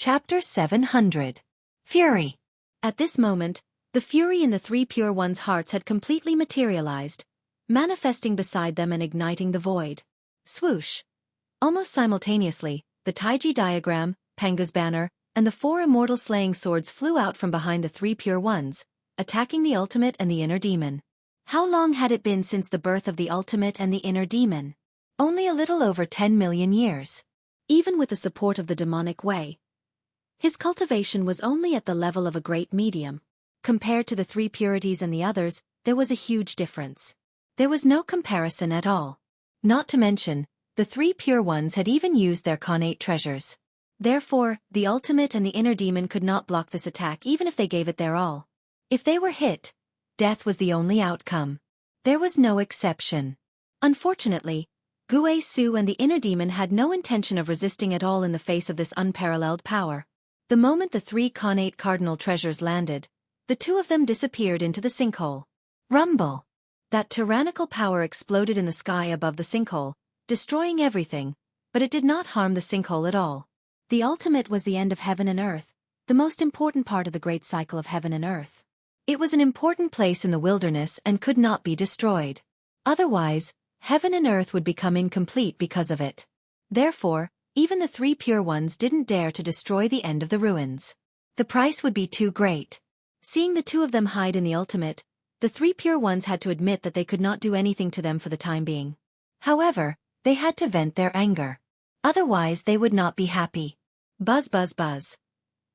Chapter 700. Fury. At this moment, the fury in the three pure ones' hearts had completely materialized, manifesting beside them and igniting the void. Swoosh. Almost simultaneously, the Taiji diagram, Pangu's banner, and the four immortal slaying swords flew out from behind the three pure ones, attacking the ultimate and the inner demon. How long had it been since the birth of the ultimate and the inner demon? Only a little over 10 million years. Even with the support of the demonic way, his cultivation was only at the level of a great medium. Compared to the three purities and the others, there was a huge difference. There was no comparison at all. Not to mention, the three pure ones had even used their connate treasures. Therefore, the ultimate and the inner demon could not block this attack even if they gave it their all. If they were hit, death was the only outcome. There was no exception. Unfortunately, Gue Su and the inner demon had no intention of resisting at all in the face of this unparalleled power. The moment the three connate cardinal treasures landed, the two of them disappeared into the sinkhole. Rumble! That tyrannical power exploded in the sky above the sinkhole, destroying everything, but it did not harm the sinkhole at all. The ultimate was the end of heaven and earth, the most important part of the great cycle of heaven and earth. It was an important place in the wilderness and could not be destroyed. Otherwise, heaven and earth would become incomplete because of it. Therefore, even the three pure ones didn't dare to destroy the end of the ruins. The price would be too great. Seeing the two of them hide in the ultimate, the three pure ones had to admit that they could not do anything to them for the time being. However, they had to vent their anger. Otherwise they would not be happy. Buzz buzz buzz.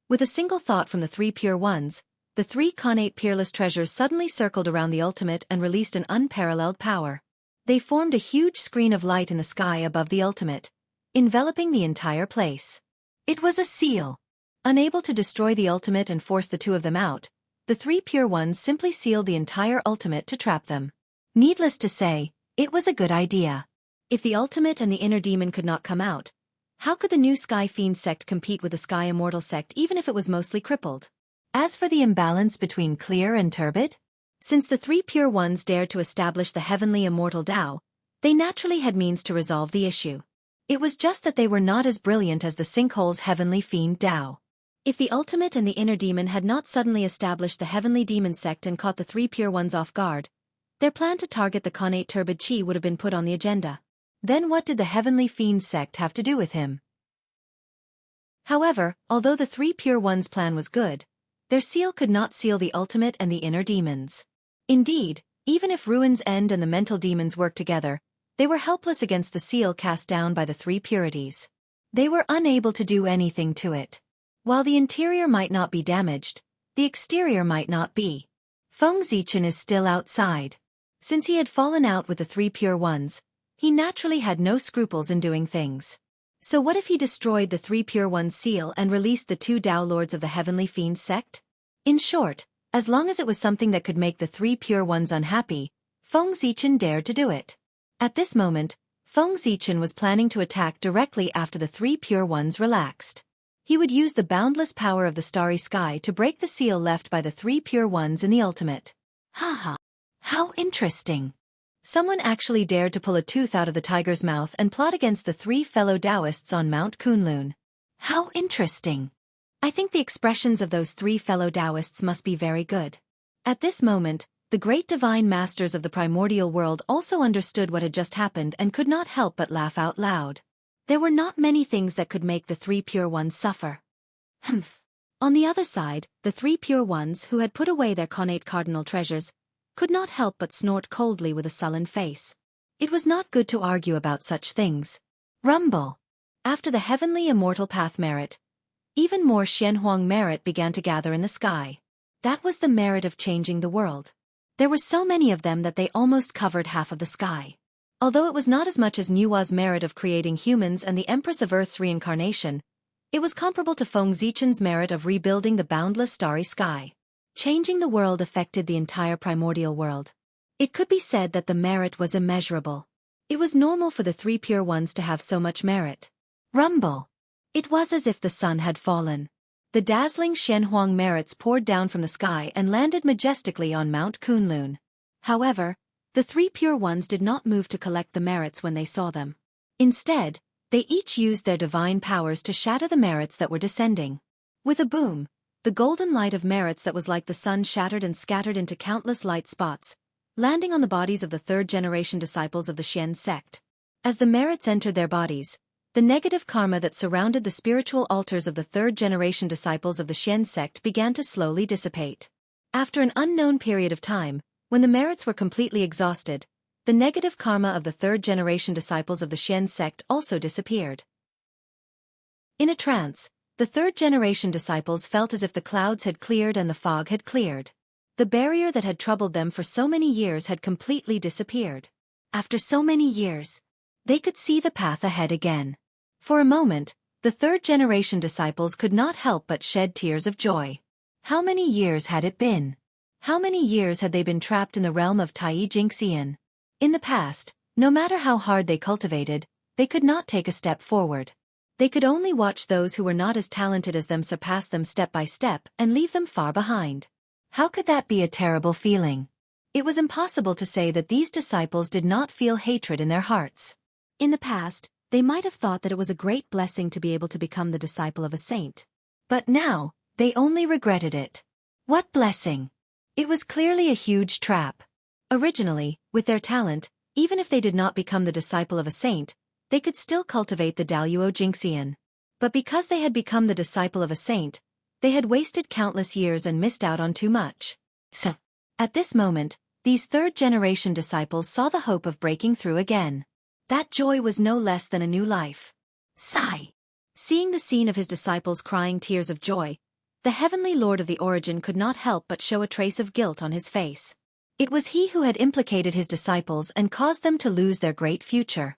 With a single thought from the three pure ones, the three connate peerless treasures suddenly circled around the ultimate and released an unparalleled power. They formed a huge screen of light in the sky above the ultimate, enveloping the entire place. It was a seal. Unable to destroy the ultimate and force the two of them out, the three pure ones simply sealed the entire ultimate to trap them. Needless to say, it was a good idea. If the ultimate and the inner demon could not come out, how could the new Sky Fiend sect compete with the Sky Immortal sect even if it was mostly crippled? As for the imbalance between clear and turbid, since the three pure ones dared to establish the heavenly immortal Tao, they naturally had means to resolve the issue. It was just that they were not as brilliant as the sinkhole's heavenly fiend Tao. If the ultimate and the inner demon had not suddenly established the heavenly demon sect and caught the three pure ones off guard, their plan to target the connate turbid chi would have been put on the agenda. Then what did the heavenly fiend sect have to do with him? However, although the three pure ones' plan was good, their seal could not seal the ultimate and the inner demons. Indeed, even if Ruin's End and the mental demons worked together, they were helpless against the seal cast down by the three purities. They were unable to do anything to it. While the interior might not be damaged, the exterior might not be. Feng Zichen is still outside. Since he had fallen out with the three pure ones, he naturally had no scruples in doing things. So what if he destroyed the three pure ones' seal and released the two Tao Lords of the Heavenly Fiend sect? In short, as long as it was something that could make the three pure ones unhappy, Feng Zichen dared to do it. At this moment, Feng Zichen was planning to attack directly after the three pure ones relaxed. He would use the boundless power of the starry sky to break the seal left by the three pure ones in the ultimate. Haha. How interesting. Someone actually dared to pull a tooth out of the tiger's mouth and plot against the three fellow Taoists on Mount Kunlun. How interesting. I think the expressions of those three fellow Taoists must be very good. At this moment, the great divine masters of the primordial world also understood what had just happened and could not help but laugh out loud. There were not many things that could make the three pure ones suffer. Humph. On the other side, the three pure ones who had put away their connate cardinal treasures could not help but snort coldly with a sullen face. It was not good to argue about such things. Rumble. After the heavenly immortal path merit, even more Xianhuang merit began to gather in the sky. That was the merit of changing the world. There were so many of them that they almost covered half of the sky. Although it was not as much as Nua's merit of creating humans and the Empress of Earth's reincarnation, it was comparable to Feng Zichen's merit of rebuilding the boundless starry sky. Changing the world affected the entire primordial world. It could be said that the merit was immeasurable. It was normal for the three pure ones to have so much merit. Rumble. It was as if the sun had fallen. The dazzling Xianhuang merits poured down from the sky and landed majestically on Mount Kunlun. However, the three pure ones did not move to collect the merits when they saw them. Instead, They each used their divine powers to shatter the merits that were descending. With a boom, the golden light of merits that was like the sun shattered and scattered into countless light spots, landing on the bodies of the third-generation disciples of the Xian sect. As the merits entered their bodies, the negative karma that surrounded the spiritual altars of the third-generation disciples of the Xian sect began to slowly dissipate. After an unknown period of time, when the merits were completely exhausted, the negative karma of the third-generation disciples of the Xian sect also disappeared. In a trance, the third-generation disciples felt as if the clouds had cleared and the fog had cleared. The barrier that had troubled them for so many years had completely disappeared. After so many years, they could see the path ahead again. For a moment, the third-generation disciples could not help but shed tears of joy. How many years had it been? How many years had they been trapped in the realm of Xianxia? In the past, no matter how hard they cultivated, they could not take a step forward. They could only watch those who were not as talented as them surpass them step by step and leave them far behind. How could that be a terrible feeling? It was impossible to say that these disciples did not feel hatred in their hearts. In the past, they might have thought that it was a great blessing to be able to become the disciple of a saint. But now, they only regretted it. What blessing! It was clearly a huge trap. Originally, with their talent, even if they did not become the disciple of a saint, they could still cultivate the Daluo Jingxian. But because they had become the disciple of a saint, they had wasted countless years and missed out on too much. So, at this moment, these third-generation disciples saw the hope of breaking through again. That joy was no less than a new life. Sigh. Seeing the scene of his disciples crying tears of joy, the heavenly lord of the origin could not help but show a trace of guilt on his face. It was he who had implicated his disciples and caused them to lose their great future.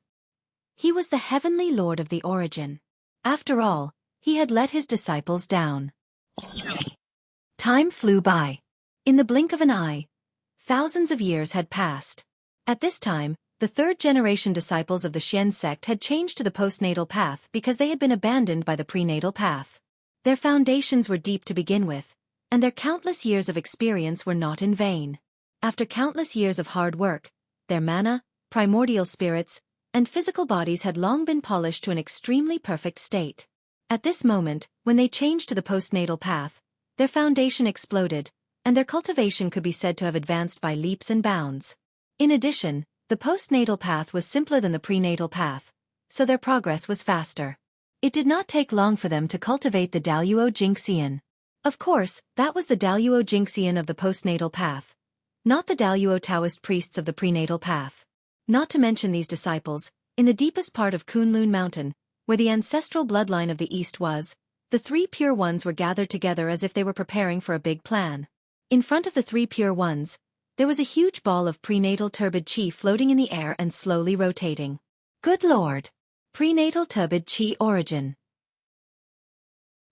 He was the heavenly lord of the origin. After all, he had let his disciples down. Time flew by. In the blink of an eye, thousands of years had passed. At this time, the third-generation disciples of the Xian sect had changed to the postnatal path because they had been abandoned by the prenatal path. Their foundations were deep to begin with, and their countless years of experience were not in vain. After countless years of hard work, their mana, primordial spirits, and physical bodies had long been polished to an extremely perfect state. At this moment, when they changed to the postnatal path, their foundation exploded, and their cultivation could be said to have advanced by leaps and bounds. In addition, the postnatal path was simpler than the prenatal path, so their progress was faster. It did not take long for them to cultivate the Daluo Jingxian. Of course, that was the Daluo Jingxian of the postnatal path, not the Daluo Taoist priests of the prenatal path. Not to mention these disciples, in the deepest part of Kunlun Mountain, where the ancestral bloodline of the East was, the three pure ones were gathered together as if they were preparing for a big plan. In front of the three pure ones, there was a huge ball of prenatal turbid qi floating in the air and slowly rotating. Good Lord! Prenatal turbid qi origin.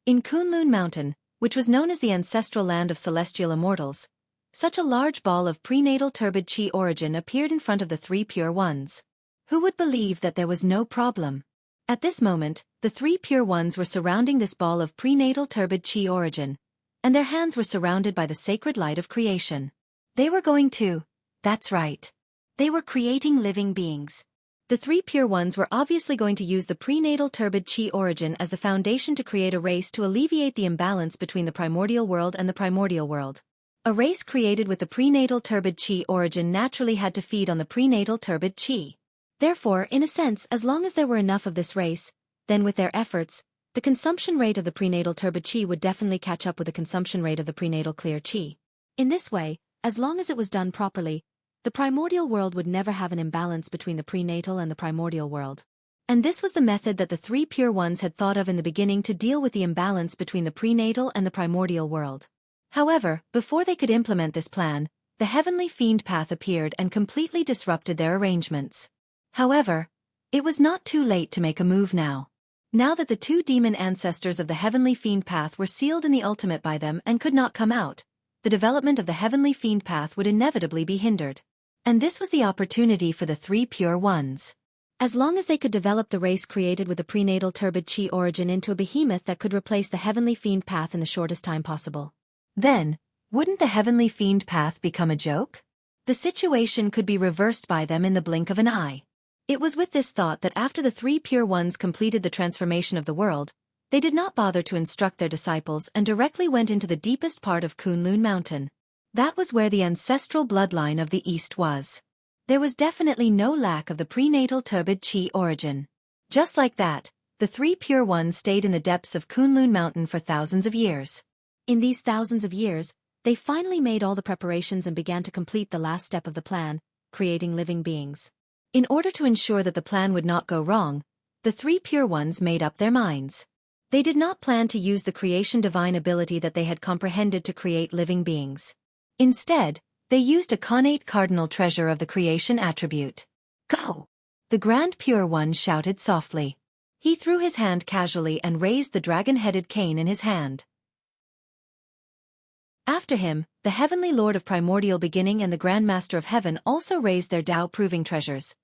In Kunlun Mountain, which was known as the ancestral land of celestial immortals, such a large ball of prenatal turbid qi origin appeared in front of the three pure ones. Who would believe that there was no problem? At this moment, the three pure ones were surrounding this ball of prenatal turbid qi origin, and their hands were surrounded by the sacred light of creation. They were going to, that's right. They were creating living beings. The three pure ones were obviously going to use the prenatal turbid qi origin as the foundation to create a race to alleviate the imbalance between the primordial world and the primordial world. A race created with the prenatal turbid qi origin naturally had to feed on the prenatal turbid qi. Therefore, in a sense, as long as there were enough of this race, then with their efforts, the consumption rate of the prenatal turbid qi would definitely catch up with the consumption rate of the prenatal clear qi. In this way, as long as it was done properly, the primordial world would never have an imbalance between the prenatal and the primordial world. And this was the method that the three pure ones had thought of in the beginning to deal with the imbalance between the prenatal and the primordial world. However, before they could implement this plan, the heavenly fiend path appeared and completely disrupted their arrangements. However, it was not too late to make a move now. Now that the two demon ancestors of the heavenly fiend path were sealed in the ultimate by them and could not come out, the development of the heavenly fiend path would inevitably be hindered. And this was the opportunity for the three pure ones. As long as they could develop the race created with the prenatal turbid qi origin into a behemoth that could replace the heavenly fiend path in the shortest time possible, then, wouldn't the heavenly fiend path become a joke? The situation could be reversed by them in the blink of an eye. It was with this thought that after the three pure ones completed the transformation of the world, they did not bother to instruct their disciples and directly went into the deepest part of Kunlun Mountain. That was where the ancestral bloodline of the East was. There was definitely no lack of the prenatal turbid Qi origin. Just like that, the three pure ones stayed in the depths of Kunlun Mountain for thousands of years. In these thousands of years, they finally made all the preparations and began to complete the last step of the plan, creating living beings. In order to ensure that the plan would not go wrong, the three pure ones made up their minds. They did not plan to use the creation divine ability that they had comprehended to create living beings. Instead, they used a connate cardinal treasure of the creation attribute. Go! The Grand Pure One shouted softly. He threw his hand casually and raised the dragon-headed cane in his hand. After him, the Heavenly Lord of Primordial Beginning and the Grand Master of Heaven also raised their Tao-proving treasures.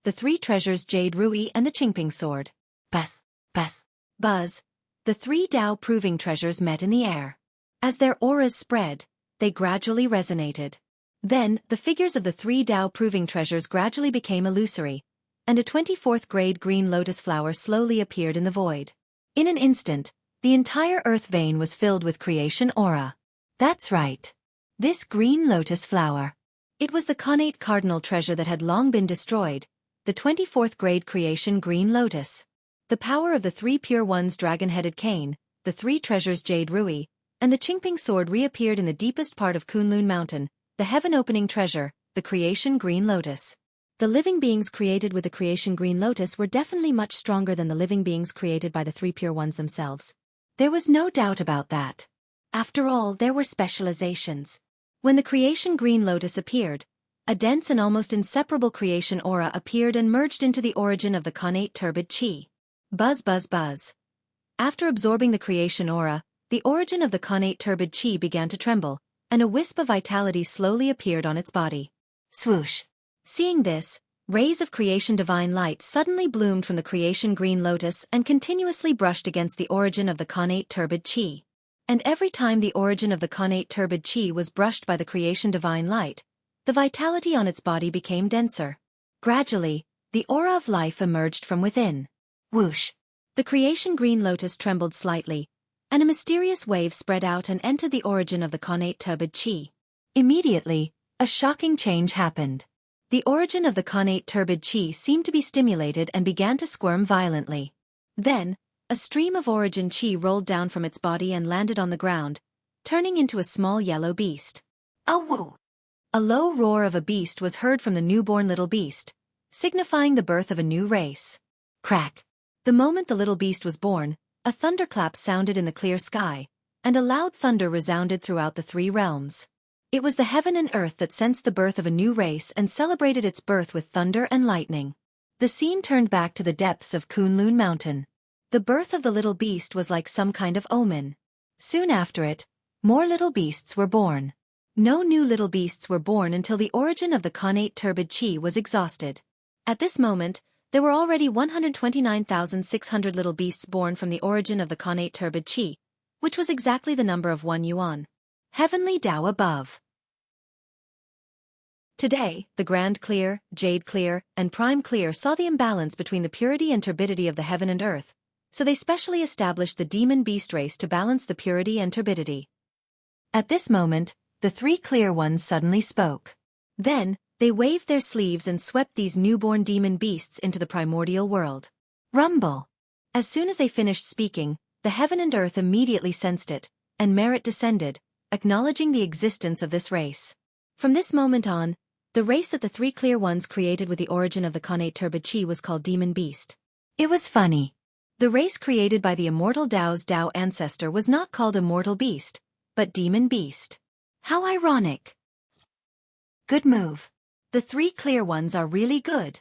The three treasures Jade Rui and the Qingping sword. Buzz, buzz, buzz. The three Tao-proving treasures met in the air. As their auras spread, they gradually resonated. Then, the figures of the three Tao-proving treasures gradually became illusory, and a 24th grade green lotus flower slowly appeared in the void. In an instant, the entire earth vein was filled with creation aura. That's right. This green lotus flower. It was the connate cardinal treasure that had long been destroyed, the 24th grade creation green lotus. The power of the three pure ones dragon-headed cane, the three treasures Jade Rui, and the Qingping sword reappeared in the deepest part of Kunlun Mountain, the heaven-opening treasure, the creation green lotus. The living beings created with the creation green lotus were definitely much stronger than the living beings created by the three pure ones themselves. There was no doubt about that. After all, there were specializations. When the creation green lotus appeared, a dense and almost inseparable creation aura appeared and merged into the origin of the connate turbid Qi. Buzz buzz buzz. After absorbing the creation aura, the origin of the connate turbid Qi began to tremble, and a wisp of vitality slowly appeared on its body. Swoosh. Seeing this, rays of creation divine light suddenly bloomed from the creation green lotus and continuously brushed against the origin of the connate turbid Qi. And every time the origin of the connate turbid Qi was brushed by the creation divine light, the vitality on its body became denser. Gradually, the aura of life emerged from within. Whoosh! The creation green lotus trembled slightly, and a mysterious wave spread out and entered the origin of the connate turbid Qi. Immediately, a shocking change happened. The origin of the connate turbid Qi seemed to be stimulated and began to squirm violently. Then, a stream of origin Qi rolled down from its body and landed on the ground, turning into a small yellow beast. Awoo! A low roar of a beast was heard from the newborn little beast, signifying the birth of a new race. Crack! The moment the little beast was born, a thunderclap sounded in the clear sky, and a loud thunder resounded throughout the three realms. It was the heaven and earth that sensed the birth of a new race and celebrated its birth with thunder and lightning. The scene turned back to the depths of Kunlun Mountain. The birth of the little beast was like some kind of omen. Soon after it, more little beasts were born. No new little beasts were born until the origin of the connate turbid Qi was exhausted. At this moment, there were already 129,600 little beasts born from the origin of the connate turbid Qi, which was exactly the number of 1 yuan. Heavenly Tao above. Today, the Grand Clear, Jade Clear, and Prime Clear saw the imbalance between the purity and turbidity of the heaven and earth, so they specially established the demon beast race to balance the purity and turbidity. At this moment, the three clear ones suddenly spoke. Then, they waved their sleeves and swept these newborn demon beasts into the primordial world. Rumble! As soon as they finished speaking, the heaven and earth immediately sensed it, and merit descended, acknowledging the existence of this race. From this moment on, the race that the three clear ones created with the origin of the connate turbid Qi was called Demon Beast. It was funny. The race created by the immortal Tao's Tao ancestor was not called Immortal Beast, but Demon Beast. How ironic. Good move. The three clear ones are really good.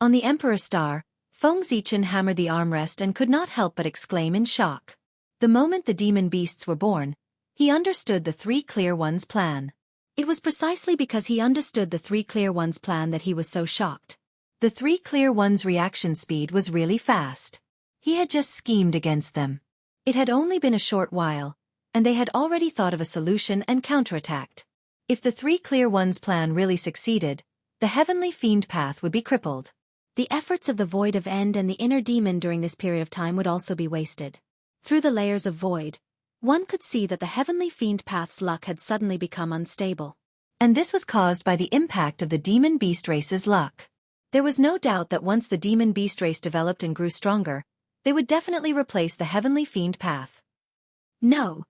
On the Emperor Star, Feng Zichen hammered the armrest and could not help but exclaim in shock. The moment the demon beasts were born, he understood the three clear ones' plan. It was precisely because he understood the three clear ones' plan that he was so shocked. The three clear ones' reaction speed was really fast. He had just schemed against them. It had only been a short while, and they had already thought of a solution and counterattacked. If the three clear ones' plan really succeeded, the heavenly fiend path would be crippled. The efforts of the void of end and the inner demon during this period of time would also be wasted. Through the layers of void, one could see that the heavenly fiend path's luck had suddenly become unstable. And this was caused by the impact of the demon beast race's luck. There was no doubt that once the demon beast race developed and grew stronger, they would definitely replace the heavenly fiend path. No.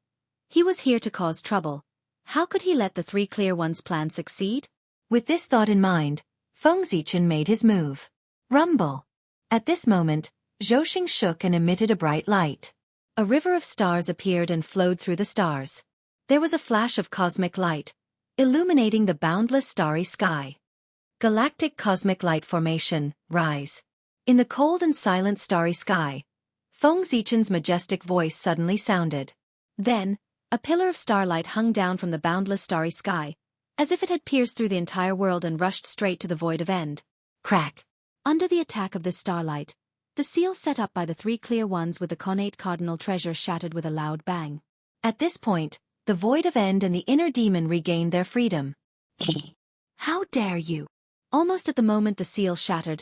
He was here to cause trouble. How could he let the three clear ones' plan succeed? With this thought in mind, Feng Zichen made his move. Rumble. At this moment, Zhouxing shook and emitted a bright light. A river of stars appeared and flowed through the stars. There was a flash of cosmic light, illuminating the boundless starry sky. Galactic cosmic light formation, rise. In the cold and silent starry sky, Feng Zichen's majestic voice suddenly sounded. Then, a pillar of starlight hung down from the boundless starry sky, as if it had pierced through the entire world and rushed straight to the void of end. Crack! Under the attack of this starlight, the seal set up by the three clear ones with the connate cardinal treasure shattered with a loud bang. At this point, the void of end and the inner demon regained their freedom. How dare you! Almost at the moment the seal shattered,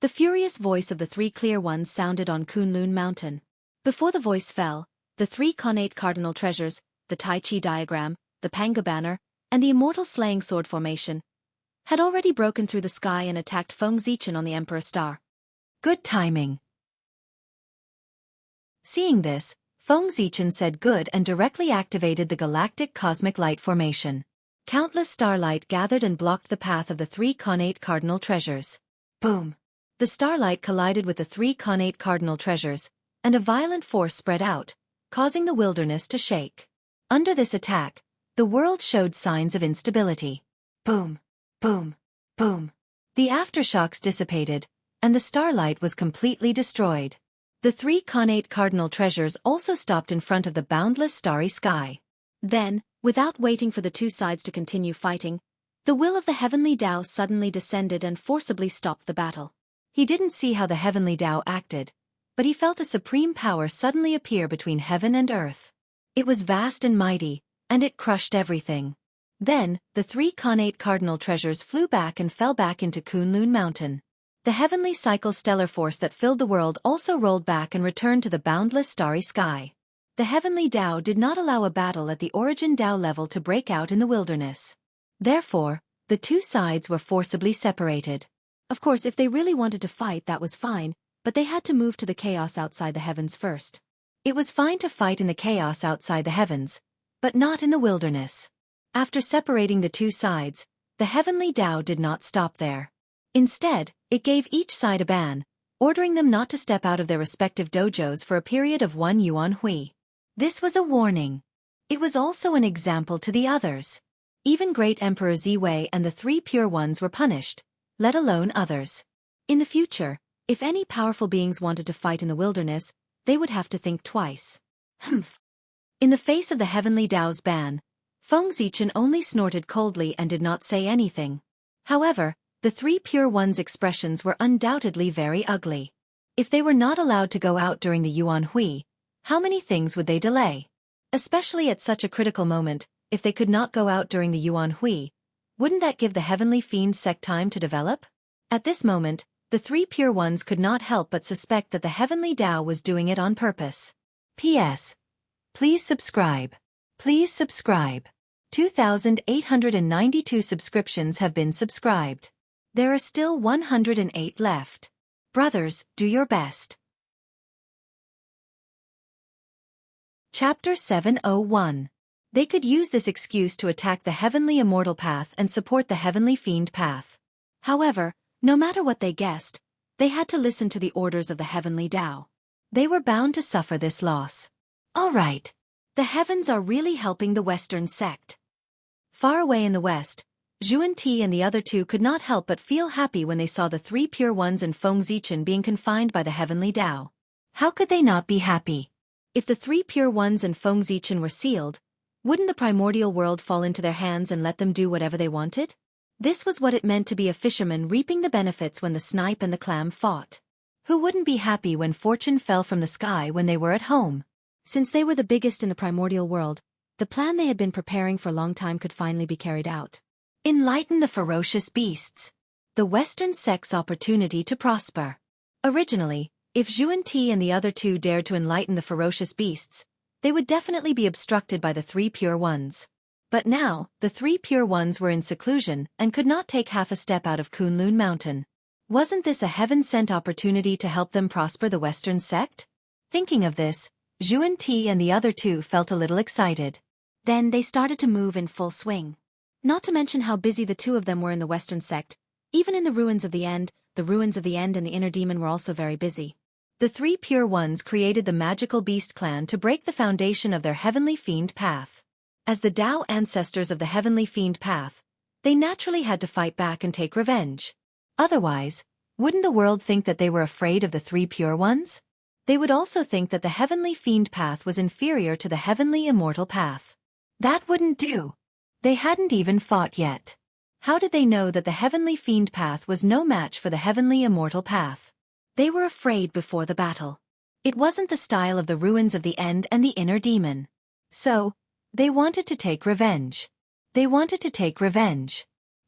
the furious voice of the three clear ones sounded on Kunlun Mountain. Before the voice fell, the three connate cardinal treasures, the Tai Chi diagram, the Panga banner, and the immortal slaying sword formation, had already broken through the sky and attacked Feng Zichen on the Emperor Star. Good timing. Seeing this, Feng Zichen said good and directly activated the galactic cosmic light formation. Countless starlight gathered and blocked the path of the three connate cardinal treasures. Boom! The starlight collided with the three connate cardinal treasures, and a violent force spread out, causing the wilderness to shake. Under this attack, the world showed signs of instability. Boom! Boom! Boom! The aftershocks dissipated, and the starlight was completely destroyed. The three connate cardinal treasures also stopped in front of the boundless starry sky. Then, without waiting for the two sides to continue fighting, the will of the heavenly Tao suddenly descended and forcibly stopped the battle. He didn't see how the heavenly Tao acted, but he felt a supreme power suddenly appear between heaven and earth. It was vast and mighty, and it crushed everything. Then, the three connate cardinal treasures flew back and fell back into Kunlun Mountain. The heavenly cycle stellar force that filled the world also rolled back and returned to the boundless starry sky. The heavenly Tao did not allow a battle at the origin Tao level to break out in the wilderness. Therefore, the two sides were forcibly separated. Of course, if they really wanted to fight, that was fine, but they had to move to the chaos outside the heavens first. It was fine to fight in the chaos outside the heavens, but not in the wilderness. After separating the two sides, the heavenly Tao did not stop there. Instead, it gave each side a ban, ordering them not to step out of their respective dojos for a period of 1 yuan hui. This was a warning. It was also an example to the others. Even Great Emperor Ziwei and the three pure ones were punished, let alone others. In the future, if any powerful beings wanted to fight in the wilderness, they would have to think twice. Humph. In the face of the heavenly Tao's ban, Feng Zichen only snorted coldly and did not say anything. However, the three pure ones' expressions were undoubtedly very ugly. If they were not allowed to go out during the Yuan Hui, how many things would they delay? Especially at such a critical moment, if they could not go out during the Yuan Hui, wouldn't that give the heavenly fiend sect time to develop? At this moment, the three pure ones could not help but suspect that the heavenly Tao was doing it on purpose. P.S. Please subscribe. Please subscribe. 2,892 subscriptions have been subscribed. There are still 108 left. Brothers, do your best. Chapter 701. They could use this excuse to attack the heavenly immortal path and support the heavenly fiend path. However, no matter what they guessed, they had to listen to the orders of the heavenly Tao. They were bound to suffer this loss. All right. The heavens are really helping the Western sect. Far away in the west, Zhuan Ti and the other two could not help but feel happy when they saw the three pure ones and Feng Zichen being confined by the heavenly Tao. How could they not be happy? If the three pure ones and Feng Zichen were sealed, wouldn't the primordial world fall into their hands and let them do whatever they wanted? This was what it meant to be a fisherman reaping the benefits when the snipe and the clam fought. Who wouldn't be happy when fortune fell from the sky when they were at home? Since they were the biggest in the primordial world, the plan they had been preparing for a long time could finally be carried out. Enlighten the ferocious beasts. The Western sect's opportunity to prosper. Originally, if Xianxia and the other two dared to enlighten the ferocious beasts, they would definitely be obstructed by the three pure ones. But now, the three pure ones were in seclusion and could not take half a step out of Kunlun Mountain. Wasn't this a heaven-sent opportunity to help them prosper the Western sect? Thinking of this, Xianxia and the other two felt a little excited. Then they started to move in full swing. Not to mention how busy the two of them were in the Western sect. Even in the ruins of the End and the inner demon were also very busy. The three pure ones created the magical beast clan to break the foundation of their heavenly fiend path. As the Tao ancestors of the heavenly fiend path, they naturally had to fight back and take revenge. Otherwise, wouldn't the world think that they were afraid of the three pure ones? They would also think that the heavenly fiend path was inferior to the heavenly immortal path. That wouldn't do. They hadn't even fought yet. How did they know that the heavenly fiend path was no match for the heavenly immortal path? They were afraid before the battle. It wasn't the style of the ruins of the End and the inner demon. So, they wanted to take revenge.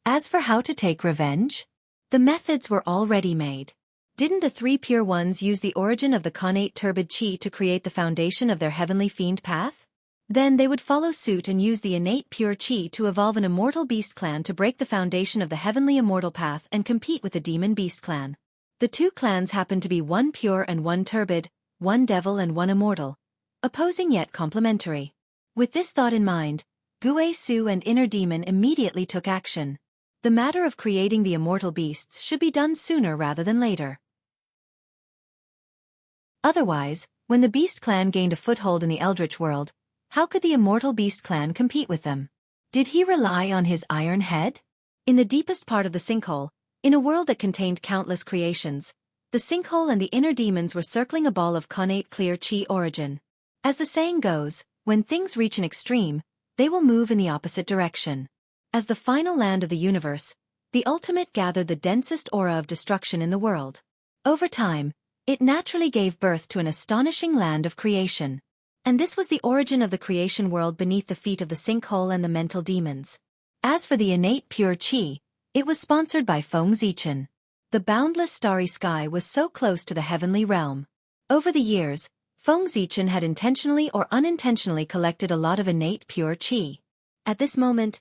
As for how to take revenge, the methods were already made. Didn't the three pure ones use the origin of the connate turbid chi to create the foundation of their heavenly fiend path? Then they would follow suit and use the innate pure chi to evolve an immortal beast clan to break the foundation of the heavenly immortal path and compete with the demon beast clan. The two clans happened to be one pure and one turbid, one devil and one immortal, opposing yet complementary. With this thought in mind, Guisu and inner demon immediately took action. The matter of creating the immortal beasts should be done sooner rather than later. Otherwise, when the beast clan gained a foothold in the eldritch world, how could the immortal beast clan compete with them? Did he rely on his iron head? In the deepest part of the sinkhole, in a world that contained countless creations, the sinkhole and the inner demons were circling a ball of connate clear chi origin. As the saying goes, when things reach an extreme, they will move in the opposite direction. As the final land of the universe, the ultimate gathered the densest aura of destruction in the world. Over time, it naturally gave birth to an astonishing land of creation. And this was the origin of the creation world beneath the feet of the sinkhole and the mental demons. As for the innate pure chi, it was sponsored by Xianxia. The boundless starry sky was so close to the heavenly realm. Over the years, Xianxia had intentionally or unintentionally collected a lot of innate pure chi. At this moment,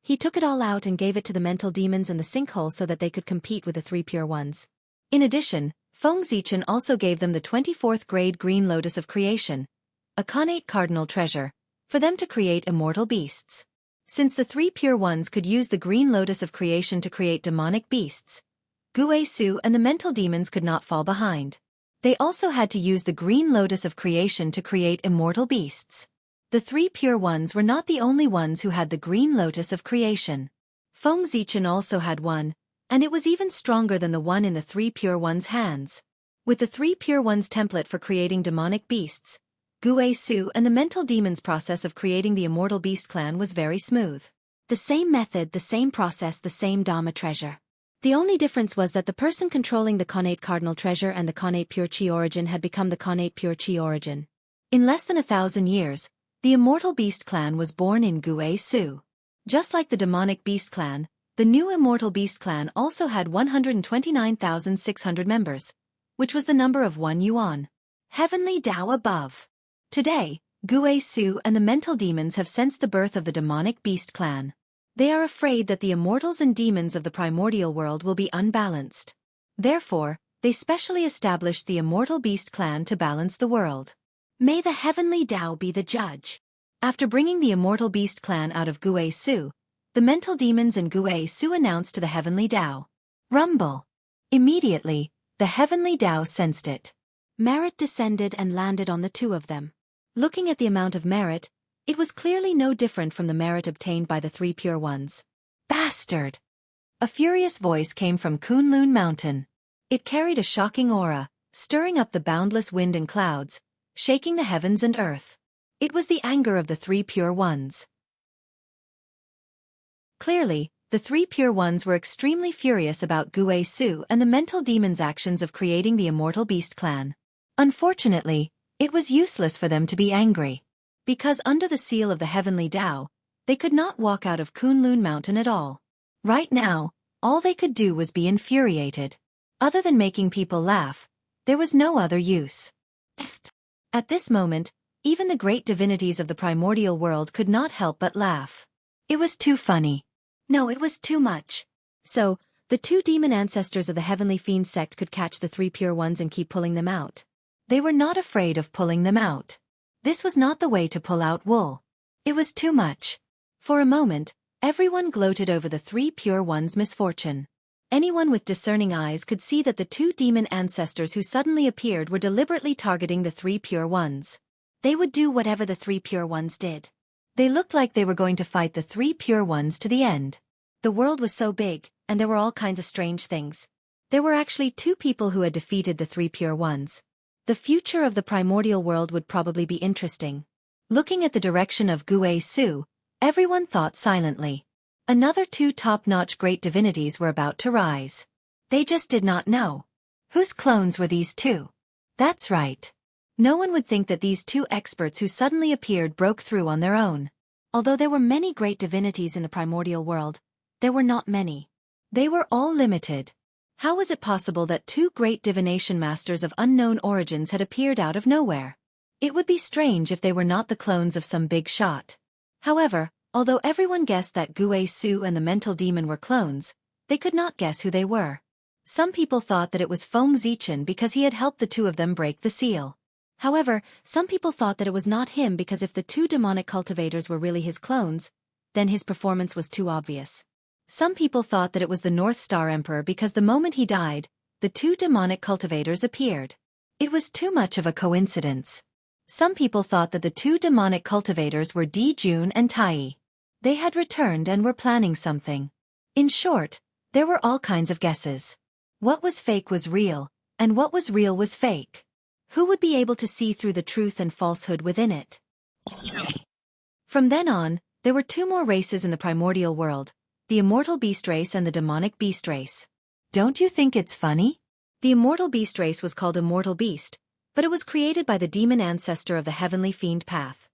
he took it all out and gave it to the mental demons and the sinkhole so that they could compete with the three pure ones. In addition, Xianxia also gave them the 24th grade green lotus of creation, a connate cardinal treasure, for them to create immortal beasts. Since the three pure ones could use the green lotus of creation to create demonic beasts, Guisu and the mental demons could not fall behind. They also had to use the green lotus of creation to create immortal beasts. The three pure ones were not the only ones who had the green lotus of creation. Xianxia also had one, and it was even stronger than the one in the three pure ones' hands. With the three pure ones' template for creating demonic beasts, Guisu and the mental demons' process of creating the immortal beast clan was very smooth. The same method, the same process, the same Dhamma treasure. The only difference was that the person controlling the connate cardinal treasure and the connate pure chi origin had become the connate pure chi origin. In less than 1,000 years, the immortal beast clan was born in Guisu. Just like the demonic beast clan, the new immortal beast clan also had 129,600 members, which was the number of one yuan. Heavenly Tao above. Today, Guisu and the mental demons have sensed the birth of the demonic beast clan. They are afraid that the immortals and demons of the primordial world will be unbalanced. Therefore, they specially established the immortal beast clan to balance the world. May the heavenly Tao be the judge. After bringing the immortal beast clan out of Guisu, the mental demons and Guisu announced to the heavenly Tao, "Rumble." Immediately, the heavenly Tao sensed it. Merit descended and landed on the two of them. Looking at the amount of merit, it was clearly no different from the merit obtained by the three pure ones. Bastard! A furious voice came from Kunlun Mountain. It carried a shocking aura, stirring up the boundless wind and clouds, shaking the heavens and earth. It was the anger of the three pure ones. Clearly, the three pure ones were extremely furious about Guisu and the mental demons' actions of creating the immortal beast clan. Unfortunately, it was useless for them to be angry. Because under the seal of the heavenly Tao, they could not walk out of Kunlun Mountain at all. Right now, All they could do was be infuriated. Other than making people laugh, there was no other use. At this moment, even the great divinities of the primordial world could not help but laugh. It was too funny. No, it was too much. So, the two demon ancestors of the heavenly fiend sect could catch the three pure ones and keep pulling them out. They were not afraid of pulling them out. This was not the way to pull out wool. It was too much. For a moment, everyone gloated over the three pure ones' misfortune. Anyone with discerning eyes could see that the two demon ancestors who suddenly appeared were deliberately targeting the three pure ones. They would do whatever the three pure ones did. They looked like they were going to fight the three pure ones to the end. The world was so big, and there were all kinds of strange things. There were actually two people who had defeated the three pure ones. The future of the primordial world would probably be interesting. Looking at the direction of Guizhou, everyone thought silently. Another two top-notch great divinities were about to rise. They just did not know. Whose clones were these two? That's right. No one would think that these two experts who suddenly appeared broke through on their own. Although there were many great divinities in the primordial world, there were not many. They were all limited. How was it possible that two great divination masters of unknown origins had appeared out of nowhere? It would be strange if they were not the clones of some big shot. However, although everyone guessed that Guizhou and the mental demon were clones, they could not guess who they were. Some people thought that it was Feng Zichen because he had helped the two of them break the seal. However, some people thought that it was not him because if the two demonic cultivators were really his clones, then his performance was too obvious. Some people thought that it was the North Star Emperor because the moment he died, the two demonic cultivators appeared. It was too much of a coincidence. Some people thought that the two demonic cultivators were Di Jun and Tai. They had returned and were planning something. In short, there were all kinds of guesses. What was fake was real, and what was real was fake. Who would be able to see through the truth and falsehood within it? From then on, there were two more races in the primordial world, the immortal beast race and the demonic beast race. Don't you think it's funny? The immortal beast race was called Immortal Beast, but it was created by the demon ancestor of the heavenly fiend path.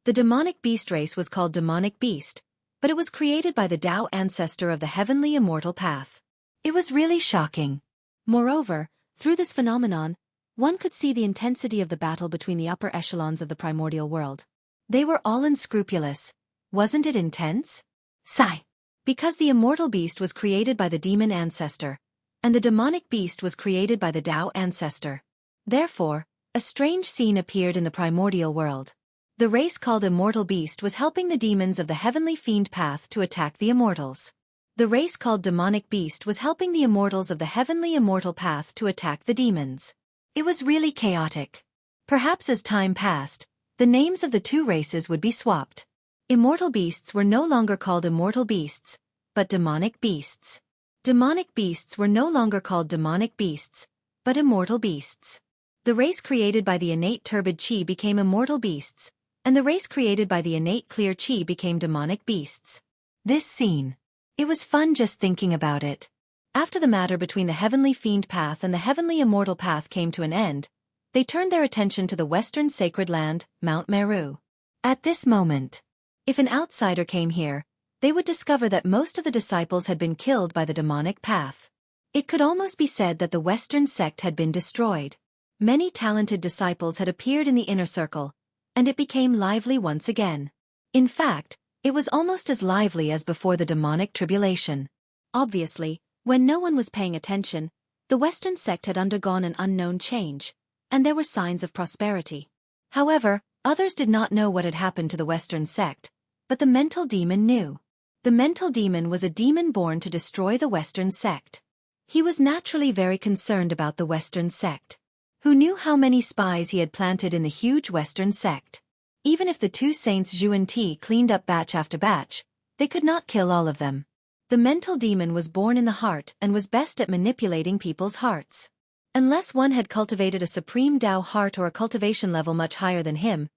The demonic beast race was called Demonic Beast, but it was created by the Tao ancestor of the heavenly immortal path. It was really shocking. Moreover, through this phenomenon, one could see the intensity of the battle between the upper echelons of the primordial world. They were all unscrupulous. Wasn't it intense? Sigh. Because the immortal beast was created by the demon ancestor, and the demonic beast was created by the Tao ancestor. Therefore, a strange scene appeared in the primordial world. The race called Immortal Beast was helping the demons of the heavenly fiend path to attack the immortals. The race called Demonic Beast was helping the immortals of the heavenly immortal path to attack the demons. It was really chaotic. Perhaps as time passed, the names of the two races would be swapped. Immortal beasts were no longer called immortal beasts, but demonic beasts. Demonic beasts were no longer called demonic beasts, but immortal beasts. The race created by the innate turbid chi became immortal beasts, and the race created by the innate clear chi became demonic beasts. This scene. It was fun just thinking about it. After the matter between the heavenly fiend path and the heavenly immortal path came to an end, they turned their attention to the western sacred land, Mount Meru. At this moment, if an outsider came here, they would discover that most of the disciples had been killed by the demonic path. It could almost be said that the western sect had been destroyed. Many talented disciples had appeared in the inner circle, and it became lively once again. In fact, it was almost as lively as before the demonic tribulation. Obviously, when no one was paying attention, the western sect had undergone an unknown change, and there were signs of prosperity. However, others did not know what had happened to the western sect, but the mental demon knew. The mental demon was a demon born to destroy the western sect. He was naturally very concerned about the western sect. Who knew how many spies he had planted in the huge western sect? Even if the two saints Zhu and Ti cleaned up batch after batch, they could not kill all of them. The mental demon was born in the heart and was best at manipulating people's hearts. Unless one had cultivated a supreme Tao heart or a cultivation level much higher than him,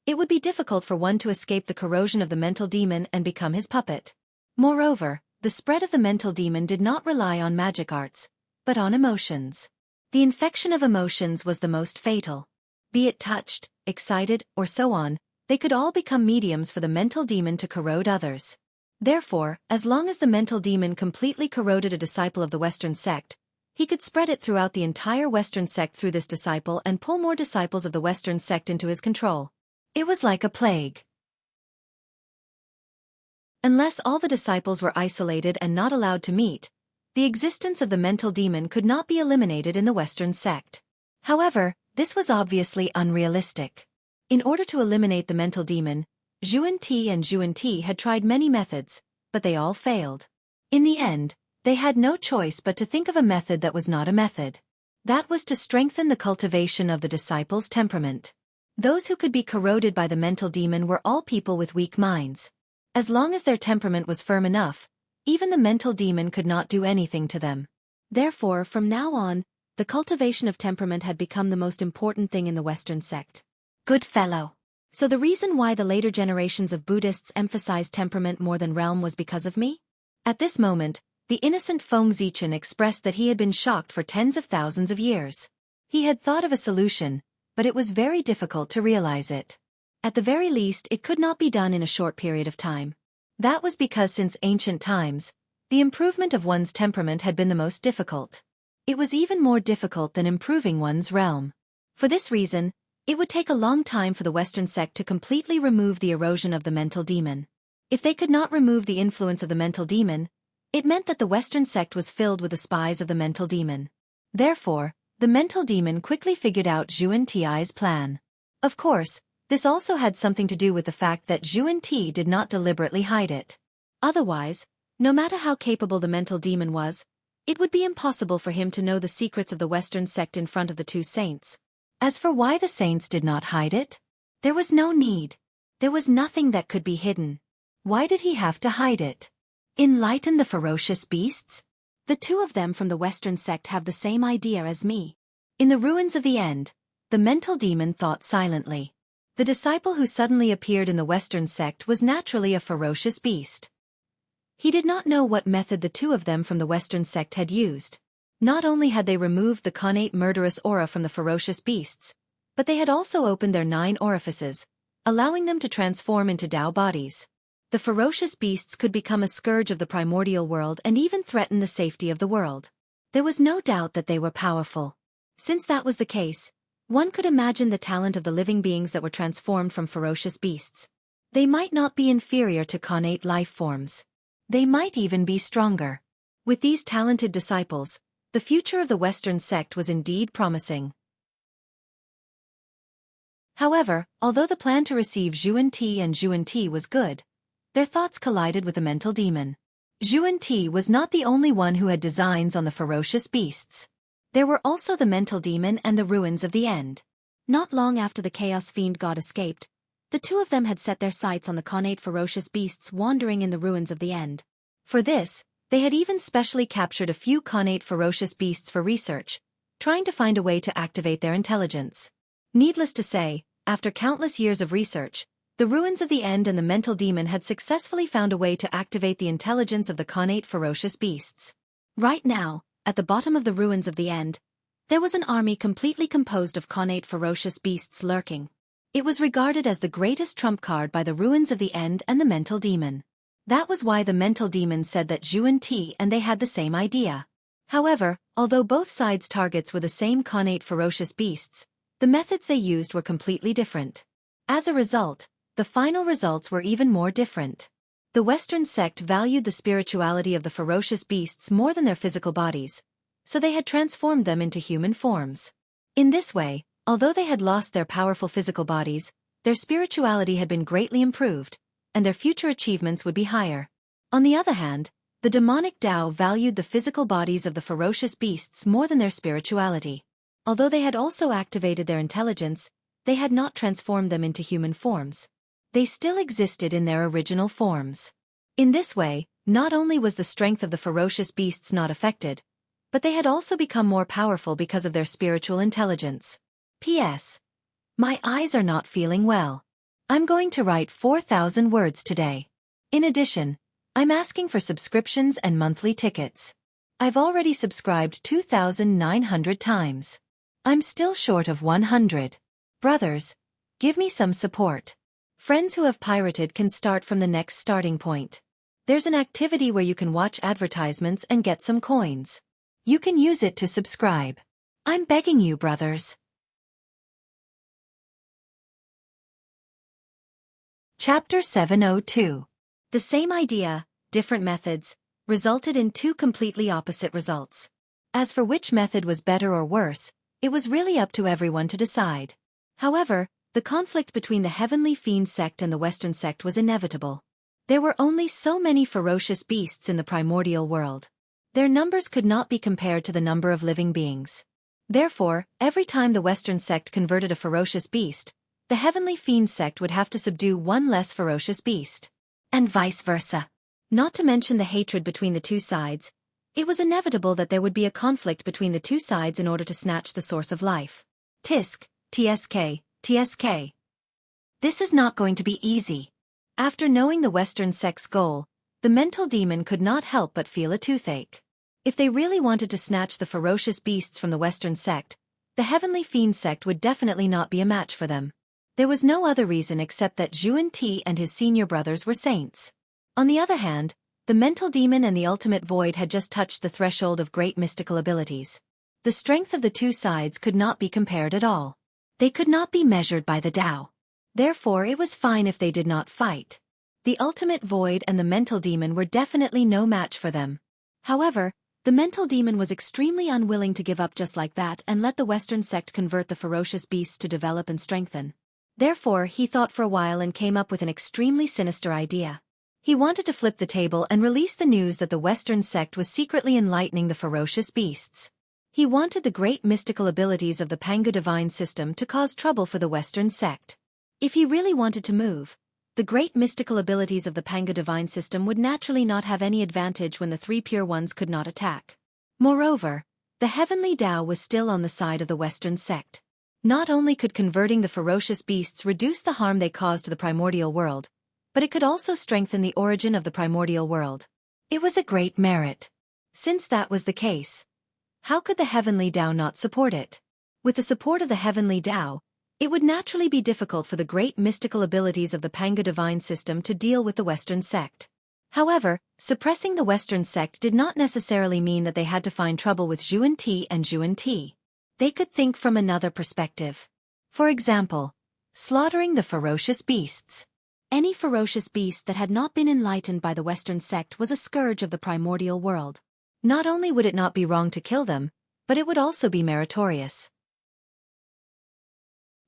it would be difficult for one to escape the corrosion of the mental demon and become his puppet. Moreover, the spread of the mental demon did not rely on magic arts, but on emotions. The infection of emotions was the most fatal. Be it touched, excited, or so on, they could all become mediums for the mental demon to corrode others. Therefore, as long as the mental demon completely corroded a disciple of the Western sect, he could spread it throughout the entire Western sect through this disciple and pull more disciples of the Western sect into his control. It was like a plague. Unless all the disciples were isolated and not allowed to meet, the existence of the mental demon could not be eliminated in the Western sect. However, this was obviously unrealistic. In order to eliminate the mental demon, Xianxia and Xianxia had tried many methods, but they all failed. In the end, they had no choice but to think of a method that was not a method. That was to strengthen the cultivation of the disciples' temperament. Those who could be corroded by the mental demon were all people with weak minds. As long as their temperament was firm enough, even the mental demon could not do anything to them. Therefore, from now on, the cultivation of temperament had become the most important thing in the Western sect. Good fellow. So the reason why the later generations of Buddhists emphasized temperament more than realm was because of me? At this moment, the innocent Feng Zichen expressed that he had been shocked for tens of thousands of years. He had thought of a solution, but it was very difficult to realize it. At the very least, it could not be done in a short period of time. That was because since ancient times, the improvement of one's temperament had been the most difficult. It was even more difficult than improving one's realm. For this reason, it would take a long time for the Western sect to completely remove the erosion of the mental demon. If they could not remove the influence of the mental demon, it meant that the Western sect was filled with the spies of the mental demon. Therefore, the mental demon quickly figured out Xianxia's plan. Of course, this also had something to do with the fact that Xianxia did not deliberately hide it. Otherwise, no matter how capable the mental demon was, it would be impossible for him to know the secrets of the Western sect in front of the two saints. As for why the saints did not hide it, there was no need. There was nothing that could be hidden. Why did he have to hide it? Enlighten the ferocious beasts? The two of them from the Western sect have the same idea as me. In the ruins of the end, the mental demon thought silently. The disciple who suddenly appeared in the Western sect was naturally a ferocious beast. He did not know what method the two of them from the Western sect had used. Not only had they removed the connate murderous aura from the ferocious beasts, but they had also opened their 9 orifices, allowing them to transform into Tao bodies. The ferocious beasts could become a scourge of the primordial world and even threaten the safety of the world. There was no doubt that they were powerful. Since that was the case, one could imagine the talent of the living beings that were transformed from ferocious beasts. They might not be inferior to connate life forms. They might even be stronger. With these talented disciples, the future of the Western sect was indeed promising. However, although the plan to receive Xianxia and Xianxia was good, their thoughts collided with the mental demon. Xianxia was not the only one who had designs on the ferocious beasts. There were also the mental demon and the ruins of the end. Not long after the chaos fiend god escaped, the two of them had set their sights on the connate ferocious beasts wandering in the ruins of the end. For this, they had even specially captured a few connate ferocious beasts for research, trying to find a way to activate their intelligence. Needless to say, after countless years of research, the ruins of the end and the mental demon had successfully found a way to activate the intelligence of the connate ferocious beasts. Right now, at the bottom of the ruins of the end, there was an army completely composed of connate ferocious beasts lurking. It was regarded as the greatest trump card by the ruins of the end and the mental demon. That was why the mental demon said that Xianxia and they had the same idea. However, although both sides' targets were the same connate ferocious beasts, the methods they used were completely different. As a result, the final results were even more different. The Western sect valued the spirituality of the ferocious beasts more than their physical bodies, so they had transformed them into human forms. In this way, although they had lost their powerful physical bodies, their spirituality had been greatly improved, and their future achievements would be higher. On the other hand, the demonic Tao valued the physical bodies of the ferocious beasts more than their spirituality. Although they had also activated their intelligence, they had not transformed them into human forms. They still existed in their original forms. In this way, not only was the strength of the ferocious beasts not affected, but they had also become more powerful because of their spiritual intelligence. P.S. My eyes are not feeling well. I'm going to write 4,000 words today. In addition, I'm asking for subscriptions and monthly tickets. I've already subscribed 2,900 times. I'm still short of 100. Brothers, give me some support. Friends who have pirated can start from the next starting point. There's an activity where you can watch advertisements and get some coins. You can use it to subscribe. I'm begging you, brothers. Chapter 702. The same idea, different methods, resulted in two completely opposite results. As for which method was better or worse, it was really up to everyone to decide. However, the conflict between the Heavenly Fiend sect and the Western sect was inevitable. There were only so many ferocious beasts in the primordial world. Their numbers could not be compared to the number of living beings. Therefore, every time the Western sect converted a ferocious beast, the Heavenly Fiend sect would have to subdue one less ferocious beast. And vice versa. Not to mention the hatred between the two sides, it was inevitable that there would be a conflict between the two sides in order to snatch the source of life. Tisk, TSK, TSK. This is not going to be easy. After knowing the Western sect's goal, the mental demon could not help but feel a toothache. If they really wanted to snatch the ferocious beasts from the Western sect, the Heavenly Fiend sect would definitely not be a match for them. There was no other reason except that Jianghu and his senior brothers were saints. On the other hand, the mental demon and the ultimate void had just touched the threshold of great mystical abilities. The strength of the two sides could not be compared at all. They could not be measured by the Tao. Therefore it was fine if they did not fight. The ultimate void and the mental demon were definitely no match for them. However, the mental demon was extremely unwilling to give up just like that and let the Western sect convert the ferocious beasts to develop and strengthen. Therefore he thought for a while and came up with an extremely sinister idea. He wanted to flip the table and release the news that the Western sect was secretly enlightening the ferocious beasts. He wanted the great mystical abilities of the Pangu divine system to cause trouble for the Western sect. If he really wanted to move, the great mystical abilities of the Pangu divine system would naturally not have any advantage when the three pure ones could not attack. Moreover, the heavenly Tao was still on the side of the Western sect. Not only could converting the ferocious beasts reduce the harm they caused to the primordial world, but it could also strengthen the origin of the primordial world. It was a great merit. Since that was the case, how could the heavenly Tao not support it? With the support of the heavenly Tao, it would naturally be difficult for the great mystical abilities of the Pangu divine system to deal with the Western sect. However, suppressing the Western sect did not necessarily mean that they had to find trouble with Jianghu and Jianghu. They could think from another perspective. For example, slaughtering the ferocious beasts. Any ferocious beast that had not been enlightened by the Western sect was a scourge of the primordial world. Not only would it not be wrong to kill them, but it would also be meritorious.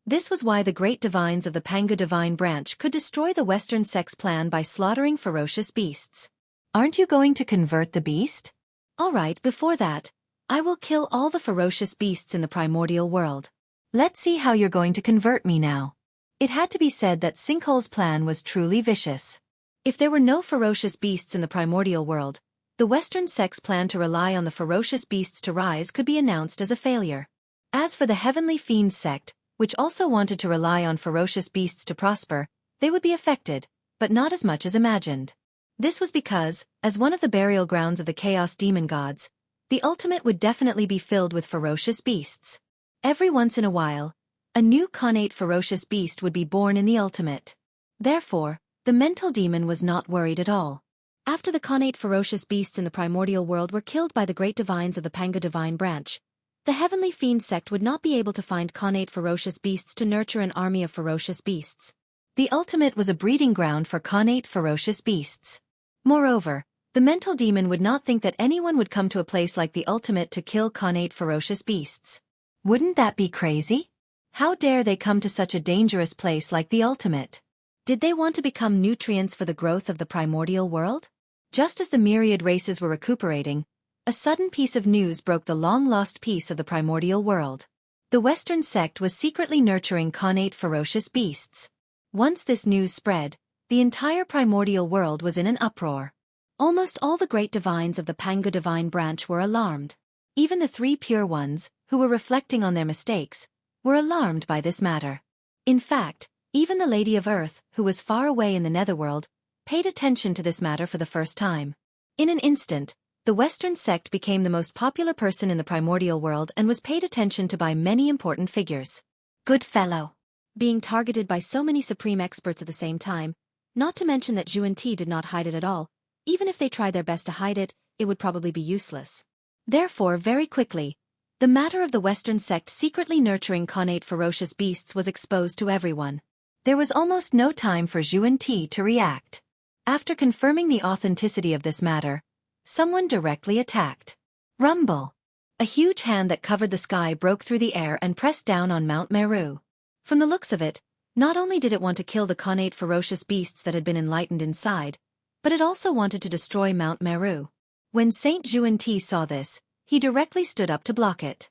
This was why the great divines of the Pangu divine branch could destroy the Western sect's plan by slaughtering ferocious beasts. Aren't you going to convert the beast? Alright, before that, I will kill all the ferocious beasts in the primordial world. Let's see how you're going to convert me now. It had to be said that Sinkhole's plan was truly vicious. If there were no ferocious beasts in the primordial world, the Western sect's plan to rely on the ferocious beasts to rise could be announced as a failure. As for the Heavenly Fiend sect, which also wanted to rely on ferocious beasts to prosper, they would be affected, but not as much as imagined. This was because, as one of the burial grounds of the Chaos Demon gods, the ultimate would definitely be filled with ferocious beasts. Every once in a while, a new connate ferocious beast would be born in the ultimate. Therefore, the mental demon was not worried at all. After the connate ferocious beasts in the primordial world were killed by the great divines of the Pangu divine branch, the Heavenly Fiend sect would not be able to find connate ferocious beasts to nurture an army of ferocious beasts. The ultimate was a breeding ground for connate ferocious beasts. Moreover, the mental demon would not think that anyone would come to a place like the ultimate to kill connate ferocious beasts. Wouldn't that be crazy? How dare they come to such a dangerous place like the ultimate? Did they want to become nutrients for the growth of the primordial world? Just as the myriad races were recuperating, a sudden piece of news broke the long-lost peace of the primordial world. The Western sect was secretly nurturing connate ferocious beasts. Once this news spread, the entire primordial world was in an uproar. Almost all the great divines of the Pangu divine branch were alarmed. Even the three pure ones, who were reflecting on their mistakes, were alarmed by this matter. In fact, even the Lady of Earth, who was far away in the netherworld, paid attention to this matter for the first time. In an instant, the Western sect became the most popular person in the primordial world and was paid attention to by many important figures. Good fellow. Being targeted by so many supreme experts at the same time, not to mention that Jianghu did not hide it at all, Even if they tried their best to hide it, it would probably be useless. Therefore, very quickly, the matter of the Western sect secretly nurturing connate ferocious beasts was exposed to everyone. There was almost no time for Xianxia to react. After confirming the authenticity of this matter, someone directly attacked. Rumble. A huge hand that covered the sky broke through the air and pressed down on Mount Meru. From the looks of it, not only did it want to kill the connate ferocious beasts that had been enlightened inside, but it also wanted to destroy Mount Meru. When Saint Xianxia saw this, he directly stood up to block it.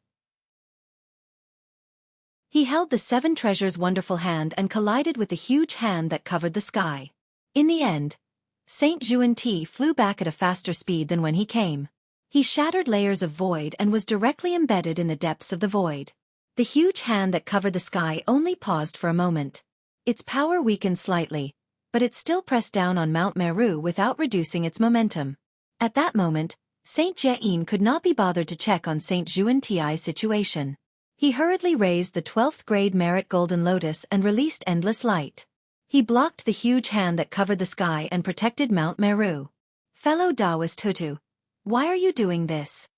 He held the seven treasures' wonderful hand and collided with the huge hand that covered the sky. In the end, Saint Xianxia flew back at a faster speed than when he came. He shattered layers of void and was directly embedded in the depths of the void. The huge hand that covered the sky only paused for a moment. Its power weakened slightly, but it still pressed down on Mount Meru without reducing its momentum. At that moment, Saint Jianghu could not be bothered to check on Saint Xianxia's situation. He hurriedly raised the 12th grade merit golden lotus and released endless light. He blocked the huge hand that covered the sky and protected Mount Meru. Fellow Taoist Hutu, why are you doing this?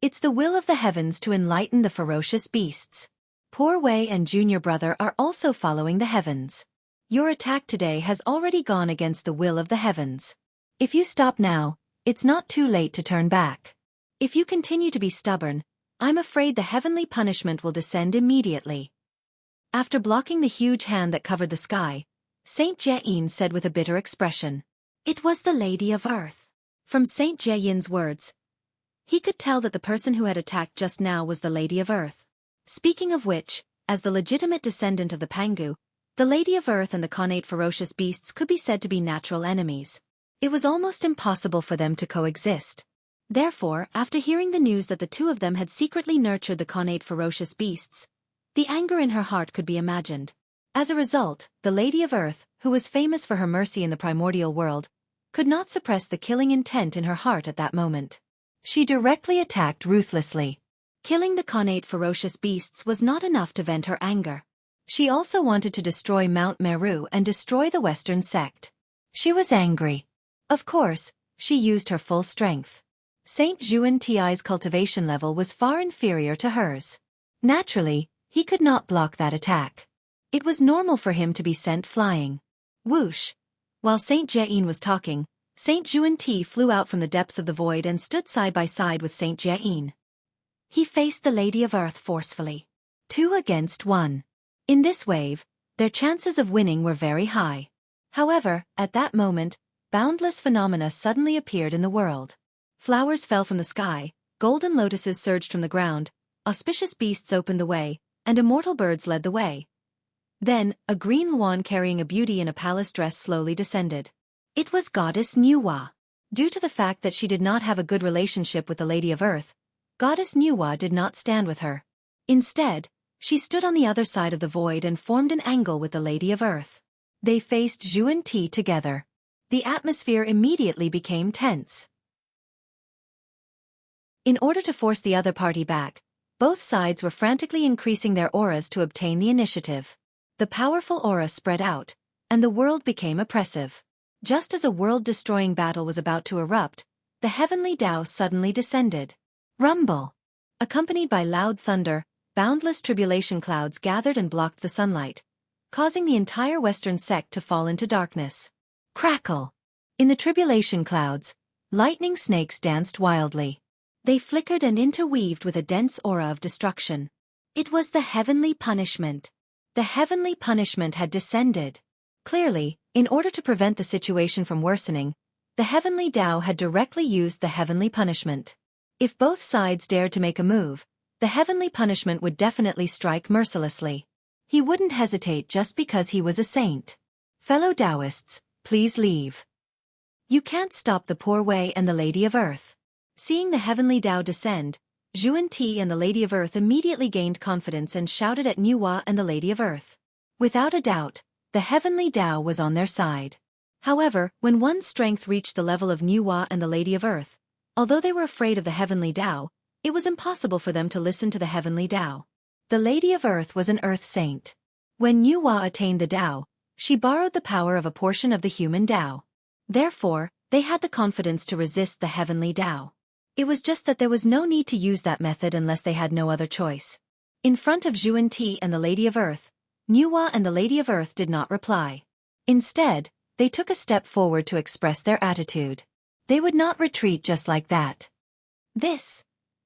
It's the will of the heavens to enlighten the ferocious beasts. Poor Wei and junior brother are also following the heavens. Your attack today has already gone against the will of the heavens. If you stop now, it's not too late to turn back. If you continue to be stubborn, I'm afraid the heavenly punishment will descend immediately. After blocking the huge hand that covered the sky, Saint Jianghu said with a bitter expression, "It was the Lady of Earth." From Saint Jianghu's words, he could tell that the person who had attacked just now was the Lady of Earth. Speaking of which, as the legitimate descendant of the Pangu, the Lady of Earth and the connate ferocious beasts could be said to be natural enemies. It was almost impossible for them to coexist. Therefore, after hearing the news that the two of them had secretly nurtured the connate ferocious beasts, the anger in her heart could be imagined. As a result, the Lady of Earth, who was famous for her mercy in the primordial world, could not suppress the killing intent in her heart at that moment. She directly attacked ruthlessly. Killing the connate ferocious beasts was not enough to vent her anger. She also wanted to destroy Mount Meru and destroy the Western sect. She was angry. Of course, she used her full strength. Saint Xianxia's cultivation level was far inferior to hers. Naturally, he could not block that attack. It was normal for him to be sent flying. Whoosh! While Saint Jianghu was talking, Saint Xianxia flew out from the depths of the void and stood side by side with Saint Jianghu. He faced the Lady of Earth forcefully. 2 against 1. In this wave, their chances of winning were very high. However, at that moment, boundless phenomena suddenly appeared in the world. Flowers fell from the sky, golden lotuses surged from the ground, auspicious beasts opened the way, and immortal birds led the way. Then, a green luan carrying a beauty in a palace dress slowly descended. It was Goddess Nuwa. Due to the fact that she did not have a good relationship with the Lady of Earth, Goddess Nuwa did not stand with her. Instead, she stood on the other side of the void and formed an angle with the Lady of Earth. They faced Xianxia together. The atmosphere immediately became tense. In order to force the other party back, both sides were frantically increasing their auras to obtain the initiative. The powerful aura spread out, and the world became oppressive. Just as a world-destroying battle was about to erupt, the heavenly Tao suddenly descended. Rumble! Accompanied by loud thunder, boundless tribulation clouds gathered and blocked the sunlight, causing the entire Western sect to fall into darkness. Crackle! In the tribulation clouds, lightning snakes danced wildly. They flickered and interweaved with a dense aura of destruction. It was the heavenly punishment. The heavenly punishment had descended. Clearly, in order to prevent the situation from worsening, the heavenly Tao had directly used the heavenly punishment. If both sides dared to make a move, the heavenly punishment would definitely strike mercilessly. He wouldn't hesitate just because he was a saint. Fellow Taoists, please leave. You can't stop the poor Wei and the Lady of Earth. Seeing the heavenly Tao descend, Xianxia and the Lady of Earth immediately gained confidence and shouted at Nuwa and the Lady of Earth. Without a doubt, the heavenly Tao was on their side. However, when one's strength reached the level of Nuwa and the Lady of Earth, although they were afraid of the heavenly Tao, it was impossible for them to listen to the heavenly Tao. The Lady of Earth was an earth saint. When Nuwa attained the Tao, she borrowed the power of a portion of the human Tao. Therefore, They had the confidence to resist the heavenly Tao. It was just that there was no need to use that method unless they had no other choice. In front of Zhuan and the Lady of Earth, Nuwa and the Lady of Earth did not reply. Instead, they took a step forward to express their attitude. They would not retreat just like that.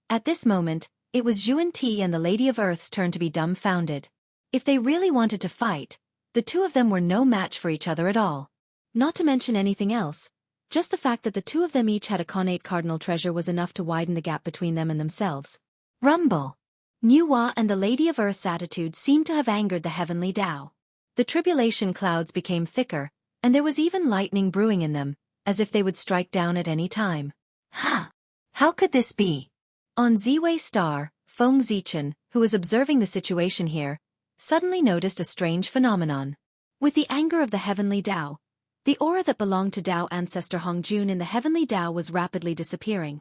At this moment, it was Zhuan and the Lady of Earth's turn to be dumbfounded. If they really wanted to fight, the two of them were no match for each other at all. Not to mention anything else, just the fact that the two of them each had a connate cardinal treasure was enough to widen the gap between them and themselves. Rumble. Nuwa and the Lady of Earth's attitude seemed to have angered the heavenly Tao. The tribulation clouds became thicker, and there was even lightning brewing in them, as if they would strike down at any time. How could this be? On Ziwei Star, Feng Zichen, who was observing the situation here, suddenly noticed a strange phenomenon. With the anger of the heavenly Tao, the aura that belonged to Tao ancestor Hongjun in the heavenly Tao was rapidly disappearing.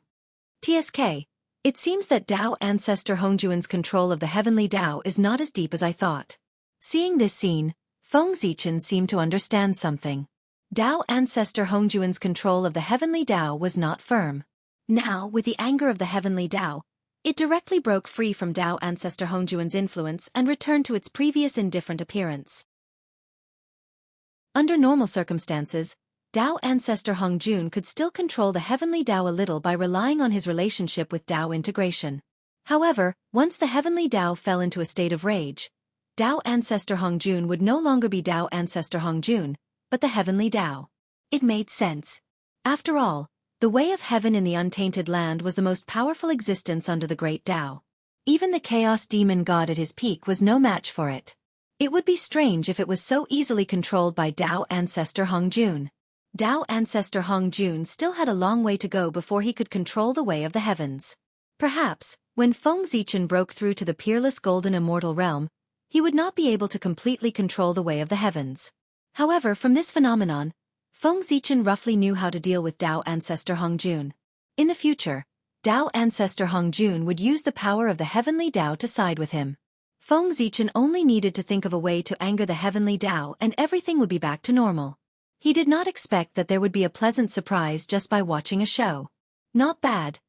TSK, it seems that Tao ancestor Hongjun's control of the heavenly Tao is not as deep as I thought. Seeing this scene, Feng Zichen seemed to understand something. Tao ancestor Hongjun's control of the heavenly Tao was not firm. Now, with the anger of the heavenly Tao, it directly broke free from Tao ancestor Hongjun's influence and returned to its previous indifferent appearance. Under normal circumstances, Tao ancestor Hongjun could still control the heavenly Tao a little by relying on his relationship with Tao integration. However, once the heavenly Tao fell into a state of rage, Tao ancestor Hongjun would no longer be Tao ancestor Hongjun, but the heavenly Tao. It made sense. After all, the way of heaven in the untainted land was the most powerful existence under the great Tao. Even the chaos demon god at his peak was no match for it. It would be strange if it was so easily controlled by Tao ancestor Hongjun. Tao ancestor Hongjun still had a long way to go before he could control the way of the heavens. Perhaps, when Feng Zichen broke through to the peerless golden immortal realm, he would not be able to completely control the way of the heavens. However, from this phenomenon, Feng Zichen roughly knew how to deal with Tao ancestor Hongjun. In the future, Tao ancestor Hongjun would use the power of the heavenly Tao to side with him. Feng Zichen only needed to think of a way to anger the heavenly Tao and everything would be back to normal. He did not expect that there would be a pleasant surprise just by watching a show. Not bad,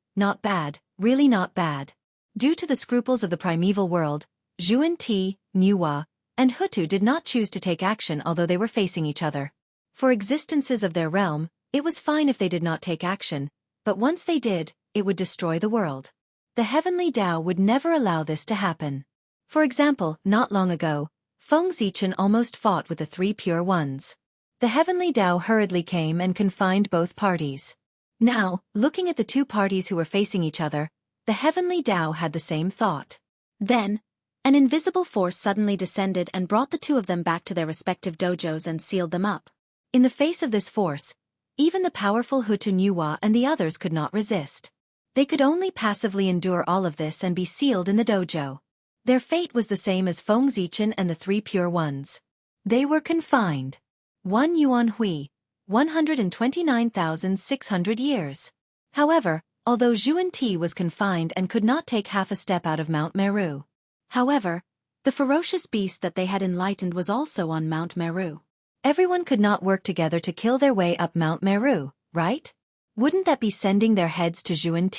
really not bad. Due to the scruples of the primeval world, Zhuan, Nuwa, and Hutu did not choose to take action although they were facing each other. For existences of their realm, it was fine if they did not take action, but once they did, it would destroy the world. The heavenly Tao would never allow this to happen. For example, not long ago, Feng Zichen almost fought with the three pure ones. The heavenly Tao hurriedly came and confined both parties. Now, looking at the two parties who were facing each other, the heavenly Tao had the same thought. Then, an invisible force suddenly descended and brought the two of them back to their respective dojos and sealed them up. In the face of this force, even the powerful Hutu Nuwa and the others could not resist. They could only passively endure all of this and be sealed in the dojo. Their fate was the same as Feng Zichen and the three pure ones. They were confined. 1 yuan hui, 129,600 years. However, although Zhuan was confined and could not take half a step out of Mount Meru. However, the ferocious beast that they had enlightened was also on Mount Meru. Everyone could not work together to kill their way up Mount Meru, right? Wouldn't that be sending their heads to Zhuan?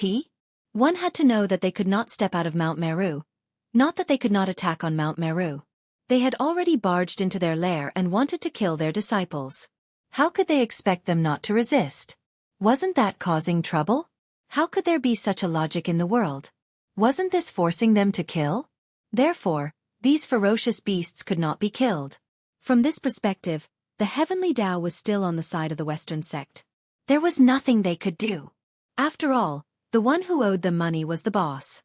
One had to know that they could not step out of Mount Meru. Not that they could not attack on Mount Meru. They had already barged into their lair and wanted to kill their disciples. How could they expect them not to resist? Wasn't that causing trouble? How could there be such a logic in the world? Wasn't this forcing them to kill? Therefore, these ferocious beasts could not be killed. From this perspective, the heavenly Tao was still on the side of the Western sect. There was nothing they could do. After all, the one who owed them money was the boss.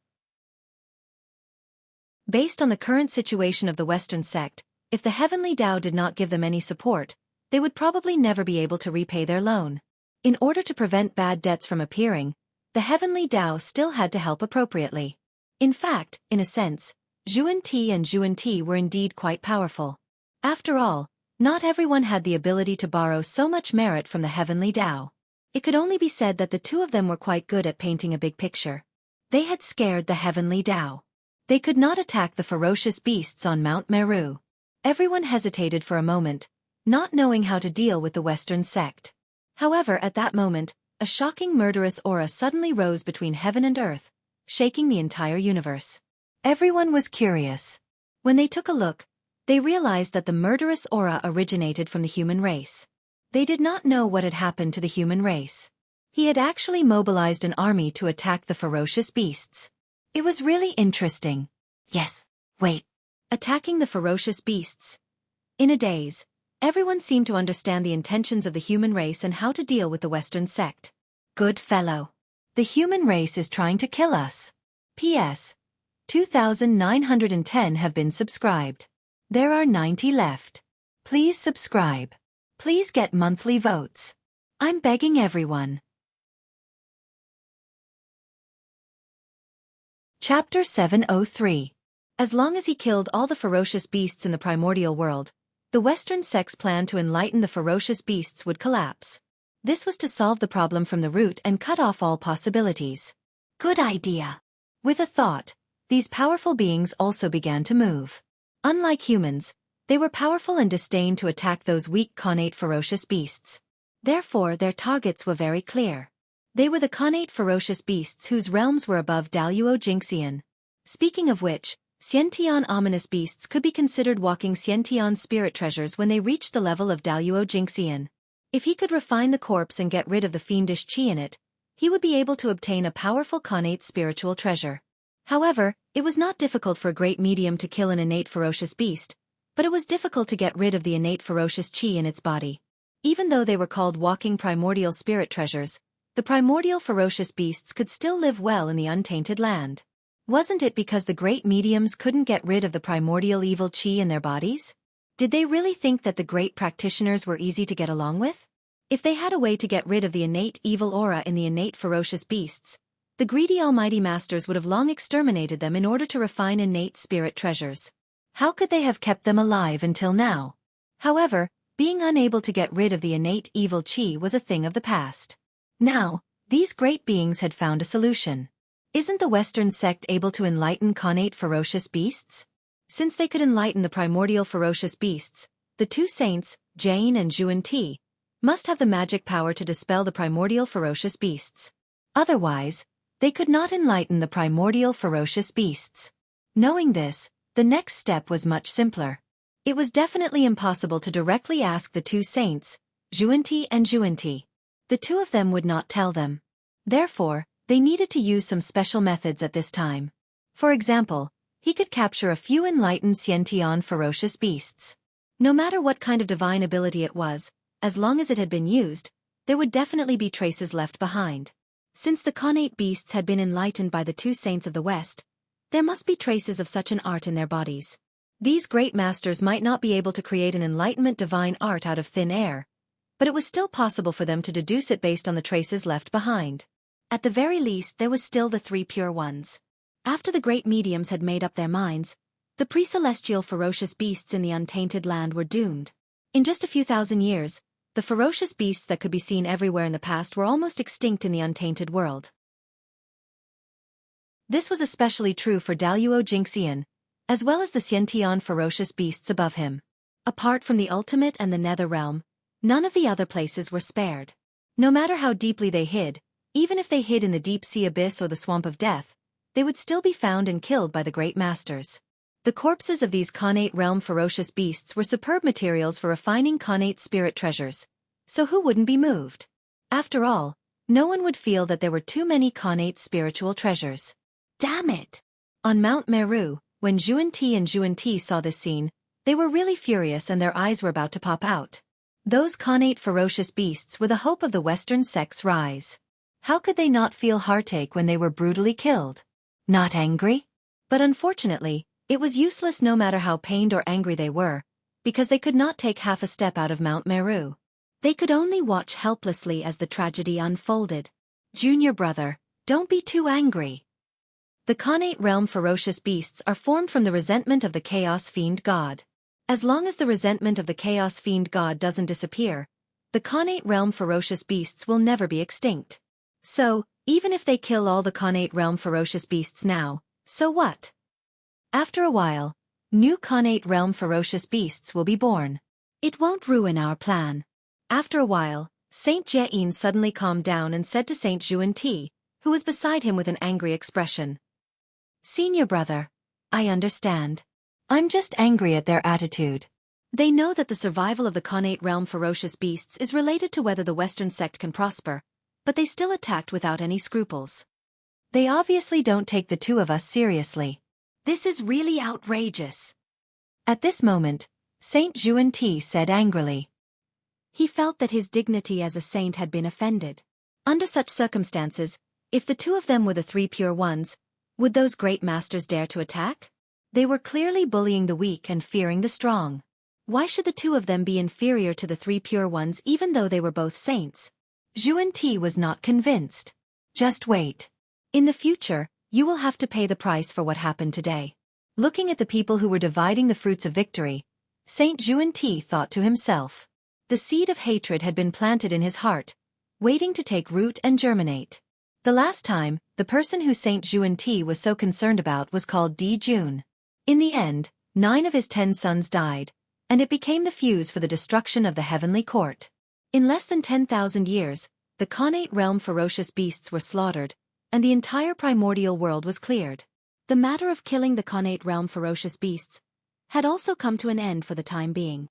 Based on the current situation of the Western sect, if the heavenly Tao did not give them any support, they would probably never be able to repay their loan. In order to prevent bad debts from appearing, the heavenly Tao still had to help appropriately. In fact, in a sense, Zhuan and Zhuan were indeed quite powerful. After all, not everyone had the ability to borrow so much merit from the heavenly Tao. It could only be said that the two of them were quite good at painting a big picture. They had scared the heavenly Tao. They could not attack the ferocious beasts on Mount Meru. Everyone hesitated for a moment, not knowing how to deal with the Western sect. However, at that moment, a shocking murderous aura suddenly rose between heaven and earth, shaking the entire universe. Everyone was curious. When they took a look, they realized that the murderous aura originated from the human race. They did not know what had happened to the human race. He had actually mobilized an army to attack the ferocious beasts. It was really interesting. Yes, wait. Attacking the ferocious beasts. In a daze, everyone seemed to understand the intentions of the human race and how to deal with the Western sect. Good fellow. The human race is trying to kill us. P.S. 2,910 have been subscribed. There are 90 left. Please subscribe. Please get monthly votes. I'm begging everyone. Chapter 703. As long as he killed all the ferocious beasts in the primordial world, the Western sect's plan to enlighten the ferocious beasts would collapse. This was to solve the problem from the root and cut off all possibilities. Good idea. With a thought, these powerful beings also began to move. Unlike humans, they were powerful and disdained to attack those weak connate ferocious beasts. Therefore, their targets were very clear. They were the connate ferocious beasts whose realms were above Daluo Jingxian. Speaking of which, Xiantian ominous beasts could be considered walking Xiantian spirit treasures when they reached the level of Daluo Jingxian. If he could refine the corpse and get rid of the fiendish qi in it, he would be able to obtain a powerful connate spiritual treasure. However, it was not difficult for a great medium to kill an innate ferocious beast, but it was difficult to get rid of the innate ferocious qi in its body. Even though they were called walking primordial spirit treasures, the primordial ferocious beasts could still live well in the untainted land. Wasn't it because the great mediums couldn't get rid of the primordial evil qi in their bodies? Did they really think that the great practitioners were easy to get along with? If they had a way to get rid of the innate evil aura in the innate ferocious beasts, the greedy almighty masters would have long exterminated them in order to refine innate spirit treasures. How could they have kept them alive until now? However, being unable to get rid of the innate evil qi was a thing of the past. Now, these great beings had found a solution. Isn't the Western sect able to enlighten connate ferocious beasts? Since they could enlighten the primordial ferocious beasts, the two saints, Jane and Zhuan-Ti, must have the magic power to dispel the primordial ferocious beasts. Otherwise, they could not enlighten the primordial ferocious beasts. Knowing this, the next step was much simpler. It was definitely impossible to directly ask the two saints, Zhuan-Ti and Zhuan-Ti. The two of them would not tell them. Therefore, they needed to use some special methods at this time. For example, he could capture a few enlightened Xiantian ferocious beasts. No matter what kind of divine ability it was, as long as it had been used, there would definitely be traces left behind. Since the connate beasts had been enlightened by the two saints of the West, there must be traces of such an art in their bodies. These great masters might not be able to create an enlightenment divine art out of thin air, but it was still possible for them to deduce it based on the traces left behind. At the very least, there was still the three pure ones. After the great mediums had made up their minds, the pre-celestial ferocious beasts in the untainted land were doomed. In just a few thousand years, the ferocious beasts that could be seen everywhere in the past were almost extinct in the untainted world. This was especially true for Daluo Jingxian, as well as the Xiantian ferocious beasts above him. Apart from the ultimate and the nether realm, none of the other places were spared. No matter how deeply they hid, even if they hid in the deep sea abyss or the swamp of death, they would still be found and killed by the great masters. The corpses of these connate realm ferocious beasts were superb materials for refining connate spirit treasures, so who wouldn't be moved? After all, no one would feel that there were too many connate spiritual treasures. Damn it! On Mount Meru, when Zhuan-Ti and Zhuan-Ti saw this scene, they were really furious and their eyes were about to pop out. Those connate ferocious beasts were the hope of the Western sect's rise. How could they not feel heartache when they were brutally killed? Not angry? But unfortunately, it was useless no matter how pained or angry they were, because they could not take half a step out of Mount Meru. They could only watch helplessly as the tragedy unfolded. Junior brother, don't be too angry. The connate realm ferocious beasts are formed from the resentment of the Chaos Fiend God. As long as the resentment of the Chaos Fiend God doesn't disappear, the connate realm ferocious beasts will never be extinct. So, even if they kill all the connate realm ferocious beasts now, so what? After a while, new connate realm ferocious beasts will be born. It won't ruin our plan. After a while, Saint Jieyin suddenly calmed down and said to Saint Zhuan, who was beside him with an angry expression. Senior brother, I understand. I'm just angry at their attitude. They know that the survival of the Khanate realm ferocious beasts is related to whether the Western sect can prosper, but they still attacked without any scruples. They obviously don't take the two of us seriously. This is really outrageous. At this moment, Saint Zhuan said angrily. He felt that his dignity as a saint had been offended. Under such circumstances, if the two of them were the three pure ones, would those great masters dare to attack? They were clearly bullying the weak and fearing the strong. Why should the two of them be inferior to the three pure ones even though they were both saints? Zhuan was not convinced. Just wait. In the future, you will have to pay the price for what happened today. Looking at the people who were dividing the fruits of victory, Saint Zhuan thought to himself. The seed of hatred had been planted in his heart, waiting to take root and germinate. The last time, the person who Saint Zhuan was so concerned about was called Di Jun. In the end, 9 of his 10 sons died, and it became the fuse for the destruction of the heavenly court. In less than 10,000 years, the Khanate realm ferocious beasts were slaughtered, and the entire primordial world was cleared. The matter of killing the Khanate realm ferocious beasts had also come to an end for the time being.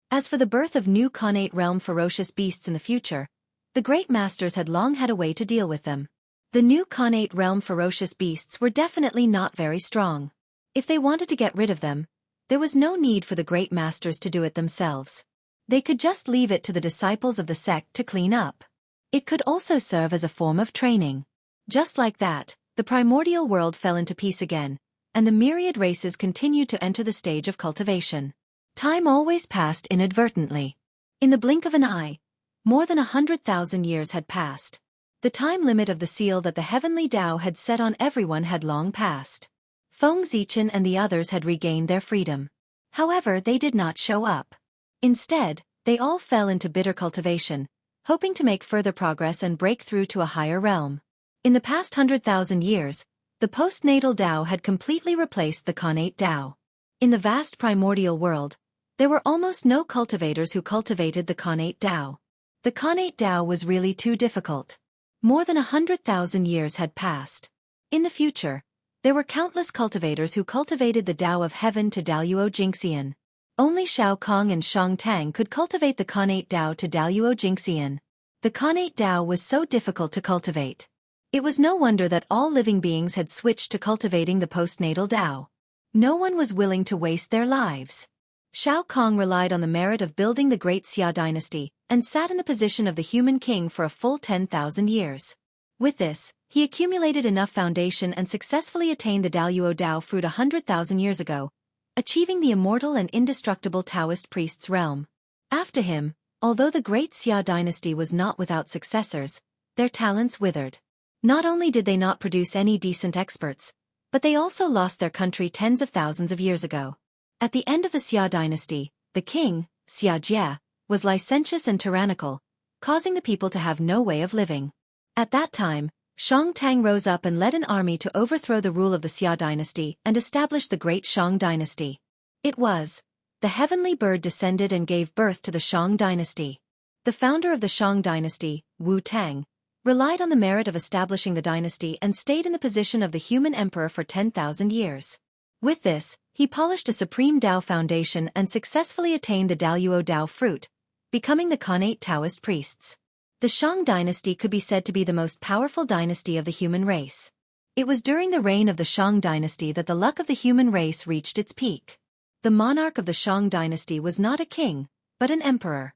As for the birth of new Khanate realm ferocious beasts in the future, the great masters had long had a way to deal with them. The new Khanate realm ferocious beasts were definitely not very strong. If they wanted to get rid of them, there was no need for the great masters to do it themselves. They could just leave it to the disciples of the sect to clean up. It could also serve as a form of training. Just like that, the primordial world fell into peace again, and the myriad races continued to enter the stage of cultivation. Time always passed inadvertently. In the blink of an eye, more than 100,000 years had passed. The time limit of the seal that the heavenly Tao had set on everyone had long passed. Feng Zichen and the others had regained their freedom. However, they did not show up. Instead, they all fell into bitter cultivation, hoping to make further progress and break through to a higher realm. In the past 100,000 years, the postnatal Tao had completely replaced the Khanate Tao. In the vast primordial world, there were almost no cultivators who cultivated the Khanate Tao. The Khanate Tao was really too difficult. More than 100,000 years had passed. In the future, there were countless cultivators who cultivated the Tao of Heaven to Daluo Jingxian. Only Shao Kong and Shang Tang could cultivate the Khanate Tao to Daluo Jingxian. The Khanate Tao was so difficult to cultivate. It was no wonder that all living beings had switched to cultivating the postnatal Tao. No one was willing to waste their lives. Shao Kong relied on the merit of building the great Xia dynasty, and sat in the position of the human king for a full 10,000 years. With this, he accumulated enough foundation and successfully attained the Daluo Tao fruit 100,000 years ago, achieving the immortal and indestructible Taoist priest's realm. After him, although the great Xia dynasty was not without successors, their talents withered. Not only did they not produce any decent experts, but they also lost their country tens of thousands of years ago. At the end of the Xia dynasty, the king, Xianxia, was licentious and tyrannical, causing the people to have no way of living. At that time, Shang Tang rose up and led an army to overthrow the rule of the Xia dynasty and establish the great Shang dynasty. It was the heavenly bird descended and gave birth to the Shang dynasty. The founder of the Shang dynasty, Wu Tang, relied on the merit of establishing the dynasty and stayed in the position of the human emperor for 10,000 years. With this, he polished a supreme Tao foundation and successfully attained the Daluo Tao fruit, becoming the Khanate Taoist priests. The Shang dynasty could be said to be the most powerful dynasty of the human race. It was during the reign of the Shang dynasty that the luck of the human race reached its peak. The monarch of the Shang dynasty was not a king, but an emperor.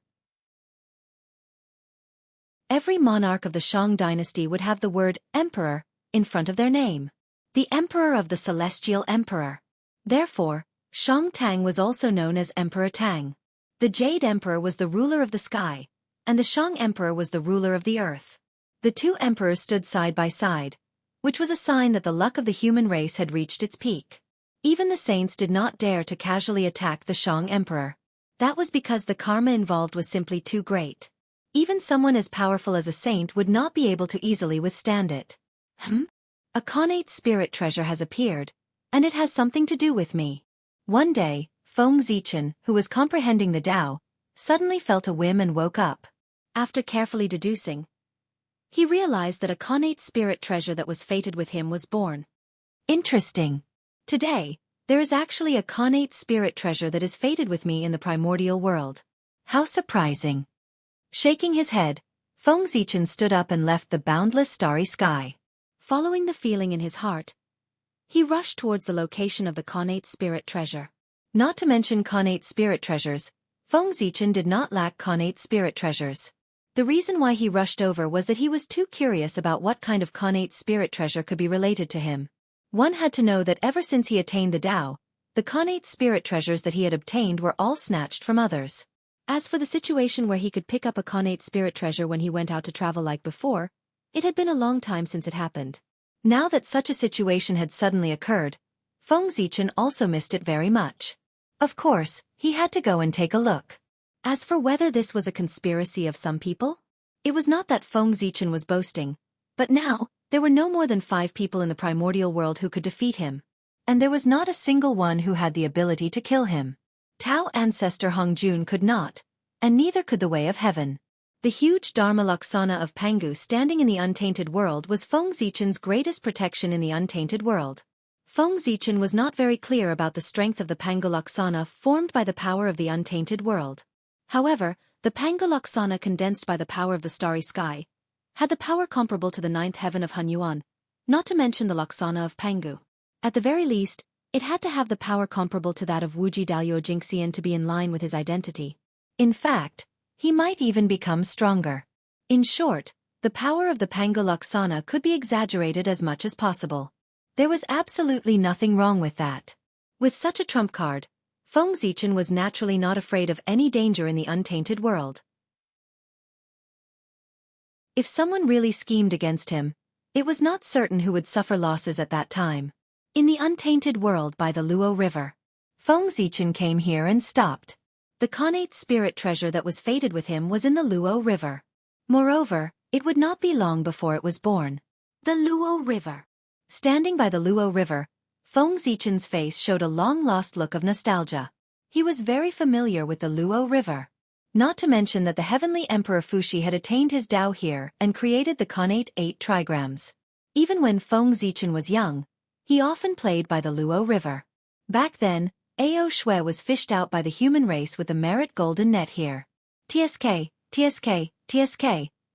Every monarch of the Shang dynasty would have the word emperor in front of their name. The emperor of the celestial emperor. Therefore, Shang Tang was also known as Emperor Tang. The Jade Emperor was the ruler of the sky, and the Shang Emperor was the ruler of the earth. The two emperors stood side by side, which was a sign that the luck of the human race had reached its peak. Even the saints did not dare to casually attack the Shang Emperor. That was because the karma involved was simply too great. Even someone as powerful as a saint would not be able to easily withstand it. A Khanate spirit treasure has appeared, and it has something to do with me. One day, Feng Zichen, who was comprehending the Tao, suddenly felt a whim and woke up. After carefully deducing, he realized that a connate spirit treasure that was fated with him was born. Interesting. Today, there is actually a connate spirit treasure that is fated with me in the primordial world. How surprising. Shaking his head, Feng Zichen stood up and left the boundless starry sky. Following the feeling in his heart, he rushed towards the location of the connate spirit treasure. Not to mention connate spirit treasures, Feng Zichen did not lack connate spirit treasures. The reason why he rushed over was that he was too curious about what kind of connate spirit treasure could be related to him. One had to know that ever since he attained the Tao, the connate spirit treasures that he had obtained were all snatched from others. As for the situation where he could pick up a connate spirit treasure when he went out to travel like before, it had been a long time since it happened. Now that such a situation had suddenly occurred, Feng Zichen also missed it very much. Of course, he had to go and take a look. As for whether this was a conspiracy of some people, it was not that Feng Zichen was boasting, but now, there were no more than 5 people in the primordial world who could defeat him. And there was not a single one who had the ability to kill him. Tao ancestor Hong Jun could not, and neither could the Way of Heaven. The huge Dharma Laksana of Pangu standing in the untainted world was Feng Zichen's greatest protection in the untainted world. Feng Zichen was not very clear about the strength of the Pangu Laksana formed by the power of the untainted world. However, the Pangu Laksana condensed by the power of the starry sky had the power comparable to the 9th heaven of Hunyuan, not to mention the Laksana of Pangu. At the very least, it had to have the power comparable to that of Wuji Dalyo Jingxian to be in line with his identity. In fact, he might even become stronger. In short, the power of the Pangu Laksana could be exaggerated as much as possible. There was absolutely nothing wrong with that. With such a trump card, Feng Zichen was naturally not afraid of any danger in the untainted world. If someone really schemed against him, it was not certain who would suffer losses at that time. In the untainted world by the Luo River, Feng Zichen came here and stopped. The connate spirit treasure that was fated with him was in the Luo River. Moreover, it would not be long before it was born. The Luo River. Standing by the Luo River, Feng Zichen's face showed a long-lost look of nostalgia. He was very familiar with the Luo River. Not to mention that the heavenly Emperor Fuxi had attained his Tao here and created the connate 8 trigrams. Even when Feng Zichen was young, he often played by the Luo River. Back then, Ao Shui was fished out by the human race with the merit golden net here. TSK,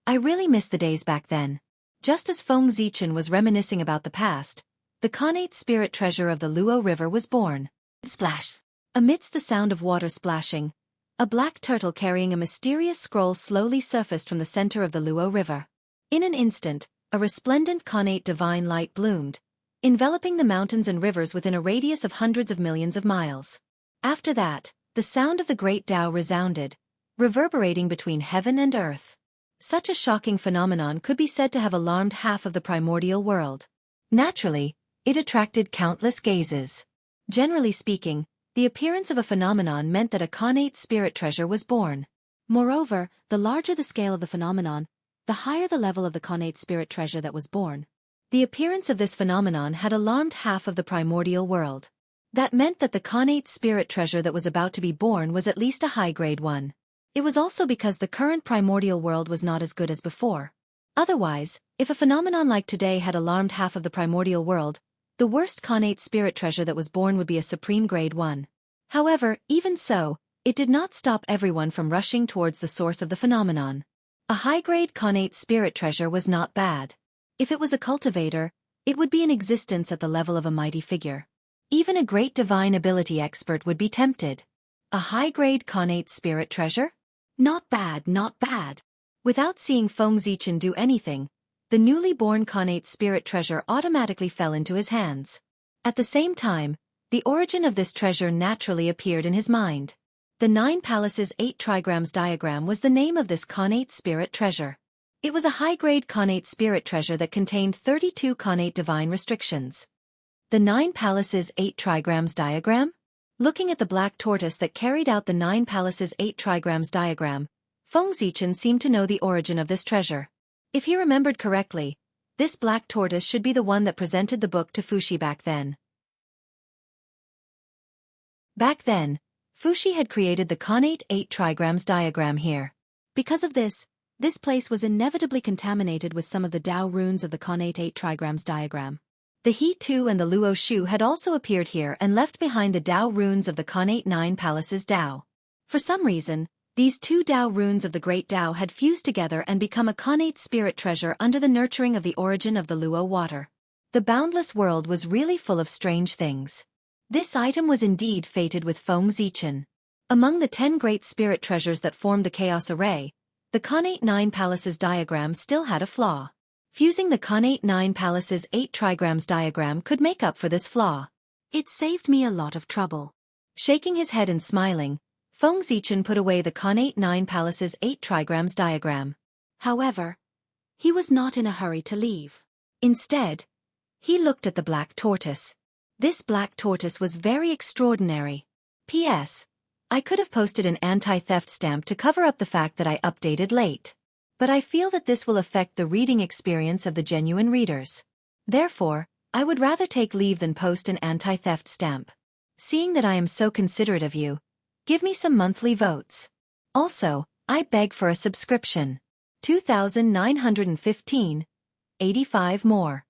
I really miss the days back then. Just as Feng Zichen was reminiscing about the past, the connate spirit treasure of the Luo River was born. Splash! Amidst the sound of water splashing, a black turtle carrying a mysterious scroll slowly surfaced from the center of the Luo River. In an instant, a resplendent connate divine light bloomed, enveloping the mountains and rivers within a radius of hundreds of millions of miles. After that, the sound of the great Tao resounded, reverberating between heaven and earth. Such a shocking phenomenon could be said to have alarmed half of the primordial world. Naturally, it attracted countless gazes. Generally speaking, the appearance of a phenomenon meant that a connate spirit treasure was born. Moreover, the larger the scale of the phenomenon, the higher the level of the connate spirit treasure that was born. The appearance of this phenomenon had alarmed half of the primordial world. That meant that the connate spirit treasure that was about to be born was at least a high-grade one. It was also because the current primordial world was not as good as before. Otherwise, if a phenomenon like today had alarmed half of the primordial world, the worst connate spirit treasure that was born would be a supreme grade 1. However, even so, it did not stop everyone from rushing towards the source of the phenomenon. A high-grade connate spirit treasure was not bad. If it was a cultivator, it would be in existence at the level of a mighty figure. Even a great divine ability expert would be tempted. A high-grade connate spirit treasure? Not bad, not bad. Without seeing Feng Zichen do anything, the newly born connate spirit treasure automatically fell into his hands. At the same time, the origin of this treasure naturally appeared in his mind. The 9 Palaces 8 Trigrams diagram was the name of this connate spirit treasure. It was a high-grade connate spirit treasure that contained 32 connate divine restrictions. The 9 Palaces 8 Trigrams diagram? Looking at the black tortoise that carried out the 9 Palaces 8 Trigrams diagram, Feng Zichen seemed to know the origin of this treasure. If he remembered correctly, this black tortoise should be the one that presented the book to Fuxi back then. Back then, Fuxi had created the connate 8 trigrams diagram here. Because of this place was inevitably contaminated with some of the Dao runes of the connate 8 trigrams diagram. The He Tu and the Luo Shu had also appeared here and left behind the Dao runes of the connate 9 palaces Dao. For some reason, these two Dao runes of the Great Dao had fused together and become a connate spirit treasure under the nurturing of the origin of the Luo water. The boundless world was really full of strange things. This item was indeed fated with Feng Zichen. Among the 10 great spirit treasures that formed the Chaos Array, the connate 9 palaces diagram still had a flaw. Fusing the connate 9 palaces 8 trigrams diagram could make up for this flaw. It saved me a lot of trouble. Shaking his head and smiling, Feng Zichen put away the connate 9 palaces 8 trigrams diagram. However, he was not in a hurry to leave. Instead, he looked at the black tortoise. This black tortoise was very extraordinary. P.S. I could have posted an anti-theft stamp to cover up the fact that I updated late. But I feel that this will affect the reading experience of the genuine readers. Therefore, I would rather take leave than post an anti-theft stamp. Seeing that I am so considerate of you, give me some monthly votes. Also, I beg for a subscription. 2,915. 85 more.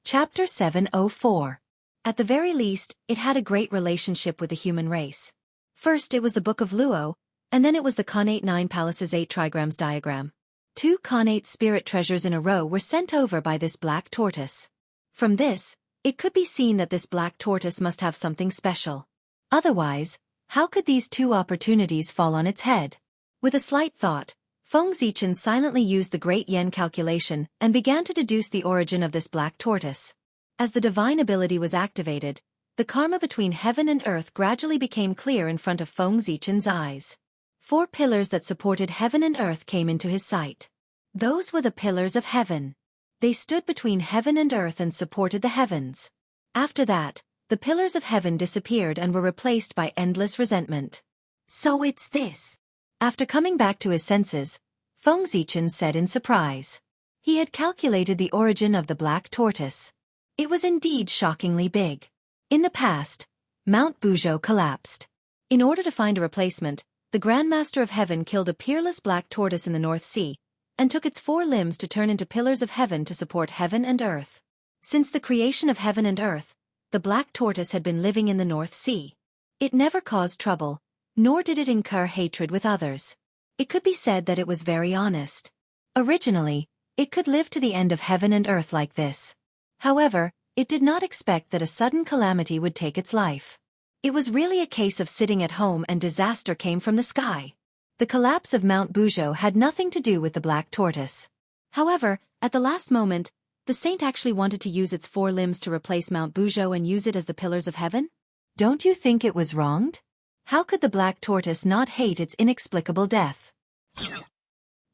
Chapter 704. At the very least, it had a great relationship with the human race. First it was the Book of Luo, and then it was the connate 9 palaces 8 trigrams diagram. 2 connate spirit treasures in a row were sent over by this black tortoise. From this, it could be seen that this black tortoise must have something special. Otherwise, how could these 2 opportunities fall on its head? With a slight thought, Feng Zichen silently used the Great Yen calculation and began to deduce the origin of this black tortoise. As the divine ability was activated, the karma between heaven and earth gradually became clear in front of Feng Zichen's eyes. 4 pillars that supported heaven and earth came into his sight. Those were the pillars of heaven. They stood between heaven and earth and supported the heavens. After that, the pillars of heaven disappeared and were replaced by endless resentment. So it's this. After coming back to his senses, Feng Zichen said in surprise. He had calculated the origin of the black tortoise. It was indeed shockingly big. In the past, Mount Buzhou collapsed. In order to find a replacement, the Grandmaster of Heaven killed a peerless black tortoise in the North Sea, and took its 4 limbs to turn into pillars of heaven to support heaven and earth. Since the creation of heaven and earth, the black tortoise had been living in the North Sea. It never caused trouble, nor did it incur hatred with others. It could be said that it was very honest. Originally, it could live to the end of heaven and earth like this. However, it did not expect that a sudden calamity would take its life. It was really a case of sitting at home and disaster came from the sky. The collapse of Mount Buzhou had nothing to do with the black tortoise. However, at the last moment, the saint actually wanted to use its 4 limbs to replace Mount Buzhou and use it as the pillars of heaven? Don't you think it was wronged? How could the black tortoise not hate its inexplicable death?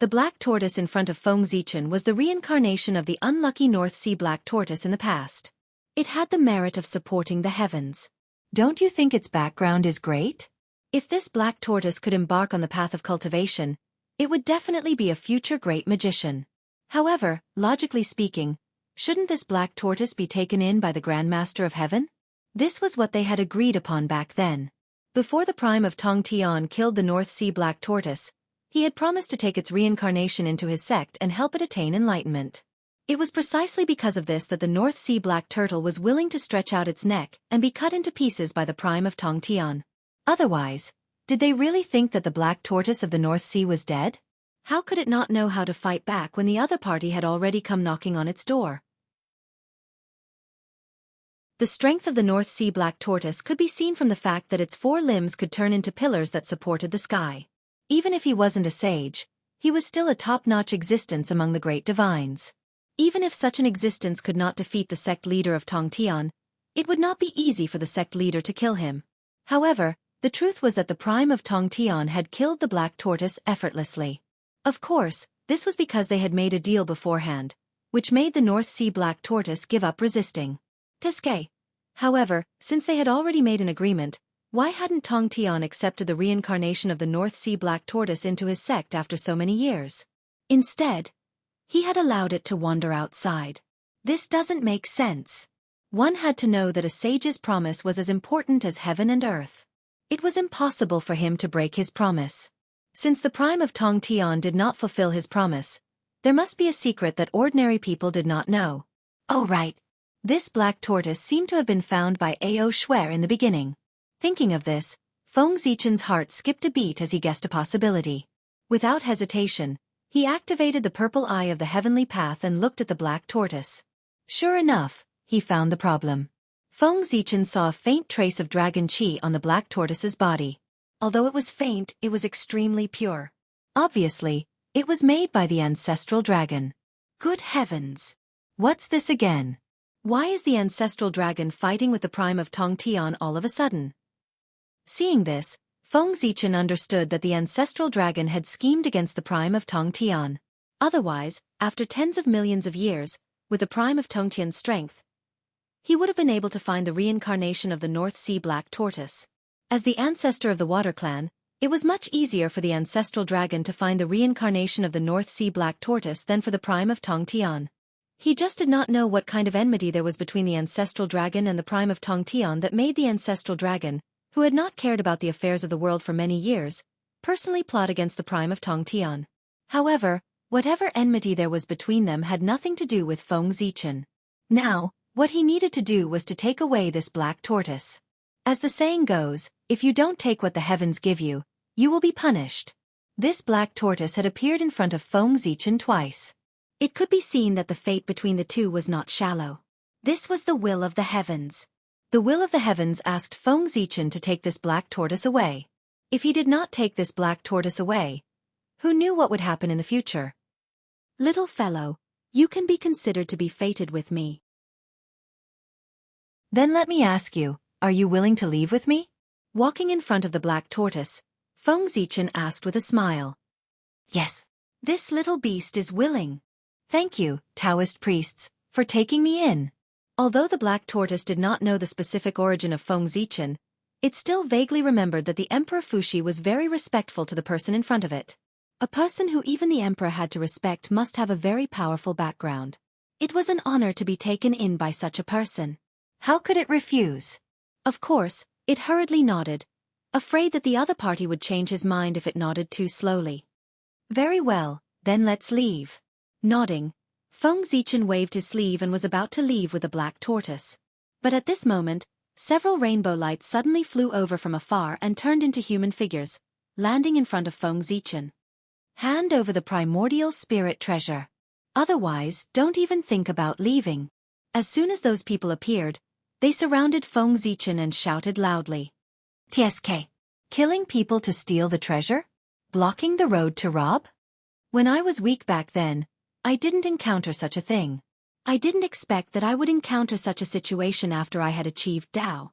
The black tortoise in front of Feng Zichen was the reincarnation of the unlucky North Sea black tortoise in the past. It had the merit of supporting the heavens. Don't you think its background is great? If this black tortoise could embark on the path of cultivation, it would definitely be a future great magician. However, logically speaking, shouldn't this black tortoise be taken in by the Grandmaster of Heaven? This was what they had agreed upon back then. Before the prime of Tong Tian killed the North Sea black tortoise, he had promised to take its reincarnation into his sect and help it attain enlightenment. It was precisely because of this that the North Sea black turtle was willing to stretch out its neck and be cut into pieces by the prime of Tong Tian. Otherwise, did they really think that the black tortoise of the North Sea was dead? How could it not know how to fight back when the other party had already come knocking on its door? The strength of the North Sea black tortoise could be seen from the fact that its 4 limbs could turn into pillars that supported the sky. Even if he wasn't a sage, he was still a top-notch existence among the great divines. Even if such an existence could not defeat the sect leader of Tong Tian, it would not be easy for the sect leader to kill him. However, the truth was that the prime of Tong Tian had killed the black tortoise effortlessly. Of course, this was because they had made a deal beforehand, which made the North Sea black tortoise give up resisting. Teske. However, since they had already made an agreement, why hadn't Tong Tian accepted the reincarnation of the North Sea black tortoise into his sect after so many years? Instead, he had allowed it to wander outside. This doesn't make sense. One had to know that a sage's promise was as important as heaven and earth. It was impossible for him to break his promise. Since the prime of Tong Tian did not fulfill his promise, there must be a secret that ordinary people did not know. Oh right. This black tortoise seemed to have been found by Ao Shuer in the beginning. Thinking of this, Feng Zichen's heart skipped a beat as he guessed a possibility. Without hesitation, he activated the purple eye of the heavenly path and looked at the black tortoise. Sure enough, he found the problem. Feng Zichen saw a faint trace of dragon qi on the black tortoise's body. Although it was faint, it was extremely pure. Obviously, it was made by the ancestral dragon. Good heavens! What's this again? Why is the ancestral dragon fighting with the prime of Tong Tian all of a sudden? Seeing this, Feng Zichen understood that the ancestral dragon had schemed against the prime of Tong Tian. Otherwise, after tens of millions of years, with the prime of Tong Tian's strength, he would have been able to find the reincarnation of the North Sea Black Tortoise. As the ancestor of the Water Clan, it was much easier for the ancestral dragon to find the reincarnation of the North Sea Black Tortoise than for the prime of Tong Tian. He just did not know what kind of enmity there was between the ancestral dragon and the prime of Tong Tian that made the ancestral dragon, who had not cared about the affairs of the world for many years, personally plot against the prime of Tong Tian. However, whatever enmity there was between them had nothing to do with Feng Zichen. Now, what he needed to do was to take away this black tortoise. As the saying goes, if you don't take what the heavens give you, you will be punished. This black tortoise had appeared in front of Feng Zichen twice. It could be seen that the fate between the two was not shallow. This was the will of the heavens. The will of the heavens asked Feng Zichen to take this black tortoise away. If he did not take this black tortoise away, who knew what would happen in the future? Little fellow, you can be considered to be fated with me. Then let me ask you, are you willing to leave with me? Walking in front of the black tortoise, Feng Zichen asked with a smile. Yes. This little beast is willing. Thank you, Taoist priests, for taking me in. Although the black tortoise did not know the specific origin of Feng Zichen, it still vaguely remembered that the Emperor Fuxi was very respectful to the person in front of it. A person who even the emperor had to respect must have a very powerful background. It was an honor to be taken in by such a person. How could it refuse? Of course, it hurriedly nodded, afraid that the other party would change his mind if it nodded too slowly. Very well, then let's leave. Nodding, Feng Zichen waved his sleeve and was about to leave with the black tortoise. But at this moment, several rainbow lights suddenly flew over from afar and turned into human figures, landing in front of Feng Zichen. Hand over the primordial spirit treasure. Otherwise, don't even think about leaving. As soon as those people appeared, they surrounded Feng Zichen and shouted loudly. TSK. Killing people to steal the treasure? Blocking the road to rob? When I was weak back then, I didn't encounter such a thing. I didn't expect that I would encounter such a situation after I had achieved Tao.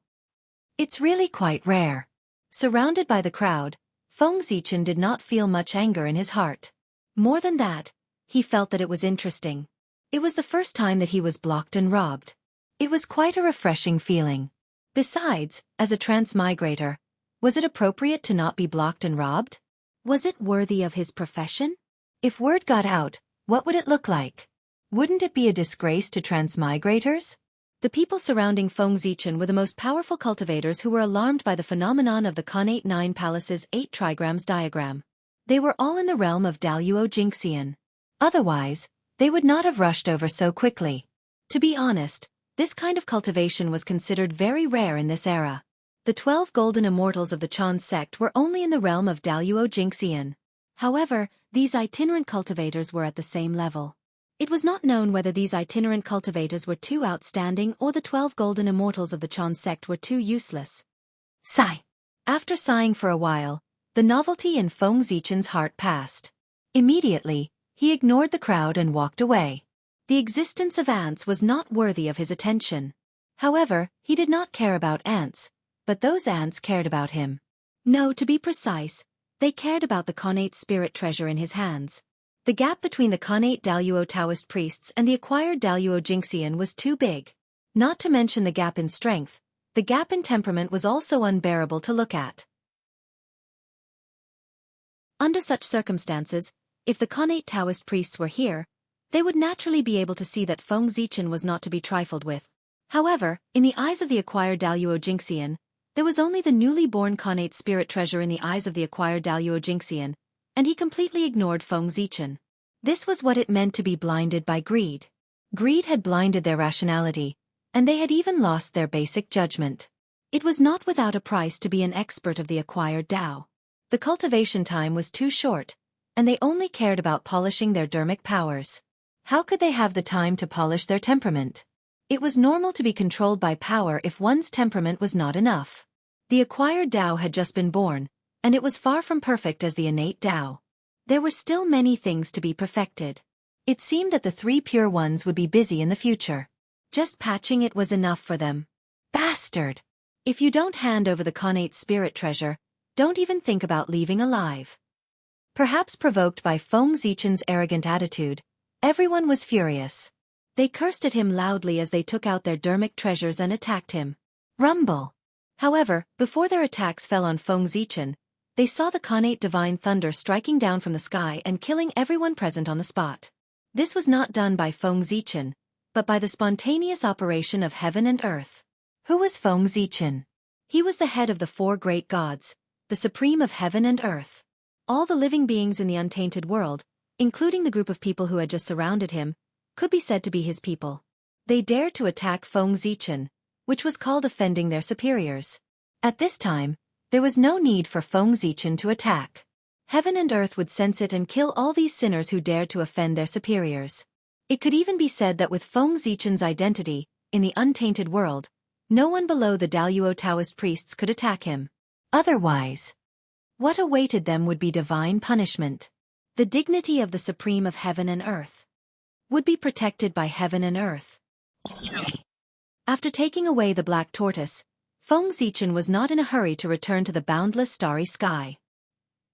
It's really quite rare. Surrounded by the crowd, Feng Zichen did not feel much anger in his heart. More than that, he felt that it was interesting. It was the first time that he was blocked and robbed. It was quite a refreshing feeling. Besides, as a transmigrator, was it appropriate to not be blocked and robbed? Was it worthy of his profession? If word got out, what would it look like? Wouldn't it be a disgrace to transmigrators? The people surrounding Feng Zichen were the most powerful cultivators who were alarmed by the phenomenon of the Khanate 9 Palace's 8 trigrams diagram. They were all in the realm of Daluo Jingxian. Otherwise, they would not have rushed over so quickly. To be honest, this kind of cultivation was considered very rare in this era. The 12 golden immortals of the Chan sect were only in the realm of Daluo Jingxian. However, these itinerant cultivators were at the same level. It was not known whether these itinerant cultivators were too outstanding or the 12 golden immortals of the Chan sect were too useless. Sigh. After sighing for a while, the novelty in Feng Zichen's heart passed. Immediately, he ignored the crowd and walked away. The existence of ants was not worthy of his attention. However, he did not care about ants, but those ants cared about him. No, to be precise, they cared about the Khanate spirit treasure in his hands. The gap between the Khanate Daluo Taoist priests and the acquired Daluo Jingxian was too big. Not to mention the gap in strength, the gap in temperament was also unbearable to look at. Under such circumstances, if the Khanate Taoist priests were here, they would naturally be able to see that Feng Zichen was not to be trifled with. However, in the eyes of the acquired Daluo Jingxian, there was only the newly born Khanate spirit treasure in the eyes of the acquired Daluo Jingxian, and he completely ignored Feng Zichen. This was what it meant to be blinded by greed. Greed had blinded their rationality, and they had even lost their basic judgment. It was not without a price to be an expert of the acquired Dao. The cultivation time was too short, and they only cared about polishing their dermic powers. How could they have the time to polish their temperament? It was normal to be controlled by power if one's temperament was not enough. The acquired Dao had just been born, and it was far from perfect as the innate Dao. There were still many things to be perfected. It seemed that the three pure ones would be busy in the future. Just patching it was enough for them. Bastard! If you don't hand over the Khanate spirit treasure, don't even think about leaving alive. Perhaps provoked by Feng Zichen's arrogant attitude, everyone was furious. They cursed at him loudly as they took out their dermic treasures and attacked him. Rumble! However, before their attacks fell on Feng Zichen, they saw the Khanate divine thunder striking down from the sky and killing everyone present on the spot. This was not done by Feng Zichen, but by the spontaneous operation of heaven and earth. Who was Feng Zichen? He was the head of the four great gods, the supreme of heaven and earth. All the living beings in the untainted world, including the group of people who had just surrounded him, could be said to be his people. They dared to attack Feng Zichen, which was called offending their superiors. At this time, there was no need for Feng Zichen to attack. Heaven and earth would sense it and kill all these sinners who dared to offend their superiors. It could even be said that with Feng Zichen's identity, in the untainted world, no one below the Daluo Taoist priests could attack him. Otherwise, what awaited them would be divine punishment. The dignity of the supreme of heaven and earth would be protected by heaven and earth. After taking away the black tortoise, Feng Zichen was not in a hurry to return to the boundless starry sky.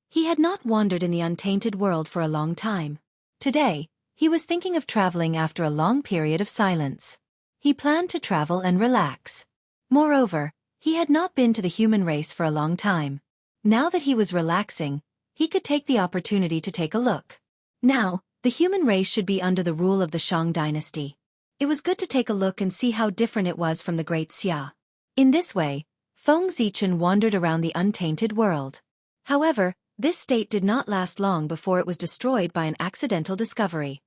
He had not wandered in the untainted world for a long time. Today, he was thinking of traveling after a long period of silence. He planned to travel and relax. Moreover, he had not been to the human race for a long time. Now that he was relaxing, he could take the opportunity to take a look. Now, the human race should be under the rule of the Shang dynasty. It was good to take a look and see how different it was from the great Xia. In this way, Feng Zichen wandered around the untainted world. However, this state did not last long before it was destroyed by an accidental discovery.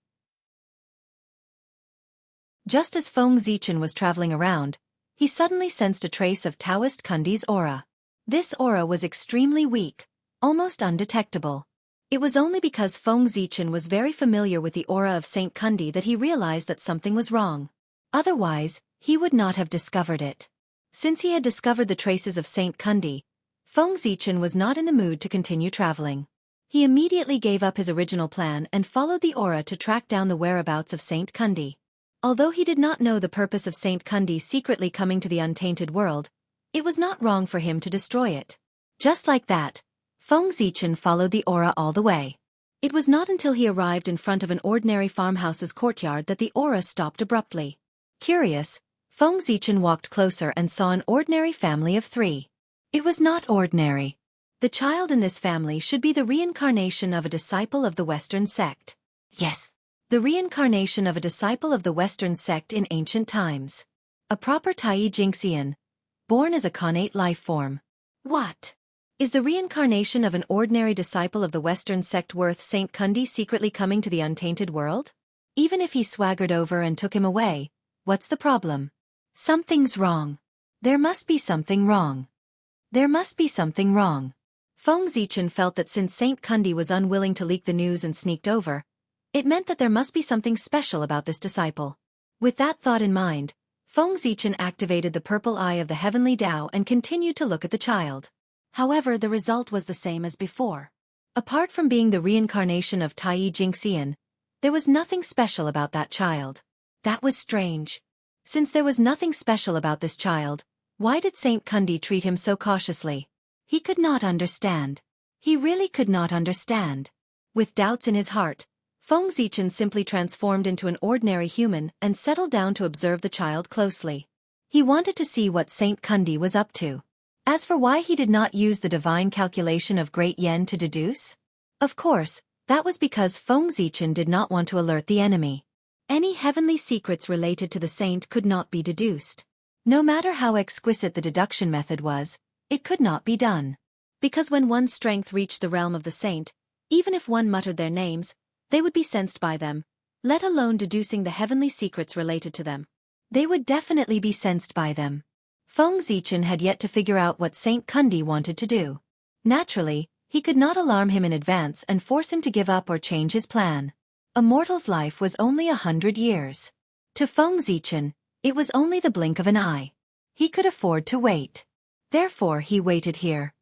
Just as Feng Zichen was traveling around, he suddenly sensed a trace of Taoist Kundi's aura. This aura was extremely weak, almost undetectable. It was only because Feng Zichen was very familiar with the aura of Saint Kundi that he realized that something was wrong. Otherwise, he would not have discovered it. Since he had discovered the traces of Saint Kundi, Feng Zichen was not in the mood to continue traveling. He immediately gave up his original plan and followed the aura to track down the whereabouts of Saint Kundi. Although he did not know the purpose of Saint Kundi secretly coming to the untainted world, it was not wrong for him to destroy it. Just like that, Feng Zichen followed the aura all the way. It was not until he arrived in front of an ordinary farmhouse's courtyard that the aura stopped abruptly. Curious, Feng Zichen walked closer and saw an ordinary family of 3. It was not ordinary. The child in this family should be the reincarnation of a disciple of the Western sect. Yes, the reincarnation of a disciple of the Western sect in ancient times. A proper Tai Jingxian, born as a Khanate life form. What? Is the reincarnation of an ordinary disciple of the Western sect worth Saint Kundi secretly coming to the untainted world? Even if he swaggered over and took him away, what's the problem? Something's wrong. There must be something wrong. There must be something wrong. Feng Zichen felt that since Saint Kundi was unwilling to leak the news and sneaked over, it meant that there must be something special about this disciple. With that thought in mind, Feng Zichen activated the purple eye of the heavenly Tao and continued to look at the child. However, the result was the same as before. Apart from being the reincarnation of Tai Jingxian, there was nothing special about that child. That was strange. Since there was nothing special about this child, why did Saint Kundi treat him so cautiously? He could not understand. He really could not understand. With doubts in his heart, Feng Zichen simply transformed into an ordinary human and settled down to observe the child closely. He wanted to see what Saint Kundi was up to. As for why he did not use the divine calculation of Great Yen to deduce, of course, that was because Feng Zichen did not want to alert the enemy. Any heavenly secrets related to the saint could not be deduced. No matter how exquisite the deduction method was, it could not be done. Because when one's strength reached the realm of the saint, even if one muttered their names, they would be sensed by them, let alone deducing the heavenly secrets related to them. They would definitely be sensed by them. Feng Zichen had yet to figure out what Saint Kundi wanted to do. Naturally, he could not alarm him in advance and force him to give up or change his plan. A mortal's life was only 100 years. To Feng Zichen, it was only the blink of an eye. He could afford to wait. Therefore he waited here.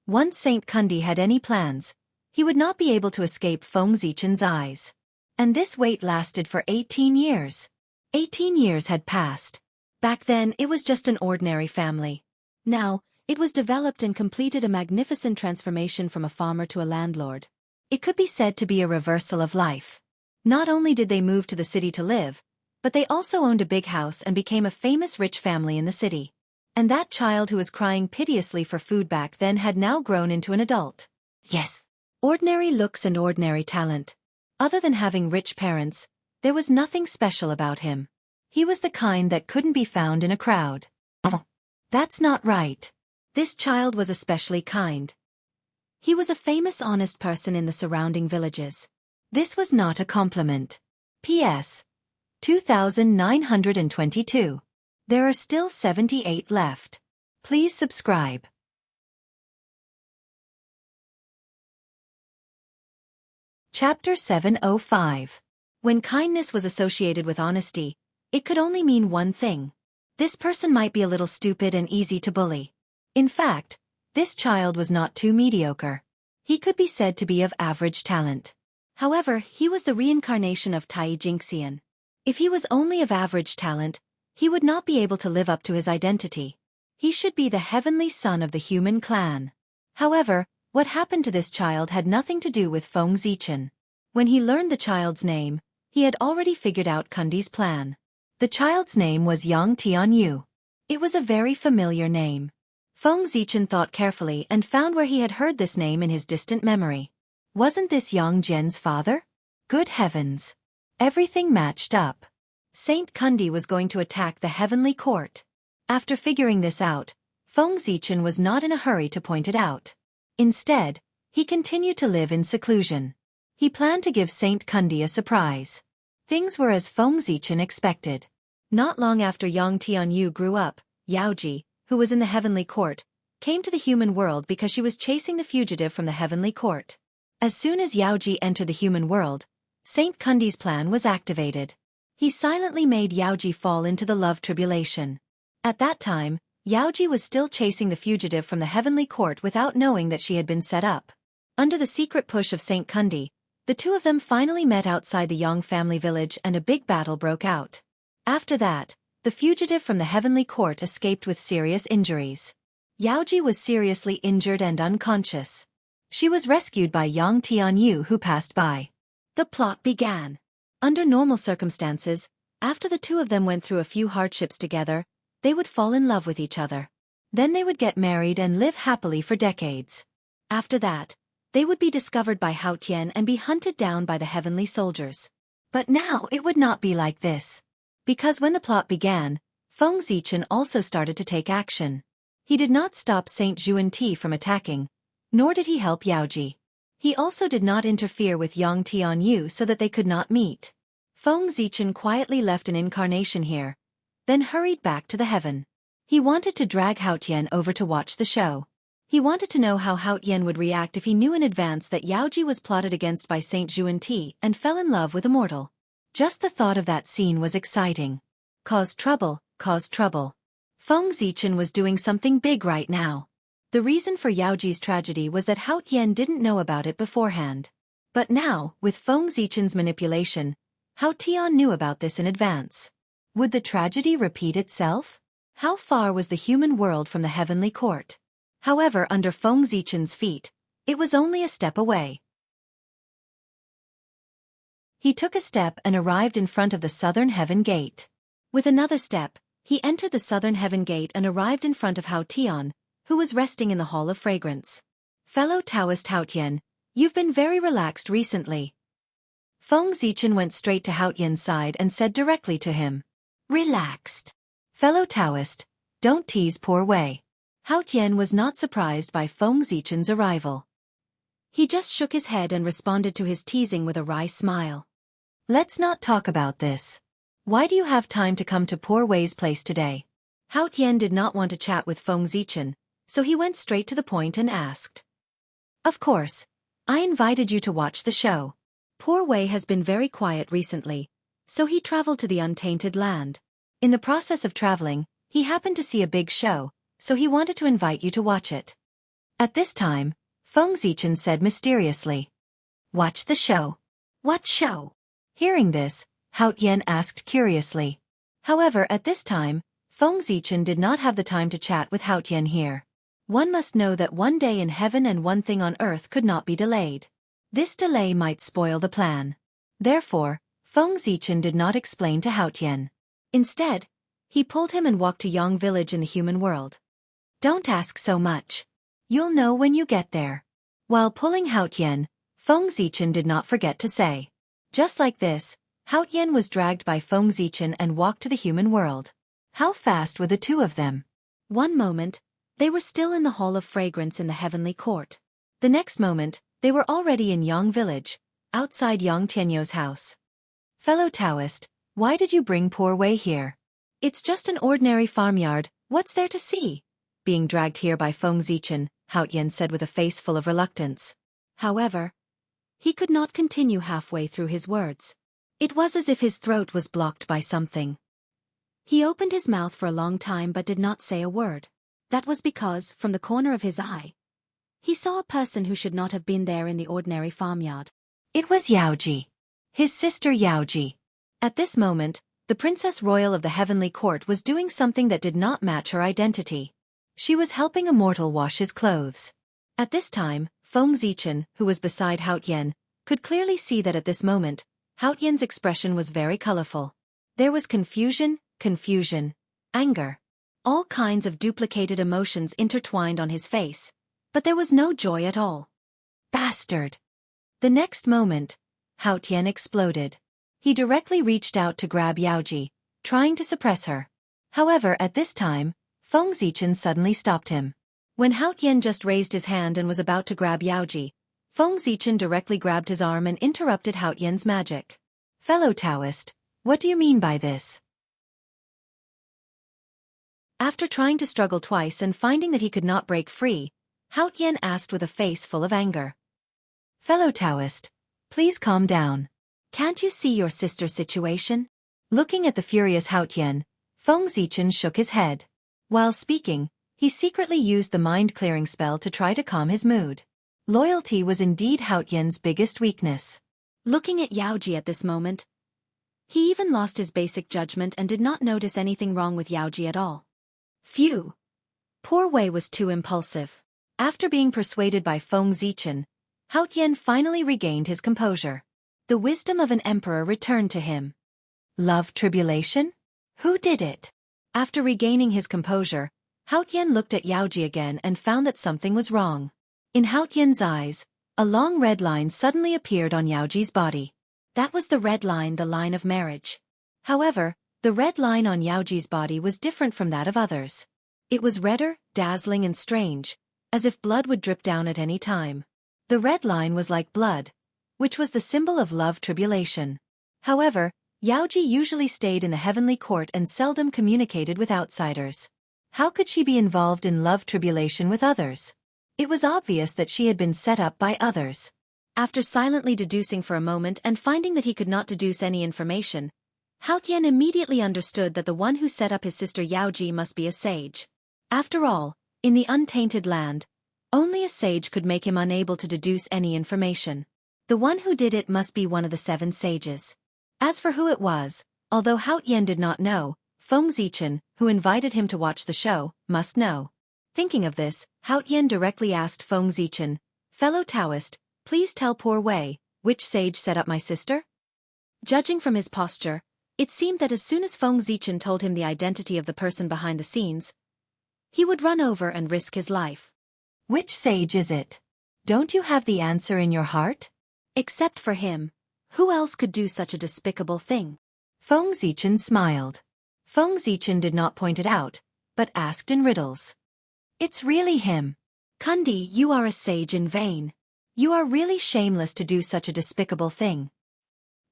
Once Saint Kundi had any plans, he would not be able to escape Feng Zichen's eyes. And this wait lasted for 18 years. 18 years had passed. Back then it was just an ordinary family. Now, it was developed and completed a magnificent transformation from a farmer to a landlord. It could be said to be a reversal of life. Not only did they move to the city to live, but they also owned a big house and became a famous rich family in the city. And that child who was crying piteously for food back then had now grown into an adult. Yes. Ordinary looks and ordinary talent. Other than having rich parents, there was nothing special about him. He was the kind that couldn't be found in a crowd. That's not right. This child was especially kind. He was a famous honest person in the surrounding villages. This was not a compliment. P.S. 2922. There are still 78 left. Please subscribe. Chapter 705. When kindness was associated with honesty, it could only mean one thing. This person might be a little stupid and easy to bully. In fact, this child was not too mediocre. He could be said to be of average talent. However, he was the reincarnation of Tai Jingxian. If he was only of average talent, he would not be able to live up to his identity. He should be the heavenly son of the human clan. However, what happened to this child had nothing to do with Feng Zichen. When he learned the child's name, he had already figured out Kundi's plan. The child's name was Yang Tianyu. It was a very familiar name. Feng Zichen thought carefully and found where he had heard this name in his distant memory. Wasn't this Yang Zhen's father? Good heavens! Everything matched up. Saint Kundi was going to attack the heavenly court. After figuring this out, Feng Zichen was not in a hurry to point it out. Instead, he continued to live in seclusion. He planned to give Saint Kundi a surprise. Things were as Feng Zichen expected. Not long after Yang Tianyu grew up, Yaoji, who was in the heavenly court, came to the human world because she was chasing the fugitive from the heavenly court. As soon as Yaoji entered the human world, Saint Kundi's plan was activated. He silently made Yaoji fall into the love tribulation. At that time, Yaoji was still chasing the fugitive from the heavenly court without knowing that she had been set up. Under the secret push of Saint Kundi, the two of them finally met outside the Yang family village and a big battle broke out. After that, the fugitive from the heavenly court escaped with serious injuries. Yaoji was seriously injured and unconscious. She was rescued by Yang Tianyu who passed by. The plot began. Under normal circumstances, after the two of them went through a few hardships together, they would fall in love with each other. Then they would get married and live happily for decades. After that, they would be discovered by Hao Tian and be hunted down by the heavenly soldiers. But now it would not be like this. Because when the plot began, Feng Zichen also started to take action. He did not stop Saint Juanti from attacking, nor did he help Yaoji. He also did not interfere with Yang Tianyu so that they could not meet. Feng Zichen quietly left an incarnation here, then hurried back to the heaven. He wanted to drag Hao Tian over to watch the show. He wanted to know how Hao Tian would react if he knew in advance that Yaoji was plotted against by Saint Juanti and fell in love with a mortal. Just the thought of that scene was exciting. Cause trouble, cause trouble. Feng Zichen was doing something big right now. The reason for Yaoji's tragedy was that Hao Tian didn't know about it beforehand. But now, with Feng Zichen's manipulation, Hao Tian knew about this in advance. Would the tragedy repeat itself? How far was the human world from the heavenly court? However, under Feng Zichen's feet, it was only a step away. He took a step and arrived in front of the southern heaven gate. With another step, he entered the southern heaven gate and arrived in front of Hao Tian, who was resting in the Hall of Fragrance. Fellow Taoist Hao Tian, you've been very relaxed recently. Feng Zichen went straight to Haotian's side and said directly to him. Relaxed. Fellow Taoist, don't tease poor Wei. Haotian was not surprised by Feng Zichen's arrival. He just shook his head and responded to his teasing with a wry smile. Let's not talk about this. Why do you have time to come to poor Wei's place today? Haotian did not want to chat with Feng Zichen, so he went straight to the point and asked. Of course. I invited you to watch the show. Poor Wei has been very quiet recently, so he traveled to the untainted land. In the process of traveling, he happened to see a big show, so he wanted to invite you to watch it. At this time, Feng Zichen said mysteriously. Watch the show. What show? Hearing this, Haotian asked curiously. However, at this time, Feng Zichen did not have the time to chat with Haotian here. One must know that one day in heaven and one thing on earth could not be delayed. This delay might spoil the plan. Therefore, Feng Zichen did not explain to Haotian. Instead, he pulled him and walked to Yang village in the human world. Don't ask so much. You'll know when you get there. While pulling Haotian, Feng Zichen did not forget to say. Just like this, Haotian was dragged by Feng Zichen and walked to the human world. How fast were the two of them? One moment, they were still in the Hall of Fragrance in the Heavenly Court. The next moment, they were already in Yang village, outside Yang Tianyou's house. Fellow Taoist, why did you bring poor Wei here? It's just an ordinary farmyard, what's there to see? Being dragged here by Feng Zichen, Haotian said with a face full of reluctance. However, he could not continue halfway through his words. It was as if his throat was blocked by something. He opened his mouth for a long time but did not say a word. That was because, from the corner of his eye, he saw a person who should not have been there in the ordinary farmyard. It was Yaoji. His sister Yaoji. At this moment, the Princess Royal of the Heavenly Court was doing something that did not match her identity. She was helping a mortal wash his clothes. At this time, Feng Zichen, who was beside Haotian, could clearly see that at this moment, Haotian's expression was very colorful. There was confusion, anger. All kinds of duplicated emotions intertwined on his face, but there was no joy at all. Bastard! The next moment, Haotian exploded. He directly reached out to grab Yaoji, trying to suppress her. However, at this time, Feng Zichen suddenly stopped him. When Haotian just raised his hand and was about to grab Yaoji, Feng Zichen directly grabbed his arm and interrupted Haotian's magic. Fellow Taoist, what do you mean by this? After trying to struggle twice and finding that he could not break free, Haotian asked with a face full of anger. Fellow Taoist, please calm down. Can't you see your sister's situation? Looking at the furious Haotian, Feng Zichen shook his head. While speaking, he secretly used the mind-clearing spell to try to calm his mood. Loyalty was indeed Haotian's biggest weakness. Looking at Yaoji at this moment, he even lost his basic judgment and did not notice anything wrong with Yaoji at all. Phew! Poor Wei was too impulsive. After being persuaded by Feng Zichen, Haotian finally regained his composure. The wisdom of an emperor returned to him. Love tribulation? Who did it? After regaining his composure, Haotian looked at Yaoji again and found that something was wrong. In Haotian's eyes, a long red line suddenly appeared on Yaoji's body. That was the red line, the line of marriage. However, the red line on Yaoji's body was different from that of others. It was redder, dazzling and strange, as if blood would drip down at any time. The red line was like blood, which was the symbol of love tribulation. However, Yaoji usually stayed in the heavenly court and seldom communicated with outsiders. How could she be involved in love tribulation with others? It was obvious that she had been set up by others. After silently deducing for a moment and finding that he could not deduce any information, Haotian immediately understood that the one who set up his sister Yaoji must be a sage. After all, in the untainted land, only a sage could make him unable to deduce any information. The one who did it must be one of the 7 sages. As for who it was, although Haotian did not know, Feng Zichen, who invited him to watch the show, must know. Thinking of this, Haotian directly asked Feng Zichen, Fellow Taoist, please tell poor Wei, which sage set up my sister? Judging from his posture, it seemed that as soon as Feng Zichen told him the identity of the person behind the scenes, he would run over and risk his life. Which sage is it? Don't you have the answer in your heart? Except for him. Who else could do such a despicable thing? Feng Zichen smiled. Feng Zichen did not point it out, but asked in riddles. It's really him. Kundi, you are a sage in vain. You are really shameless to do such a despicable thing.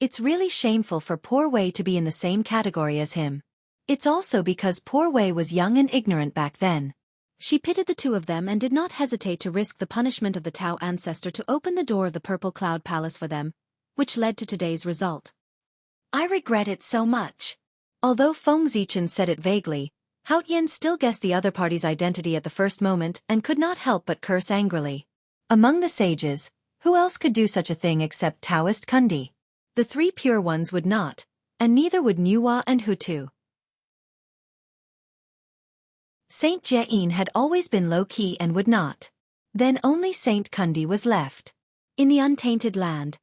It's really shameful for poor Wei to be in the same category as him. It's also because poor Wei was young and ignorant back then. She pitied the two of them and did not hesitate to risk the punishment of the Tao ancestor to open the door of the Purple Cloud Palace for them, which led to today's result. I regret it so much. Although Feng Zichen said it vaguely, Hao Yan still guessed the other party's identity at the first moment and could not help but curse angrily. Among the sages, who else could do such a thing except Taoist Kundi? The three pure ones would not, and neither would Nuwa and Hutu. Saint Jieyin had always been low-key and would not. Then only Saint Kundi was left. In the untainted land,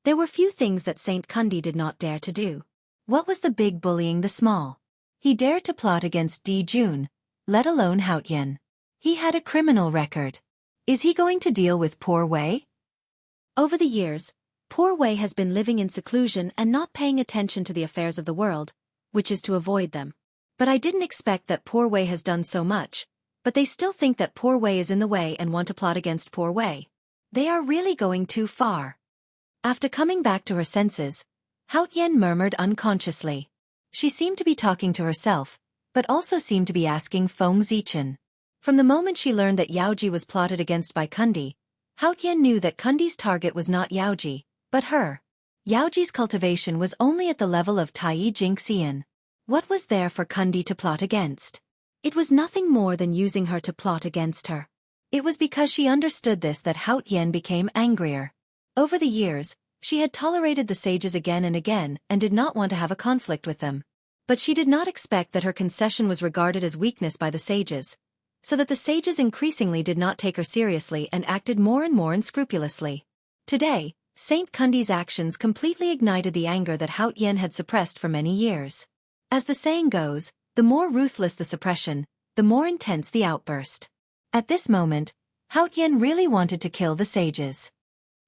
there were few things that Saint Kundi did not dare to do. What was the big bullying the small? He dared to plot against Di Jun, let alone Hao Yan. He had a criminal record. Is he going to deal with poor Wei? Over the years, poor Wei has been living in seclusion and not paying attention to the affairs of the world, which is to avoid them. But I didn't expect that poor Wei has done so much, but they still think that poor Wei is in the way and want to plot against poor Wei. They are really going too far. After coming back to her senses, Hao Yan murmured unconsciously. She seemed to be talking to herself, but also seemed to be asking Feng Zichen. From the moment she learned that Yaoji was plotted against by Kundi, Hao Yan knew that Kundi's target was not Yaoji, but her. Yaoji's cultivation was only at the level of Tai Jingxian. What was there for Kundi to plot against? It was nothing more than using her to plot against her. It was because she understood this that Hao Yan became angrier. Over the years, she had tolerated the sages again and again and did not want to have a conflict with them. But she did not expect that her concession was regarded as weakness by the sages, so that the sages increasingly did not take her seriously and acted more and more unscrupulously. Today, Saint Kundi's actions completely ignited the anger that Hao Yan had suppressed for many years. As the saying goes, the more ruthless the suppression, the more intense the outburst. At this moment, Hao Yan really wanted to kill the sages.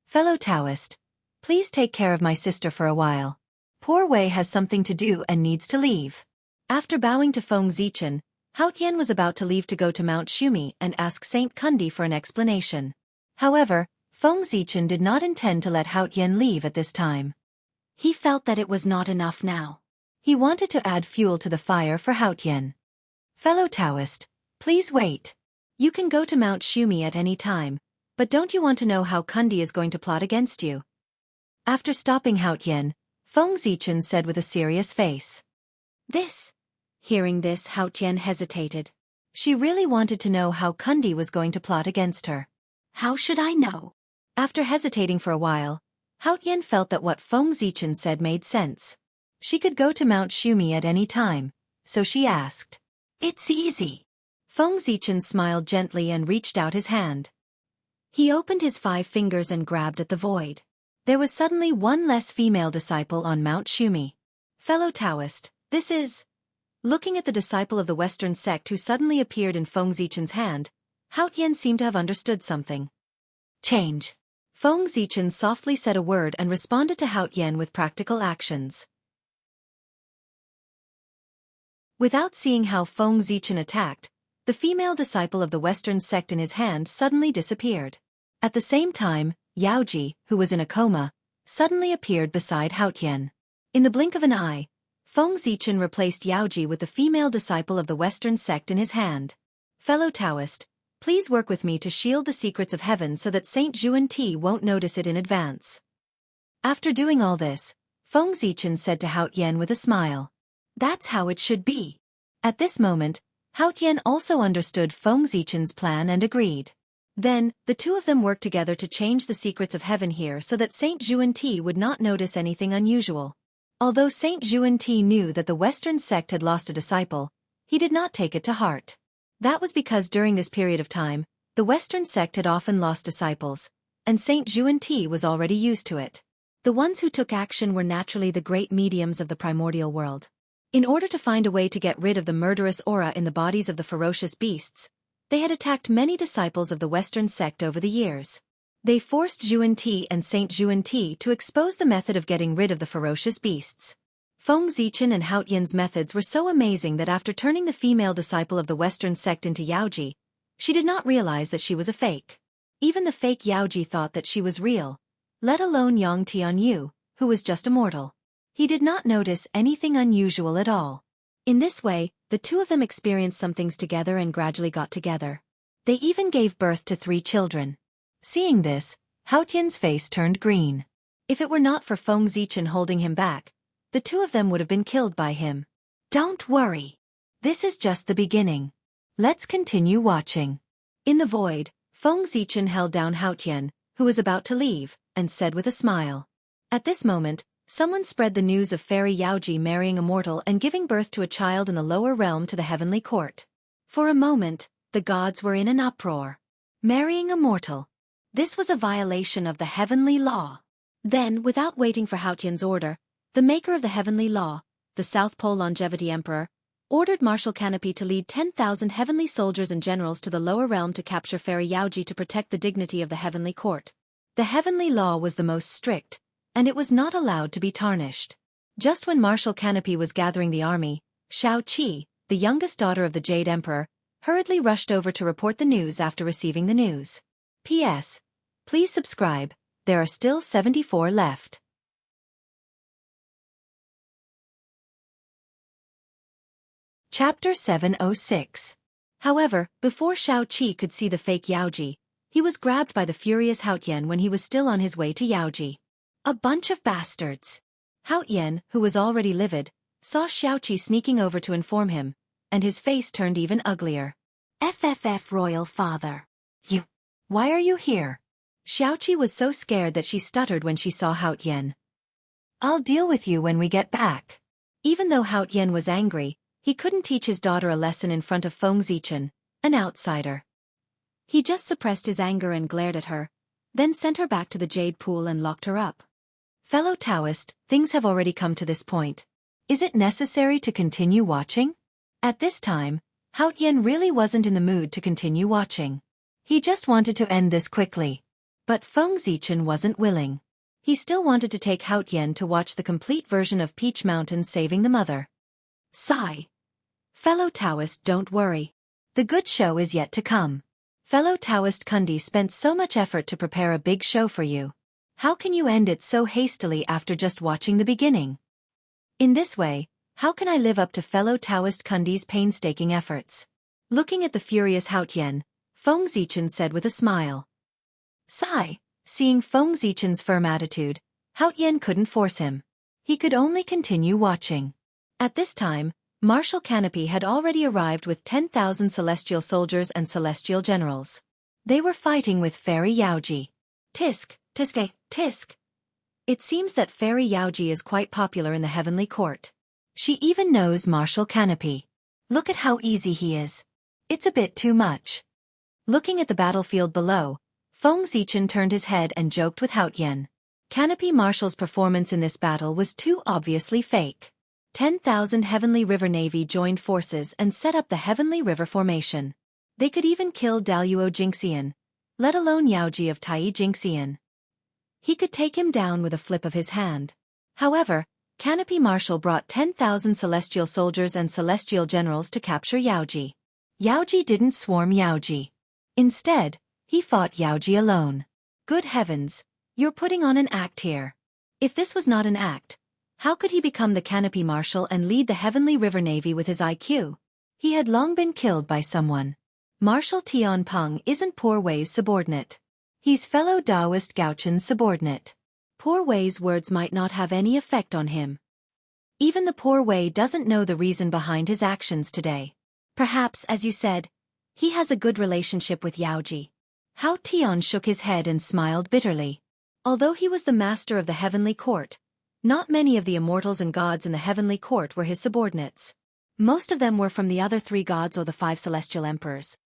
Fellow Taoist, please take care of my sister for a while. Poor Wei has something to do and needs to leave. After bowing to Feng Zichen, Hao Yan was about to leave to go to Mount Shumi and ask Saint Kundi for an explanation. However, Feng Zichen did not intend to let Hao Yan leave at this time. He felt that it was not enough now. He wanted to add fuel to the fire for Hao Yan. Fellow Taoist, please wait. You can go to Mount Shumi at any time, but don't you want to know how Kundi is going to plot against you? After stopping Hao Yan, Feng Zichen said with a serious face. Hearing this, Hao Yan hesitated. She really wanted to know how Kundi was going to plot against her. How should I know? After hesitating for a while, Hao Yan felt that what Feng Zichen said made sense. She could go to Mount Shumi at any time, so she asked. It's easy. Feng Zichen smiled gently and reached out his hand. He opened his 5 fingers and grabbed at the void. There was suddenly one less female disciple on Mount Shumi. Fellow Taoist, this is... Looking at the disciple of the Western sect who suddenly appeared in Feng Zichen's hand, Hao Yan seemed to have understood something. Change. Feng Zichen softly said a word and responded to Hao Yan with practical actions. Without seeing how Feng Zichen attacked, the female disciple of the Western sect in his hand suddenly disappeared. At the same time, Yaoji, who was in a coma, suddenly appeared beside Hao Yan. In the blink of an eye, Feng Zichen replaced Yaoji with the female disciple of the Western sect in his hand. Fellow Taoist, please work with me to shield the secrets of heaven so that Saint Juan-Ti won't notice it in advance. After doing all this, Feng Zichen said to Hao Yan with a smile. That's how it should be. At this moment, Hao Yan also understood Feng Zichen's plan and agreed. Then, the two of them worked together to change the secrets of heaven here so that Saint Juan-Ti would not notice anything unusual. Although Saint Juan-Ti knew that the Western sect had lost a disciple, he did not take it to heart. That was because during this period of time, the Western sect had often lost disciples, and Saint Juan-Ti was already used to it. The ones who took action were naturally the great mediums of the primordial world. In order to find a way to get rid of the murderous aura in the bodies of the ferocious beasts, they had attacked many disciples of the Western sect over the years. They forced Zhuan and Saint Zhuan to expose the method of getting rid of the ferocious beasts. Feng Zichen and Hao Tian's methods were so amazing that after turning the female disciple of the Western sect into Yaoji, she did not realize that she was a fake. Even the fake Yaoji thought that she was real, let alone Yang Tianyu, who was just a mortal. He did not notice anything unusual at all. In this way, the two of them experienced some things together and gradually got together. They even gave birth to 3 children. Seeing this, Hao Tian's face turned green. If it were not for Feng Zichen holding him back, the two of them would have been killed by him. Don't worry. This is just the beginning. Let's continue watching. In the void, Feng Zichen held down Hao Tian, who was about to leave, and said with a smile. At this moment, someone spread the news of Fairy Yaoji marrying a mortal and giving birth to a child in the lower realm to the heavenly court. For a moment, the gods were in an uproar. Marrying a mortal. This was a violation of the heavenly law. Then, without waiting for Hao Tian's order, the maker of the heavenly law, the South Pole Longevity Emperor, ordered Martial Canopy to lead 10,000 heavenly soldiers and generals to the lower realm to capture Fairy Yaoji to protect the dignity of the heavenly court. The heavenly law was the most strict, and it was not allowed to be tarnished. Just when Martial Canopy was gathering the army, Shao Qi, the youngest daughter of the Jade Emperor, hurriedly rushed over to report the news after receiving the news. P.S. Please subscribe, there are still 74 left. Chapter 706. However, before Shao Qi could see the fake Yaoji, he was grabbed by the furious Hao Tian when he was still on his way to Yaoji. A bunch of bastards. Hao Tian, who was already livid, saw Shao Qi sneaking over to inform him, and his face turned even uglier. FFF Royal Father. You. Why are you here? Shao Qi was so scared that she stuttered when she saw Hao Tian. I'll deal with you when we get back. Even though Hao Tian was angry, he couldn't teach his daughter a lesson in front of Feng Zichen, an outsider. He just suppressed his anger and glared at her, then sent her back to the jade pool and locked her up. Fellow Taoist, things have already come to this point. Is it necessary to continue watching? At this time, Hao Tian really wasn't in the mood to continue watching. He just wanted to end this quickly. But Feng Zichen wasn't willing. He still wanted to take Hao Tian to watch the complete version of Peach Mountain saving the mother. Sigh. Fellow Taoist, don't worry. The good show is yet to come. Fellow Taoist Kundi spent so much effort to prepare a big show for you. How can you end it so hastily after just watching the beginning? In this way, how can I live up to fellow Taoist Kundi's painstaking efforts? Looking at the furious Hao Tian, Feng Zichen said with a smile. Sigh. Seeing Feng Zichen's firm attitude, Hao Tian couldn't force him. He could only continue watching. At this time, Martial Canopy had already arrived with 10,000 celestial soldiers and celestial generals. They were fighting with Fairy Yaoji. Tisk, tisk, tisk. It seems that Fairy Yaoji is quite popular in the heavenly court. She even knows Martial Canopy. Look at how easy he is. It's a bit too much. Looking at the battlefield below, Feng Zichen turned his head and joked with Hao Tian. Canopy Martial's performance in this battle was too obviously fake. 10,000 Heavenly River Navy joined forces and set up the Heavenly River Formation. They could even kill Daluo Jingxian, let alone Yaoji of Tai Jingxian. He could take him down with a flip of his hand. However, Canopy Martial brought 10,000 celestial soldiers and celestial generals to capture Yaoji. Yaoji didn't swarm Yaoji. Instead, he fought Yaoji alone. Good heavens, you're putting on an act here. If this was not an act, how could he become the Canopy Marshal and lead the Heavenly River Navy with his IQ? He had long been killed by someone. Marshal Tianpeng isn't Poor Wei's subordinate. He's fellow Taoist Gaochen's subordinate. Poor Wei's words might not have any effect on him. Even the Poor Wei doesn't know the reason behind his actions today. Perhaps, as you said, he has a good relationship with Yaoji. Hao Tian shook his head and smiled bitterly. Although he was the master of the heavenly court, not many of the immortals and gods in the heavenly court were his subordinates. Most of them were from the other 3 gods or the 5 celestial emperors.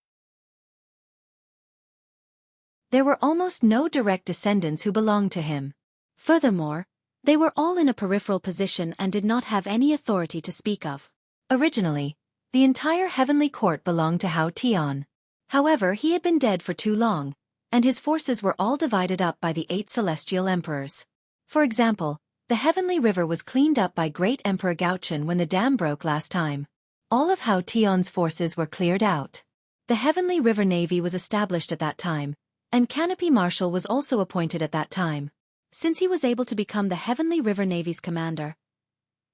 There were almost no direct descendants who belonged to him. Furthermore, they were all in a peripheral position and did not have any authority to speak of. Originally, the entire heavenly court belonged to Hao Tian. However, he had been dead for too long, and his forces were all divided up by the 8 celestial emperors. For example, the heavenly river was cleaned up by Great Emperor Gaochen when the dam broke last time. All of Hao Tian's forces were cleared out. The heavenly river navy was established at that time, and Canopy Marshal was also appointed at that time. Since he was able to become the heavenly river navy's commander,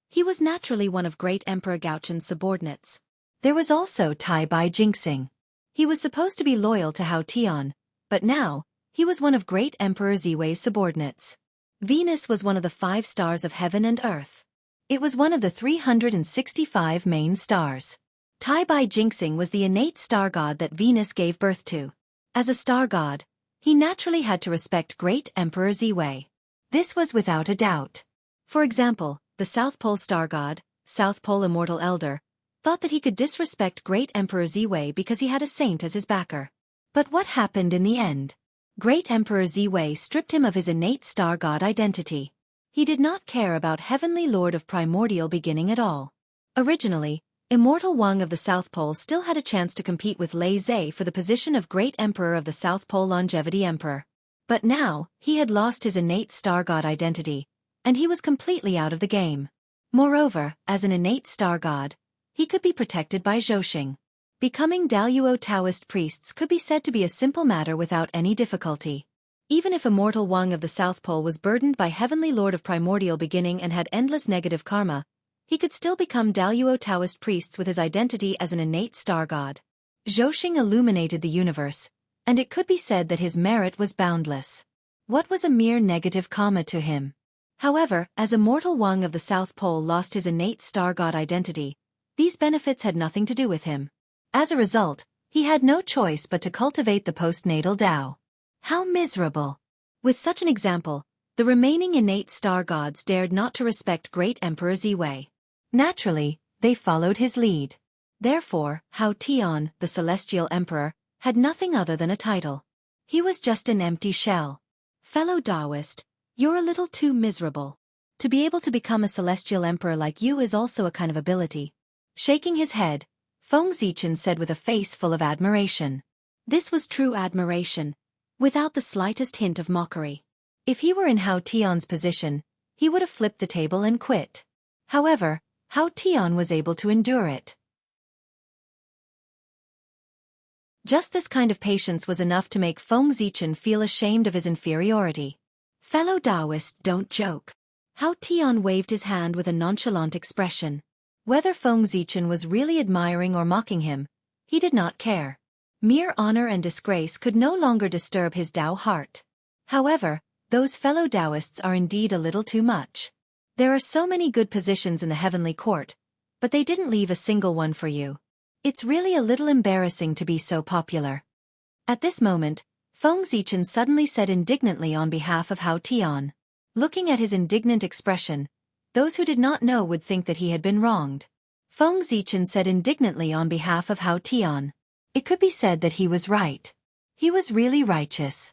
he was naturally one of Great Emperor Gaochen's subordinates. There was also Tai Bai Jinxing. He was supposed to be loyal to Hao Tian, but now, he was one of Great Emperor Ziwei's subordinates. Venus was one of the 5 stars of heaven and earth. It was one of the 365 main stars. Tai Bai Jinxing was the innate star god that Venus gave birth to. As a star god, he naturally had to respect Great Emperor Ziwei. This was without a doubt. For example, the South Pole star god, South Pole Immortal Elder, thought that he could disrespect Great Emperor Ziwei because he had a saint as his backer. But what happened in the end? Great Emperor Ziwei stripped him of his innate star god identity. He did not care about Heavenly Lord of Primordial Beginning at all. Originally, Immortal Wang of the South Pole still had a chance to compete with Lei Zhe for the position of Great Emperor of the South Pole Longevity Emperor. But now, he had lost his innate star god identity, and he was completely out of the game. Moreover, as an innate star god, he could be protected by Zhouxing. Becoming Daluo Taoist priests could be said to be a simple matter without any difficulty. Even if Immortal Wang of the South Pole was burdened by Heavenly Lord of Primordial Beginning and had endless negative karma, he could still become Daluo Taoist priests with his identity as an innate star god. Zhouxing illuminated the universe, and it could be said that his merit was boundless. What was a mere negative karma to him? However, as Immortal Wang of the South Pole lost his innate star god identity, these benefits had nothing to do with him. As a result, he had no choice but to cultivate the postnatal Tao. How miserable! With such an example, the remaining innate star gods dared not to respect Great Emperor Ziwei. Naturally, they followed his lead. Therefore, Hao Tian, the Celestial Emperor, had nothing other than a title. He was just an empty shell. Fellow Taoist, you're a little too miserable. To be able to become a Celestial Emperor like you is also a kind of ability. Shaking his head, Feng Zichen said with a face full of admiration. This was true admiration, without the slightest hint of mockery. If he were in Hao Tian's position, he would have flipped the table and quit. However, Hao Tian was able to endure it. Just this kind of patience was enough to make Feng Zichen feel ashamed of his inferiority. Fellow Taoist, don't joke. Hao Tian waved his hand with a nonchalant expression. Whether Feng Zichen was really admiring or mocking him, he did not care. Mere honor and disgrace could no longer disturb his Tao heart. However, those fellow Taoists are indeed a little too much. There are so many good positions in the heavenly court, but they didn't leave a single one for you. It's really a little embarrassing to be so popular. At this moment, Feng Zichen suddenly said indignantly on behalf of Hao Tian. Looking at his indignant expression, those who did not know would think that he had been wronged. Feng Zichen said indignantly on behalf of Hao Tian. It could be said that he was right. He was really righteous.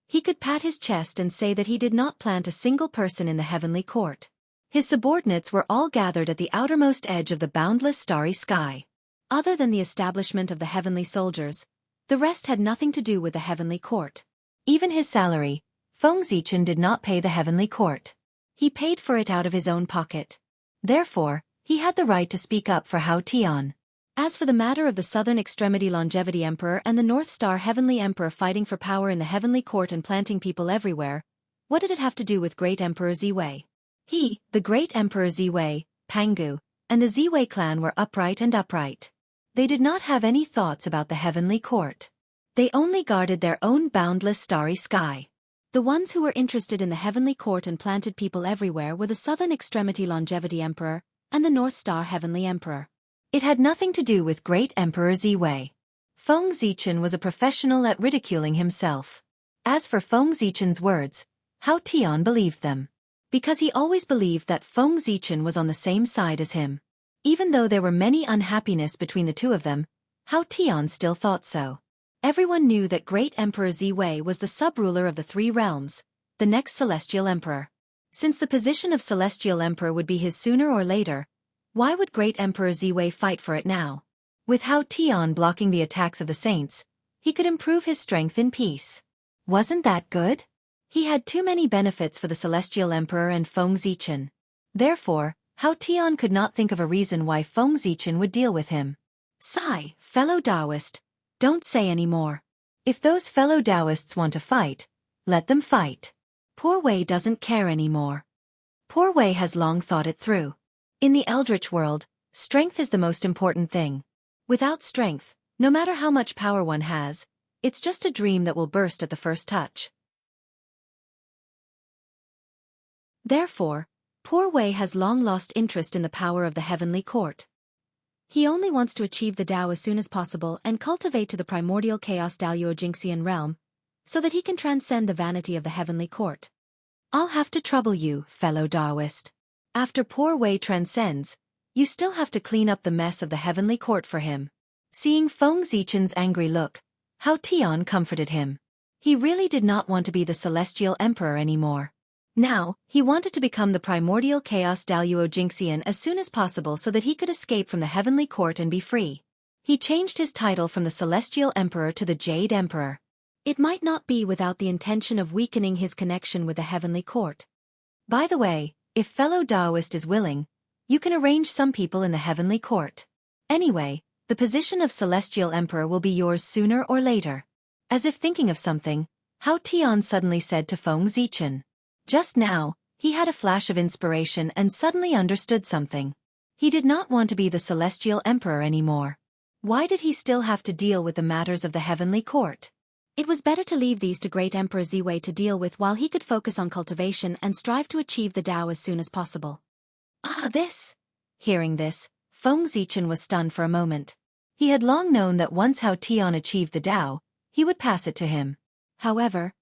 He could pat his chest and say that he did not plant a single person in the heavenly court. His subordinates were all gathered at the outermost edge of the boundless starry sky. Other than the establishment of the heavenly soldiers, the rest had nothing to do with the heavenly court. Even his salary, Feng Zichen did not pay the heavenly court. He paid for it out of his own pocket. Therefore, he had the right to speak up for Hao Tian. As for the matter of the Southern Extremity Longevity Emperor and the North Star Heavenly Emperor fighting for power in the heavenly court and planting people everywhere, what did it have to do with Great Emperor Ziwei? He, the Great Emperor Ziwei, Pangu, and the Ziwei clan were upright and upright. They did not have any thoughts about the heavenly court. They only guarded their own boundless starry sky. The ones who were interested in the heavenly court and planted people everywhere were the Southern Extremity Longevity Emperor and the North Star Heavenly Emperor. It had nothing to do with Great Emperor Ziwei. Feng Zichen was a professional at ridiculing himself. As for Feng Zichen's words, Hao Tian believed them. Because he always believed that Feng Zichen was on the same side as him. Even though there were many unhappiness between the two of them, Hao Tian still thought so. Everyone knew that Great Emperor Ziwei was the sub-ruler of the 3 realms, the next Celestial Emperor. Since the position of Celestial Emperor would be his sooner or later, why would Great Emperor Ziwei fight for it now? With Hao Tian blocking the attacks of the saints, He could improve his strength in peace. Wasn't that good? He had too many benefits for the Celestial Emperor and Feng Zichen. Therefore, Hao Tian could not think of a reason why Feng Zichen would deal with him. Sigh, fellow Taoist. Don't say any more. If those fellow Taoists want to fight, let them fight. Poor Wei doesn't care anymore. Poor Wei has long thought it through. In the Eldritch world, strength is the most important thing. Without strength, no matter how much power one has, it's just a dream that will burst at the first touch. Therefore, poor Wei has long lost interest in the power of the heavenly court. He only wants to achieve the Tao as soon as possible and cultivate to the primordial chaos Daluo Jingxian realm, so that he can transcend the vanity of the heavenly court. I'll have to trouble you, fellow Taoist. After poor Wei transcends, you still have to clean up the mess of the heavenly court for him. Seeing Feng Zichen's angry look, Hao Tian comforted him. He really did not want to be the Celestial Emperor anymore. Now, he wanted to become the primordial chaos Daluo Jingxian as soon as possible so that he could escape from the heavenly court and be free. He changed his title from the Celestial Emperor to the Jade Emperor. It might not be without the intention of weakening his connection with the heavenly court. By the way, if fellow Taoist is willing, you can arrange some people in the heavenly court. Anyway, the position of Celestial Emperor will be yours sooner or later. As if thinking of something, Hao Tian suddenly said to Feng Zichen. Just now, he had a flash of inspiration and suddenly understood something. He did not want to be the Celestial Emperor anymore. Why did he still have to deal with the matters of the heavenly court? It was better to leave these to Great Emperor Ziwei to deal with while he could focus on cultivation and strive to achieve the Tao as soon as possible. This! Hearing this, Feng Zichen was stunned for a moment. He had long known that once Hao Tian achieved the Tao, he would pass it to him. However,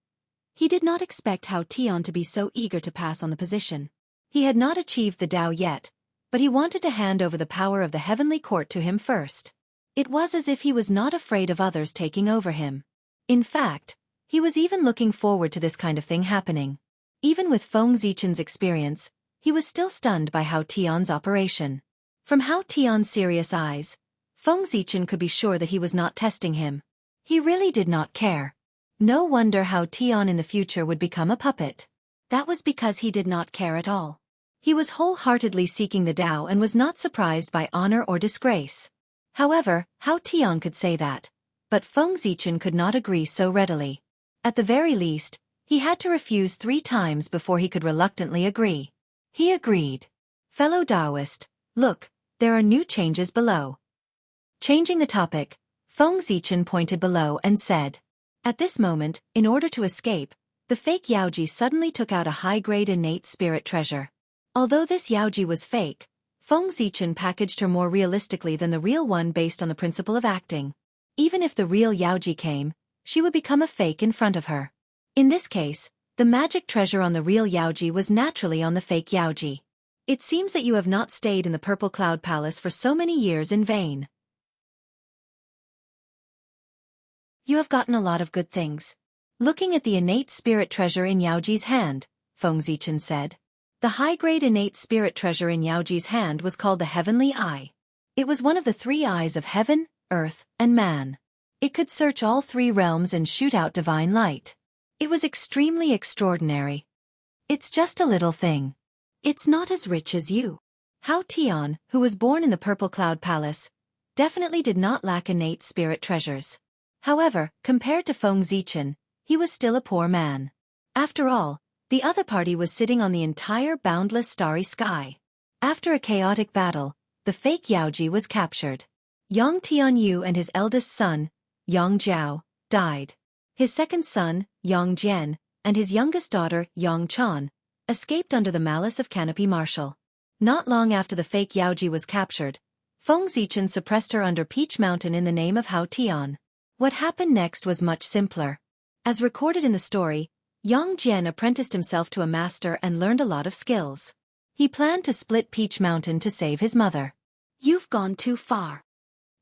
he did not expect Hao Tian to be so eager to pass on the position. He had not achieved the Tao yet, but he wanted to hand over the power of the heavenly court to him first. It was as if he was not afraid of others taking over him. In fact, he was even looking forward to this kind of thing happening. Even with Feng Zichen's experience, he was still stunned by Hao Tian's operation. From Hao Tian's serious eyes, Feng Zichen could be sure that he was not testing him. He really did not care. No wonder Hao Tian in the future would become a puppet. That was because he did not care at all. He was wholeheartedly seeking the Tao and was not surprised by honor or disgrace. However, Hao Tian could say that, but Feng Zichen could not agree so readily. At the very least, he had to refuse 3 times before he could reluctantly agree. He agreed. Fellow Taoist, look, there are new changes below. Changing the topic, Feng Zichen pointed below and said. At this moment, in order to escape, the fake Yaoji suddenly took out a high-grade innate spirit treasure. Although this Yaoji was fake, Feng Zichen packaged her more realistically than the real one based on the principle of acting. Even if the real Yaoji came, she would become a fake in front of her. In this case, the magic treasure on the real Yaoji was naturally on the fake Yaoji. It seems that you have not stayed in the Purple Cloud Palace for so many years in vain. You have gotten a lot of good things. Looking at the innate spirit treasure in Yaoji's hand, Feng Zichen said. The high-grade innate spirit treasure in Yaoji's hand was called the Heavenly Eye. It was one of the 3 eyes of heaven, earth, and man. It could search all 3 realms and shoot out divine light. It was extremely extraordinary. It's just a little thing. It's not as rich as you. Hao Tian, who was born in the Purple Cloud Palace, definitely did not lack innate spirit treasures. However, compared to Feng Zichen, he was still a poor man. After all, the other party was sitting on the entire boundless starry sky. After a chaotic battle, the fake Yaoji was captured. Yang Tianyu and his eldest son, Yang Jiao, died. His second son, Yang Jian, and his youngest daughter, Yang Chan, escaped under the malice of Canopy Marshal. Not long after the fake Yaoji was captured, Feng Zichen suppressed her under Peach Mountain in the name of Hao Tian. What happened next was much simpler. As recorded in the story, Yang Jian apprenticed himself to a master and learned a lot of skills. He planned to split Peach Mountain to save his mother. You've gone too far.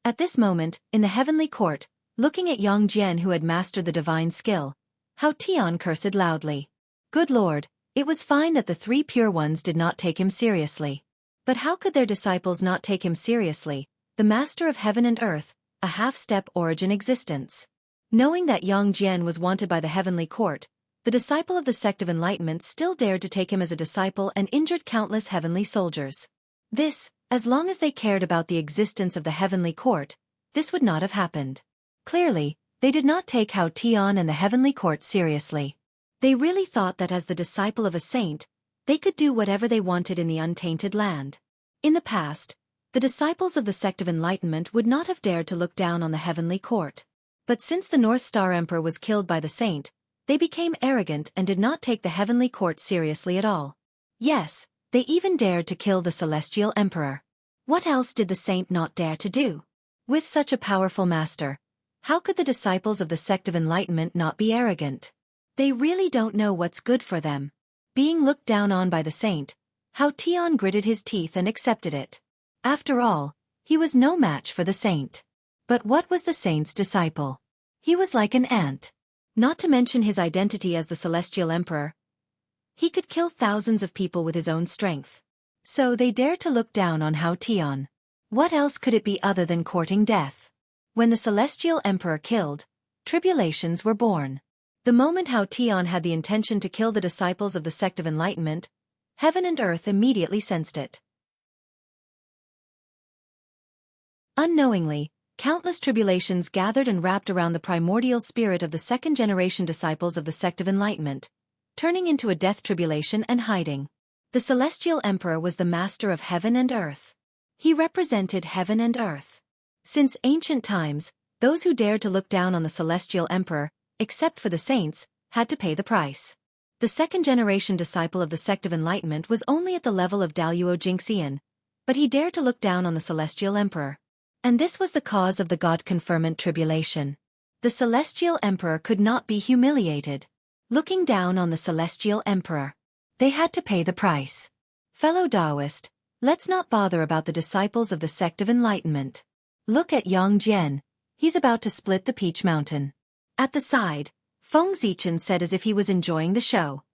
At this moment, in the heavenly court, looking at Yang Jian who had mastered the divine skill, Hao Tian cursed loudly. Good lord, it was fine that the 3 pure ones did not take him seriously. But how could their disciples not take him seriously, the master of heaven and earth, a half-step origin existence? Knowing that Yang Jian was wanted by the heavenly court, the disciple of the sect of enlightenment still dared to take him as a disciple and injured countless heavenly soldiers. This, as long as they cared about the existence of the heavenly court, this would not have happened. Clearly, they did not take Hao Tian and the heavenly court seriously. They really thought that as the disciple of a saint, they could do whatever they wanted in the untainted land. In the past, the disciples of the sect of enlightenment would not have dared to look down on the heavenly court. But since the North Star Emperor was killed by the saint, they became arrogant and did not take the heavenly court seriously at all. Yes, they even dared to kill the celestial emperor. What else did the saint not dare to do? With such a powerful master, how could the disciples of the sect of enlightenment not be arrogant? They really don't know what's good for them. Being looked down on by the saint, Hao Tian gritted his teeth and accepted it. After all, he was no match for the saint. But what was the saint's disciple? He was like an ant. Not to mention his identity as the celestial emperor. He could kill thousands of people with his own strength. So they dared to look down on Hao Tian. What else could it be other than courting death? When the celestial emperor killed, tribulations were born. The moment Hao Tian had the intention to kill the disciples of the sect of enlightenment, heaven and earth immediately sensed it. Unknowingly, countless tribulations gathered and wrapped around the primordial spirit of the second-generation disciples of the sect of enlightenment, turning into a death tribulation and hiding. The celestial emperor was the master of heaven and earth. He represented heaven and earth. Since ancient times, those who dared to look down on the celestial emperor, except for the saints, had to pay the price. The second-generation disciple of the sect of enlightenment was only at the level of Daluo Jingxian, but he dared to look down on the celestial emperor. And this was the cause of the God-conferment tribulation. The celestial emperor could not be humiliated. Looking down on the celestial emperor, they had to pay the price. Fellow Taoist, let's not bother about the disciples of the sect of enlightenment. Look at Yang Jian. He's about to split the Peach Mountain. At the side, Feng Zichen said as if he was enjoying the show.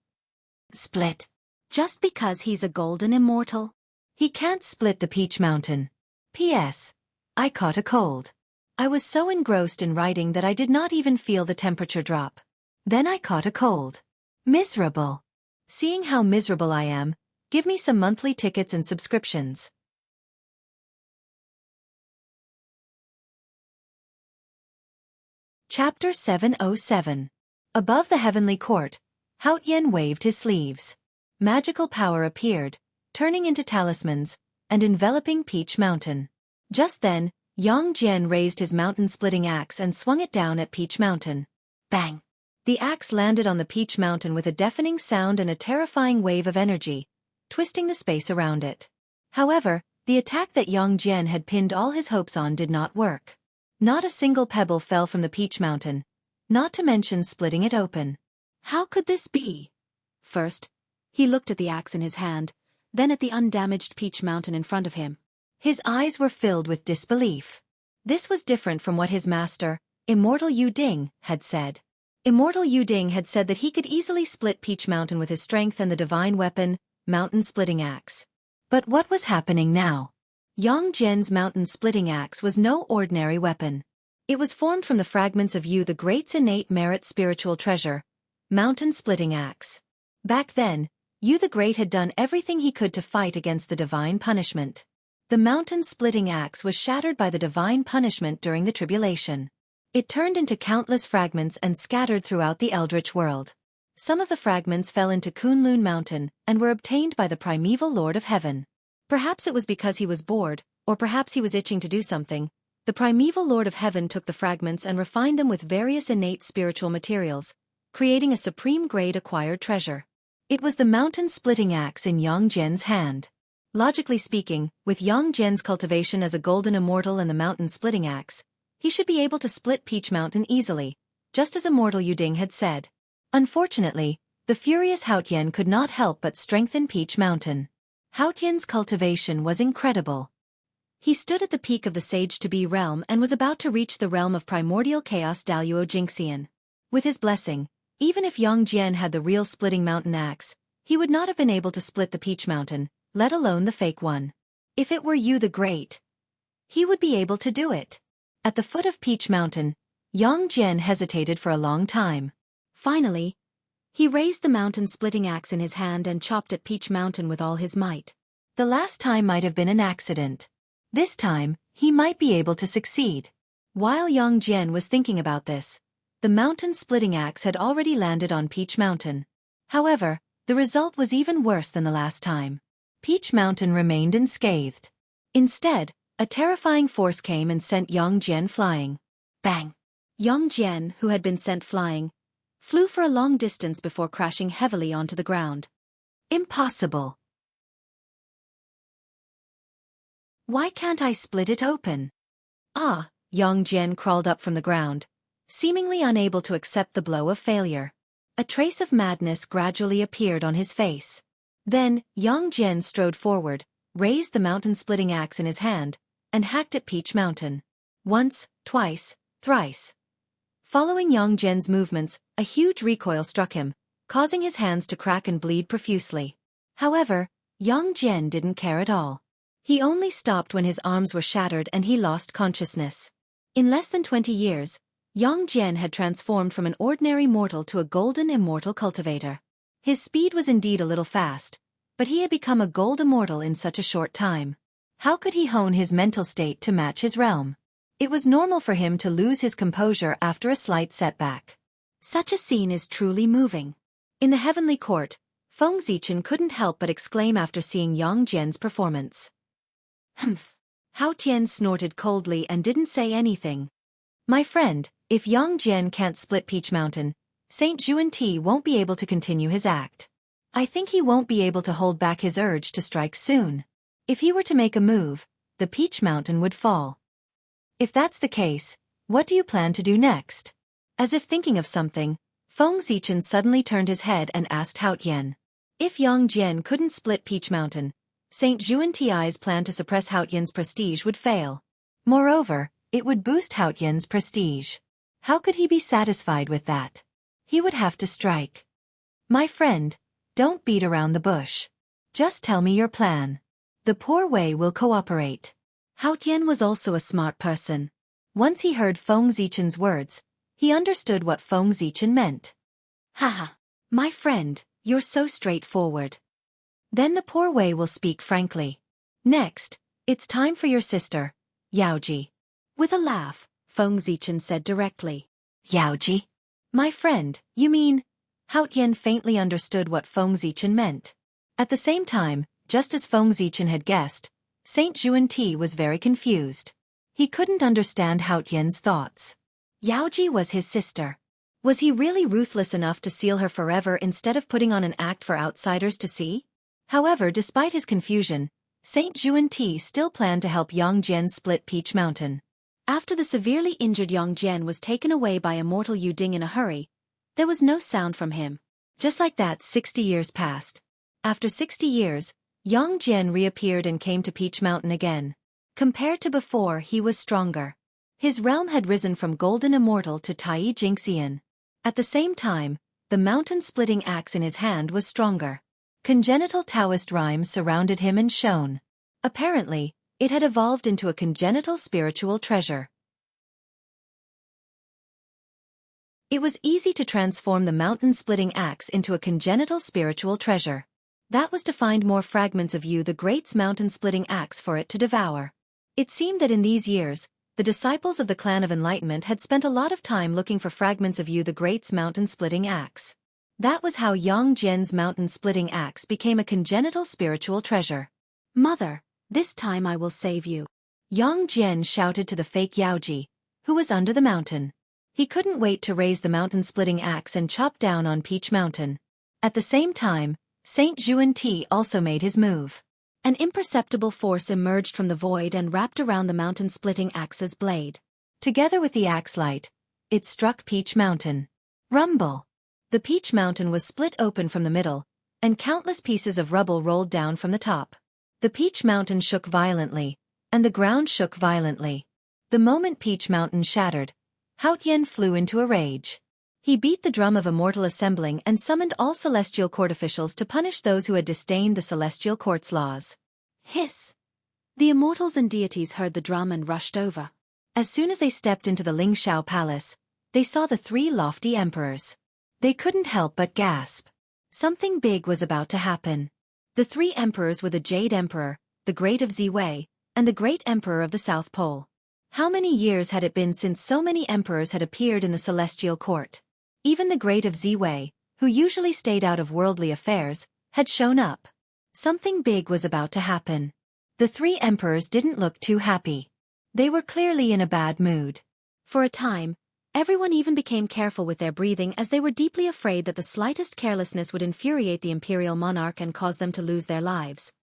Split? Just because he's a golden immortal? He can't split the Peach Mountain. P.S. I caught a cold. I was so engrossed in writing that I did not even feel the temperature drop. Then I caught a cold. Miserable. Seeing how miserable I am, give me some monthly tickets and subscriptions. Chapter 707. Above the heavenly court, Hao Tian waved his sleeves. Magical power appeared, turning into talismans, and enveloping Peach Mountain. Just then, Yang Jian raised his mountain-splitting axe and swung it down at Peach Mountain. Bang! The axe landed on the Peach Mountain with a deafening sound and a terrifying wave of energy, twisting the space around it. However, the attack that Yang Jian had pinned all his hopes on did not work. Not a single pebble fell from the Peach Mountain, not to mention splitting it open. How could this be? First, he looked at the axe in his hand, then at the undamaged Peach Mountain in front of him. His eyes were filled with disbelief. This was different from what his master, Immortal Yu Ding, had said. Immortal Yu Ding had said that he could easily split Peach Mountain with his strength and the divine weapon, mountain-splitting axe. But what was happening now? Yang Jian's mountain-splitting axe was no ordinary weapon. It was formed from the fragments of Yu the Great's innate merit spiritual treasure, mountain-splitting axe. Back then, Yu the Great had done everything he could to fight against the divine punishment. The mountain-splitting axe was shattered by the divine punishment during the tribulation. It turned into countless fragments and scattered throughout the eldritch world. Some of the fragments fell into Kunlun Mountain and were obtained by the primeval Lord of Heaven. Perhaps it was because he was bored, or perhaps he was itching to do something. The primeval Lord of Heaven took the fragments and refined them with various innate spiritual materials, creating a supreme-grade acquired treasure. It was the mountain-splitting axe in Yang Jian's hand. Logically speaking, with Yang Jian's cultivation as a golden immortal and the mountain-splitting axe, he should be able to split Peach Mountain easily, just as Immortal Yu Ding had said. Unfortunately, the furious Hao Tian could not help but strengthen Peach Mountain. Hao Tian's cultivation was incredible. He stood at the peak of the Sage-to-Be realm and was about to reach the realm of primordial chaos Daluo Jingxian. With his blessing, even if Yang Jian had the real splitting mountain axe, he would not have been able to split the Peach Mountain, let alone the fake one. If it were Yu the Great, he would be able to do it. At the foot of Peach Mountain, Yang Jian hesitated for a long time. Finally, he raised the mountain-splitting axe in his hand and chopped at Peach Mountain with all his might. The last time might have been an accident. This time, he might be able to succeed. While Yang Jian was thinking about this, the mountain-splitting axe had already landed on Peach Mountain. However, the result was even worse than the last time. Peach Mountain remained unscathed. Instead, a terrifying force came and sent Yang Jian flying. Bang! Yang Jian, who had been sent flying, flew for a long distance before crashing heavily onto the ground. Impossible! Why can't I split it open? Ah! Yang Jian crawled up from the ground, seemingly unable to accept the blow of failure. A trace of madness gradually appeared on his face. Then, Yang Jian strode forward, raised the mountain-splitting axe in his hand, and hacked at Peach Mountain. Once, twice, thrice. Following Yang Jian's movements, a huge recoil struck him, causing his hands to crack and bleed profusely. However, Yang Jian didn't care at all. He only stopped when his arms were shattered and he lost consciousness. In less than 20 years, Yang Jian had transformed from an ordinary mortal to a golden immortal cultivator. His speed was indeed a little fast, but he had become a gold immortal in such a short time. How could he hone his mental state to match his realm? It was normal for him to lose his composure after a slight setback. Such a scene is truly moving. In the heavenly court, Feng Zichen couldn't help but exclaim after seeing Yang Jian's performance. Humph! Hao Tian snorted coldly and didn't say anything. My friend, if Yang Jian can't split Peach Mountain, Saint Zhuan won't be able to continue his act. I think he won't be able to hold back his urge to strike soon. If he were to make a move, the Peach Mountain would fall. If that's the case, what do you plan to do next? As if thinking of something, Feng Zichen suddenly turned his head and asked Hao Tian. If Yang Jian couldn't split Peach Mountain, Saint Zhuan plan to suppress Hao Tian's prestige would fail. Moreover, it would boost Hao Tian's prestige. How could he be satisfied with that? He would have to strike. My friend, don't beat around the bush. Just tell me your plan. The poor Wei will cooperate. Hao Tian was also a smart person. Once he heard Feng Zichen's words, he understood what Feng Zichen meant. Haha, my friend, you're so straightforward. Then the poor Wei will speak frankly. Next, it's time for your sister, Yaoji. With a laugh, Feng Zichen said directly. Yaoji? My friend, you mean? Hao Tian faintly understood what Feng Zichen meant. At the same time, just as Feng Zichen had guessed, Saint Zhuan was very confused. He couldn't understand Hao Tian's thoughts. Yaoji was his sister. Was he really ruthless enough to seal her forever instead of putting on an act for outsiders to see? However, despite his confusion, Saint Zhuan still planned to help Yang Jian split Peach Mountain. After the severely injured Yang Jian was taken away by immortal Yu Ding in a hurry, there was no sound from him. Just like that, 60 years passed. After 60 years, Yang Jian reappeared and came to Peach Mountain again. Compared to before, he was stronger. His realm had risen from golden immortal to Tai Jingxian. At the same time, the mountain-splitting axe in his hand was stronger. Congenital Taoist rhymes surrounded him and shone. Apparently, it had evolved into a congenital spiritual treasure. It was easy to transform the mountain-splitting axe into a congenital spiritual treasure. That was to find more fragments of Yu the Great's mountain-splitting axe for it to devour. It seemed that in these years, the disciples of the Clan of Enlightenment had spent a lot of time looking for fragments of Yu the Great's mountain-splitting axe. That was how Yang Jian's mountain-splitting axe became a congenital spiritual treasure. Mother, this time I will save you. Yang Jian shouted to the fake Yaoji, who was under the mountain. He couldn't wait to raise the mountain-splitting axe and chop down on Peach Mountain. At the same time, Saint Zhuan also made his move. An imperceptible force emerged from the void and wrapped around the mountain-splitting axe's blade. Together with the axe light, it struck Peach Mountain. Rumble! The Peach Mountain was split open from the middle, and countless pieces of rubble rolled down from the top. The Peach Mountain shook violently, and the ground shook violently. The moment Peach Mountain shattered, Hao Tian flew into a rage. He beat the drum of immortal assembling and summoned all celestial court officials to punish those who had disdained the celestial court's laws. Hiss! The immortals and deities heard the drum and rushed over. As soon as they stepped into the Ling Shao Palace, they saw the three lofty emperors. They couldn't help but gasp. Something big was about to happen. The three emperors were the Jade Emperor, the Great of Ziwei, and the Great Emperor of the South Pole. How many years had it been since so many emperors had appeared in the celestial court? Even the Great of Ziwei, who usually stayed out of worldly affairs, had shown up. Something big was about to happen. The three emperors didn't look too happy. They were clearly in a bad mood. For a time, everyone even became careful with their breathing as they were deeply afraid that the slightest carelessness would infuriate the imperial monarch and cause them to lose their lives.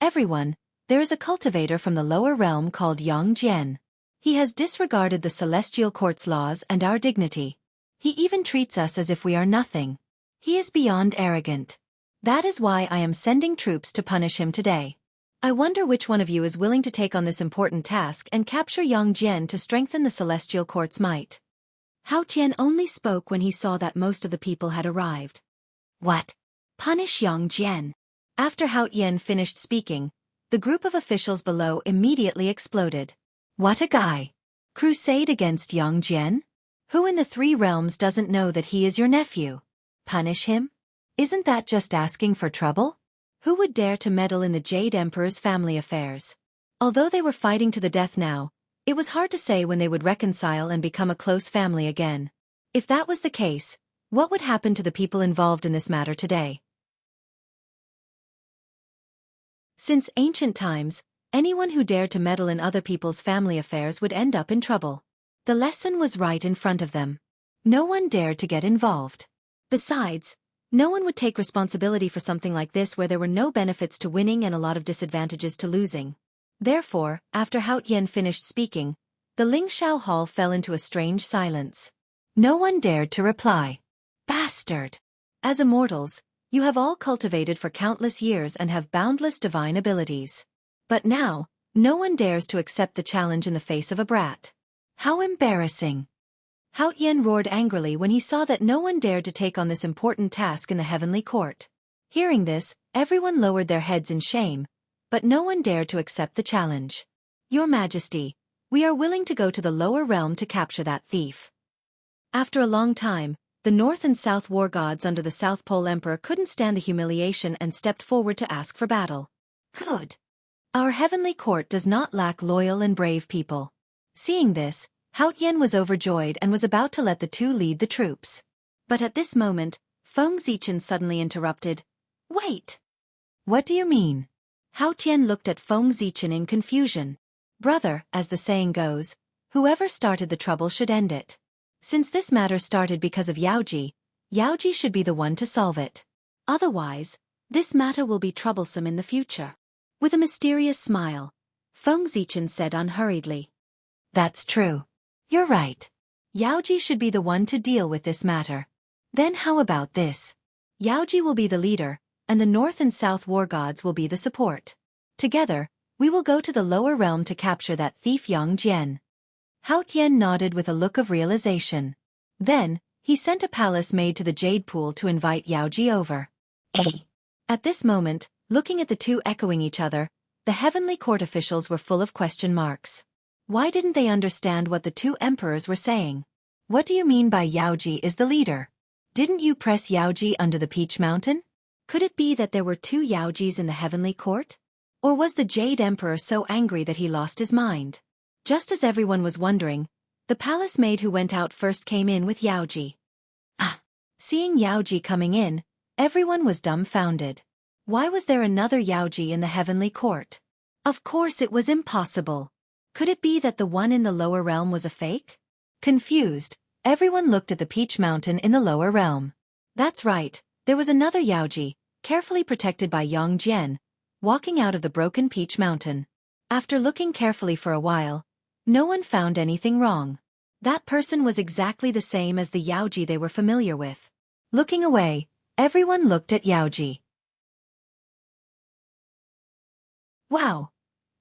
Everyone, there is a cultivator from the lower realm called Xianxia. He has disregarded the celestial court's laws and our dignity. He even treats us as if we are nothing. He is beyond arrogant. That is why I am sending troops to punish him today. I wonder which one of you is willing to take on this important task and capture Xianxia to strengthen the celestial court's might. Hao Qian only spoke when he saw that most of the people had arrived. What? Punish Xianxia? After Hao Qian finished speaking, the group of officials below immediately exploded. What a guy! Crusade against Xianxia? Who in the three realms doesn't know that he is your nephew? Punish him? Isn't that just asking for trouble? Who would dare to meddle in the Jade Emperor's family affairs? Although they were fighting to the death now, it was hard to say when they would reconcile and become a close family again. If that was the case, what would happen to the people involved in this matter today? Since ancient times, anyone who dared to meddle in other people's family affairs would end up in trouble. The lesson was right in front of them. No one dared to get involved. Besides, no one would take responsibility for something like this where there were no benefits to winning and a lot of disadvantages to losing. Therefore, after Hao Qian finished speaking, the Lingxiao Hall fell into a strange silence. No one dared to reply. Bastard! As immortals, you have all cultivated for countless years and have boundless divine abilities. But now, no one dares to accept the challenge in the face of a brat. How embarrassing! Hao Qian roared angrily when he saw that no one dared to take on this important task in the heavenly court. Hearing this, everyone lowered their heads in shame, but no one dared to accept the challenge. Your Majesty, we are willing to go to the lower realm to capture that thief. After a long time, the North and South war gods under the South Pole Emperor couldn't stand the humiliation and stepped forward to ask for battle. Good. Our heavenly court does not lack loyal and brave people. Seeing this, Hao Qian was overjoyed and was about to let the two lead the troops. But at this moment, Feng Zichen suddenly interrupted. Wait! What do you mean? Hao Qian looked at Feng Zichen in confusion. Brother, as the saying goes, whoever started the trouble should end it. Since this matter started because of Yaoji, Yaoji should be the one to solve it. Otherwise, this matter will be troublesome in the future. With a mysterious smile, Feng Zichen said unhurriedly. That's true. You're right. Yaoji should be the one to deal with this matter. Then how about this? Yaoji will be the leader, and the North and South war gods will be the support. Together, we will go to the lower realm to capture that thief Xianxia. Hao Qian nodded with a look of realization. Then, he sent a palace maid to the Jade Pool to invite Yaoji over. At this moment, looking at the two echoing each other, the heavenly court officials were full of question marks. Why didn't they understand what the two emperors were saying? What do you mean by Yaoji is the leader? Didn't you press Yaoji under the Peach Mountain? Could it be that there were two Yaojis in the heavenly court? Or was the Jade Emperor so angry that he lost his mind? Just as everyone was wondering, the palace maid who went out first came in with Yaoji. Seeing Yaoji coming in, everyone was dumbfounded. Why was there another Yaoji in the heavenly court? Of course it was impossible. Could it be that the one in the lower realm was a fake? Confused, everyone looked at the Peach Mountain in the lower realm. That's right, there was another Yaoji, carefully protected by Xianxia, walking out of the broken Peach Mountain. After looking carefully for a while, no one found anything wrong. That person was exactly the same as the Yaoji they were familiar with. Looking away, everyone looked at Yaoji. Wow!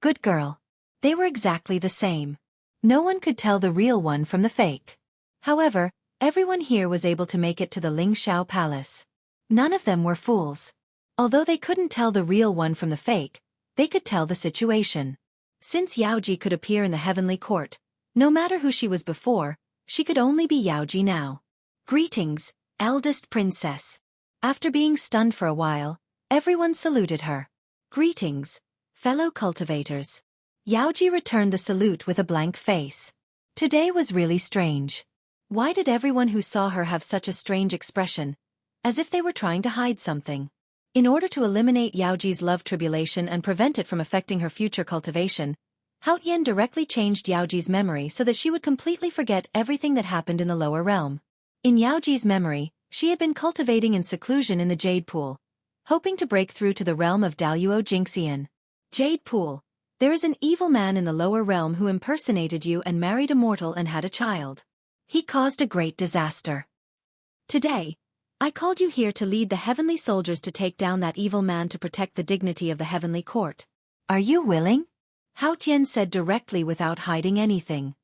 Good girl. They were exactly the same. No one could tell the real one from the fake. However, everyone here was able to make it to the Lingxiao Palace. None of them were fools. Although they couldn't tell the real one from the fake, they could tell the situation. Since Yaoji could appear in the heavenly court, no matter who she was before, She could only be Yaoji now. Greetings, eldest princess. After being stunned for a while, everyone saluted her. Greetings, fellow cultivators. Yaoji returned the salute with a blank face. Today was really strange. Why did everyone who saw her have such a strange expression, as if they were trying to hide something? In order to eliminate Yaoji's love tribulation and prevent it from affecting her future cultivation, Haotian directly changed Yaoji's memory so that she would completely forget everything that happened in the lower realm. In Yaoji's memory, she had been cultivating in seclusion in the Jade Pool, hoping to break through to the realm of Daluo Jingxian. Jade Pool. There is an evil man in the lower realm who impersonated you and married a mortal and had a child. He caused a great disaster. Today, I called you here to lead the heavenly soldiers to take down that evil man to protect the dignity of the heavenly court. Are you willing? Hao Tian said directly without hiding anything.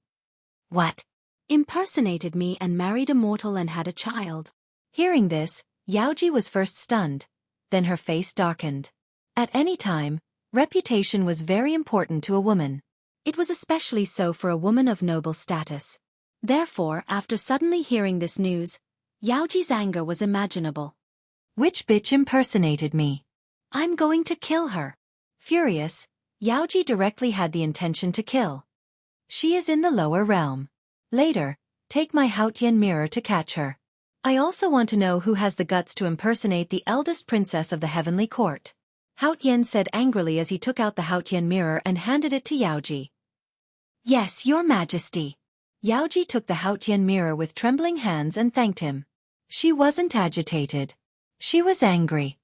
What? Impersonated me and married a mortal and had a child. Hearing this, Yaoji was first stunned, then her face darkened. At any time, reputation was very important to a woman. It was especially so for a woman of noble status. Therefore, after suddenly hearing this news, Yaoji's anger was imaginable. Which bitch impersonated me? I'm going to kill her. Furious, Yaoji directly had the intention to kill. She is in the lower realm. Later, take my Haotian mirror to catch her. I also want to know who has the guts to impersonate the eldest princess of the heavenly court. Haotian said angrily as he took out the Haotian mirror and handed it to Yaoji. Yes, your majesty. Yaoji took the Haotian mirror with trembling hands and thanked him. She wasn't agitated. She was angry.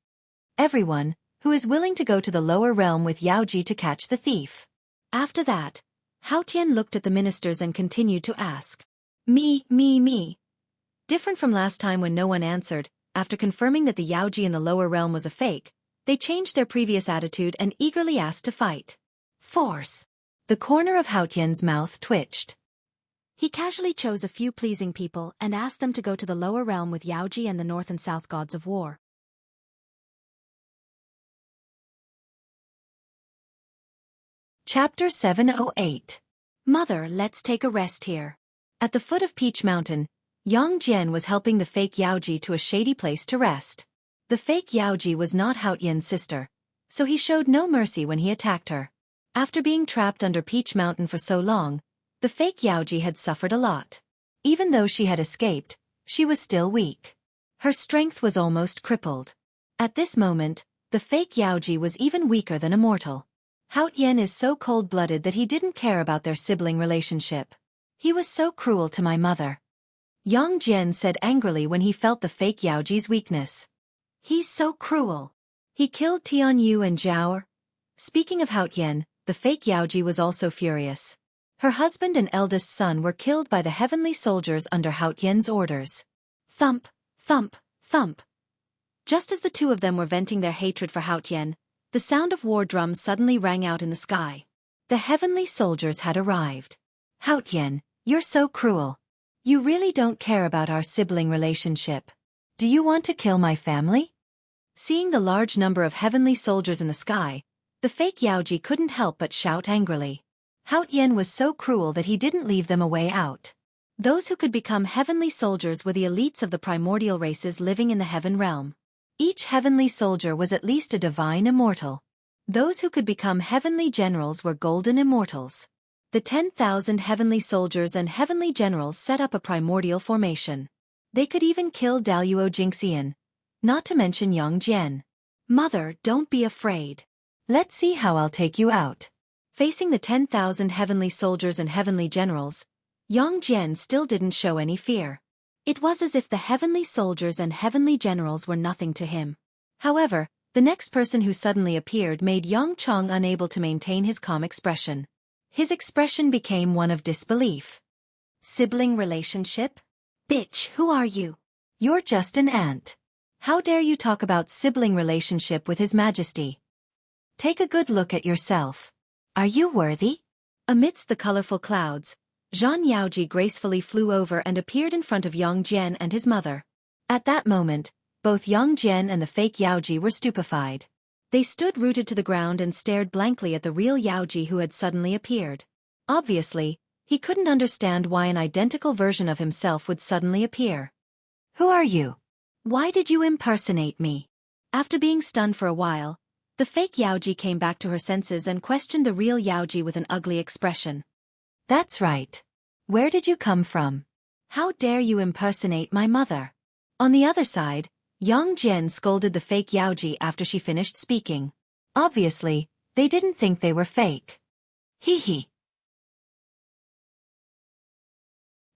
Everyone, who is willing to go to the lower realm with Yaoji to catch the thief. After that, Haotian looked at the ministers and continued to ask. Me. Different from last time when no one answered, after confirming that the Yaoji in the lower realm was a fake, they changed their previous attitude and eagerly asked to fight. Force. The corner of Haotian's mouth twitched. He casually chose a few pleasing people and asked them to go to the lower realm with Yaoji and the North and South gods of war. Chapter 708. Mother, let's take a rest here. At the foot of Peach Mountain, Yang Jian was helping the fake Yaoji to a shady place to rest. The fake Yaoji was not Haotian's sister, so he showed no mercy when he attacked her. After being trapped under Peach Mountain for so long, the fake Yaoji had suffered a lot. Even though she had escaped, she was still weak. Her strength was almost crippled. At this moment, the fake Yaoji was even weaker than a mortal. Haotian is so cold-blooded that he didn't care about their sibling relationship. He was so cruel to my mother. Yang Jian said angrily when he felt the fake Yaoji's weakness. He's so cruel. He killed Tianyu and Zhao. Speaking of Haotian, the fake Yaoji was also furious. Her husband and eldest son were killed by the heavenly soldiers under Haotian's orders. Thump, thump, thump. Just as the two of them were venting their hatred for Haotian, the sound of war drums suddenly rang out in the sky. The heavenly soldiers had arrived. Haotian, you're so cruel. You really don't care about our sibling relationship. Do you want to kill my family? Seeing the large number of heavenly soldiers in the sky, the fake Yaoji couldn't help but shout angrily. Haotian was so cruel that he didn't leave them a way out. Those who could become heavenly soldiers were the elites of the primordial races living in the heaven realm. Each heavenly soldier was at least a divine immortal. Those who could become heavenly generals were golden immortals. The 10,000 heavenly soldiers and heavenly generals set up a primordial formation. They could even kill Daluo Jingxian, not to mention Yang Jian. Mother, don't be afraid. Let's see how I'll take you out. Facing the 10,000 heavenly soldiers and heavenly generals, Yang Jian still didn't show any fear. It was as if the heavenly soldiers and heavenly generals were nothing to him. However, the next person who suddenly appeared made Yang Chong unable to maintain his calm expression. His expression became one of disbelief. Sibling relationship? Bitch, who are you? You're just an ant. How dare you talk about sibling relationship with His Majesty? Take a good look at yourself. Are you worthy? Amidst the colorful clouds, Zhan Yaoji gracefully flew over and appeared in front of Yang Jian and his mother. At that moment, both Yang Jian and the fake Yaoji were stupefied. They stood rooted to the ground and stared blankly at the real Yaoji who had suddenly appeared. Obviously, He couldn't understand why an identical version of himself would suddenly appear. Who are you? Why did you impersonate me? After being stunned for a while, the fake Yaoji came back to her senses and questioned the real Yaoji with an ugly expression. That's right. Where did you come from? How dare you impersonate my mother? On the other side, Yang Jian scolded the fake Yaoji after she finished speaking. Obviously, they didn't think they were fake. Hee hee.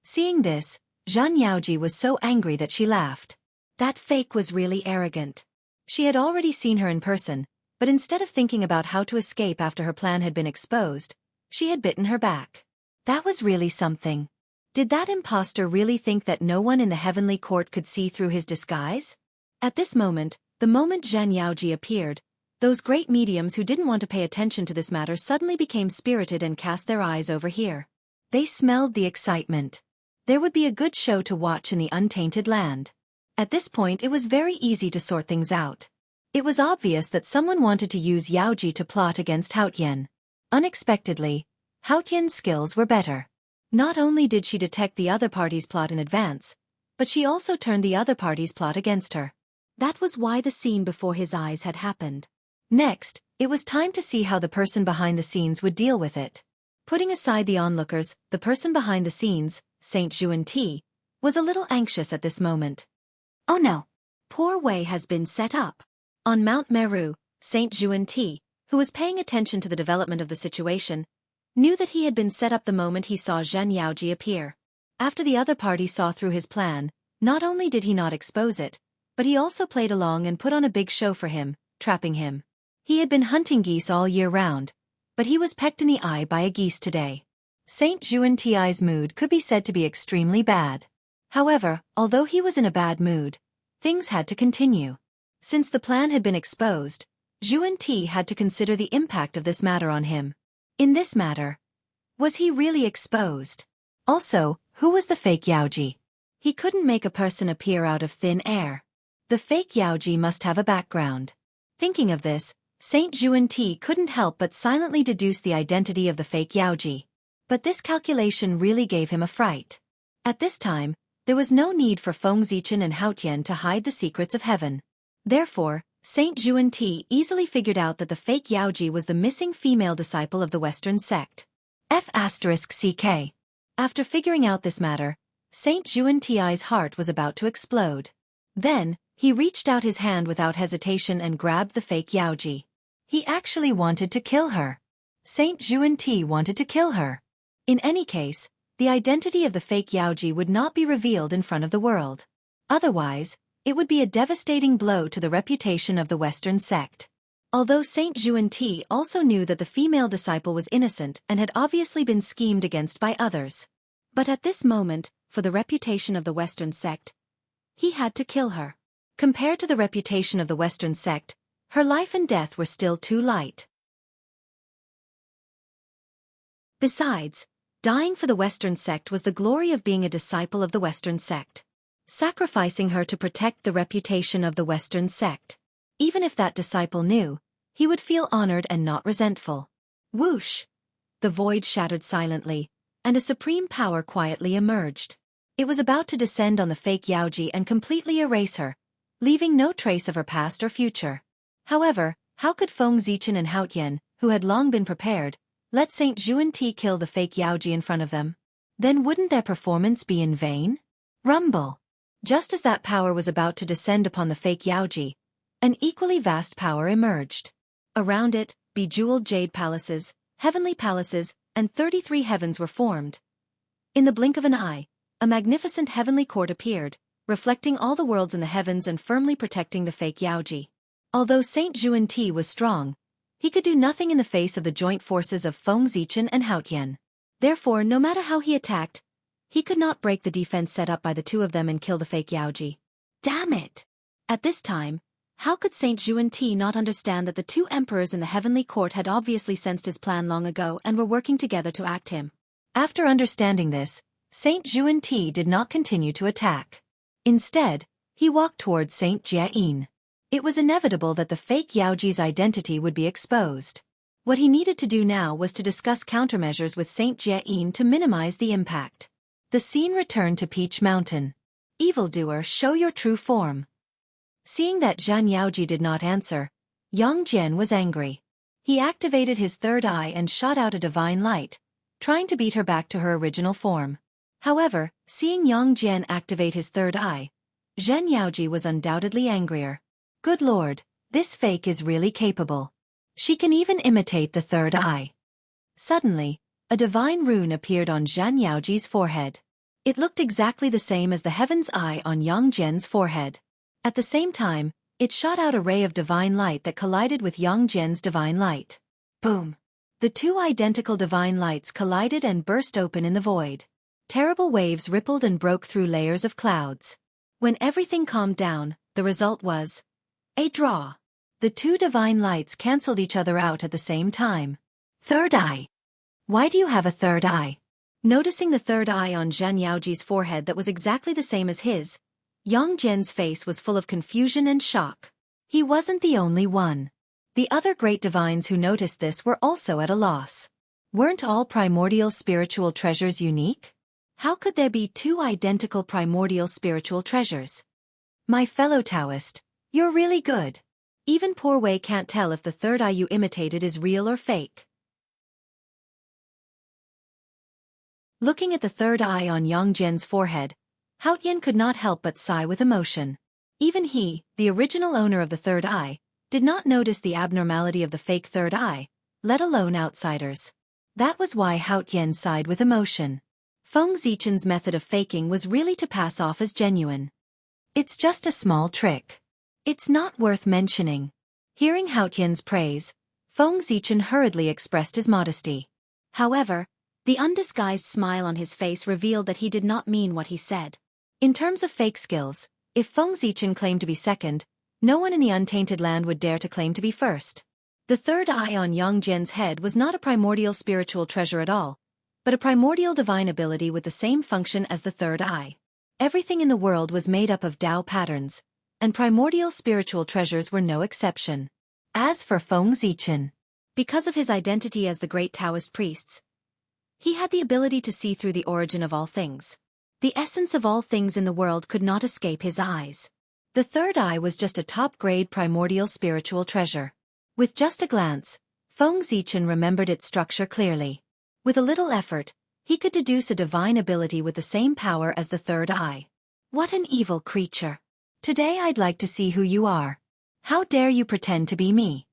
Seeing this, Zhan Yaoji was so angry that she laughed. That fake was really arrogant. She had already seen her in person, but instead of thinking about how to escape after her plan had been exposed, she had bitten her back. That was really something. Did that imposter really think that no one in the heavenly court could see through his disguise? At this moment, the moment Zhan Yaoji appeared, those great mediums who didn't want to pay attention to this matter suddenly became spirited and cast their eyes over here. They smelled the excitement. There would be a good show to watch in the untainted land. At this point it was very easy to sort things out. It was obvious that someone wanted to use Yaoji to plot against Haotian. Unexpectedly, Haotian's skills were better. Not only did she detect the other party's plot in advance, but she also turned the other party's plot against her. That was why the scene before his eyes had happened. Next, it was time to see how the person behind the scenes would deal with it. Putting aside the onlookers, the person behind the scenes, Saint Zhuan, was a little anxious at this moment. Oh no! Poor Wei has been set up. On Mount Meru, Saint Zhuan, who was paying attention to the development of the situation, knew that he had been set up the moment he saw Zhan Yaoji appear. After the other party saw through his plan, not only did he not expose it, but he also played along and put on a big show for him, trapping him. He had been hunting geese all year round, but he was pecked in the eye by a geese today. Saint Zhuan's mood could be said to be extremely bad. However, although he was in a bad mood, things had to continue. Since the plan had been exposed, Zhuan had to consider the impact of this matter on him. In this matter, was he really exposed? Also, who was the fake Yaoji? He couldn't make a person appear out of thin air. The fake Yaoji must have a background. Thinking of this, Saint Zhuan couldn't help but silently deduce the identity of the fake Yaoji. But this calculation really gave him a fright. At this time, there was no need for Feng Zichen and Haotian to hide the secrets of heaven. Therefore, Saint Zhuan easily figured out that the fake Yaoji was the missing female disciple of the Western sect. F***CK. After figuring out this matter, Saint Zhuan's heart was about to explode. Then, he reached out his hand without hesitation and grabbed the fake Yaoji. He actually wanted to kill her. Saint Zhuan wanted to kill her. In any case, the identity of the fake Yaoji would not be revealed in front of the world. Otherwise, it would be a devastating blow to the reputation of the Western sect. Although Saint Zhuan also knew that the female disciple was innocent and had obviously been schemed against by others. But at this moment, for the reputation of the Western sect, he had to kill her. Compared to the reputation of the Western sect, her life and death were still too light. Besides, dying for the Western sect was the glory of being a disciple of the Western sect. Sacrificing her to protect the reputation of the Western sect. Even if that disciple knew, he would feel honored and not resentful. Whoosh! The void shattered silently, and a supreme power quietly emerged. It was about to descend on the fake Yaoji and completely erase her, leaving no trace of her past or future. However, how could Feng Zichen and Haotian, who had long been prepared, let Saint Zhuan kill the fake Yaoji in front of them? Then wouldn't their performance be in vain? Rumble! Just as that power was about to descend upon the fake Yaoji, an equally vast power emerged. Around it, bejeweled jade palaces, heavenly palaces, and 33 heavens were formed. In the blink of an eye, a magnificent heavenly court appeared, reflecting all the worlds in the heavens and firmly protecting the fake Yaoji. Although Saint Zhuan was strong, he could do nothing in the face of the joint forces of Feng Zichen and Haotian. Therefore, no matter how he attacked, he could not break the defense set up by the two of them and kill the fake Yaoji. Damn it! At this time, how could Saint Zhuan not understand that the two emperors in the heavenly court had obviously sensed his plan long ago and were working together to act him? After understanding this, Saint Zhuan did not continue to attack. Instead, he walked towards Saint Jiayin. It was inevitable that the fake Yaoji's identity would be exposed. What he needed to do now was to discuss countermeasures with Saint Jiayin to minimize the impact. The scene returned to Peach Mountain. Evildoer, show your true form. Seeing that Zhan Yaoji did not answer, Yang Jian was angry. He activated his third eye and shot out a divine light, trying to beat her back to her original form. However, seeing Yang Jian activate his third eye, Zhan Yaoji was undoubtedly angrier. Good lord, this fake is really capable. She can even imitate the third eye. Suddenly, a divine rune appeared on Zhan Yaoji's forehead. It looked exactly the same as the heaven's eye on Yang Jian's forehead. At the same time, it shot out a ray of divine light that collided with Yang Jian's divine light. Boom! The two identical divine lights collided and burst open in the void. Terrible waves rippled and broke through layers of clouds. When everything calmed down, the result was a draw. The two divine lights cancelled each other out at the same time. Third eye. Why do you have a third eye? Noticing the third eye on Zhan Yaoji's forehead that was exactly the same as his, Yang Jian's face was full of confusion and shock. He wasn't the only one. The other great divines who noticed this were also at a loss. Weren't all primordial spiritual treasures unique? How could there be two identical primordial spiritual treasures? My fellow Taoist, you're really good. Even poor Wei can't tell if the third eye you imitated is real or fake. Looking at the third eye on Yang Jian's forehead, Haotian could not help but sigh with emotion. Even he, the original owner of the third eye, did not notice the abnormality of the fake third eye, let alone outsiders. That was why Haotian sighed with emotion. Feng Zichen's method of faking was really to pass off as genuine. It's just a small trick. It's not worth mentioning. Hearing Haotian's praise, Feng Zichen hurriedly expressed his modesty. However, the undisguised smile on his face revealed that he did not mean what he said. In terms of fake skills, if Feng Zichen claimed to be second, no one in the untainted land would dare to claim to be first. The third eye on Yang Jian's head was not a primordial spiritual treasure at all, but a primordial divine ability with the same function as the third eye. Everything in the world was made up of Tao patterns, and primordial spiritual treasures were no exception. As for Feng Zichen, because of his identity as the great Taoist priests, he had the ability to see through the origin of all things. The essence of all things in the world could not escape his eyes. The third eye was just a top-grade primordial spiritual treasure. With just a glance, Feng Zichen remembered its structure clearly. With a little effort, he could deduce a divine ability with the same power as the third eye. What an evil creature! Today I'd like to see who you are. How dare you pretend to be me?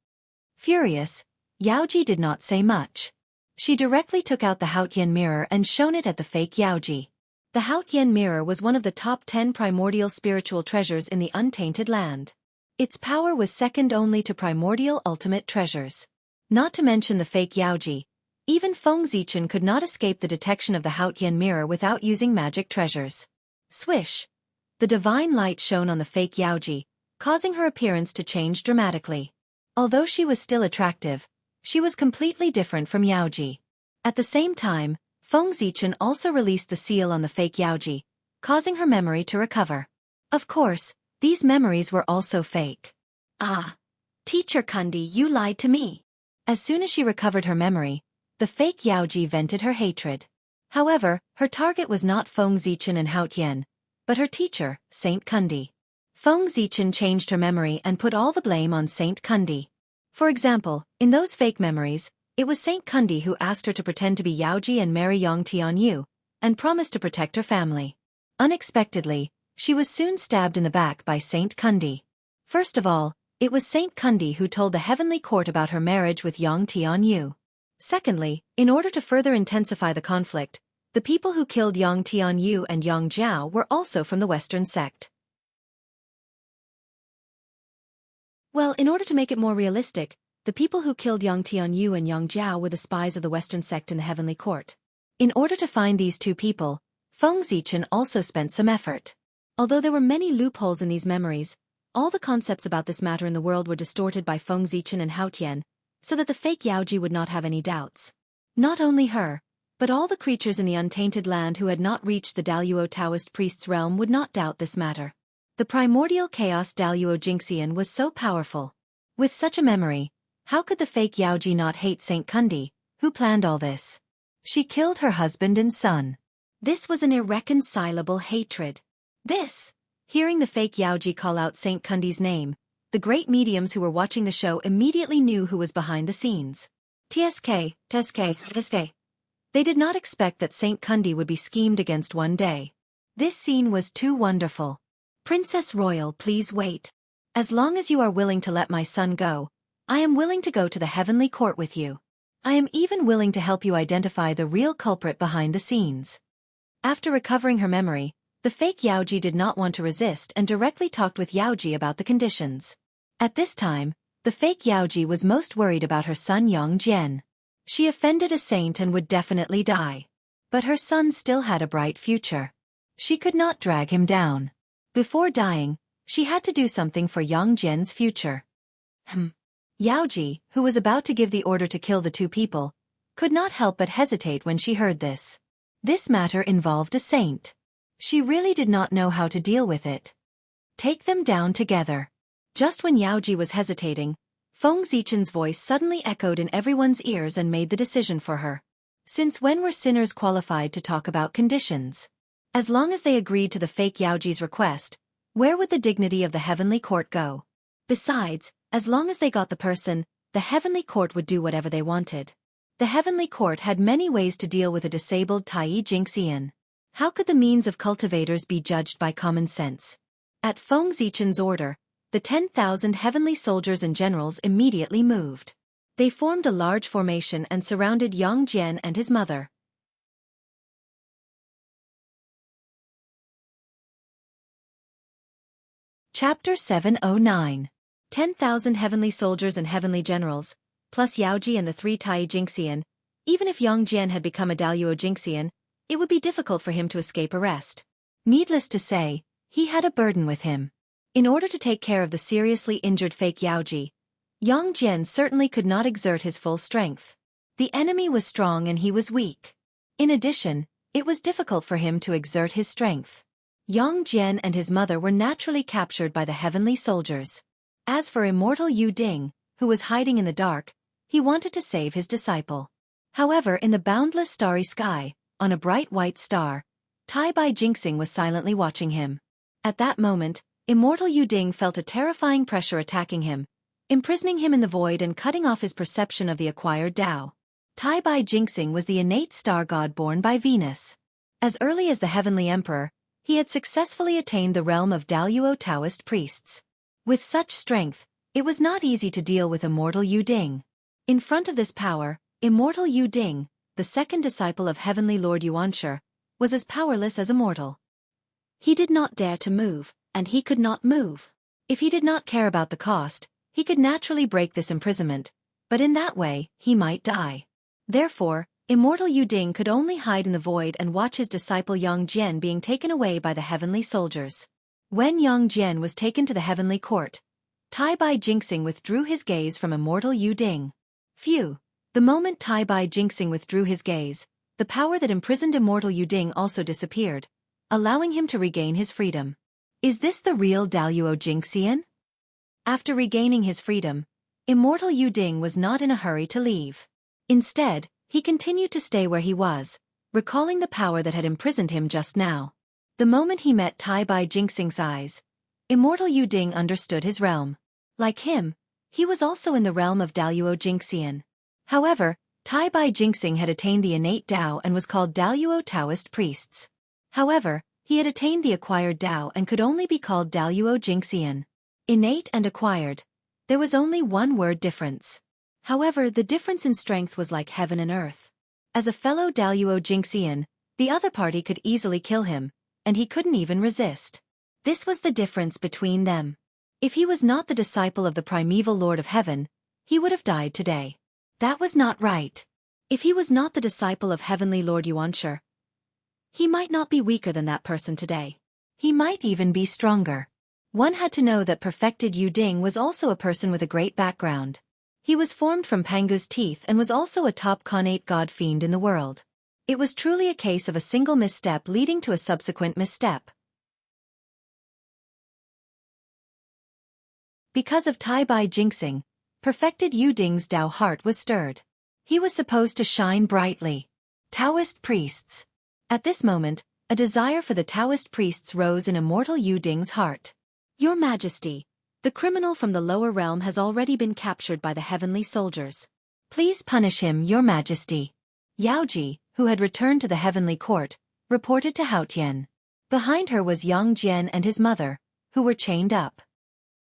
Furious, Yaoji did not say much. She directly took out the Haotian mirror and shone it at the fake Yaoji. The Haotian mirror was one of the top 10 primordial spiritual treasures in the untainted land. Its power was second only to primordial ultimate treasures. Not to mention the fake Yaoji, even Feng Zichen could not escape the detection of the Haotian mirror without using magic treasures. Swish! The divine light shone on the fake Yaoji, causing her appearance to change dramatically. Although she was still attractive, she was completely different from Yaoji. At the same time, Feng Zichen also released the seal on the fake Yaoji, causing her memory to recover. Of course, these memories were also fake. Ah! Teacher Kundi, you lied to me. As soon as she recovered her memory, the fake Yaoji vented her hatred. However, her target was not Feng Zichen and Haotian, but her teacher, Saint Kundi. Feng Zichen changed her memory and put all the blame on Saint Kundi. For example, in those fake memories, it was Saint Kundi who asked her to pretend to be Yaoji and marry Yang Tianyu, and promised to protect her family. Unexpectedly, she was soon stabbed in the back by Saint Kundi. First of all, it was Saint Kundi who told the heavenly court about her marriage with Yang Tianyu. Secondly, in order to further intensify the conflict, the people who killed Yang Tianyu and Yang Jiao were also from the Western sect. Well, in order to make it more realistic, the people who killed Yang Tianyu and Yang Jiao were the spies of the Western sect in the heavenly court. In order to find these two people, Feng Zichen also spent some effort. Although there were many loopholes in these memories, all the concepts about this matter in the world were distorted by Feng Zichen and Haotian, so that the fake Yaoji would not have any doubts. Not only her, but all the creatures in the untainted land who had not reached the Daluo Taoist priest's realm would not doubt this matter. The primordial chaos Daluo Jingxian was so powerful. With such a memory, How could the fake Yaoji not hate Saint Kundi, who planned all this? She killed her husband and son. This was an irreconcilable hatred. Hearing the fake Yaoji call out Saint Kundi's name, the great mediums who were watching the show immediately knew who was behind the scenes. TSK. They did not expect that Saint Kundi would be schemed against one day. This scene was too wonderful. Princess Royal, please wait. As long as you are willing to let my son go, I am willing to go to the heavenly court with you. I am even willing to help you identify the real culprit behind the scenes. After recovering her memory, the fake Yaoji did not want to resist and directly talked with Yaoji about the conditions. At this time, the fake Yaoji was most worried about her son Yongjian. She offended a saint and would definitely die. But her son still had a bright future. She could not drag him down. Before dying, she had to do something for Yongjian's future. Yaoji, who was about to give the order to kill the two people, could not help but hesitate when she heard this. This matter involved a saint. She really did not know how to deal with it. Take them down together. Just when Yaoji was hesitating, Feng Zichen's voice suddenly echoed in everyone's ears and made the decision for her. Since when were sinners qualified to talk about conditions? As long as they agreed to the fake Yaoji's request, where would the dignity of the heavenly court go? Besides, as long as they got the person, the heavenly court would do whatever they wanted. The heavenly court had many ways to deal with a disabled Tai Jingxian. How could the means of cultivators be judged by common sense? At Feng Zichen's order, the 10,000 heavenly soldiers and generals immediately moved. They formed a large formation and surrounded Yongjian and his mother. Chapter 709. 10,000 heavenly soldiers and heavenly generals, plus Yaoji and the 3 Tai Jingxian. Even if Yongjian had become a Daluo Jingxian, it would be difficult for him to escape arrest. Needless to say, he had a burden with him. In order to take care of the seriously injured fake Yaoji, Yongjian certainly could not exert his full strength. The enemy was strong and he was weak. In addition, it was difficult for him to exert his strength. Yongjian and his mother were naturally captured by the heavenly soldiers. As for immortal Yu Ding, who was hiding in the dark, he wanted to save his disciple. However, in the boundless starry sky, on a bright white star, Tai Bai Jingxing was silently watching him. At that moment, immortal Yu Ding felt a terrifying pressure attacking him, imprisoning him in the void and cutting off his perception of the acquired Tao. Tai Bai Jingxing was the innate star god born by Venus. As early as the heavenly emperor, he had successfully attained the realm of Daluo Taoist priests. With such strength, it was not easy to deal with immortal Yu Ding. In front of this power, immortal Yu Ding, the second disciple of heavenly Lord Yuanshi, was as powerless as a mortal. He did not dare to move, and he could not move. If he did not care about the cost, he could naturally break this imprisonment, but in that way, he might die. Therefore, immortal Yu Ding could only hide in the void and watch his disciple Yongjian being taken away by the heavenly soldiers. When Yongjian was taken to the heavenly court, Tai Bai Jingxing withdrew his gaze from immortal Yu Ding. Phew! The moment Tai Bai Jingxing withdrew his gaze, the power that imprisoned immortal Yu Ding also disappeared, allowing him to regain his freedom. Is this the real Daluo Jingxian? After regaining his freedom, immortal Yu Ding was not in a hurry to leave. Instead, he continued to stay where he was, recalling the power that had imprisoned him just now. The moment he met Tai Bai Jingxing's eyes, immortal Yu Ding understood his realm. Like him, he was also in the realm of Daluo Jingxian. However, Tai Bai Jingxing had attained the innate Tao and was called Daluo Taoist priests. However, he had attained the acquired Tao and could only be called Daluo Jingxian. Innate and acquired. There was only one word difference. However, the difference in strength was like heaven and earth. As a fellow Daluo Jingxian, the other party could easily kill him, and he couldn't even resist. This was the difference between them. If he was not the disciple of the primeval Lord of Heaven, he would have died today. That was not right. If he was not the disciple of Heavenly Lord Yuanshi, he might not be weaker than that person today. He might even be stronger. One had to know that perfected Yu Ding was also a person with a great background. He was formed from Pangu's teeth and was also a top Khanate god fiend in the world. It was truly a case of a single misstep leading to a subsequent misstep. Because of Tai Bai Jingxing, perfected Yu Ding's Tao heart was stirred. He was supposed to shine brightly. Taoist priests. At this moment, a desire for the Taoist priests rose in immortal Yu Ding's heart. Your Majesty, the criminal from the lower realm has already been captured by the heavenly soldiers. Please punish him, Your Majesty. Yaoji, who had returned to the heavenly court, reported to Hao Tian. Behind her was Yang Jian and his mother, who were chained up.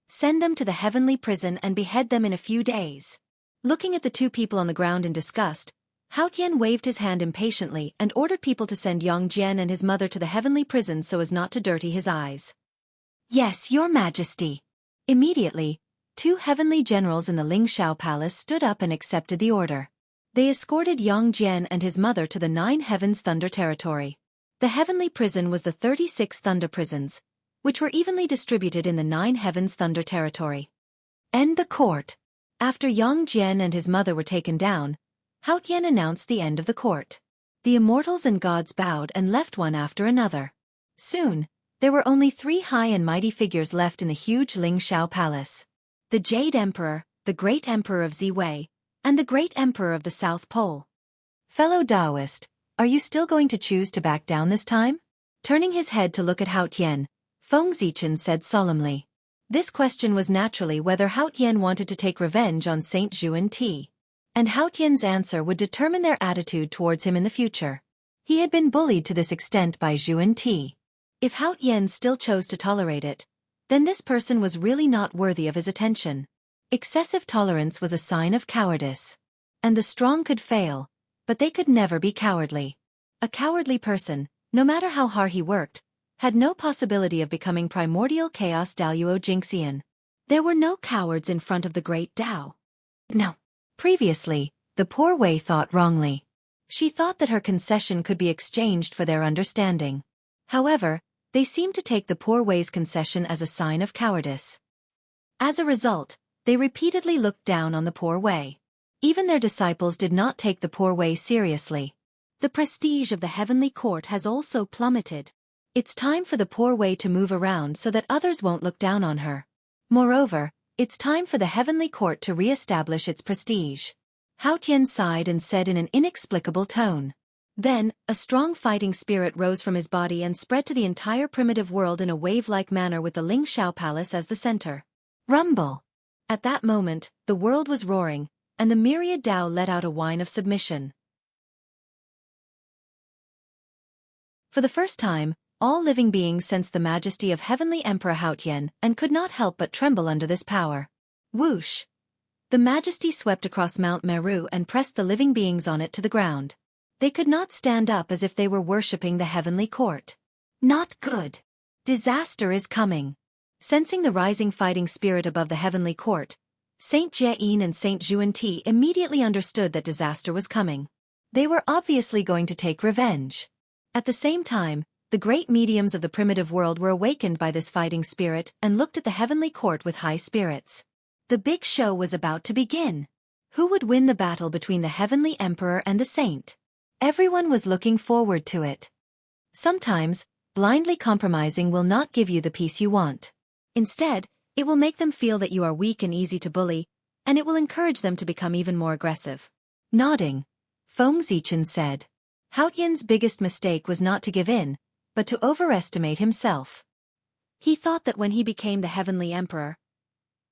Send them to the heavenly prison and behead them in a few days. Looking at the two people on the ground in disgust, Hao Tian waved his hand impatiently and ordered people to send Yang Jian and his mother to the heavenly prison so as not to dirty his eyes. Yes, Your Majesty. Immediately, two heavenly generals in the Ling Shao Palace stood up and accepted the order. They escorted Yang Jian and his mother to the 9 Heavens Thunder territory. The heavenly prison was the 36 Thunder prisons, which were evenly distributed in the 9 Heavens Thunder territory. End the court. After Yang Jian and his mother were taken down, Hao Tian announced the end of the court. The immortals and gods bowed and left one after another. Soon, there were only 3 high and mighty figures left in the huge Ling Shao Palace. The Jade Emperor, the Great Emperor of Ziwei, and the Great Emperor of the South Pole. Fellow Taoist, are you still going to choose to back down this time? Turning his head to look at Hao Tian, Feng Zichen said solemnly. This question was naturally whether Hao Tian wanted to take revenge on Saint Zhuan Ti. And Hao Tian's answer would determine their attitude towards him in the future. He had been bullied to this extent by Zhuan Ti. If Hao Tian still chose to tolerate it, then this person was really not worthy of his attention. Excessive tolerance was a sign of cowardice. And the strong could fail, but they could never be cowardly. A cowardly person, no matter how hard he worked, had no possibility of becoming primordial chaos Daluo Jingxian. There were no cowards in front of the great Tao. No. Previously, the poor Wei thought wrongly. She thought that her concession could be exchanged for their understanding. However, they seemed to take the poor Wei's concession as a sign of cowardice. As a result, they repeatedly looked down on the poor Wei. Even their disciples did not take the poor Wei seriously. The prestige of the heavenly court has also plummeted. It's time for the poor Wei to move around so that others won't look down on her. Moreover, it's time for the heavenly court to re-establish its prestige. Hao Tian sighed and said in an inexplicable tone. Then, a strong fighting spirit rose from his body and spread to the entire primitive world in a wave-like manner with the Ling Shao Palace as the center. Rumble! At that moment, the world was roaring, and the myriad Tao let out a whine of submission. For the first time, all living beings sensed the majesty of Heavenly Emperor Hao Tian and could not help but tremble under this power. Whoosh! The majesty swept across Mount Meru and pressed the living beings on it to the ground. They could not stand up as if they were worshipping the heavenly court. Not good. Disaster is coming. Sensing the rising fighting spirit above the heavenly court, Saint Jiayin and Saint Zhuan Ti immediately understood that disaster was coming. They were obviously going to take revenge. At the same time, the great mediums of the primitive world were awakened by this fighting spirit and looked at the heavenly court with high spirits. The big show was about to begin. Who would win the battle between the heavenly emperor and the saint? Everyone was looking forward to it. Sometimes, blindly compromising will not give you the peace you want. Instead, it will make them feel that you are weak and easy to bully, and it will encourage them to become even more aggressive. Nodding, Feng Zichen said. Hao Tian's biggest mistake was not to give in, but to overestimate himself. He thought that when he became the heavenly emperor,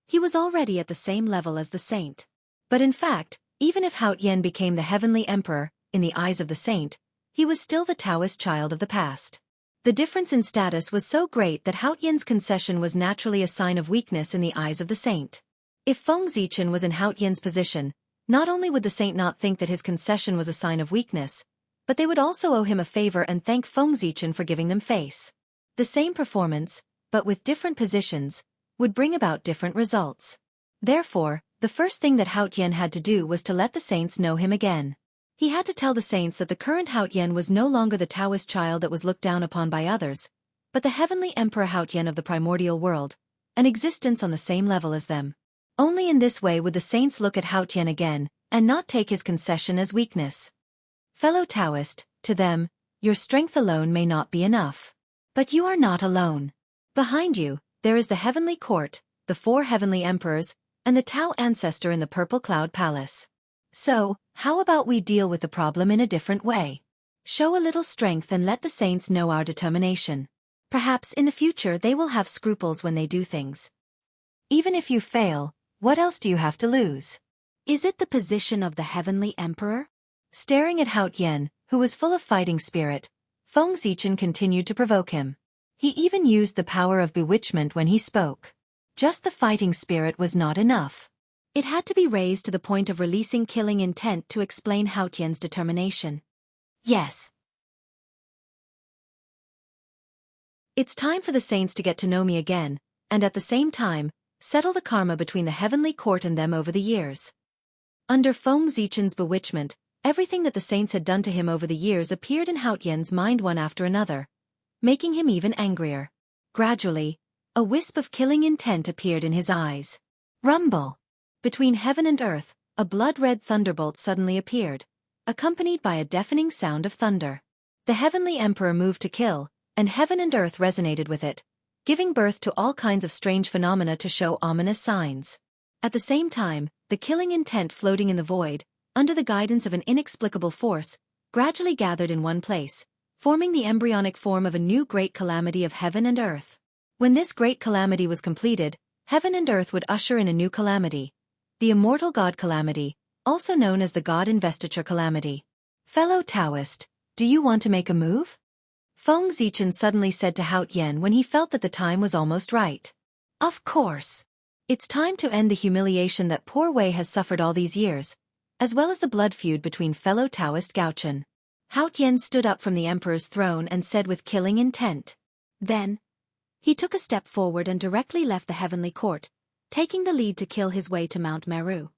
he was already at the same level as the saint. But in fact, even if Hao Tian became the heavenly emperor, in the eyes of the saint, he was still the Taoist child of the past. The difference in status was so great that Hao Tian's concession was naturally a sign of weakness in the eyes of the saint. If Feng Zichen was in Hao Tian's position, not only would the saint not think that his concession was a sign of weakness, but they would also owe him a favor and thank Feng Zichen for giving them face. The same performance, but with different positions, would bring about different results. Therefore, the first thing that Hao Tian had to do was to let the saints know him again. He had to tell the saints that the current Hao Tian was no longer the Taoist child that was looked down upon by others, but the heavenly Emperor Hao Tian of the primordial world, an existence on the same level as them. Only in this way would the saints look at Hao Tian again, and not take his concession as weakness. Fellow Taoist, to them, your strength alone may not be enough. But you are not alone. Behind you, there is the heavenly court, the 4 heavenly emperors, and the Tao ancestor in the Purple Cloud Palace. So, how about we deal with the problem in a different way? Show a little strength and let the saints know our determination. Perhaps in the future they will have scruples when they do things. Even if you fail, what else do you have to lose? Is it the position of the Heavenly Emperor? Staring at Hao Tian, who was full of fighting spirit, Feng Zichen continued to provoke him. He even used the power of bewitchment when he spoke. Just the fighting spirit was not enough. It had to be raised to the point of releasing killing intent to explain Hao Tian's determination. Yes. It's time for the saints to get to know me again, and at the same time, settle the karma between the heavenly court and them over the years. Under Feng Zichen's bewitchment, everything that the saints had done to him over the years appeared in Hao Tian's mind one after another, making him even angrier. Gradually, a wisp of killing intent appeared in his eyes. Rumble! Between heaven and earth, a blood-red thunderbolt suddenly appeared, accompanied by a deafening sound of thunder. The heavenly emperor moved to kill, and heaven and earth resonated with it, giving birth to all kinds of strange phenomena to show ominous signs. At the same time, the killing intent floating in the void, under the guidance of an inexplicable force, gradually gathered in one place, forming the embryonic form of a new great calamity of heaven and earth. When this great calamity was completed, heaven and earth would usher in a new calamity, the immortal God calamity, also known as the God investiture calamity. Fellow Taoist, do you want to make a move? Feng Zichen suddenly said to Hao Tian when he felt that the time was almost right. Of course. It's time to end the humiliation that poor Wei has suffered all these years, as well as the blood feud between fellow Taoist Gaochen. Hao Tian stood up from the emperor's throne and said with killing intent. Then, he took a step forward and directly left the heavenly court, taking the lead to kill his way to Mount Meru.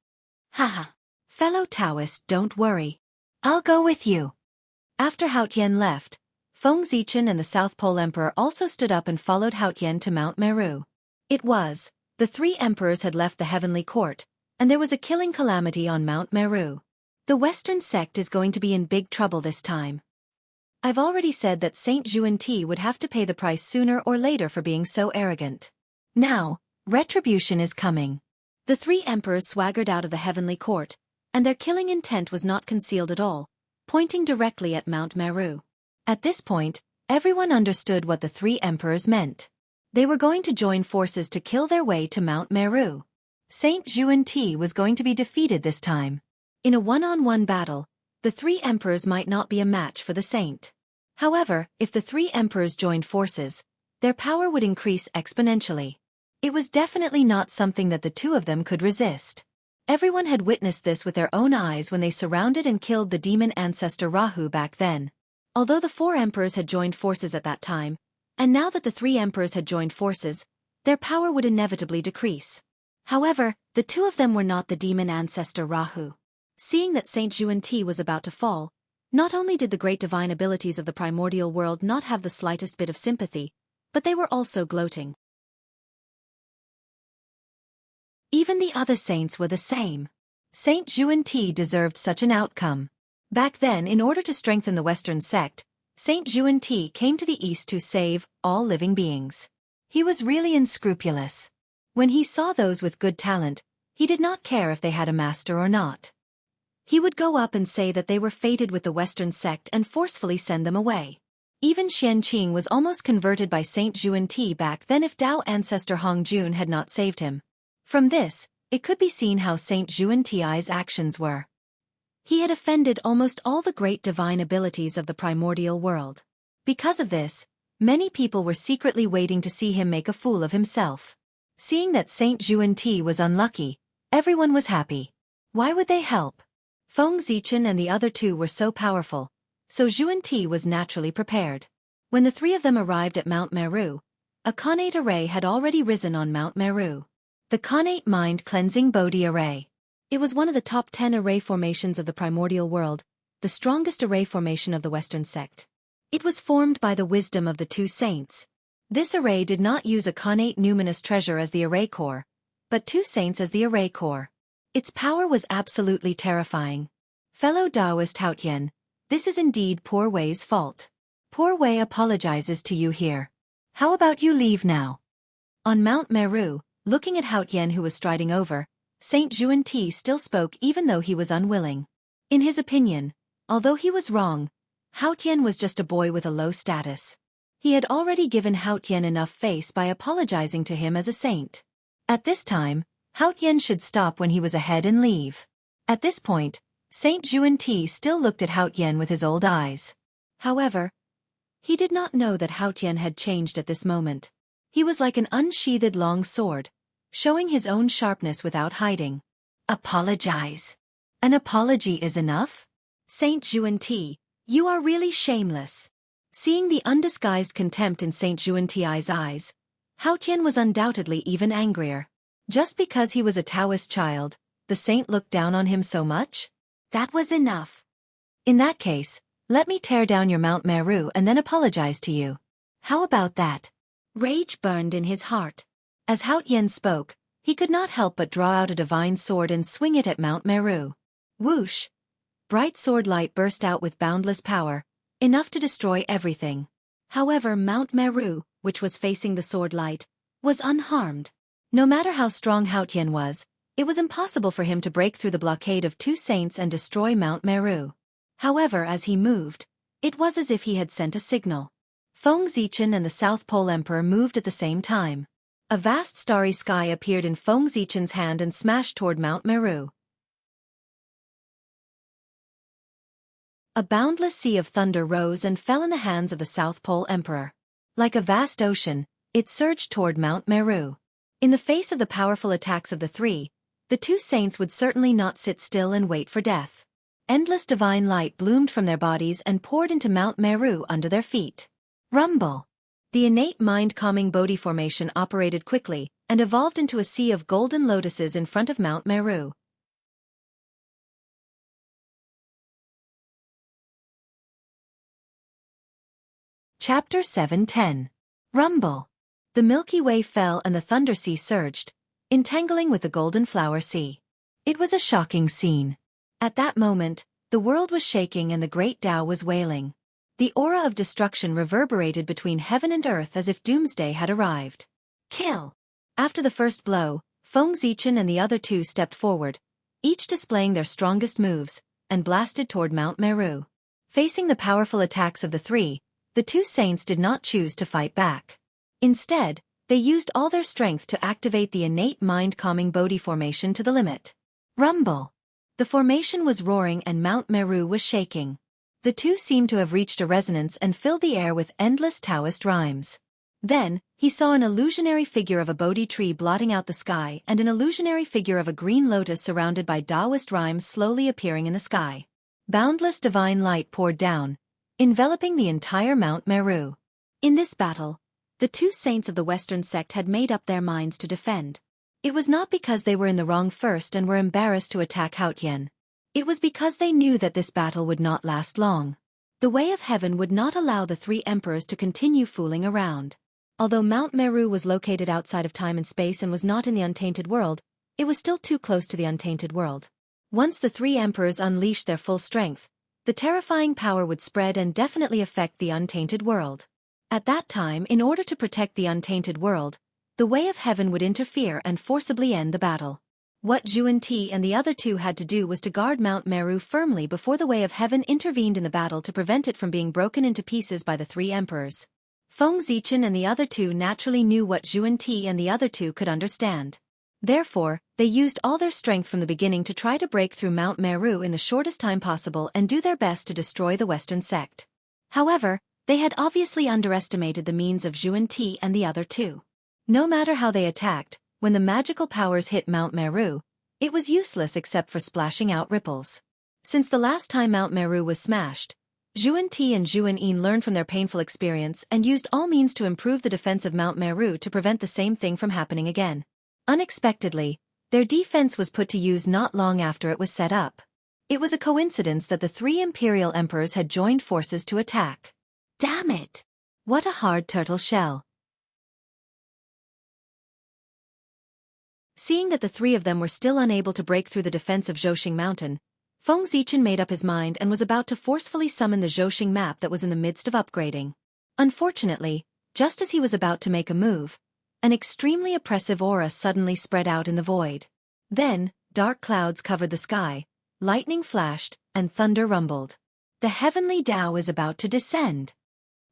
Haha. Fellow Taoist, don't worry. I'll go with you. After Hao Tian left, Feng Zichen and the South Pole Emperor also stood up and followed Hao Tian to Mount Meru. The three emperors had left the heavenly court, and there was a killing calamity on Mount Meru. The Western sect is going to be in big trouble this time. I've already said that Saint Zhuan would have to pay the price sooner or later for being so arrogant. Now, retribution is coming. The three emperors swaggered out of the heavenly court, and their killing intent was not concealed at all, pointing directly at Mount Meru. At this point, everyone understood what the three emperors meant. They were going to join forces to kill their way to Mount Meru. Saint Zhuan was going to be defeated this time. In a one-on-one battle, the three emperors might not be a match for the saint. However, if the three emperors joined forces, their power would increase exponentially. It was definitely not something that the two of them could resist. Everyone had witnessed this with their own eyes when they surrounded and killed the demon ancestor Rahu back then. Although the four emperors had joined forces at that time, and now that the three emperors had joined forces, their power would inevitably decrease. However, the two of them were not the demon ancestor Rahu. Seeing that Saint Zhuan was about to fall, not only did the great divine abilities of the primordial world not have the slightest bit of sympathy, but they were also gloating. Even the other saints were the same. Saint Zhuan deserved such an outcome. Back then, in order to strengthen the Western sect, Saint Zhuan came to the East to save all living beings. He was really unscrupulous. When he saw those with good talent, he did not care if they had a master or not. He would go up and say that they were fated with the Western sect and forcefully send them away. Even Xianxia was almost converted by Saint Zhuan back then if Tao ancestor Hongjun had not saved him. From this, it could be seen how Saint Zhuan actions were. He had offended almost all the great divine abilities of the primordial world. Because of this, many people were secretly waiting to see him make a fool of himself. Seeing that Saint Zhuan was unlucky, everyone was happy. Why would they help? Feng Zichen and the other two were so powerful, so Zhuan was naturally prepared. When the three of them arrived at Mount Meru, a Khanate array had already risen on Mount Meru. The Khanate mind-cleansing Bodhi array. It was one of the top 10 array formations of the primordial world, the strongest array formation of the Western sect. It was formed by the wisdom of the two saints. This array did not use a Khanate numinous treasure as the array core, but two saints as the array core. Its power was absolutely terrifying. Fellow Taoist Hao Tian, this is indeed poor Wei's fault. Poor Wei apologizes to you here. How about you leave now? On Mount Meru, looking at Hao Tian who was striding over, Saint Jianghu still spoke even though he was unwilling. In his opinion, although he was wrong, Hao Tian was just a boy with a low status. He had already given Hao Tian enough face by apologizing to him as a saint. At this time, Hao Tian should stop when he was ahead and leave. At this point, Saint Jianghu still looked at Hao Tian with his old eyes. However, he did not know that Hao Tian had changed at this moment. He was like an unsheathed long sword, showing his own sharpness without hiding. Apologize. An apology is enough? Saint Jianghu, you are really shameless. Seeing the undisguised contempt in Saint Jianghu's eyes, Hao Tian was undoubtedly even angrier. Just because he was a Taoist child, the saint looked down on him so much? That was enough. In that case, let me tear down your Mount Meru and then apologize to you. How about that? Rage burned in his heart. As Hao Tian spoke, he could not help but draw out a divine sword and swing it at Mount Meru. Whoosh! Bright sword light burst out with boundless power, enough to destroy everything. However, Mount Meru, which was facing the sword light, was unharmed. No matter how strong Hao Tian was, it was impossible for him to break through the blockade of two saints and destroy Mount Meru. However, as he moved, it was as if he had sent a signal. Feng Zichen and the South Pole Emperor moved at the same time. A vast starry sky appeared in Feng Zichen's hand and smashed toward Mount Meru. A boundless sea of thunder rose and fell in the hands of the South Pole Emperor. Like a vast ocean, it surged toward Mount Meru. In the face of the powerful attacks of the three, the two saints would certainly not sit still and wait for death. Endless divine light bloomed from their bodies and poured into Mount Meru under their feet. Rumble! The innate mind-calming Bodhi formation operated quickly and evolved into a sea of golden lotuses in front of Mount Meru. Chapter 7:10. Rumble. The Milky Way fell and the Thunder Sea surged, entangling with the Golden Flower Sea. It was a shocking scene. At that moment, the world was shaking and the great Tao was wailing. The aura of destruction reverberated between heaven and earth as if doomsday had arrived. Kill! After the first blow, Feng Zichen and the other two stepped forward, each displaying their strongest moves, and blasted toward Mount Meru. Facing the powerful attacks of the three, the two saints did not choose to fight back. Instead, they used all their strength to activate the innate mind-calming Bodhi formation to the limit. Rumble! The formation was roaring and Mount Meru was shaking. The two seemed to have reached a resonance and filled the air with endless Taoist rhymes. Then, he saw an illusionary figure of a Bodhi tree blotting out the sky and an illusionary figure of a green lotus surrounded by Taoist rhymes slowly appearing in the sky. Boundless divine light poured down, enveloping the entire Mount Meru. In this battle, the two saints of the Western sect had made up their minds to defend. It was not because they were in the wrong first and were embarrassed to attack Hao Tian. It was because they knew that this battle would not last long. The way of heaven would not allow the three emperors to continue fooling around. Although Mount Meru was located outside of time and space and was not in the untainted world, it was still too close to the untainted world. Once the three emperors unleashed their full strength, the terrifying power would spread and definitely affect the untainted world. At that time, in order to protect the untainted world, the way of heaven would interfere and forcibly end the battle. What Jianghu and the other two had to do was to guard Mount Meru firmly before the way of heaven intervened in the battle to prevent it from being broken into pieces by the three emperors. Feng Zichen and the other two naturally knew what Jianghu and the other two could understand. Therefore, they used all their strength from the beginning to try to break through Mount Meru in the shortest time possible and do their best to destroy the Western sect. However, they had obviously underestimated the means of Jianghu and the other two. No matter how they attacked, when the magical powers hit Mount Meru, it was useless except for splashing out ripples. Since the last time Mount Meru was smashed, Jianghu and Jiangyin learned from their painful experience and used all means to improve the defense of Mount Meru to prevent the same thing from happening again. Unexpectedly, their defense was put to use not long after it was set up. It was a coincidence that the three imperial emperors had joined forces to attack. Damn it! What a hard turtle shell. Seeing that the three of them were still unable to break through the defense of Zhousing Mountain, Feng Zichen made up his mind and was about to forcefully summon the Zhousing map that was in the midst of upgrading. Unfortunately, just as he was about to make a move, an extremely oppressive aura suddenly spread out in the void. Then, dark clouds covered the sky, lightning flashed, and thunder rumbled. The heavenly Tao is about to descend.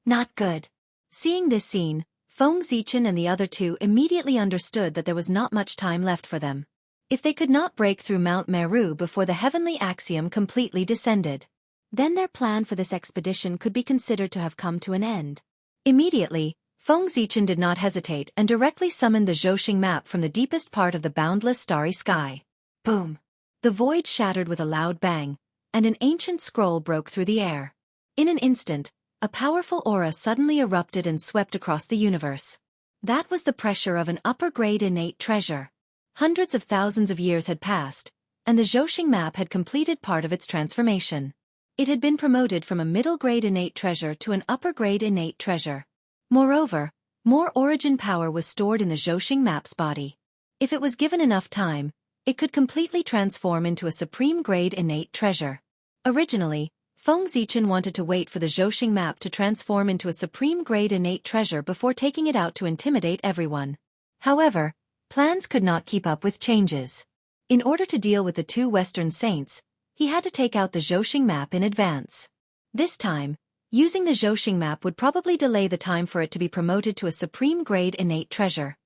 Not good. Seeing this scene, Feng Zichen and the other two immediately understood that there was not much time left for them. If they could not break through Mount Meru before the heavenly axiom completely descended, then their plan for this expedition could be considered to have come to an end. Immediately, Feng Zichen did not hesitate and directly summoned the Zhouxing map from the deepest part of the boundless starry sky. Boom! The void shattered with a loud bang, and an ancient scroll broke through the air. In an instant, a powerful aura suddenly erupted and swept across the universe. That was the pressure of an upper-grade innate treasure. Hundreds of thousands of years had passed, and the Zhouxing map had completed part of its transformation. It had been promoted from a middle-grade innate treasure to an upper-grade innate treasure. Moreover, more origin power was stored in the Zhouxing map's body. If it was given enough time, it could completely transform into a supreme-grade innate treasure. Originally, Feng Zichen wanted to wait for the Zhouxing map to transform into a supreme-grade innate treasure before taking it out to intimidate everyone. However, plans could not keep up with changes. In order to deal with the two Western saints, he had to take out the Zhouxing map in advance. This time, using the Zhouxing map would probably delay the time for it to be promoted to a supreme-grade innate treasure.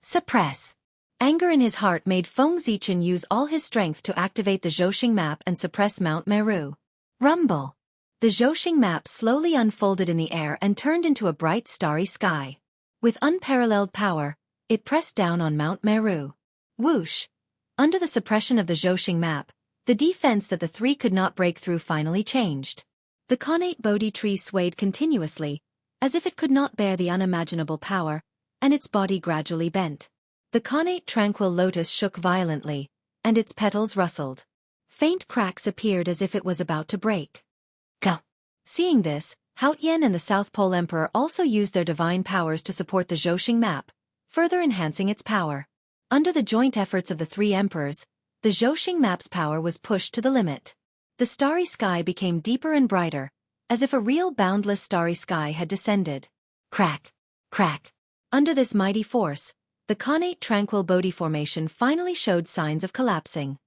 Suppress. Anger in his heart made Feng Zichen use all his strength to activate the Zhouxing map and suppress Mount Meru. Rumble. The Zhouxing map slowly unfolded in the air and turned into a bright starry sky. With unparalleled power, it pressed down on Mount Meru. Whoosh! Under the suppression of the Zhouxing map, the defense that the three could not break through finally changed. The connate Bodhi tree swayed continuously, as if it could not bear the unimaginable power, and its body gradually bent. The connate tranquil lotus shook violently, and its petals rustled. Faint cracks appeared as if it was about to break. Go! Seeing this, Haotian and the South Pole Emperor also used their divine powers to support the Zhouxing map, further enhancing its power. Under the joint efforts of the three emperors, the Zhouxing map's power was pushed to the limit. The starry sky became deeper and brighter, as if a real boundless starry sky had descended. Crack! Crack! Under this mighty force, the connate tranquil Bodhi formation finally showed signs of collapsing.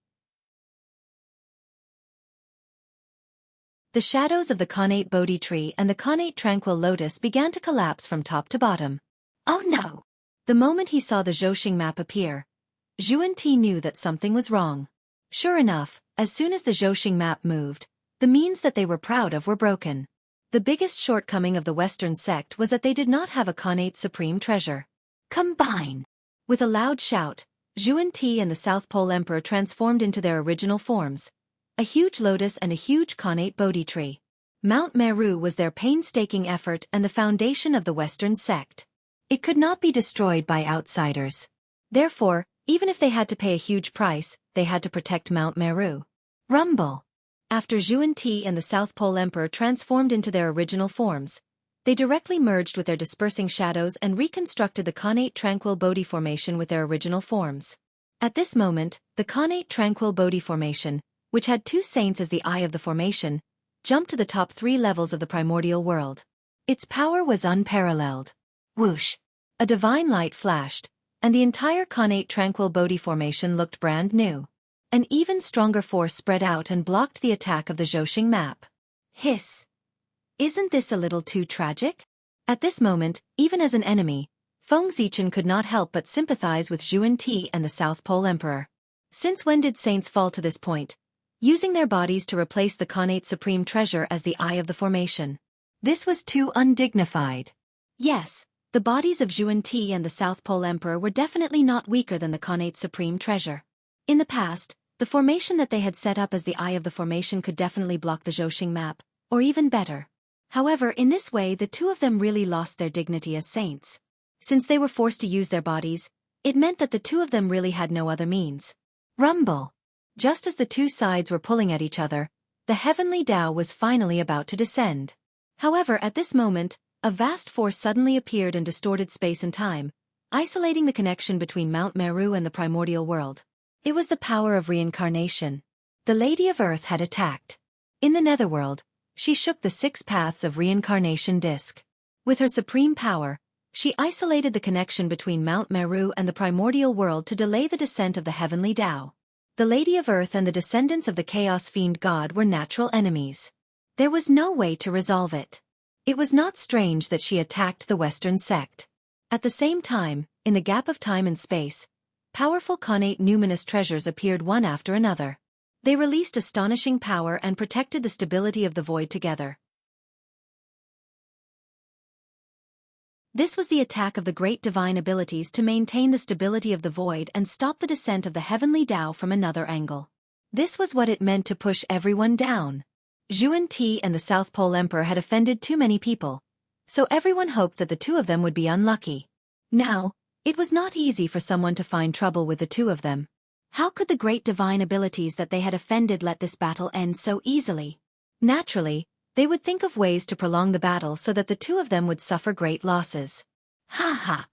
The shadows of the connate Bodhi tree and the connate tranquil lotus began to collapse from top to bottom. Oh no! The moment he saw the Zhouxing map appear, Xuanti knew that something was wrong. Sure enough, as soon as the Zhouxing map moved, the means that they were proud of were broken. The biggest shortcoming of the Western sect was that they did not have a connate supreme treasure. Combine! With a loud shout, Xuanti and the South Pole Emperor transformed into their original forms, a huge lotus and a huge connate Bodhi tree. Mount Meru was their painstaking effort and the foundation of the Western sect. It could not be destroyed by outsiders. Therefore, even if they had to pay a huge price, they had to protect Mount Meru. Rumble! After Xuanti and the South Pole Emperor transformed into their original forms, they directly merged with their dispersing shadows and reconstructed the connate tranquil Bodhi formation with their original forms. At this moment, the connate tranquil Bodhi formation, which had two saints as the eye of the formation, jumped to the top 3 levels of the primordial world. Its power was unparalleled. Whoosh! A divine light flashed, and the entire connate tranquil Bodhi formation looked brand new. An even stronger force spread out and blocked the attack of the Zhouxing map. Hiss! Isn't this a little too tragic? At this moment, even as an enemy, Feng Zichen could not help but sympathize with Xuanti and the South Pole Emperor. Since when did saints fall to this point? Using their bodies to replace the connate supreme treasure as the eye of the formation. This was too undignified. Yes, the bodies of Xuanti and the South Pole Emperor were definitely not weaker than the connate supreme treasure. In the past, the formation that they had set up as the eye of the formation could definitely block the Zhouxing map, or even better. However, in this way the two of them really lost their dignity as saints. Since they were forced to use their bodies, it meant that the two of them really had no other means. Rumble! Just as the two sides were pulling at each other, the heavenly Tao was finally about to descend. However, at this moment, a vast force suddenly appeared and distorted space and time, isolating the connection between Mount Meru and the primordial world. It was the power of reincarnation. The Lady of Earth had attacked. In the netherworld, she shook the 6 paths of reincarnation disk. With her supreme power, She isolated the connection between Mount Meru and the primordial world to delay the descent of the heavenly Tao. The Lady of Earth and the descendants of the Chaos Fiend God were natural enemies. There was no way to resolve it. It was not strange that she attacked the Western sect. At the same time, in the gap of time and space, powerful connate numinous treasures appeared one after another. They released astonishing power and protected the stability of the void together. This was the attack of the great divine abilities to maintain the stability of the void and stop the descent of the heavenly Tao from another angle. This was what it meant to push everyone down. Xianxia and the South Pole Emperor had offended too many people, so everyone hoped that the two of them would be unlucky. Now, it was not easy for someone to find trouble with the two of them. How could the great divine abilities that they had offended let this battle end so easily? Naturally, they would think of ways to prolong the battle so that the two of them would suffer great losses. Ha ha!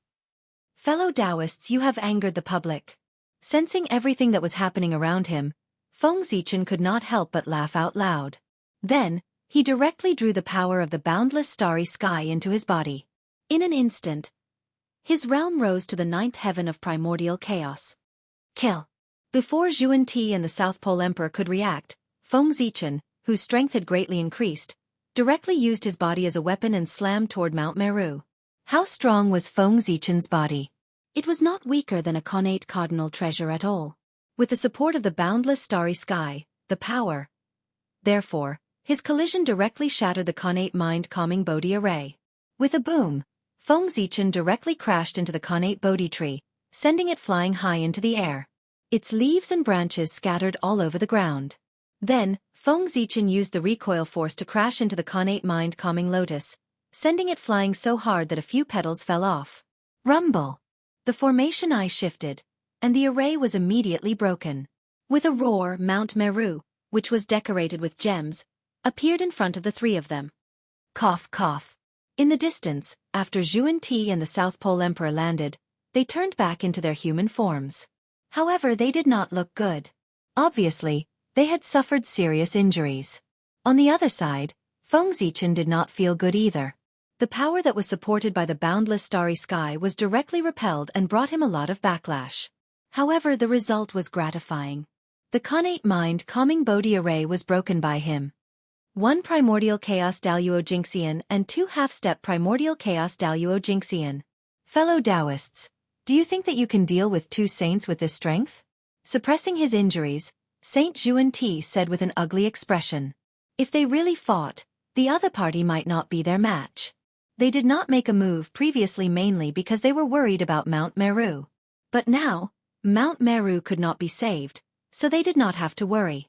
Fellow Taoists, you have angered the public. Sensing everything that was happening around him, Feng Zichen could not help but laugh out loud. Then, he directly drew the power of the boundless starry sky into his body. In an instant, his realm rose to the 9th heaven of primordial chaos. Kill! Before Xianxia and the South Pole Emperor could react, Feng Zichen, whose strength had greatly increased, directly used his body as a weapon and slammed toward Mount Meru. How strong was Feng Zichen's body? It was not weaker than a connate cardinal treasure at all. With the support of the boundless starry sky, the power. Therefore, his collision directly shattered the connate mind-calming Bodhi array. With a boom, Feng Zichen directly crashed into the connate Bodhi tree, sending it flying high into the air. Its leaves and branches scattered all over the ground. Then, Feng Zichen used the recoil force to crash into the connate mind-calming lotus, sending it flying so hard that a few petals fell off. Rumble! The formation eye shifted, and the array was immediately broken. With a roar, Mount Meru, which was decorated with gems, appeared in front of the three of them. Cough, cough. In the distance, after Xianxia and the South Pole Emperor landed, they turned back into their human forms. However, they did not look good. Obviously, they had suffered serious injuries. On the other side, Feng Zichen did not feel good either. The power that was supported by the boundless starry sky was directly repelled and brought him a lot of backlash. However, the result was gratifying. The connate mind-calming Bodhi array was broken by him. 1 primordial chaos Daluo Jingxian and 2 half-step primordial chaos Daluo Jingxian. Fellow Taoists, do you think that you can deal with 2 saints with this strength? Suppressing his injuries, Saint Xianxia said with an ugly expression. If they really fought, the other party might not be their match. They did not make a move previously mainly because they were worried about Mount Meru. But now, Mount Meru could not be saved, so they did not have to worry.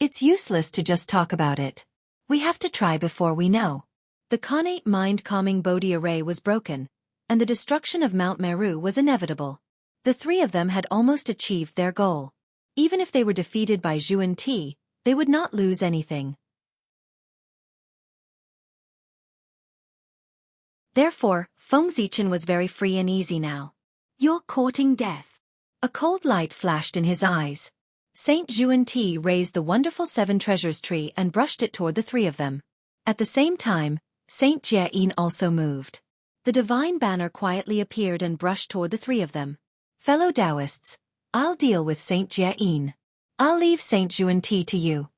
It's useless to just talk about it. We have to try before we know. The connate mind-calming Bodhi array was broken, and the destruction of Mount Meru was inevitable. The three of them had almost achieved their goal. Even if they were defeated by Xianxia, they would not lose anything. Therefore, Feng Zichen was very free and easy now. You're courting death. A cold light flashed in his eyes. Saint Xianxia raised the wonderful 7 treasures tree and brushed it toward the three of them. At the same time, Saint Jianghu also moved. The divine banner quietly appeared and brushed toward the three of them. Fellow Taoists, I'll deal with Saint Jianghu. I'll leave Saint Xianxia to you.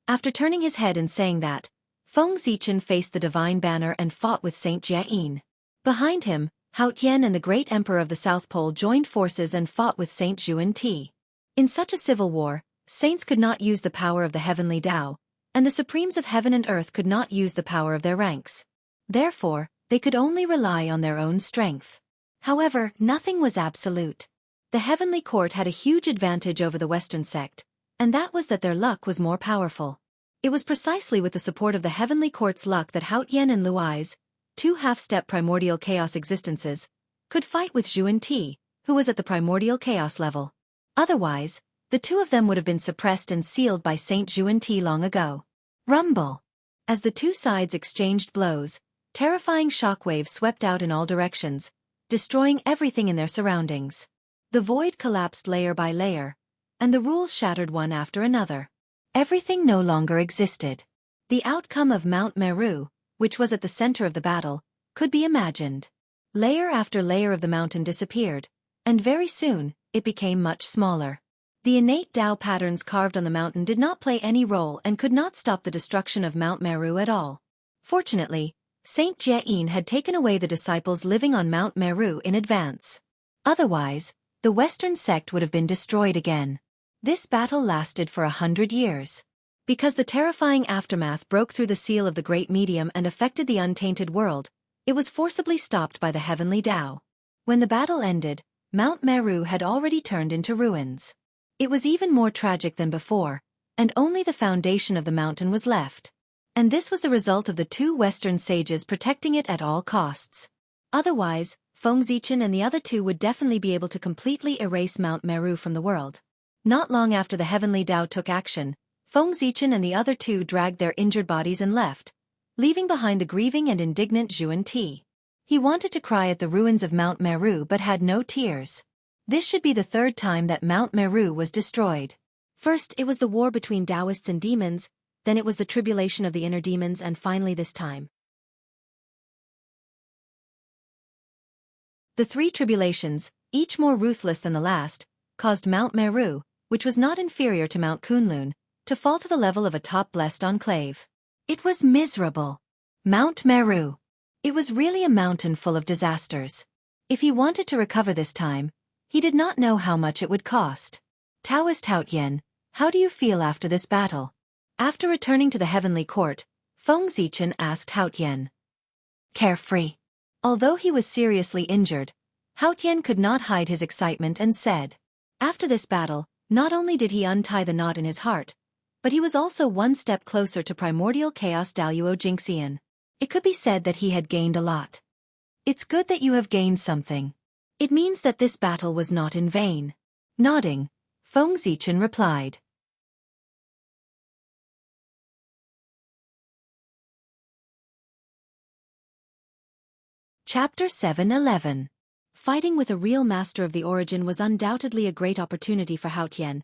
After turning his head and saying that, Feng Zichen faced the divine banner and fought with Saint Jianghu. Behind him, Hao Tian and the great emperor of the South Pole joined forces and fought with Saint Xianxia. In such a civil war, saints could not use the power of the heavenly Tao, and the supremes of heaven and earth could not use the power of their ranks. Therefore, they could only rely on their own strength. However, nothing was absolute. The heavenly court had a huge advantage over the Western sect, and that was that their luck was more powerful. It was precisely with the support of the heavenly court's luck that Hao Tian and Luai's, 2 half-step primordial chaos existences, could fight with Xianxia, who was at the primordial chaos level. Otherwise, the two of them would have been suppressed and sealed by Saint Xianxia long ago. Rumble! As the two sides exchanged blows, terrifying shockwaves swept out in all directions, destroying everything in their surroundings. The void collapsed layer by layer, and the rules shattered one after another. Everything no longer existed. The outcome of Mount Meru, which was at the center of the battle, could be imagined. Layer after layer of the mountain disappeared, and very soon, it became much smaller. The innate Tao patterns carved on the mountain did not play any role and could not stop the destruction of Mount Meru at all. Fortunately, Saint Jiayin had taken away the disciples living on Mount Meru in advance. Otherwise, the Western sect would have been destroyed again. This battle lasted for 100 years. Because the terrifying aftermath broke through the seal of the Great Medium and affected the untainted world, it was forcibly stopped by the heavenly Tao. When the battle ended, Mount Meru had already turned into ruins. It was even more tragic than before, and only the foundation of the mountain was left. And this was the result of the two Western sages protecting it at all costs. Otherwise, Feng Zichen and the other two would definitely be able to completely erase Mount Meru from the world. Not long after the heavenly Tao took action, Feng Zichen and the other two dragged their injured bodies and left, leaving behind the grieving and indignant Zhuan Ti. He wanted to cry at the ruins of Mount Meru but had no tears. This should be the third time that Mount Meru was destroyed. First, it was the war between Taoists and demons, then it was the tribulation of the inner demons, and finally this time. The three tribulations, each more ruthless than the last, caused Mount Meru, which was not inferior to Mount Kunlun, to fall to the level of a top-blessed enclave. It was miserable. Mount Meru. It was really a mountain full of disasters. If he wanted to recover this time, he did not know how much it would cost. Taoist Haotian, how do you feel after this battle? After returning to the heavenly court, Feng Zichen asked Haotian. Carefree. Although he was seriously injured, Haotian could not hide his excitement and said, after this battle, not only did he untie the knot in his heart, but he was also one step closer to primordial chaos Daluo Jingxian. It could be said that he had gained a lot. It's good that you have gained something. It means that this battle was not in vain. Nodding, Feng Zichen replied. Chapter 7:11. Fighting with a real master of the origin was undoubtedly a great opportunity for Haotian,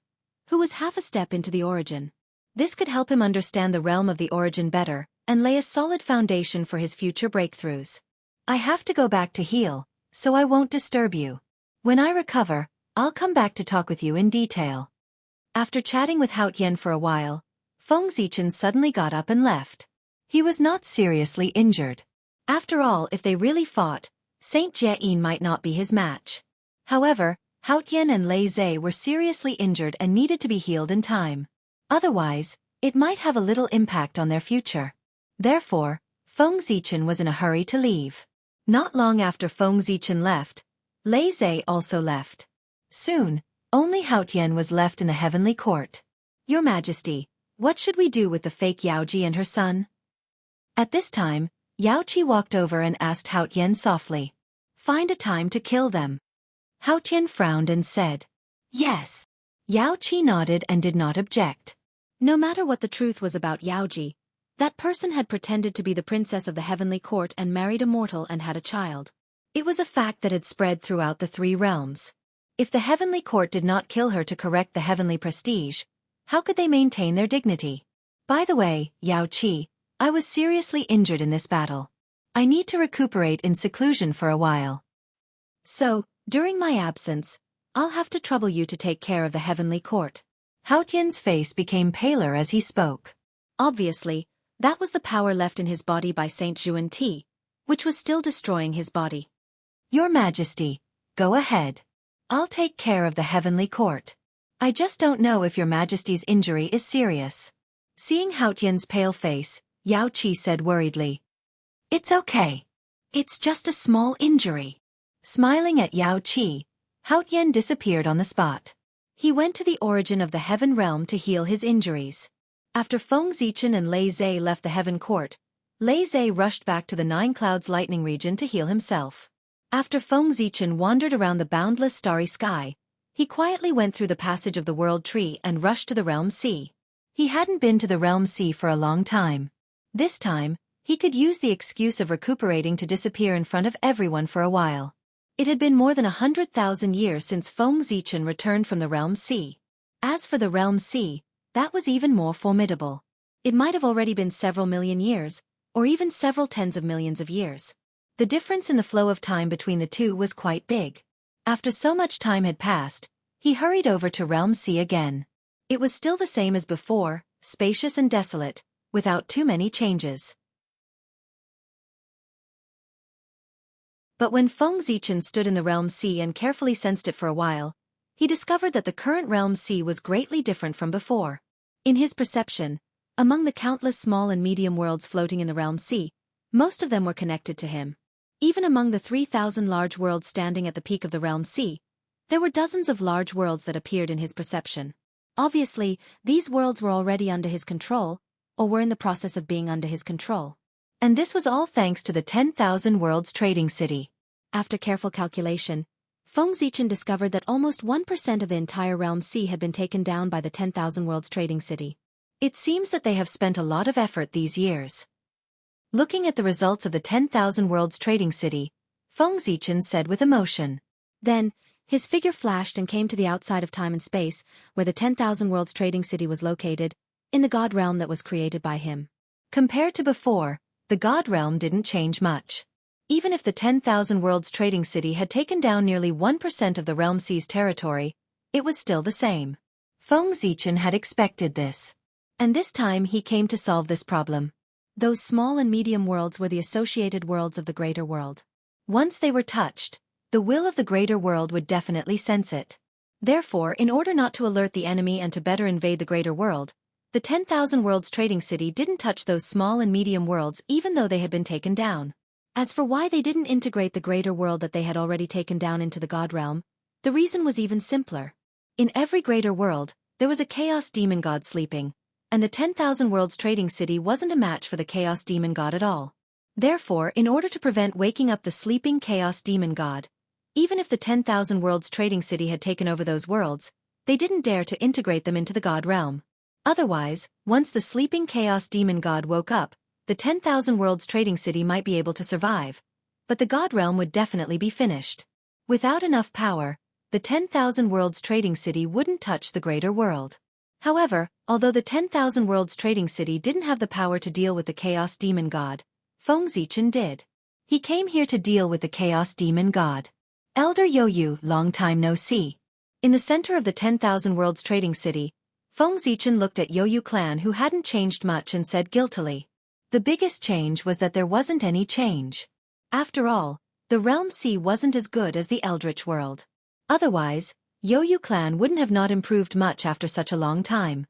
who was half a step into the origin. This could help him understand the realm of the origin better, and lay a solid foundation for his future breakthroughs. I have to go back to heal, so I won't disturb you. When I recover, I'll come back to talk with you in detail. After chatting with Haotian for a while, Feng Zichen suddenly got up and left. He was not seriously injured. After all, if they really fought, Saint Jiayin might not be his match. However, Haotian and Lei Zhe were seriously injured and needed to be healed in time. Otherwise, it might have a little impact on their future. Therefore, Feng Zichen was in a hurry to leave. Not long after Feng Zichen left, Lei Zhe also left. Soon, only Haotian was left in the heavenly court. Your Majesty, what should we do with the fake Yaoji and her son? At this time, Yaoqi walked over and asked Haotian softly. Find a time to kill them. Haotian frowned and said, yes. Yaoqi nodded and did not object. No matter what the truth was about Yaoji, that person had pretended to be the princess of the heavenly court and married a mortal and had a child. It was a fact that had spread throughout the three realms. If the heavenly court did not kill her to correct the heavenly prestige, how could they maintain their dignity? By the way, Yaoqi, I was seriously injured in this battle. I need to recuperate in seclusion for a while. So, during my absence, I'll have to trouble you to take care of the heavenly court. Haotian's face became paler as he spoke. Obviously, that was the power left in his body by Saint Zhuan Ti, which was still destroying his body. Your Majesty, go ahead. I'll take care of the heavenly court. I just don't know if your Majesty's injury is serious. Seeing Haotian's pale face, Yaoqi said worriedly. It's okay. It's just a small injury. Smiling at Yaoqi, Haotian disappeared on the spot. He went to the origin of the heaven realm to heal his injuries. After Feng Zichen and Lei Zhe left the heaven court, Lei Zhe rushed back to the Nine Clouds lightning region to heal himself. After Feng Zichen wandered around the boundless starry sky, he quietly went through the passage of the world tree and rushed to the realm sea. He hadn't been to the realm sea for a long time. This time, he could use the excuse of recuperating to disappear in front of everyone for a while. It had been more than 100,000 years since Feng Zichen returned from the realm sea. As for the realm sea, that was even more formidable. It might have already been several million years, or even several tens of millions of years. The difference in the flow of time between the two was quite big. After so much time had passed, he hurried over to Realm C again. It was still the same as before, spacious and desolate, without too many changes. But when Feng Zichen stood in the Realm C and carefully sensed it for a while, he discovered that the current Realm C was greatly different from before. In his perception, among the countless small and medium worlds floating in the Realm C, most of them were connected to him. Even among the 3,000 large worlds standing at the peak of the Realm C, there were dozens of large worlds that appeared in his perception. Obviously, these worlds were already under his control, or were in the process of being under his control. And this was all thanks to the 10,000 Worlds Trading City. After careful calculation, Feng Zichen discovered that almost 1% of the entire Realm C had been taken down by the 10,000 Worlds Trading City. It seems that they have spent a lot of effort these years. Looking at the results of the 10,000 Worlds Trading City, Feng Zichen said with emotion. Then, his figure flashed and came to the outside of time and space, where the 10,000 Worlds Trading City was located, in the God Realm that was created by him. Compared to before, the God Realm didn't change much. Even if the 10,000 Worlds Trading City had taken down nearly 1% of the Realm C's territory, it was still the same. Feng Zichen had expected this. And this time he came to solve this problem. Those small and medium worlds were the associated worlds of the greater world. Once they were touched, the will of the greater world would definitely sense it. Therefore, in order not to alert the enemy and to better invade the greater world, the 10,000 Worlds Trading City didn't touch those small and medium worlds even though they had been taken down. As for why they didn't integrate the greater world that they had already taken down into the God Realm, the reason was even simpler. In every greater world, there was a Chaos Demon God sleeping, and the 10,000 Worlds Trading City wasn't a match for the Chaos Demon God at all. Therefore, in order to prevent waking up the sleeping Chaos Demon God, even if the 10,000 Worlds Trading City had taken over those worlds, they didn't dare to integrate them into the God Realm. Otherwise, once the sleeping Chaos Demon God woke up, the 10,000 Worlds Trading City might be able to survive, but the God Realm would definitely be finished. Without enough power, the 10,000 Worlds Trading City wouldn't touch the greater world. However, although the 10,000 Worlds Trading City didn't have the power to deal with the Chaos Demon God, Feng Zichen did. He came here to deal with the Chaos Demon God. Elder Yoyu, long time no see. In the center of the 10,000 Worlds Trading City, Feng Zichen looked at Yoyu clan who hadn't changed much and said guiltily. The biggest change was that there wasn't any change. After all, the Realm C wasn't as good as the Eldritch world. Otherwise, Yoyu clan wouldn't have not improved much after such a long time.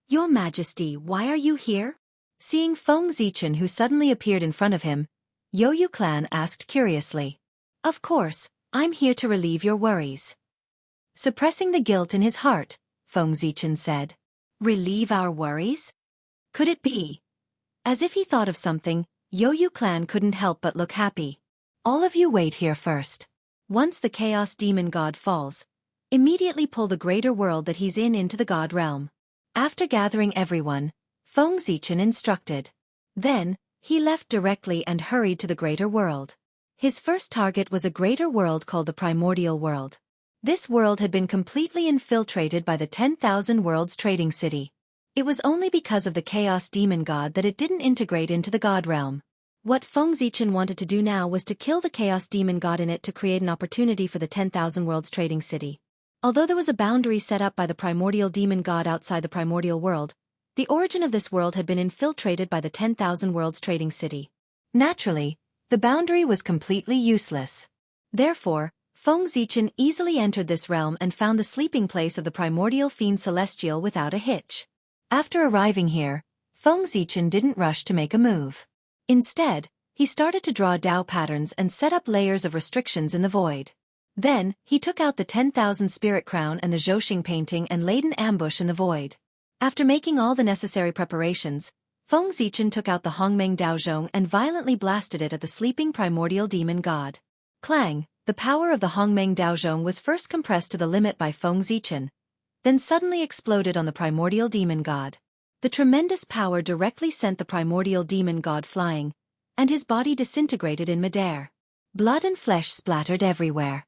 Your Majesty, why are you here? Seeing Feng Zichen who suddenly appeared in front of him, Yoyu clan asked curiously. Of course, I'm here to relieve your worries. Suppressing the guilt in his heart, Feng Zichen said. Relieve our worries? Could it be? As if he thought of something, Yoyu clan couldn't help but look happy. All of you wait here first. Once the Chaos Demon God falls, immediately pull the greater world that he's in into the God Realm. After gathering everyone, Feng Zichen instructed. Then, he left directly and hurried to the greater world. His first target was a greater world called the Primordial World. This world had been completely infiltrated by the 10,000 Worlds Trading City. It was only because of the Chaos Demon God that it didn't integrate into the God Realm. What Feng Zichen wanted to do now was to kill the Chaos Demon God in it to create an opportunity for the 10,000 Worlds Trading City. Although there was a boundary set up by the Primordial Demon God outside the Primordial World, the origin of this world had been infiltrated by the 10,000 Worlds Trading City. Naturally, the boundary was completely useless. Therefore, Feng Zichen easily entered this realm and found the sleeping place of the Primordial Fiend Celestial without a hitch. After arriving here, Feng Zichen didn't rush to make a move. Instead, he started to draw Dao patterns and set up layers of restrictions in the void. Then, he took out the 10,000 Spirit Crown and the Zhouxing painting and laid an ambush in the void. After making all the necessary preparations, Feng Zichen took out the Hongmeng Daozhong and violently blasted it at the sleeping Primordial Demon God. Clang! The power of the Hongmeng Daozhong was first compressed to the limit by Feng Zichen, then suddenly exploded on the Primordial Demon God. The tremendous power directly sent the Primordial Demon God flying, and his body disintegrated in midair. Blood and flesh splattered everywhere.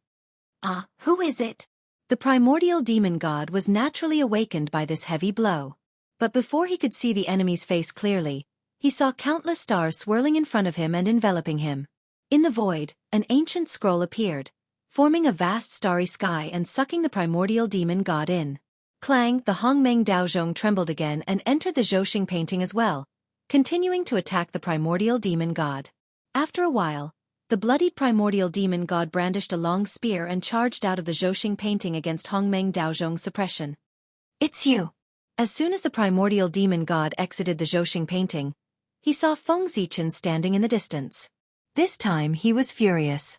Ah, who is it? The Primordial Demon God was naturally awakened by this heavy blow. But before he could see the enemy's face clearly, He saw countless stars swirling in front of him and enveloping him. In the void, an ancient scroll appeared, forming a vast starry sky and sucking the primordial demon god in. Clang, the Hongmeng Daozhong trembled again and entered the Zhouxing painting as well, continuing to attack the primordial demon god. After a while, the bloodied primordial demon god brandished a long spear and charged out of the Zhouxing painting against Hongmeng Daozhong's suppression. "It's you!" As soon as the primordial demon god exited the Zhouxing painting, he saw Feng Zichen standing in the distance. This time he was furious.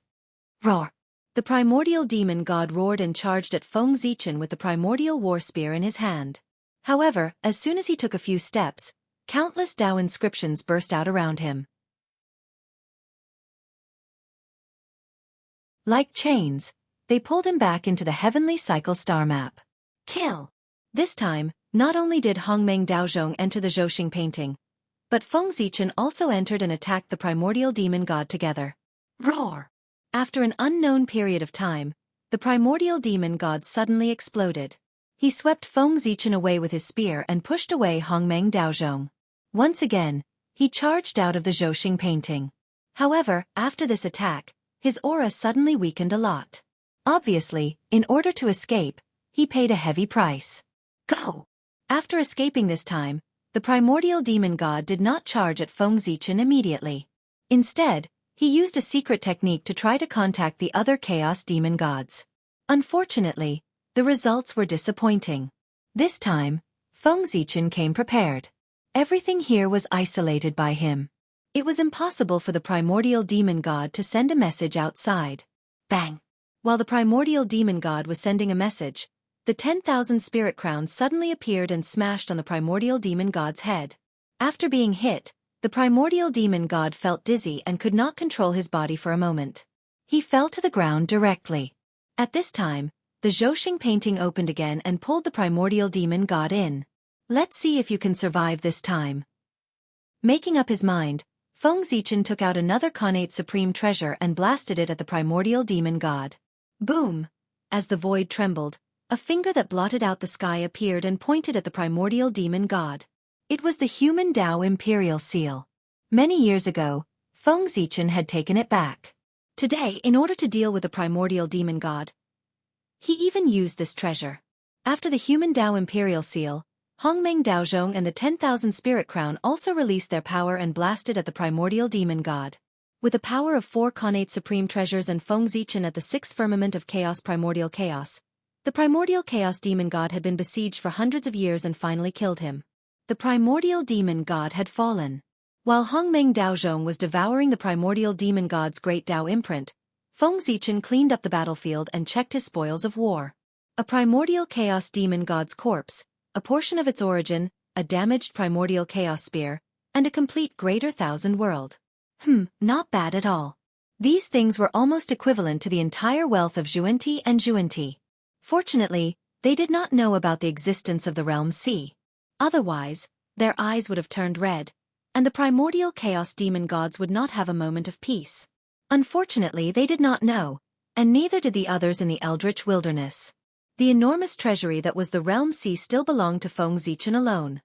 Roar! The primordial demon god roared and charged at Feng Zichen with the primordial war spear in his hand. However, as soon as he took a few steps, countless Dao inscriptions burst out around him. Like chains, they pulled him back into the heavenly cycle star map. Kill! This time, not only did Hongmeng Daozhong enter the Zhouxing painting, but Feng Zichen also entered and attacked the primordial demon god together. Roar! After an unknown period of time, the primordial demon god suddenly exploded. He swept Feng Zichen away with his spear and pushed away Hongmeng Daozhong. Once again, he charged out of the Zhouxing painting. However, after this attack, his aura suddenly weakened a lot. Obviously, in order to escape, he paid a heavy price. Go! After escaping this time, the primordial demon god did not charge at Feng Zichen immediately. Instead, he used a secret technique to try to contact the other chaos demon gods. Unfortunately, the results were disappointing. This time, Feng Zichen came prepared. Everything here was isolated by him. It was impossible for the primordial demon god to send a message outside. Bang! While the primordial demon god was sending a message, the 10,000 spirit crowns suddenly appeared and smashed on the primordial demon god's head. After being hit, the primordial demon god felt dizzy and could not control his body for a moment. He fell to the ground directly. At this time, the Zhouxing painting opened again and pulled the primordial demon god in. Let's see if you can survive this time. Making up his mind, Feng Zichen took out another Khanate supreme treasure and blasted it at the primordial demon god. Boom! As the void trembled, a finger that blotted out the sky appeared and pointed at the primordial demon god. It was the human Dao imperial seal. Many years ago, Feng Zichen had taken it back. Today, in order to deal with the primordial demon god, he even used this treasure. After the human Dao imperial seal, Hongmeng Daozhong and the 10,000 spirit crown also released their power and blasted at the primordial demon god. With the power of 4 Khanate supreme treasures and Feng Zichen at the 6th firmament of chaos primordial chaos, the primordial chaos demon god had been besieged for hundreds of years and finally killed him. The primordial demon god had fallen. While Hongmeng Daozhong was devouring the primordial demon god's great Dao imprint, Feng Zichen cleaned up the battlefield and checked his spoils of war. A primordial chaos demon god's corpse, a portion of its origin, a damaged primordial chaos spear, and a complete greater thousand world. Not bad at all. These things were almost equivalent to the entire wealth of Xianxia and Jianghu. Fortunately, they did not know about the existence of the realm C. Otherwise, their eyes would have turned red, and the primordial chaos demon gods would not have a moment of peace. Unfortunately, they did not know, and neither did the others in the eldritch wilderness. The enormous treasury that was the realm C still belonged to Feng Zichen alone.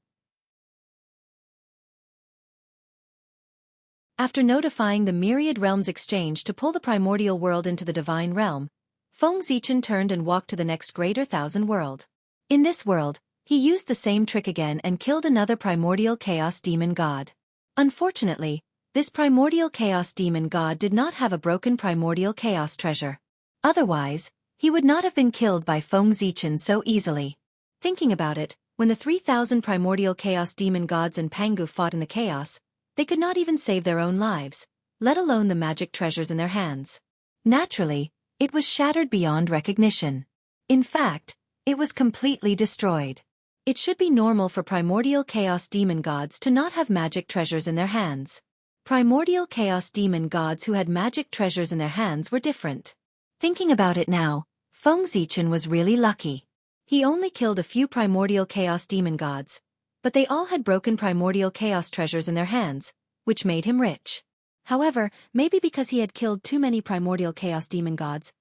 After notifying the myriad realms exchange to pull the primordial world into the divine realm, Feng Zichen turned and walked to the next greater thousand world. In this world, he used the same trick again and killed another primordial chaos demon god. Unfortunately, this primordial chaos demon god did not have a broken primordial chaos treasure. Otherwise, he would not have been killed by Feng Zichen so easily. Thinking about it, when the 3,000 primordial chaos demon gods and Pangu fought in the chaos, they could not even save their own lives, let alone the magic treasures in their hands. Naturally, it was shattered beyond recognition. In fact, it was completely destroyed. It should be normal for primordial chaos demon gods to not have magic treasures in their hands. Primordial chaos demon gods who had magic treasures in their hands were different. Thinking about it now, Feng Zichen was really lucky. He only killed a few primordial chaos demon gods, but they all had broken primordial chaos treasures in their hands, which made him rich. However, maybe because he had killed too many primordial chaos demon gods,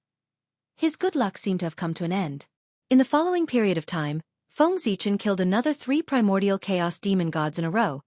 his good luck seemed to have come to an end. In the following period of time, Feng Zichen killed another 3 primordial chaos demon gods in a row,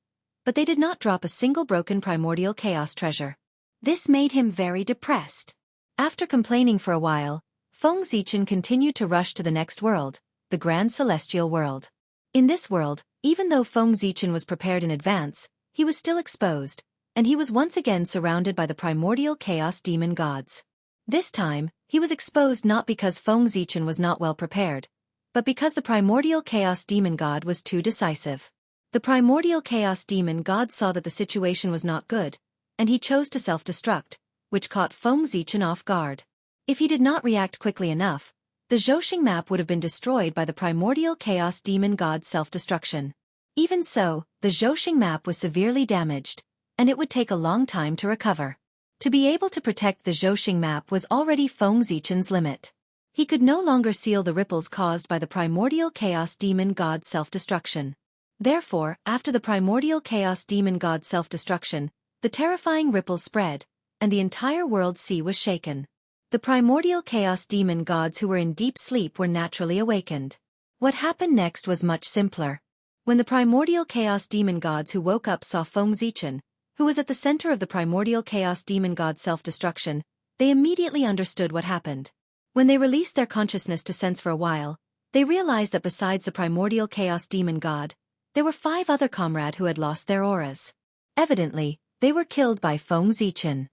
but they did not drop a single broken primordial chaos treasure. This made him very depressed. After complaining for a while, Feng Zichen continued to rush to the next world, the Grand Celestial World. In this world, even though Feng Zichen was prepared in advance, he was still exposed, and he was once again surrounded by the primordial chaos demon gods. This time, he was exposed not because Feng Zichen was not well prepared, but because the primordial chaos demon god was too decisive. The primordial chaos demon god saw that the situation was not good, and he chose to self-destruct, which caught Feng Zichen off guard. If he did not react quickly enough, the Zhouxing map would have been destroyed by the primordial chaos demon god's self-destruction. Even so, the Zhouxing map was severely damaged, and it would take a long time to recover. To be able to protect the Zhouxing map was already Feng Zichen's limit. He could no longer seal the ripples caused by the primordial chaos demon god's self-destruction. Therefore, after the primordial chaos demon god's self-destruction, the terrifying ripples spread, and the entire world sea was shaken. The primordial chaos demon gods who were in deep sleep were naturally awakened. What happened next was much simpler. When the primordial chaos demon gods who woke up saw Feng Zichen, who was at the center of the primordial chaos demon god's self-destruction, they immediately understood what happened. When they released their consciousness to sense for a while, they realized that besides the primordial chaos demon god, there were 5 other comrades who had lost their auras. Evidently, they were killed by Feng Zichen.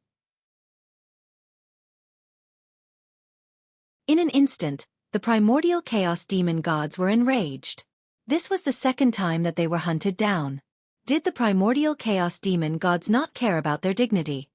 In an instant, the primordial chaos demon gods were enraged. This was the second time that they were hunted down. Did the primordial chaos demon gods not care about their dignity?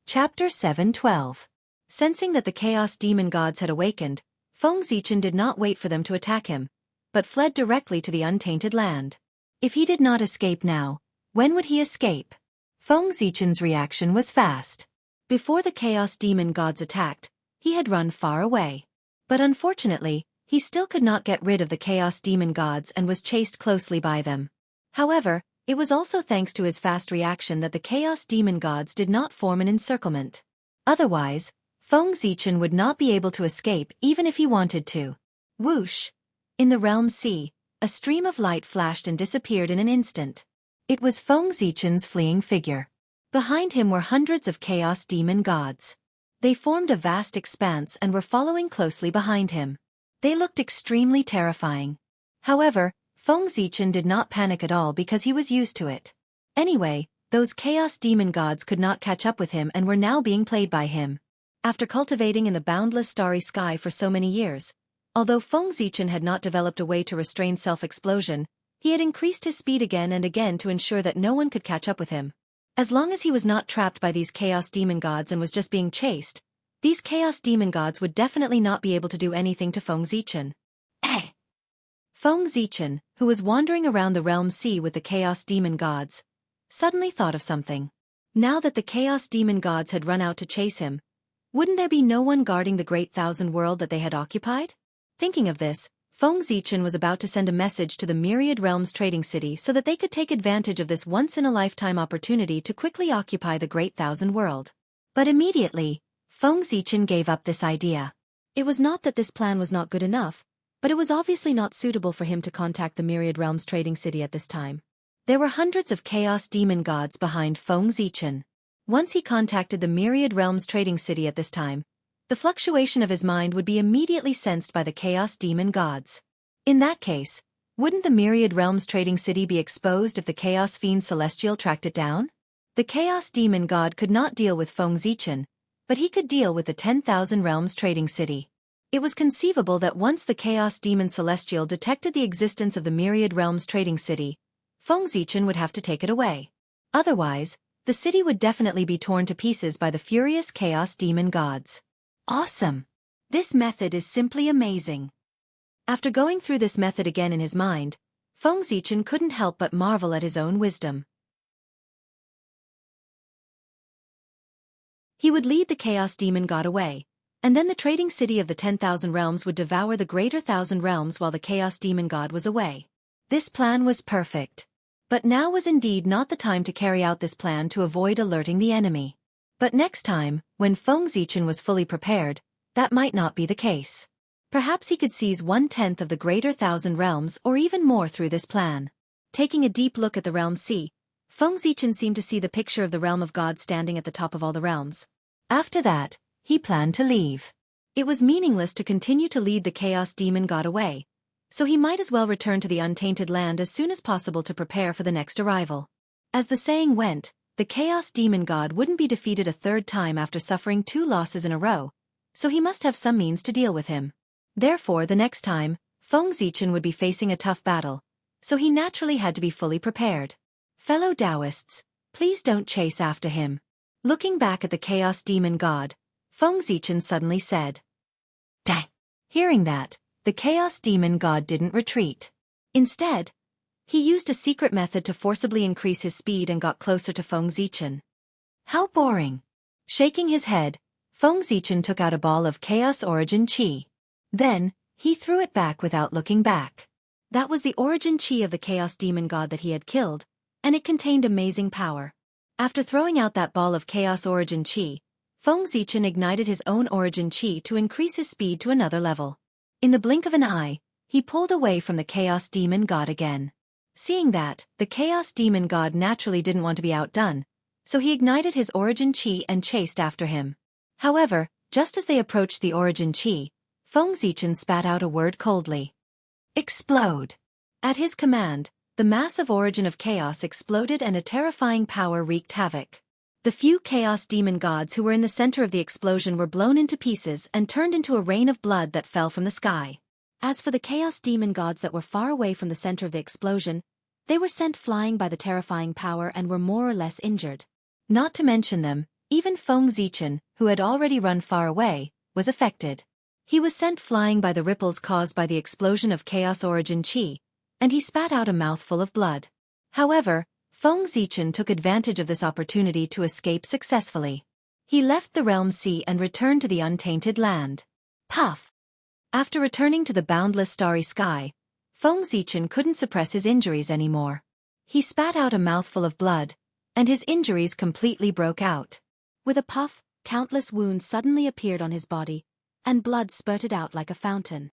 Chapter 7:12. Sensing that the chaos demon gods had awakened, Feng Zichen did not wait for them to attack him, but fled directly to the untainted land. If he did not escape now, when would he escape? Feng Zichen's reaction was fast. Before the chaos demon gods attacked, he had run far away. But unfortunately, he still could not get rid of the chaos demon gods and was chased closely by them. However, it was also thanks to his fast reaction that the chaos demon gods did not form an encirclement. Otherwise, Feng Zichen would not be able to escape even if he wanted to. Whoosh! In the realm sea, a stream of light flashed and disappeared in an instant. It was Feng Zichen's fleeing figure. Behind him were hundreds of chaos demon gods. They formed a vast expanse and were following closely behind him. They looked extremely terrifying. However, Feng Zichen did not panic at all because he was used to it. Anyway, those chaos demon gods could not catch up with him and were now being played by him. After cultivating in the boundless starry sky for so many years, although Feng Zichen had not developed a way to restrain self-explosion, he had increased his speed again and again to ensure that no one could catch up with him. As long as he was not trapped by these chaos demon gods and was just being chased, these chaos demon gods would definitely not be able to do anything to Feng Zichen. Feng Zichen, who was wandering around the realm sea with the chaos demon gods, suddenly thought of something. Now that the chaos demon gods had run out to chase him, wouldn't there be no one guarding the great thousand world that they had occupied? Thinking of this, Feng Zichen was about to send a message to the Myriad Realms trading city so that they could take advantage of this once-in-a-lifetime opportunity to quickly occupy the Great Thousand World. But immediately, Feng Zichen gave up this idea. It was not that this plan was not good enough, but it was obviously not suitable for him to contact the Myriad Realms trading city at this time. There were hundreds of chaos demon gods behind Feng Zichen. Once he contacted the Myriad Realms trading city at this time, the fluctuation of his mind would be immediately sensed by the chaos demon gods. In that case, wouldn't the Myriad Realms trading city be exposed if the chaos fiend celestial tracked it down? The chaos demon god could not deal with Feng Zichen, but he could deal with the 10,000 Realms trading city. It was conceivable that once the chaos demon celestial detected the existence of the Myriad Realms trading city, Feng Zichen would have to take it away. Otherwise, the city would definitely be torn to pieces by the furious chaos demon gods. Awesome! This method is simply amazing. After going through this method again in his mind, Feng Zichen couldn't help but marvel at his own wisdom. He would lead the chaos demon god away, and then the trading city of the 10,000 realms would devour the greater 1,000 realms while the chaos demon god was away. This plan was perfect. But now was indeed not the time to carry out this plan to avoid alerting the enemy. But next time, when Feng Zichen was fully prepared, that might not be the case. Perhaps he could seize 1/10 of the greater 1,000 realms or even more through this plan. Taking a deep look at the realm sea, Feng Zichen seemed to see the picture of the realm of God standing at the top of all the realms. After that, he planned to leave. It was meaningless to continue to lead the Chaos Demon God away, so he might as well return to the untainted land as soon as possible to prepare for the next arrival. As the saying went, the Chaos Demon God wouldn't be defeated a third time after suffering 2 losses in a row, so he must have some means to deal with him. Therefore, the next time, Feng Zichen would be facing a tough battle, so he naturally had to be fully prepared. Fellow Taoists, please don't chase after him. Looking back at the Chaos Demon God, Feng Zichen suddenly said. Dang! Hearing that, the Chaos Demon God didn't retreat. Instead, he used a secret method to forcibly increase his speed and got closer to Feng Zichen. How boring! Shaking his head, Feng Zichen took out a ball of Chaos Origin Qi. Then, he threw it back without looking back. That was the origin Qi of the Chaos Demon God that he had killed, and it contained amazing power. After throwing out that ball of Chaos Origin Qi, Feng Zichen ignited his own Origin Qi to increase his speed to another level. In the blink of an eye, he pulled away from the Chaos Demon God again. Seeing that, the Chaos Demon God naturally didn't want to be outdone, so he ignited his Origin Qi and chased after him. However, just as they approached the Origin Qi, Feng Zichen spat out a word coldly. Explode! At his command, the massive origin of chaos exploded and a terrifying power wreaked havoc. The few Chaos Demon gods who were in the center of the explosion were blown into pieces and turned into a rain of blood that fell from the sky. As for the Chaos Demon gods that were far away from the center of the explosion, they were sent flying by the terrifying power and were more or less injured. Not to mention them, even Feng Zichen, who had already run far away, was affected. He was sent flying by the ripples caused by the explosion of Chaos Origin Qi, and he spat out a mouthful of blood. However, Feng Zichen took advantage of this opportunity to escape successfully. He left the realm sea and returned to the untainted land. Puff! After returning to the boundless starry sky, Feng Zichen couldn't suppress his injuries anymore. He spat out a mouthful of blood, and his injuries completely broke out. With a puff, countless wounds suddenly appeared on his body, and blood spurted out like a fountain.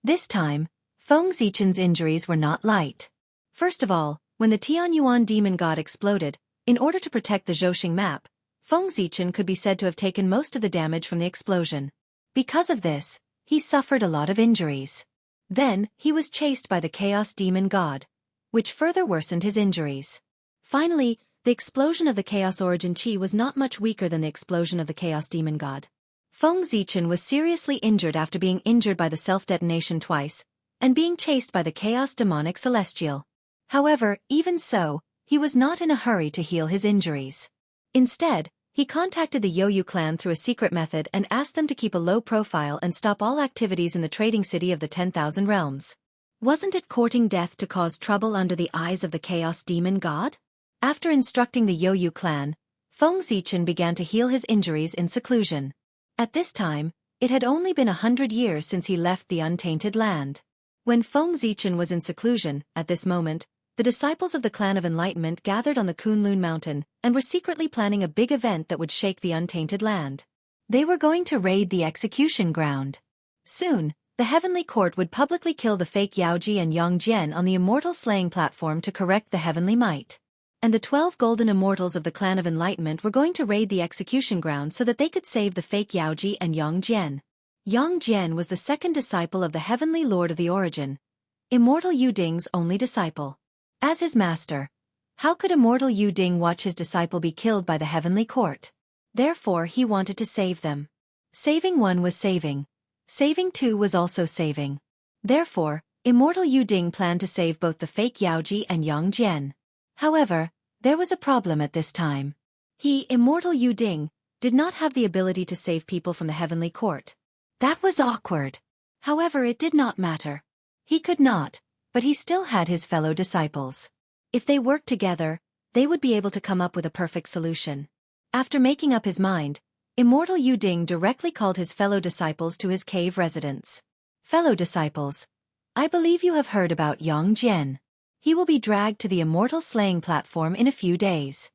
This time, Feng Zichen's injuries were not light. First of all, when the Tianyuan demon god exploded, in order to protect the Zhouxing map, Feng Zichen could be said to have taken most of the damage from the explosion. Because of this, he suffered a lot of injuries. Then, he was chased by the Chaos Demon God, which further worsened his injuries. Finally, the explosion of the Chaos Origin Qi was not much weaker than the explosion of the Chaos Demon God. Feng Zichen was seriously injured after being injured by the self-detonation twice, and being chased by the Chaos Demonic Celestial. However, even so, he was not in a hurry to heal his injuries. Instead, he contacted the Youyu clan through a secret method and asked them to keep a low profile and stop all activities in the trading city of the 10,000 realms. Wasn't it courting death to cause trouble under the eyes of the Chaos Demon God? After instructing the Youyu clan, Feng Zichen began to heal his injuries in seclusion. At this time, it had only been 100 years since he left the untainted land. When Feng Zichen was in seclusion, at this moment, the disciples of the Clan of Enlightenment gathered on the Kunlun Mountain and were secretly planning a big event that would shake the untainted land. They were going to raid the execution ground. Soon, the Heavenly Court would publicly kill the fake Yaoji and Yangjian on the immortal slaying platform to correct the heavenly might. And the 12 golden immortals of the Clan of Enlightenment were going to raid the execution ground so that they could save the fake Yaoji and Yangjian. Yangjian was the second disciple of the Heavenly Lord of the Origin, Immortal Yu Ding's only disciple. As his master, how could Immortal Yu Ding watch his disciple be killed by the Heavenly Court? Therefore he wanted to save them. Saving one was saving. Saving two was also saving. Therefore, Immortal Yu Ding planned to save both the fake Yaoji and Yangjian. However, there was a problem at this time. He, Immortal Yu Ding, did not have the ability to save people from the Heavenly Court. That was awkward. However, it did not matter. He could not, but he still had his fellow disciples. If they worked together, they would be able to come up with a perfect solution. After making up his mind, Immortal Yu Ding directly called his fellow disciples to his cave residence. Fellow disciples, I believe you have heard about Yang Jian. He will be dragged to the immortal slaying platform in a few days.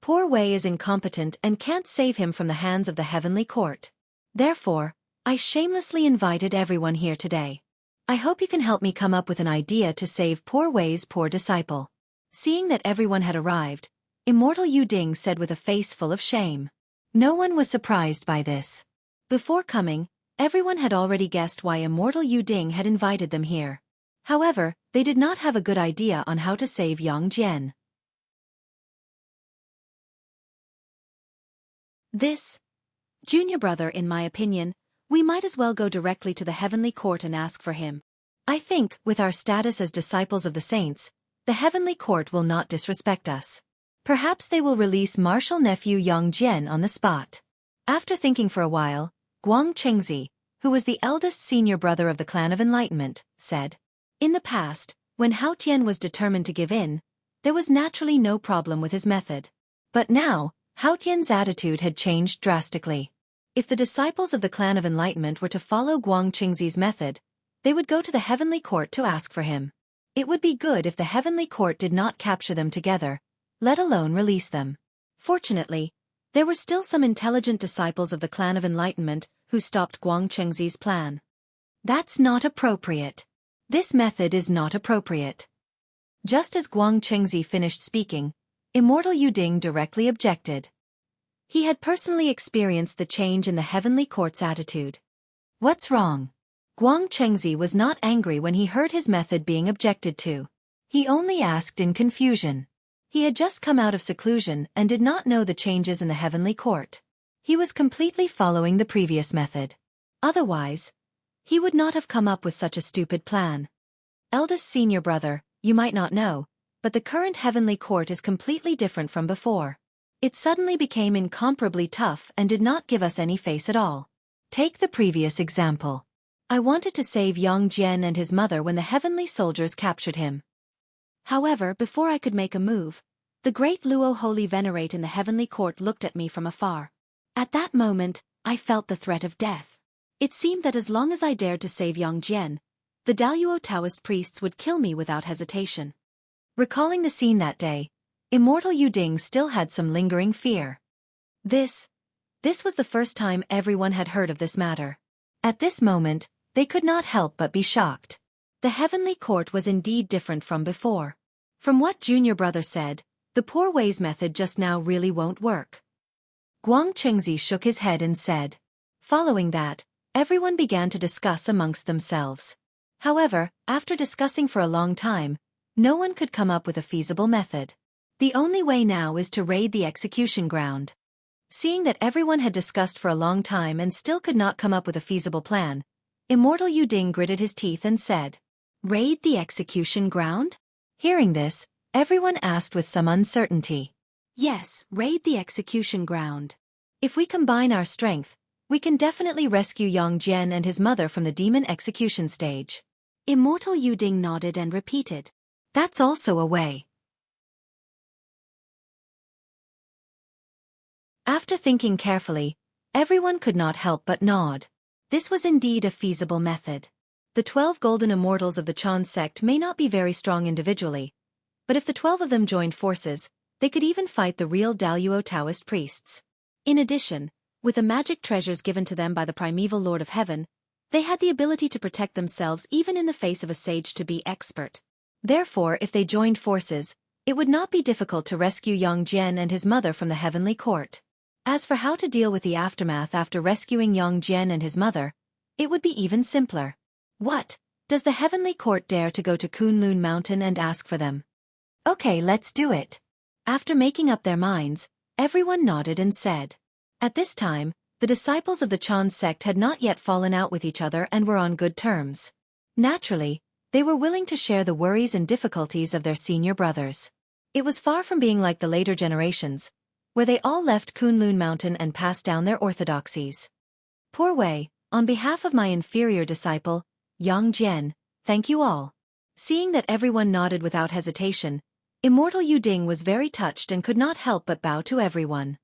Poor Wei is incompetent and can't save him from the hands of the heavenly court. Therefore, I shamelessly invited everyone here today. I hope you can help me come up with an idea to save poor Wei's poor disciple. Seeing that everyone had arrived, Immortal Yu Ding said with a face full of shame. No one was surprised by this. Before coming, everyone had already guessed why Immortal Yu Ding had invited them here. However, they did not have a good idea on how to save Yang Jian. This junior brother, in my opinion, we might as well go directly to the heavenly court and ask for him. I think, with our status as disciples of the saints, the heavenly court will not disrespect us. Perhaps they will release martial nephew Yang Jian on the spot. After thinking for a while, Guang Chengzi, who was the eldest senior brother of the Clan of Enlightenment, said, "In the past, when Hao Tian was determined to give in, there was naturally no problem with his method. But now, Hao Tian's attitude had changed drastically. If the disciples of the Clan of Enlightenment were to follow Guang Chengzi's method, they would go to the heavenly court to ask for him. It would be good if the heavenly court did not capture them together, let alone release them." Fortunately, there were still some intelligent disciples of the Clan of Enlightenment who stopped Guang Chengzi's plan. "That's not appropriate. This method is not appropriate." Just as Guang Chengzi finished speaking, Immortal Yu Ding directly objected. He had personally experienced the change in the heavenly court's attitude. "What's wrong?" Guang Chengzi was not angry when he heard his method being objected to. He only asked in confusion. He had just come out of seclusion and did not know the changes in the heavenly court. He was completely following the previous method. Otherwise, he would not have come up with such a stupid plan. "Eldest senior brother, you might not know, but the current heavenly court is completely different from before. It suddenly became incomparably tough and did not give us any face at all. Take the previous example. I wanted to save Yang Jian and his mother when the heavenly soldiers captured him. However, before I could make a move, the great Luo Holy Venerate in the heavenly court looked at me from afar. At that moment, I felt the threat of death. It seemed that as long as I dared to save Yang Jian, the Daluo Taoist priests would kill me without hesitation." Recalling the scene that day, Immortal Yu Ding still had some lingering fear. This was the first time everyone had heard of this matter. At this moment, they could not help but be shocked. The heavenly court was indeed different from before. From what junior brother said, the poor Wei's method just now really won't work. Guang Chengzi shook his head and said. Following that, everyone began to discuss amongst themselves. However, after discussing for a long time, no one could come up with a feasible method. The only way now is to raid the execution ground. Seeing that everyone had discussed for a long time and still could not come up with a feasible plan, Immortal Yu Ding gritted his teeth and said, "Raid the execution ground?" Hearing this, everyone asked with some uncertainty. "Yes, raid the execution ground. If we combine our strength, we can definitely rescue Yang Jian and his mother from the demon execution stage." Immortal Yu Ding nodded and repeated, "That's also a way." After thinking carefully, everyone could not help but nod. This was indeed a feasible method. The 12 golden immortals of the Chan sect may not be very strong individually, but if the 12 of them joined forces, they could even fight the real Daluo Taoist priests. In addition, with the magic treasures given to them by the primeval Lord of Heaven, they had the ability to protect themselves even in the face of a sage-to-be expert. Therefore, if they joined forces, it would not be difficult to rescue Yang Jian and his mother from the heavenly court. As for how to deal with the aftermath after rescuing Yang Jian and his mother, it would be even simpler. What? Does the heavenly court dare to go to Kunlun Mountain and ask for them? Okay, let's do it. After making up their minds, everyone nodded and said. At this time, the disciples of the Chan sect had not yet fallen out with each other and were on good terms. Naturally, they were willing to share the worries and difficulties of their senior brothers. It was far from being like the later generations, where they all left Kunlun Mountain and passed down their orthodoxies. Poor Wei, on behalf of my inferior disciple, Yang Jian, thank you all. Seeing that everyone nodded without hesitation, Immortal Yu Ding was very touched and could not help but bow to everyone.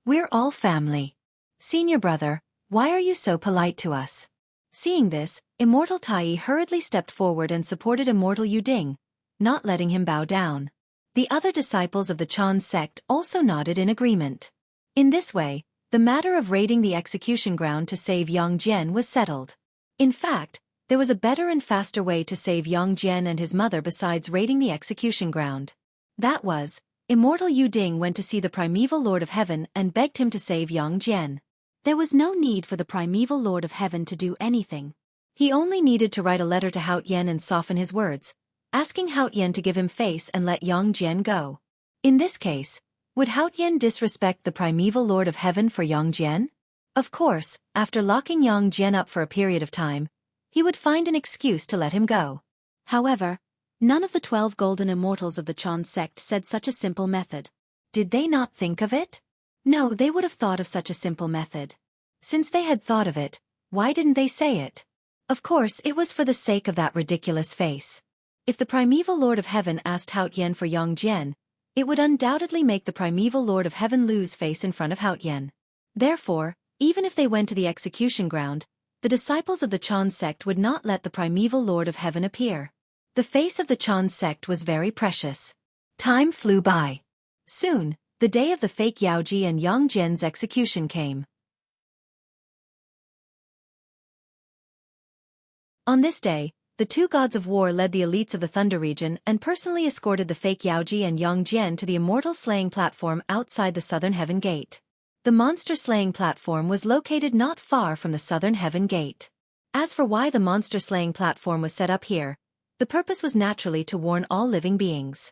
We're all family. Senior brother, why are you so polite to us? Seeing this, Immortal Tai hurriedly stepped forward and supported Immortal Yu Ding, not letting him bow down. The other disciples of the Chan sect also nodded in agreement. In this way, the matter of raiding the execution ground to save Yang Jian was settled. In fact, there was a better and faster way to save Yang Jian and his mother besides raiding the execution ground. That was, immortal Yu Ding went to see the primeval Lord of Heaven and begged him to save Yang Jian. There was no need for the primeval Lord of Heaven to do anything. He only needed to write a letter to Hao Yan and soften his words, asking Hao Yan to give him face and let Yang Jian go. In this case, would Hao Yan disrespect the primeval Lord of Heaven for Yang Jian? Of course, after locking Yang Jian up for a period of time, he would find an excuse to let him go. However, none of the 12 golden immortals of the Chan sect said such a simple method. Did they not think of it? No, they would have thought of such a simple method. Since they had thought of it, why didn't they say it? Of course, it was for the sake of that ridiculous face. If the primeval Lord of Heaven asked Hao Yan for Yang Jian, it would undoubtedly make the primeval Lord of Heaven lose face in front of Hao Yan. Therefore, even if they went to the execution ground, the disciples of the Chan sect would not let the primeval Lord of Heaven appear. The face of the Chan sect was very precious. Time flew by. Soon, the day of the fake Yaoji and Yang Jian's execution came. On this day, the two gods of war led the elites of the Thunder region and personally escorted the fake Yaoji and Yang Jian to the immortal slaying platform outside the Southern Heaven Gate. The monster slaying platform was located not far from the Southern Heaven Gate. As for why the monster slaying platform was set up here, the purpose was naturally to warn all living beings.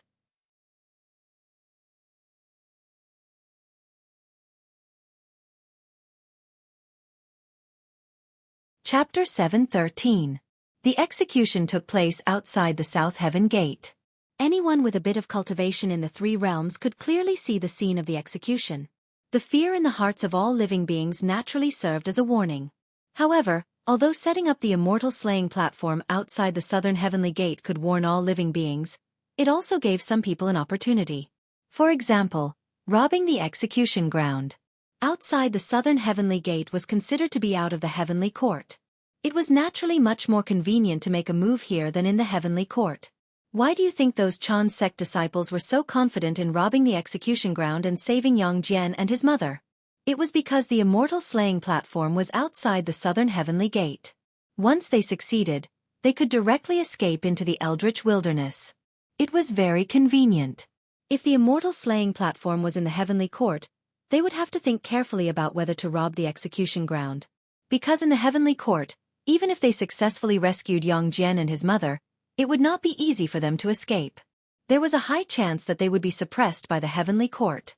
Chapter 7:13. The execution took place outside the South Heaven Gate. Anyone with a bit of cultivation in the three realms could clearly see the scene of the execution. The fear in the hearts of all living beings naturally served as a warning. However, although setting up the immortal slaying platform outside the Southern Heavenly Gate could warn all living beings, it also gave some people an opportunity. For example, robbing the execution ground. Outside the Southern Heavenly Gate was considered to be out of the Heavenly Court. It was naturally much more convenient to make a move here than in the Heavenly Court. Why do you think those Chan sect disciples were so confident in robbing the execution ground and saving Yang Jian and his mother? It was because the immortal slaying platform was outside the Southern Heavenly Gate. Once they succeeded, they could directly escape into the Eldritch Wilderness. It was very convenient. If the immortal slaying platform was in the Heavenly Court, they would have to think carefully about whether to rob the execution ground. Because in the Heavenly Court, even if they successfully rescued Yang Jian and his mother, it would not be easy for them to escape. There was a high chance that they would be suppressed by the Heavenly Court.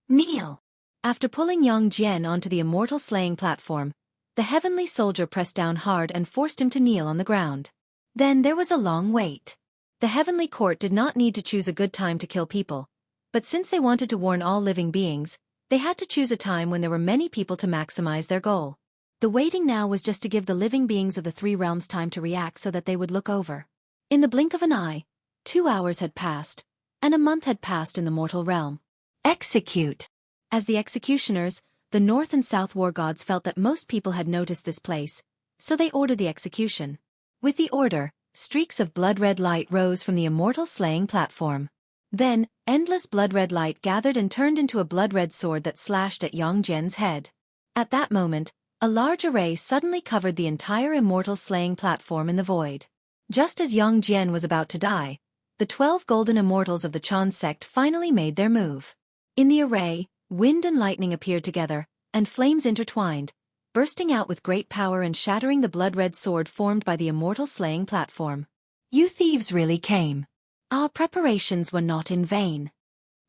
Kneel. After pulling Yang Jian onto the immortal slaying platform, the heavenly soldier pressed down hard and forced him to kneel on the ground. Then there was a long wait. The Heavenly Court did not need to choose a good time to kill people, but since they wanted to warn all living beings, they had to choose a time when there were many people to maximize their goal. The waiting now was just to give the living beings of the three realms time to react so that they would look over. In the blink of an eye, 2 hours had passed, and a month had passed in the mortal realm. Execute! As the executioners, the North and South war gods felt that most people had noticed this place, so they ordered the execution. With the order, streaks of blood-red light rose from the immortal slaying platform. Then, endless blood-red light gathered and turned into a blood-red sword that slashed at Yang Jian's head. At that moment, a large array suddenly covered the entire immortal slaying platform in the void. Just as Yang Jian was about to die, the 12 golden immortals of the Chan sect finally made their move. In the array, wind and lightning appeared together, and flames intertwined, bursting out with great power and shattering the blood-red sword formed by the immortal slaying platform. You thieves really came. Our preparations were not in vain.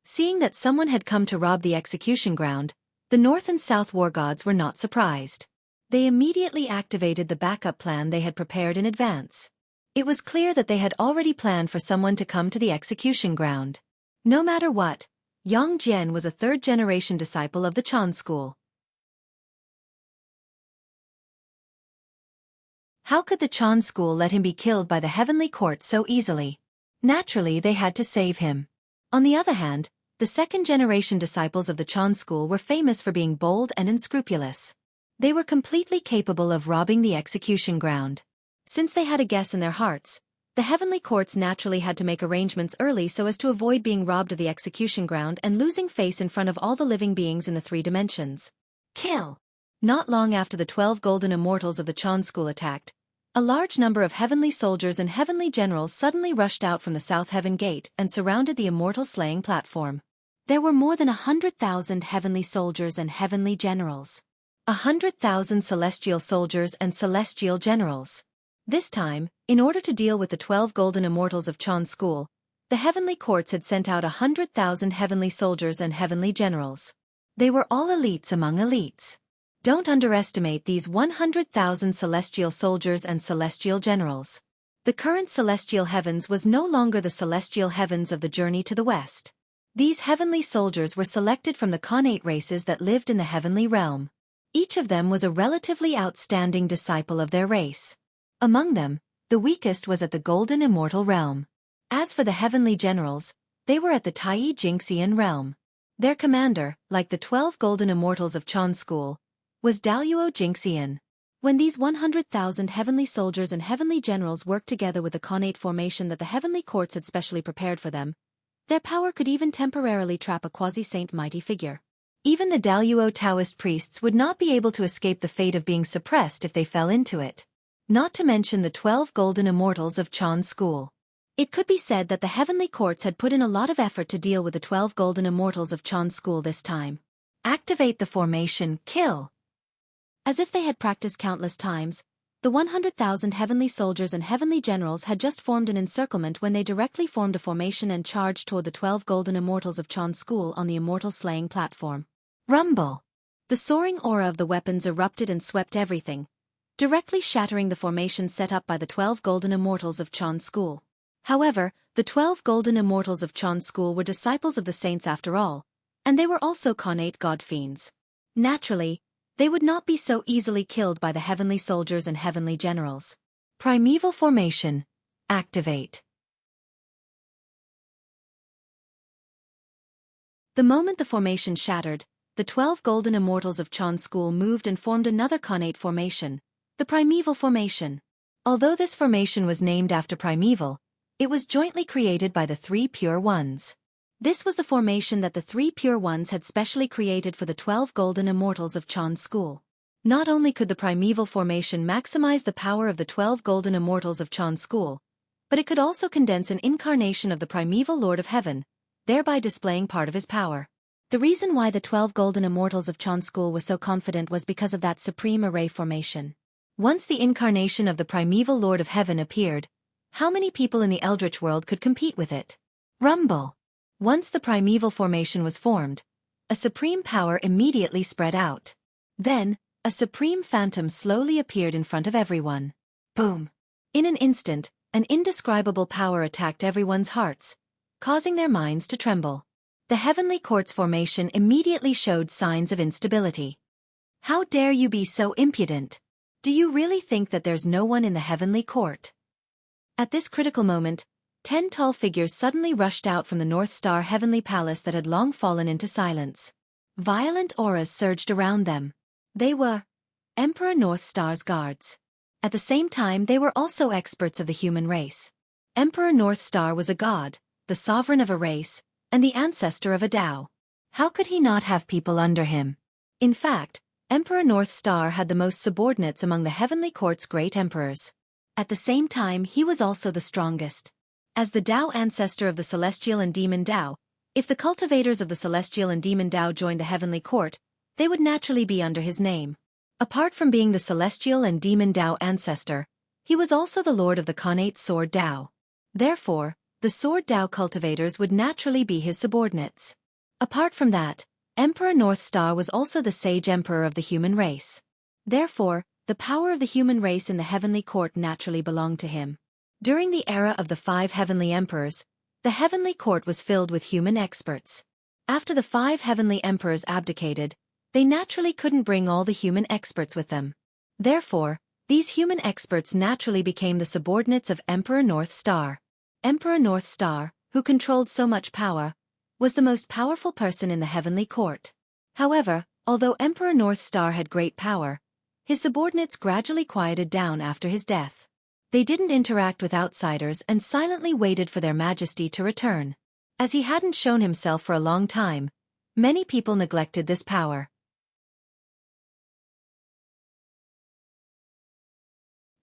Seeing that someone had come to rob the execution ground, the North and South war gods were not surprised. They immediately activated the backup plan they had prepared in advance. It was clear that they had already planned for someone to come to the execution ground. No matter what, Yang Jian was a third-generation disciple of the Chan school. How could the Chan school let him be killed by the Heavenly Court so easily? Naturally, they had to save him. On the other hand, the second-generation disciples of the Chan school were famous for being bold and unscrupulous. They were completely capable of robbing the execution ground. Since they had a guess in their hearts, The heavenly courts naturally had to make arrangements early so as to avoid being robbed of the execution ground and losing face in front of all the living beings in the 3 dimensions. Kill! Not long after the 12 golden immortals of the Chan school attacked, a large number of heavenly soldiers and heavenly generals suddenly rushed out from the South Heaven Gate and surrounded the immortal slaying platform. There were more than 100,000 heavenly soldiers and heavenly generals. 100,000 celestial soldiers and celestial generals. This time, in order to deal with the 12 golden immortals of Chan school, the heavenly courts had sent out 100,000 heavenly soldiers and heavenly generals. They were all elites among elites. Don't underestimate these 100,000 celestial soldiers and celestial generals. The current celestial heavens was no longer the celestial heavens of the journey to the west. These heavenly soldiers were selected from the connate races that lived in the heavenly realm. Each of them was a relatively outstanding disciple of their race. Among them, the weakest was at the golden immortal realm. As for the heavenly generals, they were at the Tai Jingxian realm. Their commander, like the 12 golden immortals of Chan school, was Daluo Jingxian. When these 100,000 heavenly soldiers and heavenly generals worked together with the connate formation that the heavenly courts had specially prepared for them, their power could even temporarily trap a quasi-saint mighty figure. Even the Daluo Taoist priests would not be able to escape the fate of being suppressed if they fell into it. Not to mention the 12 golden immortals of Chan school. It could be said that the heavenly courts had put in a lot of effort to deal with the 12 golden immortals of Chan school this time. Activate the formation, kill. As if they had practiced countless times, the 100,000 heavenly soldiers and heavenly generals had just formed an encirclement when they directly formed a formation and charged toward the 12 golden immortals of Chan school on the immortal slaying platform. Rumble! The soaring aura of the weapons erupted and swept everything, directly shattering the formation set up by the 12 golden immortals of Chan school. However, the 12 golden immortals of Chan school were disciples of the saints after all, and they were also connate god fiends. Naturally, they would not be so easily killed by the heavenly soldiers and heavenly generals. Primeval formation. Activate. The moment the formation shattered, the 12 golden immortals of Chan school moved and formed another connate formation, the primeval formation. Although this formation was named after primeval, it was jointly created by the 3 pure ones. This was the formation that the 3 pure ones had specially created for the 12 golden immortals of Chan school. Not only could the primeval formation maximize the power of the 12 golden immortals of Chan school, but it could also condense an incarnation of the primeval Lord of Heaven, thereby displaying part of his power. The reason why the 12 golden immortals of Chan school were so confident was because of that supreme array formation. Once the incarnation of the primeval Lord of Heaven appeared, how many people in the Eldritch world could compete with it? Rumble! Once the primeval formation was formed, a supreme power immediately spread out. Then, a supreme phantom slowly appeared in front of everyone. Boom! In an instant, an indescribable power attacked everyone's hearts, causing their minds to tremble. The heavenly courts formation immediately showed signs of instability. How dare you be so impudent? Do you really think that there's no one in the heavenly court? At this critical moment, 10 tall figures suddenly rushed out from the North Star heavenly palace that had long fallen into silence. Violent auras surged around them. They were Emperor North Star's guards. At the same time, they were also experts of the human race. Emperor North Star was a god, the sovereign of a race, and the ancestor of a Tao. How could he not have people under him? In fact, Emperor North Star had the most subordinates among the heavenly court's great emperors. At the same time, he was also the strongest. As the Tao ancestor of the Celestial and Demon Tao, if the cultivators of the Celestial and Demon Tao joined the heavenly court, they would naturally be under his name. Apart from being the Celestial and Demon Tao ancestor, he was also the lord of the connate sword Tao. Therefore, the sword Tao cultivators would naturally be his subordinates. Apart from that, Emperor North Star was also the sage emperor of the human race. Therefore, the power of the human race in the heavenly court naturally belonged to him. During the era of the 5 heavenly emperors, the heavenly court was filled with human experts. After the 5 heavenly emperors abdicated, they naturally couldn't bring all the human experts with them. Therefore, these human experts naturally became the subordinates of Emperor North Star. Emperor North Star, who controlled so much power, was the most powerful person in the heavenly court. However, although Emperor North Star had great power, his subordinates gradually quieted down after his death. They didn't interact with outsiders and silently waited for their majesty to return. As he hadn't shown himself for a long time, many people neglected this power.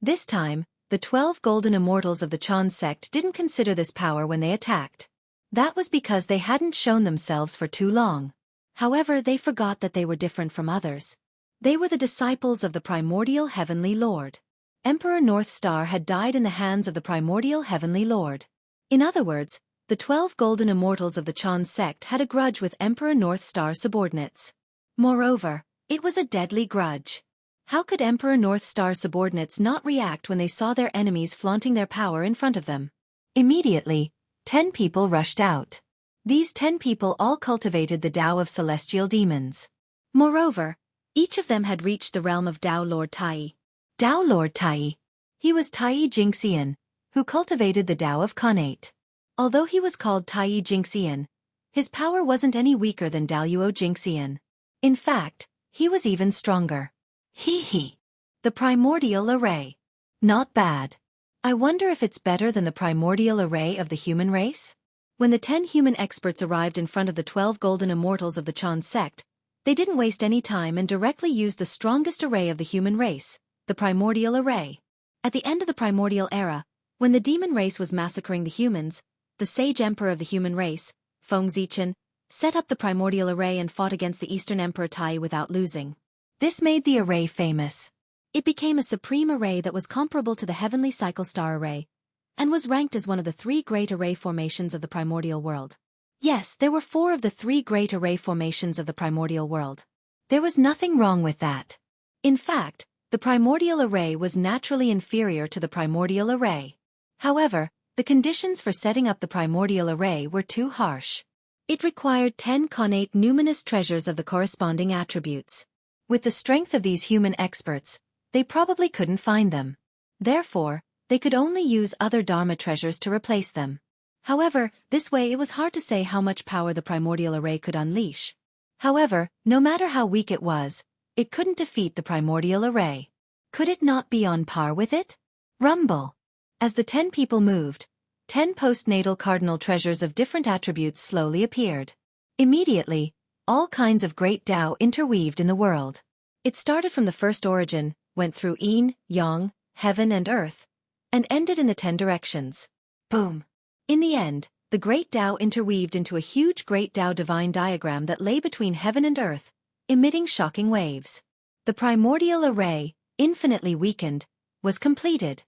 This time, the 12 golden immortals of the Chan sect didn't consider this power when they attacked. That was because they hadn't shown themselves for too long. However, they forgot that they were different from others. They were the disciples of the primordial Heavenly Lord. Emperor North Star had died in the hands of the primordial Heavenly Lord. In other words, the 12 golden immortals of the Chan sect had a grudge with Emperor North Star's subordinates. Moreover, it was a deadly grudge. How could Emperor North Star's subordinates not react when they saw their enemies flaunting their power in front of them? Immediately, 10 people rushed out. These 10 people all cultivated the Tao of celestial demons. Moreover, each of them had reached the realm of Tao Lord Tai. Tao Lord Tai. He was Tai Jingxian, who cultivated the Tao of Khanate. Although he was called Tai Jingxian, his power wasn't any weaker than Daluo Jingxian. In fact, he was even stronger. Hee. The primordial array. Not bad. I wonder if it's better than the primordial array of the human race? When the 10 human experts arrived in front of the 12 golden immortals of the Chan sect, they didn't waste any time and directly used the strongest array of the human race, the primordial array. At the end of the primordial era, when the demon race was massacring the humans, the sage emperor of the human race, Feng Zichen, set up the primordial array and fought against the Eastern Emperor Tai without losing. This made the array famous. It became a supreme array that was comparable to the heavenly cycle star array, and was ranked as one of the 3 great array formations of the primordial world. Yes, there were 4 of the 3 great array formations of the primordial world. There was nothing wrong with that. In fact, the primordial array was naturally inferior to the primordial array. However, the conditions for setting up the primordial array were too harsh. It required 10 connate numinous treasures of the corresponding attributes. With the strength of these human experts, they probably couldn't find them. Therefore, they could only use other Dharma treasures to replace them. However, this way it was hard to say how much power the primordial array could unleash. However, no matter how weak it was, it couldn't defeat the primordial array. Could it not be on par with it? Rumble. As the 10 people moved, 10 postnatal cardinal treasures of different attributes slowly appeared. Immediately, all kinds of great Tao interweaved in the world. It started from the first origin, went through yin, yang, heaven and earth, and ended in the 10 directions. Boom! In the end, the great Tao interweaved into a huge great Tao divine diagram that lay between heaven and earth, emitting shocking waves. The primordial array, infinitely weakened, was completed.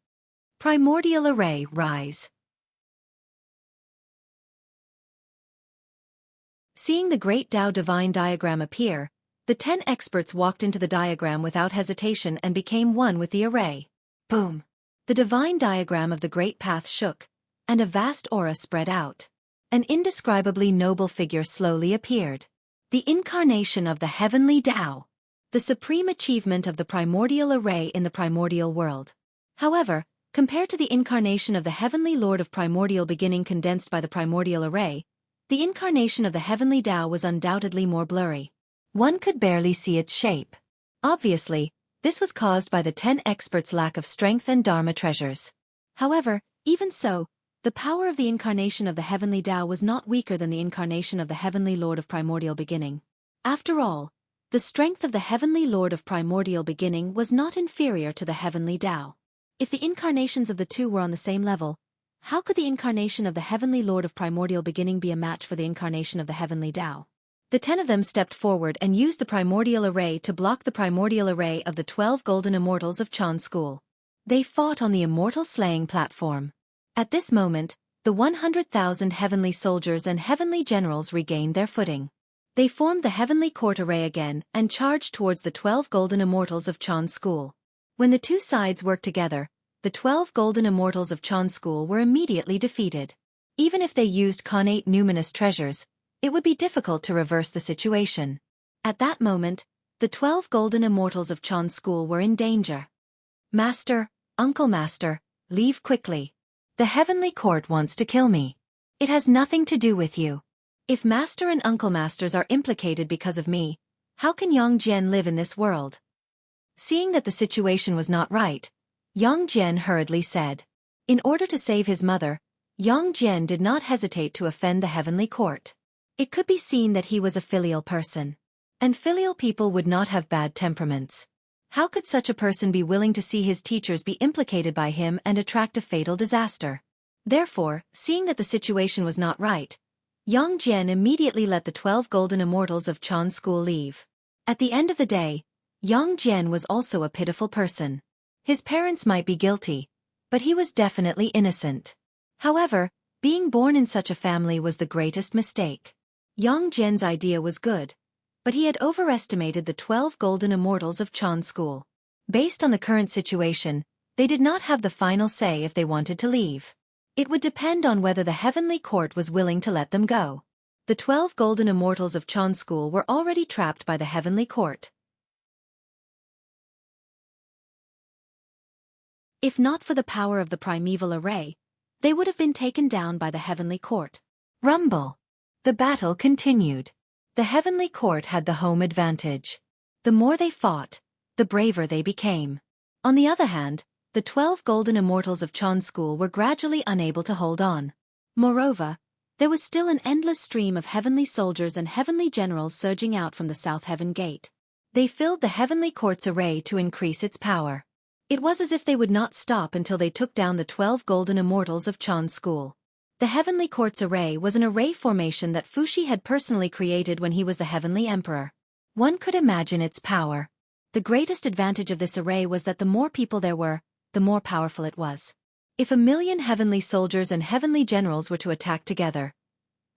Primordial array, rise. Seeing the great Tao divine diagram appear, the 10 experts walked into the diagram without hesitation and became one with the array. Boom! The divine diagram of the great path shook, and a vast aura spread out. An indescribably noble figure slowly appeared. The incarnation of the heavenly Tao. The supreme achievement of the primordial array in the primordial world. However, compared to the incarnation of the heavenly Lord of primordial beginning condensed by the primordial array, the incarnation of the heavenly Tao was undoubtedly more blurry. One could barely see its shape. Obviously, this was caused by the 10 experts' lack of strength and Dharma treasures. However, even so, the power of the incarnation of the heavenly Tao was not weaker than the incarnation of the heavenly Lord of primordial beginning. After all, the strength of the heavenly Lord of primordial beginning was not inferior to the heavenly Tao. If the incarnations of the two were on the same level, how could the incarnation of the heavenly Lord of primordial beginning be a match for the incarnation of the heavenly Tao? The 10 of them stepped forward and used the primordial array to block the primordial array of the 12 golden immortals of Chan School. They fought on the immortal slaying platform. At this moment, the 100,000 heavenly soldiers and heavenly generals regained their footing. They formed the heavenly court array again and charged towards the 12 golden immortals of Chan School. When the two sides worked together, the 12 golden immortals of Chan School were immediately defeated. Even if they used connate numinous treasures, it would be difficult to reverse the situation. At that moment, the 12 golden immortals of Chan School were in danger. Master, Uncle Master, leave quickly. The heavenly court wants to kill me. It has nothing to do with you. If Master and Uncle Masters are implicated because of me, how can Yang Jian live in this world? Seeing that the situation was not right, Yang Jian hurriedly said. In order to save his mother, Yang Jian did not hesitate to offend the heavenly court. It could be seen that he was a filial person. And filial people would not have bad temperaments. How could such a person be willing to see his teachers be implicated by him and attract a fatal disaster? Therefore, seeing that the situation was not right, Yang Jian immediately let the 12 golden immortals of Chan school leave. At the end of the day, Yang Jian was also a pitiful person. His parents might be guilty, but he was definitely innocent. However, being born in such a family was the greatest mistake. Yang Jian's idea was good, but he had overestimated the 12 golden immortals of Chan school. Based on the current situation, they did not have the final say if they wanted to leave. It would depend on whether the heavenly court was willing to let them go. The 12 golden immortals of Chan school were already trapped by the heavenly court. If not for the power of the primeval array, they would have been taken down by the heavenly court. Rumble. The battle continued. The heavenly court had the home advantage. The more they fought, the braver they became. On the other hand, the 12 golden immortals of Chan school were gradually unable to hold on. Moreover, there was still an endless stream of heavenly soldiers and heavenly generals surging out from the South Heaven Gate. They filled the heavenly court's array to increase its power. It was as if they would not stop until they took down the 12 golden immortals of Chan school. The heavenly court's array was an array formation that Fuxi had personally created when he was the heavenly emperor. One could imagine its power. The greatest advantage of this array was that the more people there were, the more powerful it was. If 1,000,000 heavenly soldiers and heavenly generals were to attack together,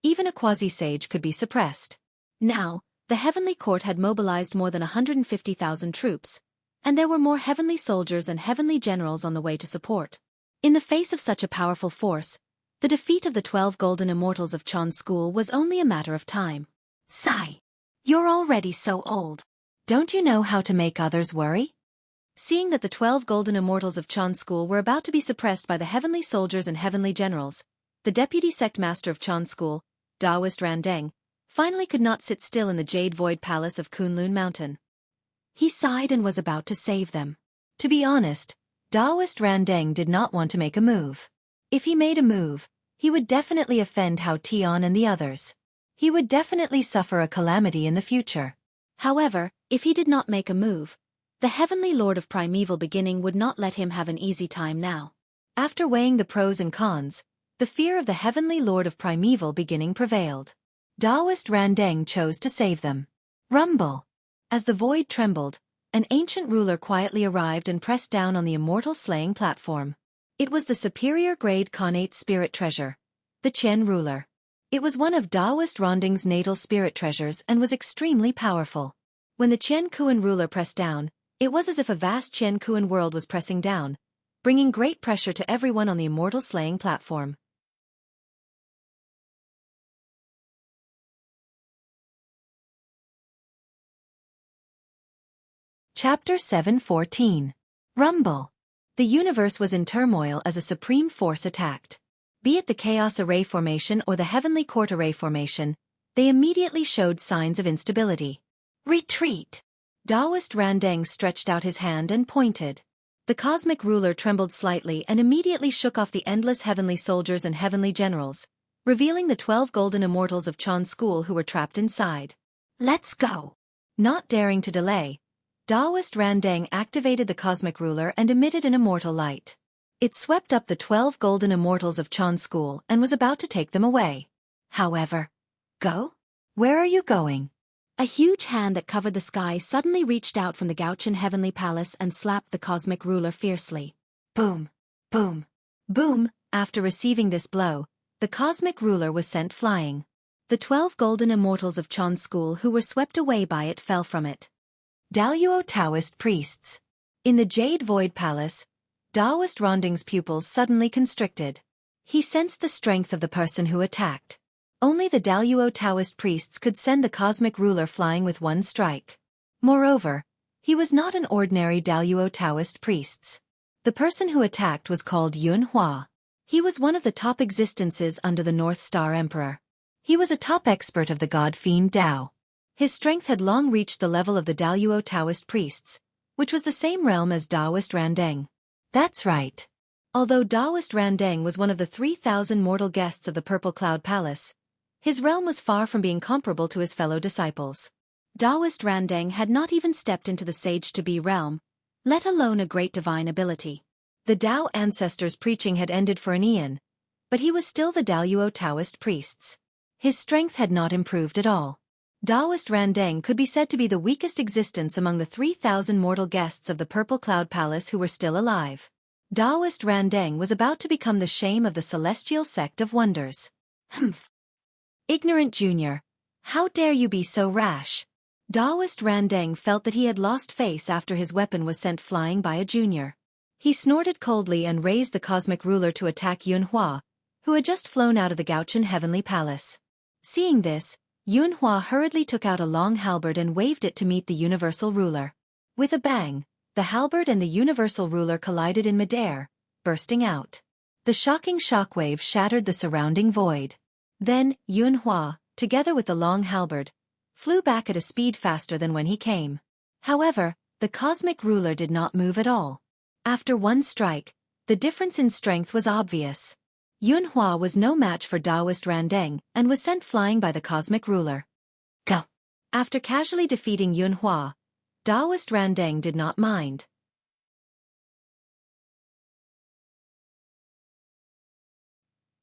even a quasi-sage could be suppressed. Now, the heavenly court had mobilized more than 150,000 troops, and there were more heavenly soldiers and heavenly generals on the way to support. In the face of such a powerful force, the defeat of the 12 golden immortals of Chan school was only a matter of time. Sigh. You're already so old. Don't you know how to make others worry? Seeing that the 12 golden immortals of Chan school were about to be suppressed by the heavenly soldiers and heavenly generals, the deputy sect master of Chan school, Taoist Randeng, finally could not sit still in the Jade Void Palace of Kunlun Mountain. He sighed and was about to save them. To be honest, Taoist Randeng did not want to make a move. If he made a move, he would definitely offend Hao Tian and the others. He would definitely suffer a calamity in the future. However, if he did not make a move, the Heavenly Lord of Primeval Beginning would not let him have an easy time now. After weighing the pros and cons, the fear of the Heavenly Lord of Primeval Beginning prevailed. Taoist Randeng chose to save them. Rumble. As the void trembled, an ancient ruler quietly arrived and pressed down on the immortal slaying platform. It was the superior grade Khanate spirit treasure, the Qian ruler. It was one of Taoist Randeng's natal spirit treasures and was extremely powerful. When the Qian Kuan ruler pressed down, it was as if a vast Qian Kuan world was pressing down, bringing great pressure to everyone on the immortal slaying platform. Chapter 7:14. Rumble. The universe was in turmoil as a supreme force attacked. Be it the Chaos Array Formation or the Heavenly Court Array Formation, they immediately showed signs of instability. Retreat! Taoist Randeng stretched out his hand and pointed. The cosmic ruler trembled slightly and immediately shook off the endless heavenly soldiers and heavenly generals, revealing the 12 golden immortals of Chan school who were trapped inside. Let's go! Not daring to delay, Taoist Randeng activated the cosmic ruler and emitted an immortal light. It swept up the 12 golden immortals of Chan school and was about to take them away. However, go? Where are you going? A huge hand that covered the sky suddenly reached out from the Gauchan heavenly palace and slapped the cosmic ruler fiercely. Boom! Boom! Boom! After receiving this blow, the cosmic ruler was sent flying. The 12 golden immortals of Chan school who were swept away by it fell from it. Daluo Taoist priests. In the Jade Void Palace, Taoist Randeng's pupils suddenly constricted. He sensed the strength of the person who attacked. Only the Daluo Taoist priests could send the cosmic ruler flying with one strike. Moreover, he was not an ordinary Daluo Taoist priests. The person who attacked was called Yunhua. He was one of the top existences under the North Star Emperor. He was a top expert of the god fiend Dao. His strength had long reached the level of the Daluo Taoist priests, which was the same realm as Taoist Randeng. That's right. Although Taoist Randeng was one of the 3,000 mortal guests of the Purple Cloud Palace, his realm was far from being comparable to his fellow disciples. Taoist Randeng had not even stepped into the Sage-to-Be realm, let alone a great divine ability. The Tao ancestors' preaching had ended for an eon, but he was still the Daluo Taoist priests. His strength had not improved at all. Taoist Randeng could be said to be the weakest existence among the 3,000 mortal guests of the Purple Cloud Palace who were still alive. Taoist Randeng was about to become the shame of the celestial sect of wonders. Humph. Ignorant junior. How dare you be so rash? Taoist Randeng felt that he had lost face after his weapon was sent flying by a junior. He snorted coldly and raised the cosmic ruler to attack Yunhua, who had just flown out of the Gaochen Heavenly Palace. Seeing this, Yunhua hurriedly took out a long halberd and waved it to meet the universal ruler. With a bang, the halberd and the universal ruler collided in midair, bursting out. The shocking shockwave shattered the surrounding void. Then, Yunhua, together with the long halberd, flew back at a speed faster than when he came. However, the cosmic ruler did not move at all. After one strike, the difference in strength was obvious. Yunhua was no match for Taoist Randeng and was sent flying by the cosmic ruler. Go! After casually defeating Yunhua, Taoist Randeng did not mind.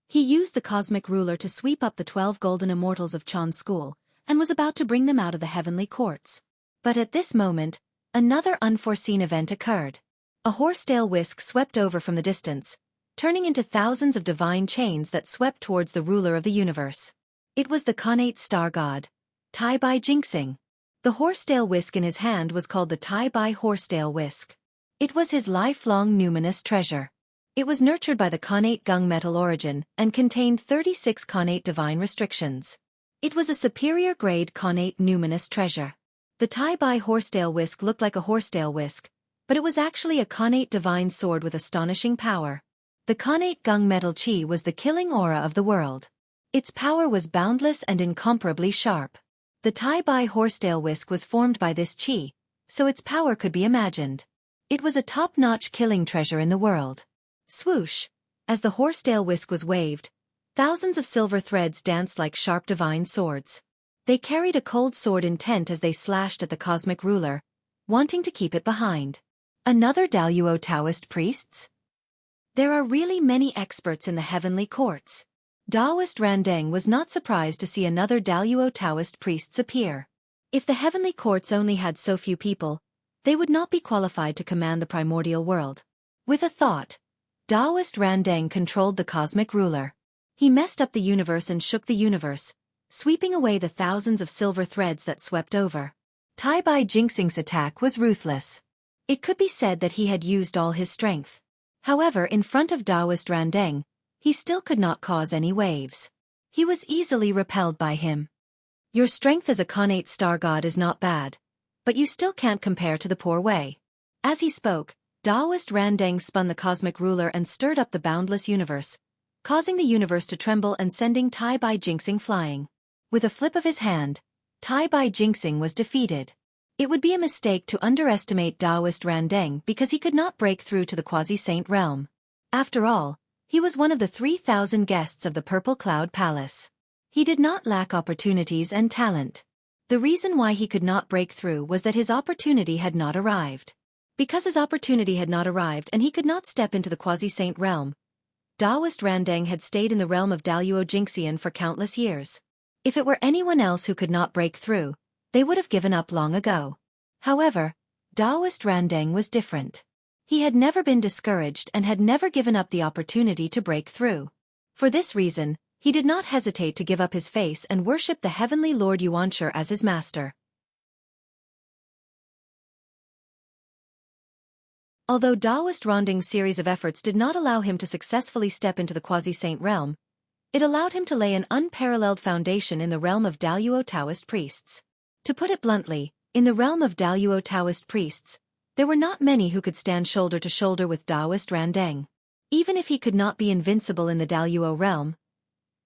He used the cosmic ruler to sweep up the 12 golden immortals of Chan School, and was about to bring them out of the heavenly courts. But at this moment, another unforeseen event occurred. A horsetail whisk swept over from the distance, turning into thousands of divine chains that swept towards the ruler of the universe. It was the connate star god, Tai Bai Jinxing. The horsetail whisk in his hand was called the Tai Bai horsetail whisk. It was his lifelong numinous treasure. It was nurtured by the connate gung metal origin and contained 36 connate divine restrictions. It was a superior grade connate numinous treasure. The Tai Bai horsetail whisk looked like a horsetail whisk, but it was actually a connate divine sword with astonishing power. The connate gung metal chi was the killing aura of the world. Its power was boundless and incomparably sharp. The Tai Bai horsetail whisk was formed by this chi, so its power could be imagined. It was a top-notch killing treasure in the world. Swoosh! As the horsetail whisk was waved, thousands of silver threads danced like sharp divine swords. They carried a cold sword intent as they slashed at the cosmic ruler, wanting to keep it behind. Another Daluo Taoist priests? There are really many experts in the heavenly courts. Taoist Randeng was not surprised to see another Daluo Taoist priests appear. If the heavenly courts only had so few people, they would not be qualified to command the primordial world. With a thought, Taoist Randeng controlled the cosmic ruler. He messed up the universe and shook the universe, sweeping away the thousands of silver threads that swept over. Tai Bai Jinxing's attack was ruthless. It could be said that he had used all his strength. However, in front of Taoist Randeng, he still could not cause any waves. He was easily repelled by him. Your strength as a connate star god is not bad, but you still can't compare to the poor way. As he spoke, Taoist Randeng spun the cosmic ruler and stirred up the boundless universe, causing the universe to tremble and sending Tai Bai Jinxing flying. With a flip of his hand, Tai Bai Jinxing was defeated. It would be a mistake to underestimate Taoist Randeng because he could not break through to the quasi-saint realm. After all, he was one of the 3,000 guests of the Purple Cloud Palace. He did not lack opportunities and talent. The reason why he could not break through was that his opportunity had not arrived. Because his opportunity had not arrived and he could not step into the quasi-saint realm, Taoist Randeng had stayed in the realm of Daluo Jingxian for countless years. If it were anyone else who could not break through, they would have given up long ago. However, Taoist Randeng was different. He had never been discouraged and had never given up the opportunity to break through. For this reason, he did not hesitate to give up his face and worship the heavenly Lord Yuanshi as his master. Although Taoist Randeng's series of efforts did not allow him to successfully step into the quasi-saint realm, it allowed him to lay an unparalleled foundation in the realm of Daluo Taoist priests. To put it bluntly, in the realm of Daluo Taoist priests, there were not many who could stand shoulder to shoulder with Taoist Randeng. Even if he could not be invincible in the Daluo realm,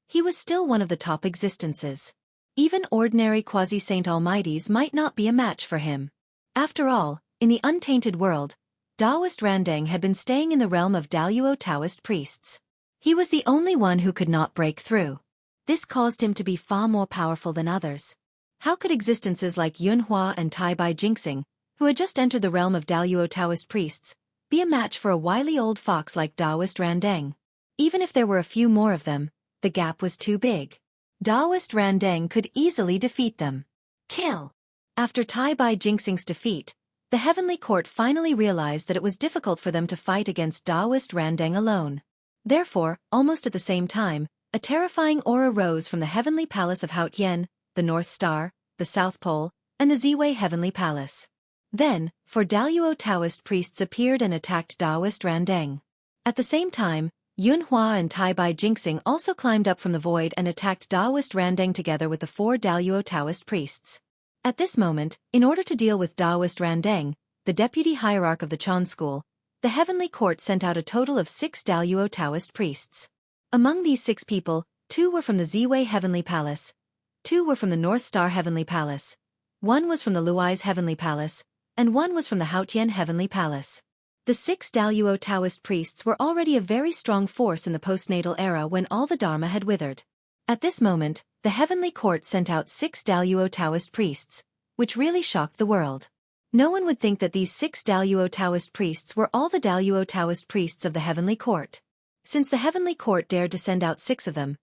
he was still one of the top existences. Even ordinary quasi-saint almighties might not be a match for him. After all, in the untainted world, Taoist Randang had been staying in the realm of Daluo Taoist priests. He was the only one who could not break through. This caused him to be far more powerful than others. How could existences like Yunhua and Tai Bai Jinxing, who had just entered the realm of Daluo Taoist priests, be a match for a wily old fox like Taoist Randang? Even if there were a few more of them, the gap was too big. Taoist Randang could easily defeat them. Kill! After Tai Bai Jinxing's defeat, the Heavenly Court finally realized that it was difficult for them to fight against Taoist Randang alone. Therefore, almost at the same time, a terrifying aura rose from the Heavenly Palace of Haotian, the North Star, the South Pole, and the Ziwei Heavenly Palace. Then, four Daluo Taoist priests appeared and attacked Taoist Randang. At the same time, Yunhua and Tai Bai Jinxing also climbed up from the void and attacked Taoist Randang together with the four Daluo Taoist priests. At this moment, in order to deal with Taoist Randang, the deputy hierarch of the Chan school, the Heavenly Court sent out a total of 6 Daluo Taoist priests. Among these 6 people, 2 were from the Ziwei Heavenly Palace, 2 were from the North Star Heavenly Palace, 1 was from the Luai's Heavenly Palace, and 1 was from the Haotian Heavenly Palace. The 6 Daluo Taoist priests were already a very strong force in the postnatal era when all the Dharma had withered. At this moment, the Heavenly Court sent out 6 Daluo Taoist priests, which really shocked the world. No one would think that these 6 Daluo Taoist priests were all the Daluo Taoist priests of the Heavenly Court. Since the Heavenly Court dared to send out 6 of them,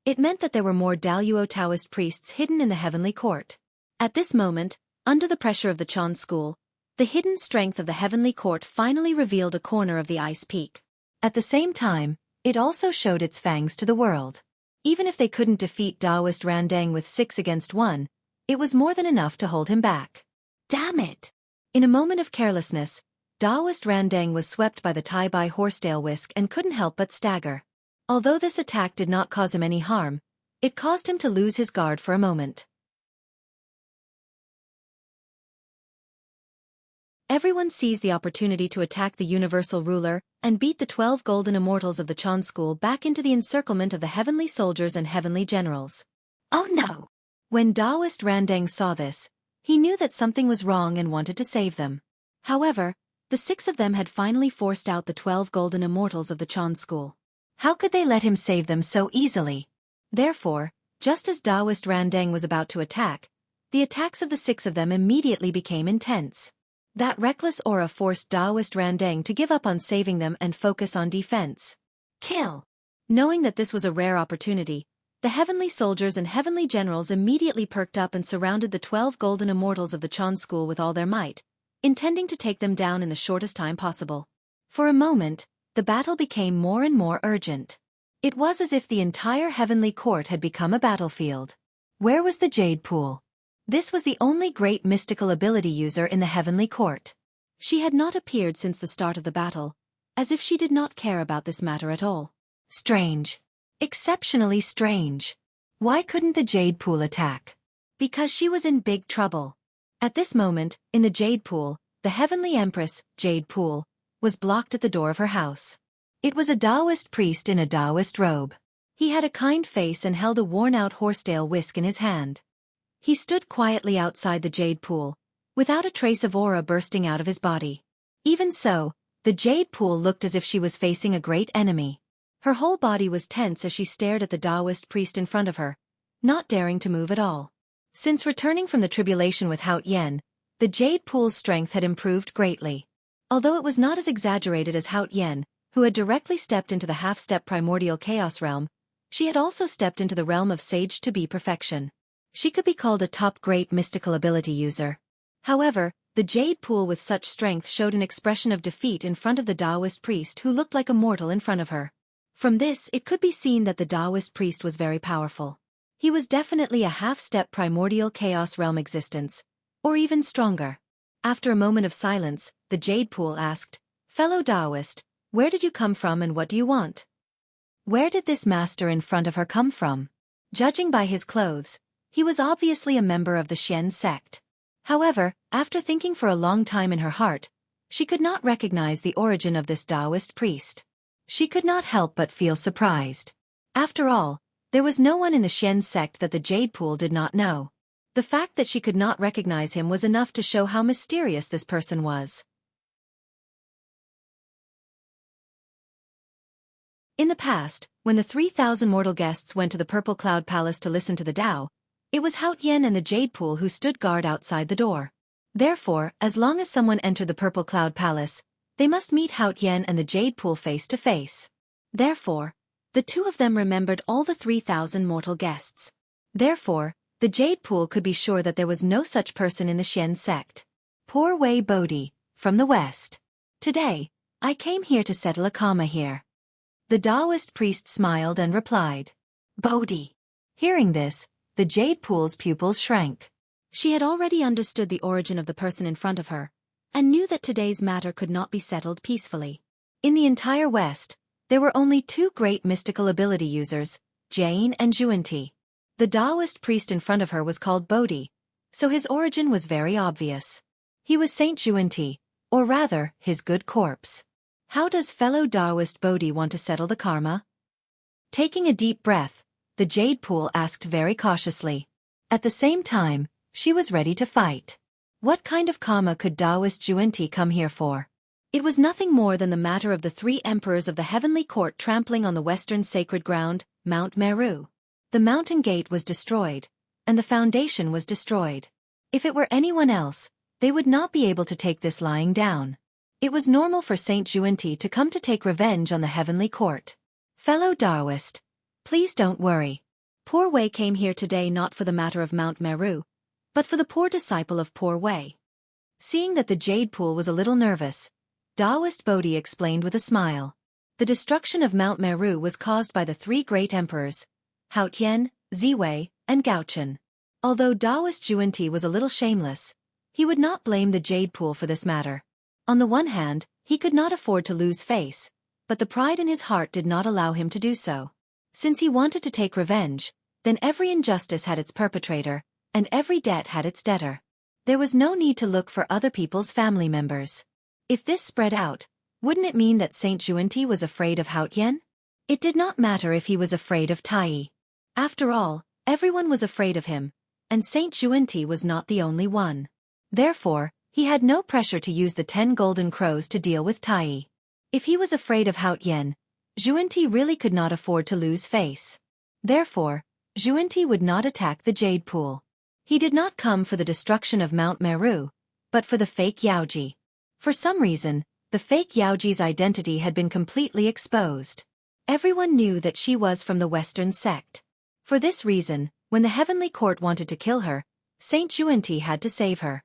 it meant that there were more Daluo Taoist priests hidden in the Heavenly Court. At this moment, under the pressure of the Chan school, the hidden strength of the Heavenly Court finally revealed a corner of the ice peak. At the same time, it also showed its fangs to the world. Even if they couldn't defeat Taoist Randang with 6 against 1, it was more than enough to hold him back. Damn it! In a moment of carelessness, Taoist Randang was swept by the Tai Bai horsetail whisk and couldn't help but stagger. Although this attack did not cause him any harm, it caused him to lose his guard for a moment. Everyone seized the opportunity to attack the universal ruler and beat the 12 golden immortals of the Chan school back into the encirclement of the heavenly soldiers and heavenly generals. Oh no! When Taoist Randang saw this, he knew that something was wrong and wanted to save them. However, the 6 of them had finally forced out the 12 golden immortals of the Chan school. How could they let him save them so easily? Therefore, just as Taoist Randang was about to attack, the attacks of the 6 of them immediately became intense. That reckless aura forced Taoist Randang to give up on saving them and focus on defense. Kill! Knowing that this was a rare opportunity, the heavenly soldiers and heavenly generals immediately perked up and surrounded the 12 golden immortals of the Chan school with all their might, intending to take them down in the shortest time possible. For a moment, the battle became more and more urgent. It was as if the entire heavenly court had become a battlefield. Where was the Jade Pool? This was the only great mystical ability user in the heavenly court. She had not appeared since the start of the battle, as if she did not care about this matter at all. Strange. Exceptionally strange. Why couldn't the Jade Pool attack? Because she was in big trouble. At this moment, in the Jade Pool, the Heavenly Empress, Jade Pool, was blocked at the door of her house. It was a Taoist priest in a Taoist robe. He had a kind face and held a worn-out horsetail whisk in his hand. He stood quietly outside the Jade Pool, without a trace of aura bursting out of his body. Even so, the Jade Pool looked as if she was facing a great enemy. Her whole body was tense as she stared at the Taoist priest in front of her, not daring to move at all. Since returning from the tribulation with Hao Yen, the Jade Pool's strength had improved greatly. Although it was not as exaggerated as Hao Yen, who had directly stepped into the half-step primordial chaos realm, she had also stepped into the realm of sage-to-be perfection. She could be called a top-grade mystical ability user. However, the Jade Pool with such strength showed an expression of defeat in front of the Taoist priest who looked like a mortal in front of her. From this it could be seen that the Taoist priest was very powerful. He was definitely a half-step primordial chaos realm existence, or even stronger. After a moment of silence, the Jade Pool asked, "Fellow Taoist, where did you come from and what do you want?" Where did this master in front of her come from? Judging by his clothes, he was obviously a member of the Xian sect. However, after thinking for a long time in her heart, she could not recognize the origin of this Taoist priest. She could not help but feel surprised. After all, there was no one in the Xian sect that the Jade Pool did not know. The fact that she could not recognize him was enough to show how mysterious this person was. In the past, when the 3,000 mortal guests went to the Purple Cloud Palace to listen to the Tao, it was Haotian and the Jade Pool who stood guard outside the door. Therefore, as long as someone entered the Purple Cloud Palace, they must meet Haotian and the Jade Pool face to face. Therefore, the two of them remembered all the 3,000 mortal guests. Therefore, the Jade Pool could be sure that there was no such person in the Xian sect. Poor Wei Bodhi, from the west. Today, I came here to settle a comma here. The Taoist priest smiled and replied. Bodhi. Hearing this, the Jade Pool's pupils shrank. She had already understood the origin of the person in front of her, and knew that today's matter could not be settled peacefully. In the entire West, there were only two great mystical ability users, Jane and Zhuanti. The Taoist priest in front of her was called Bodhi, so his origin was very obvious. He was Saint Zhuanti, or rather, his good corpse. How does fellow Taoist Bodhi want to settle the karma? Taking a deep breath, the Jade Pool asked very cautiously. At the same time, she was ready to fight. What kind of karma could Taoist Zhuanti come here for? It was nothing more than the matter of the three emperors of the heavenly court trampling on the western sacred ground, Mount Meru. The mountain gate was destroyed, and the foundation was destroyed. If it were anyone else, they would not be able to take this lying down. It was normal for Saint Zhuanti to come to take revenge on the heavenly court. Fellow Taoist, please don't worry. Poor Wei came here today not for the matter of Mount Meru, but for the poor disciple of poor Wei. Seeing that the Jade Pool was a little nervous, Taoist Bodhi explained with a smile. The destruction of Mount Meru was caused by the three great emperors, Haotian, Ziwei, and Gaochen. Although Taoist Zhuanti was a little shameless, he would not blame the Jade Pool for this matter. On the one hand, he could not afford to lose face, but the pride in his heart did not allow him to do so. Since he wanted to take revenge, then every injustice had its perpetrator, and every debt had its debtor. There was no need to look for other people's family members. If this spread out, wouldn't it mean that Saint Zhuanti was afraid of Haotian? It did not matter if he was afraid of Tai. After all, everyone was afraid of him, and Saint Zhuanti was not the only one. Therefore, he had no pressure to use the 10 golden crows to deal with Tai. If he was afraid of Haotian, Zhuanti really could not afford to lose face. Therefore, Zhuanti would not attack the Jade Pool. He did not come for the destruction of Mount Meru, but for the fake Yaoji. For some reason, the fake Yaoji's identity had been completely exposed. Everyone knew that she was from the Western sect. For this reason, when the heavenly court wanted to kill her, Saint Zhuanti had to save her.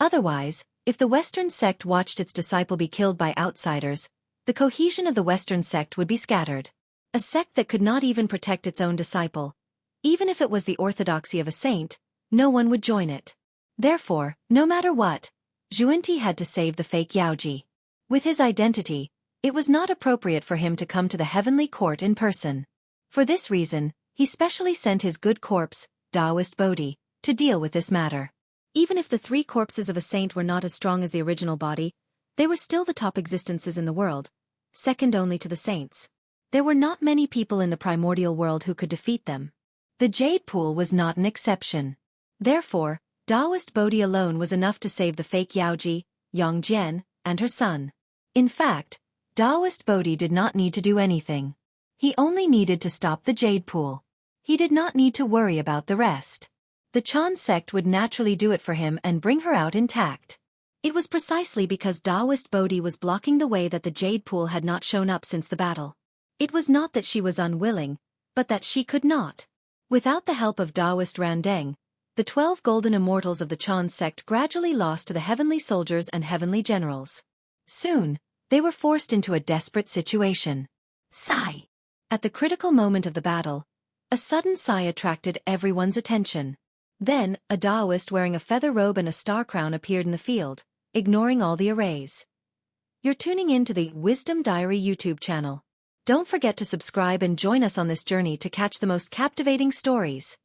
Otherwise, if the Western sect watched its disciple be killed by outsiders, the cohesion of the Western sect would be scattered. A sect that could not even protect its own disciple, even if it was the orthodoxy of a saint, no one would join it. Therefore, no matter what, Zhuanti had to save the fake Yaoji. With his identity, it was not appropriate for him to come to the heavenly court in person. For this reason, he specially sent his good corpse, Taoist Bodhi, to deal with this matter. Even if the three corpses of a saint were not as strong as the original body, they were still the top existences in the world, second only to the saints. There were not many people in the primordial world who could defeat them. The Jade Pool was not an exception. Therefore, Taoist Bodhi alone was enough to save the fake Yaoji, Yongjian, and her son. In fact, Taoist Bodhi did not need to do anything. He only needed to stop the Jade Pool. He did not need to worry about the rest. The Chan sect would naturally do it for him and bring her out intact. It was precisely because Taoist Bodhi was blocking the way that the Jade Pool had not shown up since the battle. It was not that she was unwilling, but that she could not. Without the help of Taoist Randeng, the 12 golden immortals of the Chan sect gradually lost to the heavenly soldiers and heavenly generals. Soon, they were forced into a desperate situation. Sigh! At the critical moment of the battle, a sudden sigh attracted everyone's attention. Then, a Taoist wearing a feather robe and a star crown appeared in the field, ignoring all the arrays. You're tuning in to the Wisdom Diary YouTube channel. Don't forget to subscribe and join us on this journey to catch the most captivating stories.